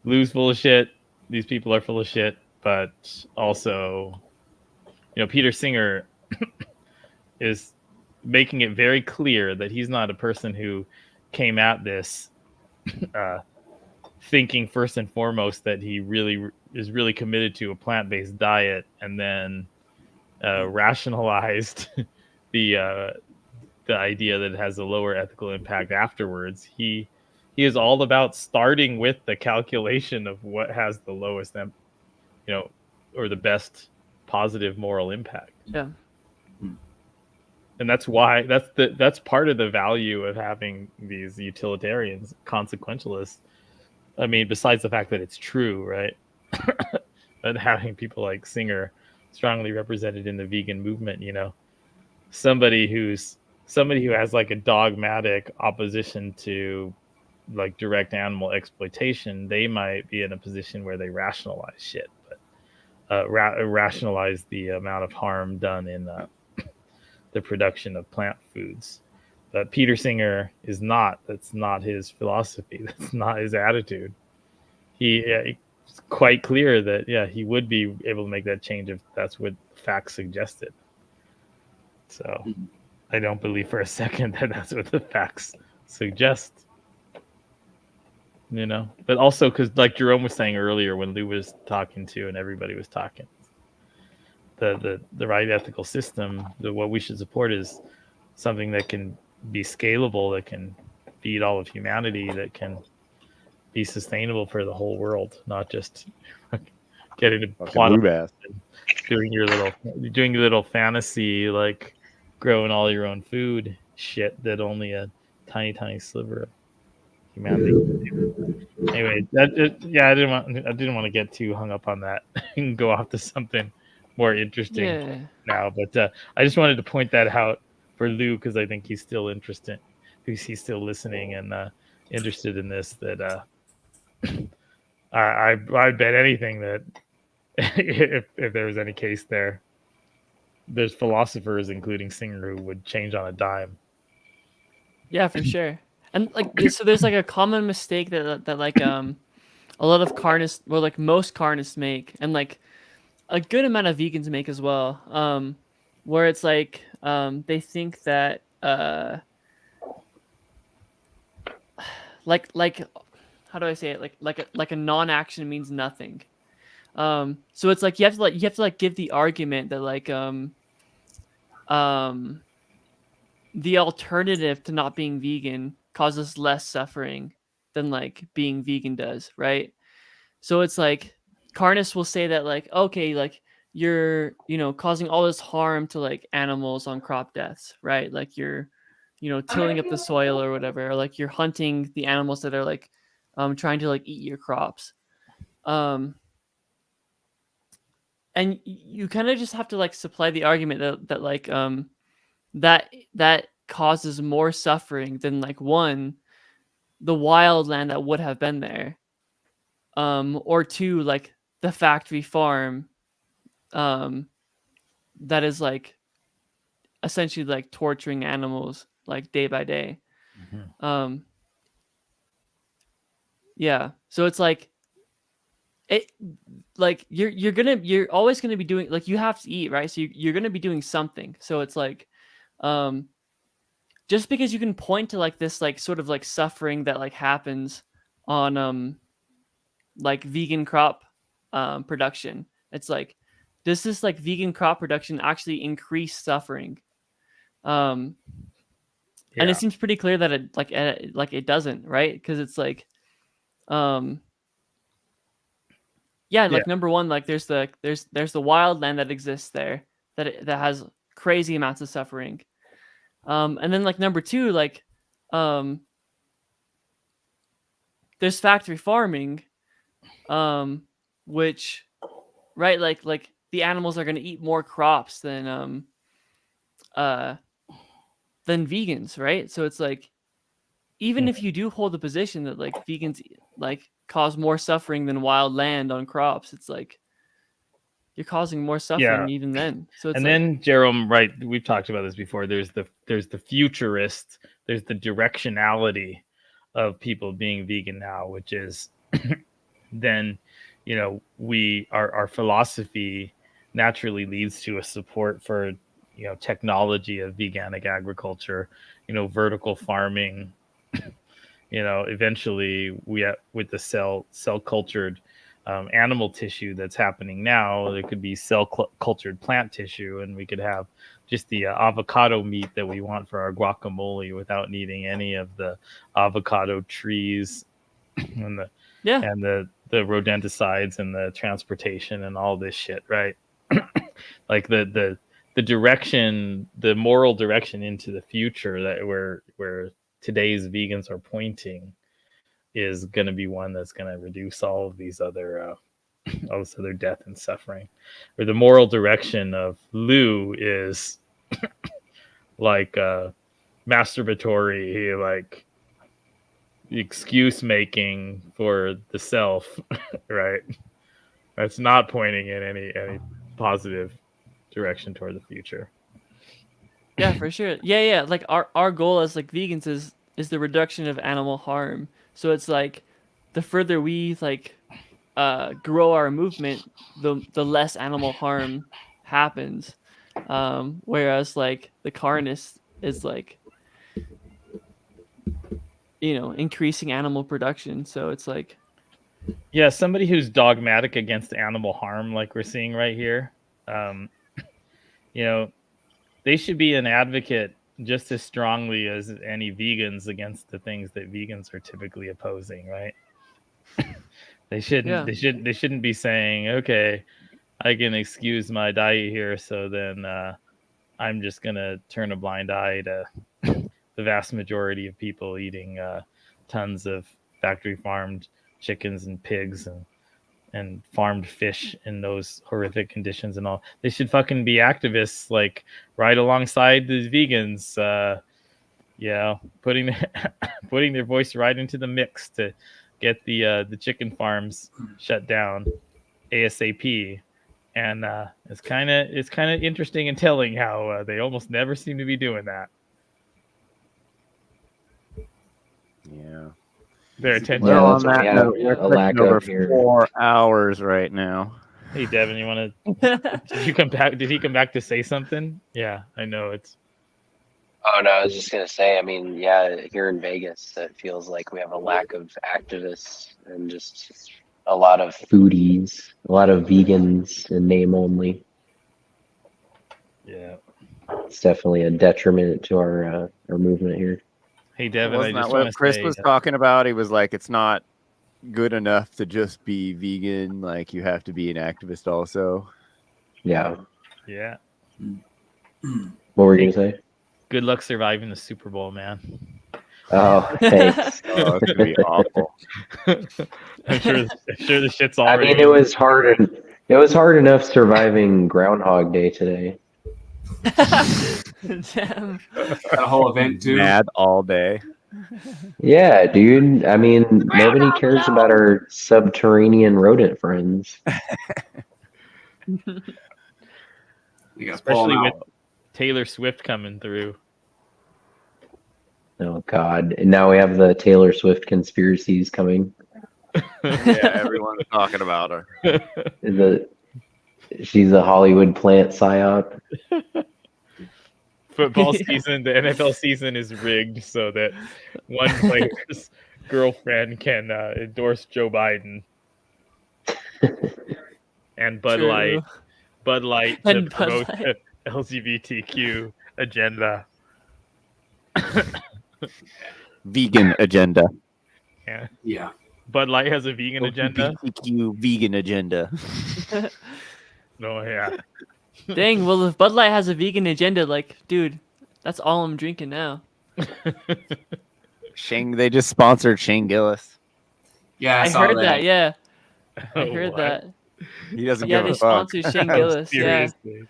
Lou's full of shit. These people are full of shit, but also, Peter Singer is making it very clear that he's not a person who came at this thinking first and foremost that he really is really committed to a plant-based diet and then rationalized the idea that it has a lower ethical impact afterwards. He is all about starting with the calculation of what has the lowest, or the best positive moral impact. Yeah. And that's why that's part of the value of having these utilitarians, consequentialists. I mean, besides the fact that it's true, right? And having people like Singer strongly represented in the vegan movement, somebody who has like a dogmatic opposition to like direct animal exploitation, they might be in a position where they rationalize shit, but rationalize the amount of harm done in the production of plant foods. But Peter Singer is not. That's not his philosophy. That's not his attitude. It's quite clear that he would be able to make that change if that's what facts suggested. So I don't believe for a second that that's what the facts suggest. But also because, like Jerome was saying earlier, when Lou was talking to and everybody was talking, the right ethical system, what we should support is something that can be scalable, that can feed all of humanity, that can be sustainable for the whole world, not just getting to plot doing your little fantasy, like growing all your own food shit that only a tiny sliver of humanity can do. Anyway, I didn't want to get too hung up on that and go off to something more interesting now, but I just wanted to point that out for Lou because I think he's still interested, he's still listening and interested in this. That I bet anything that if there was any case there's philosophers, including Singer, who would change on a dime. Yeah, for sure. And like, so there's like a common mistake that like a lot of carnists, well, like most carnists make, and like a good amount of vegans make as well. Where it's like they think that like how do I say it? Like a non-action means nothing. So it's like you have to give the argument that like the alternative to not being vegan causes less suffering than like being vegan does, right? So it's like carnists will say that like, okay, like you're causing all this harm to like animals on crop deaths, right? Like you're tilling up the soil or whatever, or like you're hunting the animals that are like trying to like eat your crops. And you kind of just have to like supply the argument that like that causes more suffering than like the wild land that would have been there, or two, like the factory farm that is like essentially like torturing animals like day by day. Yeah, so it's like it like you're always gonna be doing, like, you have to eat, right? So you're gonna be doing something. So it's like just because you can point to like this like sort of like suffering that like happens on like vegan crop production, it's like, does this like vegan crop production actually increase suffering? And it seems pretty clear that it doesn't, right? Because it's like yeah, like number one, like there's the wild land that exists there that has crazy amounts of suffering. And then like number two, like there's factory farming, which right, like the animals are gonna eat more crops than vegans, right? So it's like even if you do hold the position that like vegans like cause more suffering than wild land on crops, it's like you're causing more suffering even then. So it's and like, then Jerome, right? We've talked about this before. There's the futurist. There's the directionality of people being vegan now, which is then, our philosophy naturally leads to a support for technology of veganic agriculture, vertical farming. Eventually with the cell cultured animal tissue that's happening now, there could be cell cultured plant tissue, and we could have just the avocado meat that we want for our guacamole without needing any of the avocado trees and the rodenticides and the transportation and all this shit, right? Like the direction, the moral direction into the future that where today's vegans are pointing is going to be one that's going to reduce all of these other all this other death and suffering. Or the moral direction of Lou is like masturbatory, like excuse making for the self, right? That's not pointing in any positive direction toward the future. yeah, for sure. Yeah. Like our goal as like vegans is the reduction of animal harm. So it's like the further we like grow our movement, the less animal harm happens. Whereas like the carnist is like increasing animal production. So it's like yeah, somebody who's dogmatic against animal harm, like we're seeing right here, they should be an advocate just as strongly as any vegans against the things that vegans are typically opposing, right? They shouldn't be saying, okay, I can excuse my diet here, so then I'm just gonna turn a blind eye to the vast majority of people eating tons of factory farmed chickens and pigs and farmed fish in those horrific conditions and all. They should fucking be activists, like right alongside the vegans, putting putting their voice right into the mix to get the chicken farms shut down ASAP. And it's kind of interesting and telling how they almost never seem to be doing that. Yeah. Their attention. Well, on that note, we're pushing over 4 hours right now. Hey, Devin, you want to? Did you come back? Did he come back to say something? Yeah, I know it's. Oh no, I was just gonna say. I mean, yeah, here in Vegas, it feels like we have a lack of activists and just a lot of foodies, a lot of vegans in name only. Yeah, it's definitely a detriment to our movement here. Hey, Devin, Wasn't that what Chris was talking about? He was like, it's not good enough to just be vegan. Like, you have to be an activist also. Yeah. Yeah. What were you gonna say? Good luck surviving the Super Bowl, man. Oh, thanks. Oh, it's gonna be awful. I'm sure the shit's I already. mean, it was hard. It was hard enough surviving Groundhog Day today. Damn. That whole event too. Mad all day. Yeah, dude. I mean, nobody cares about our subterranean rodent friends. Especially with Taylor Swift coming through. Oh God! And now we have the Taylor Swift conspiracies coming. Yeah, everyone's talking about her. She's a Hollywood plant psyop. Football season, the NFL season is rigged so that one player's girlfriend can endorse Joe Biden and Bud Light to promote the LGBTQ agenda. Vegan agenda. Yeah. Yeah. Bud Light has a vegan agenda. LGBTQ vegan agenda. Oh yeah. Dang, well if Bud Light has a vegan agenda, like, dude, that's all I'm drinking now. They just sponsored Shane Gillis. Yeah, I heard that. Yeah, I heard What? that. He doesn't Yeah, give they a fuck. sponsored Shane Gillis. Yeah. Seriously.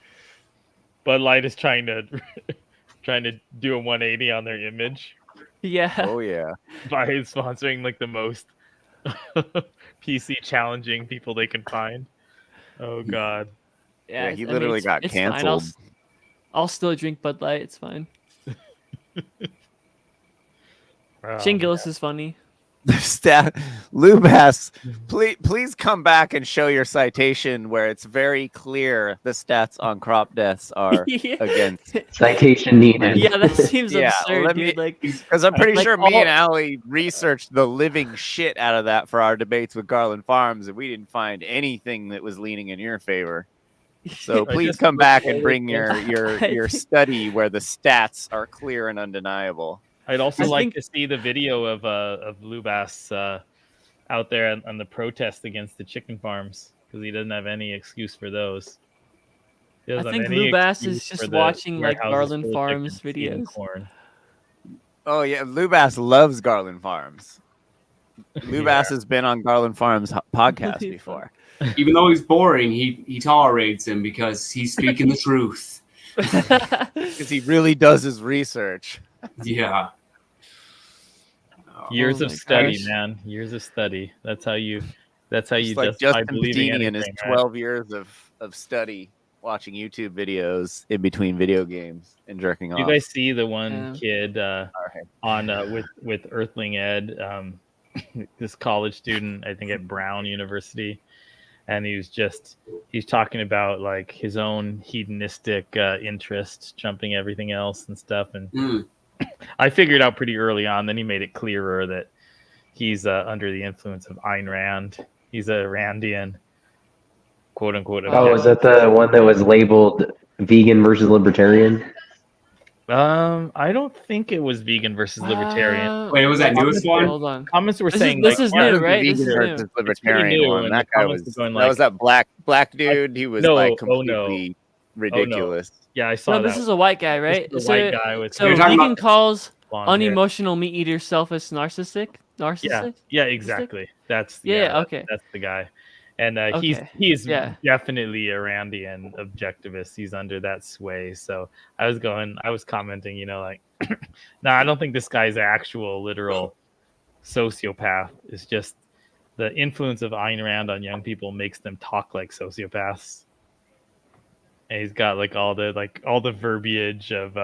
Bud Light is trying to do a 180 on their image Yeah. Oh yeah. by sponsoring like the most PC challenging people they can find. Oh god. Yeah, he I mean, literally got it's fine. canceled. I'll still drink Bud Light. It's fine. Oh, Shane Gillis is funny. Lubas, please come back and show your citation where it's very clear the stats on crop deaths are Yeah. against. Citation needed. Yeah, that seems Yeah, absurd, let me- dude. Like, Because I'm pretty like sure me all- and Allie researched the living shit out of that for our debates with Garland Farms, and we didn't find anything that was leaning in your favor. So I please just come looked back and forward bring to- your study where the stats are clear and undeniable. I'd also I like think- to see the video of Lubas out there on the protest against the chicken farms because he doesn't have any excuse for those. He I doesn't think have any Lubas excuse is just for the watching like warehouses Garland full of Farms chickens eating videos. corn. Oh yeah, Lubas loves Garland Farms. Lubas has been on Garland Farms podcast before. Even though he's boring, he tolerates him because he's speaking the truth. Because he really does his research. Yeah. Years Oh of my study, gosh. man. Years of study. That's how you Just like justify Justin believing Bedini and his anything, right? 12 years of study watching YouTube videos in between video games and jerking You off. guys see the one Yeah. kid on with Earthling Ed, this college student, I think at Brown University, and he's talking about like his own hedonistic interests, trumping everything else and stuff. And I figured out pretty early on. Then he made it clearer that he's under the influence of Ayn Rand. He's a Randian, quote unquote. Oh, is that the one that was labeled vegan versus libertarian? I don't think it was vegan versus libertarian. Wait, was that newest one? Hold on. Comments were This saying is like, new, the right? This vegan is versus new. libertarian new, one. and That the guy comments was were going that was like- that black dude. He was No, like oh, no. completely ridiculous. Yeah, I saw No, that. this is a white guy, right? This is a white guy with so You're talking vegan about calls blonde hair. unemotional meat eater selfish narcissistic. Yeah, exactly. That's Yeah, okay. That's the guy, and Okay, he's yeah. definitely a Randian objectivist. He's under that sway. So I was commenting, you know, like, no, I don't think this guy's actual literal sociopath. It's just the influence of Ayn Rand on young people makes them talk like sociopaths. And he's got like all the verbiage of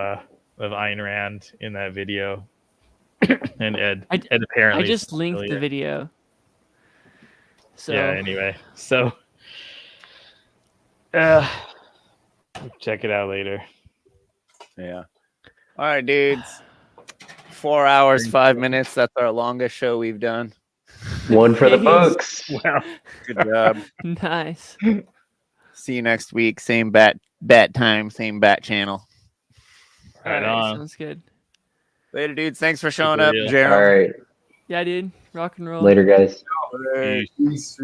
Ayn Rand in that video. And Ed apparently I just is linked the familiar. video. So Yeah, anyway. So check it out later. Yeah. All right, dudes. 4 hours, 5 minutes. That's our longest show we've done. One for the Jeez. books. Wow. Good job. nice. See you next week. Same bat time, same bat channel. Right Alright, on. sounds good. Later, dudes. Thanks for showing Super up, real. All Jeremy. right. Yeah, dude. Rock and roll. Later, guys. Peace.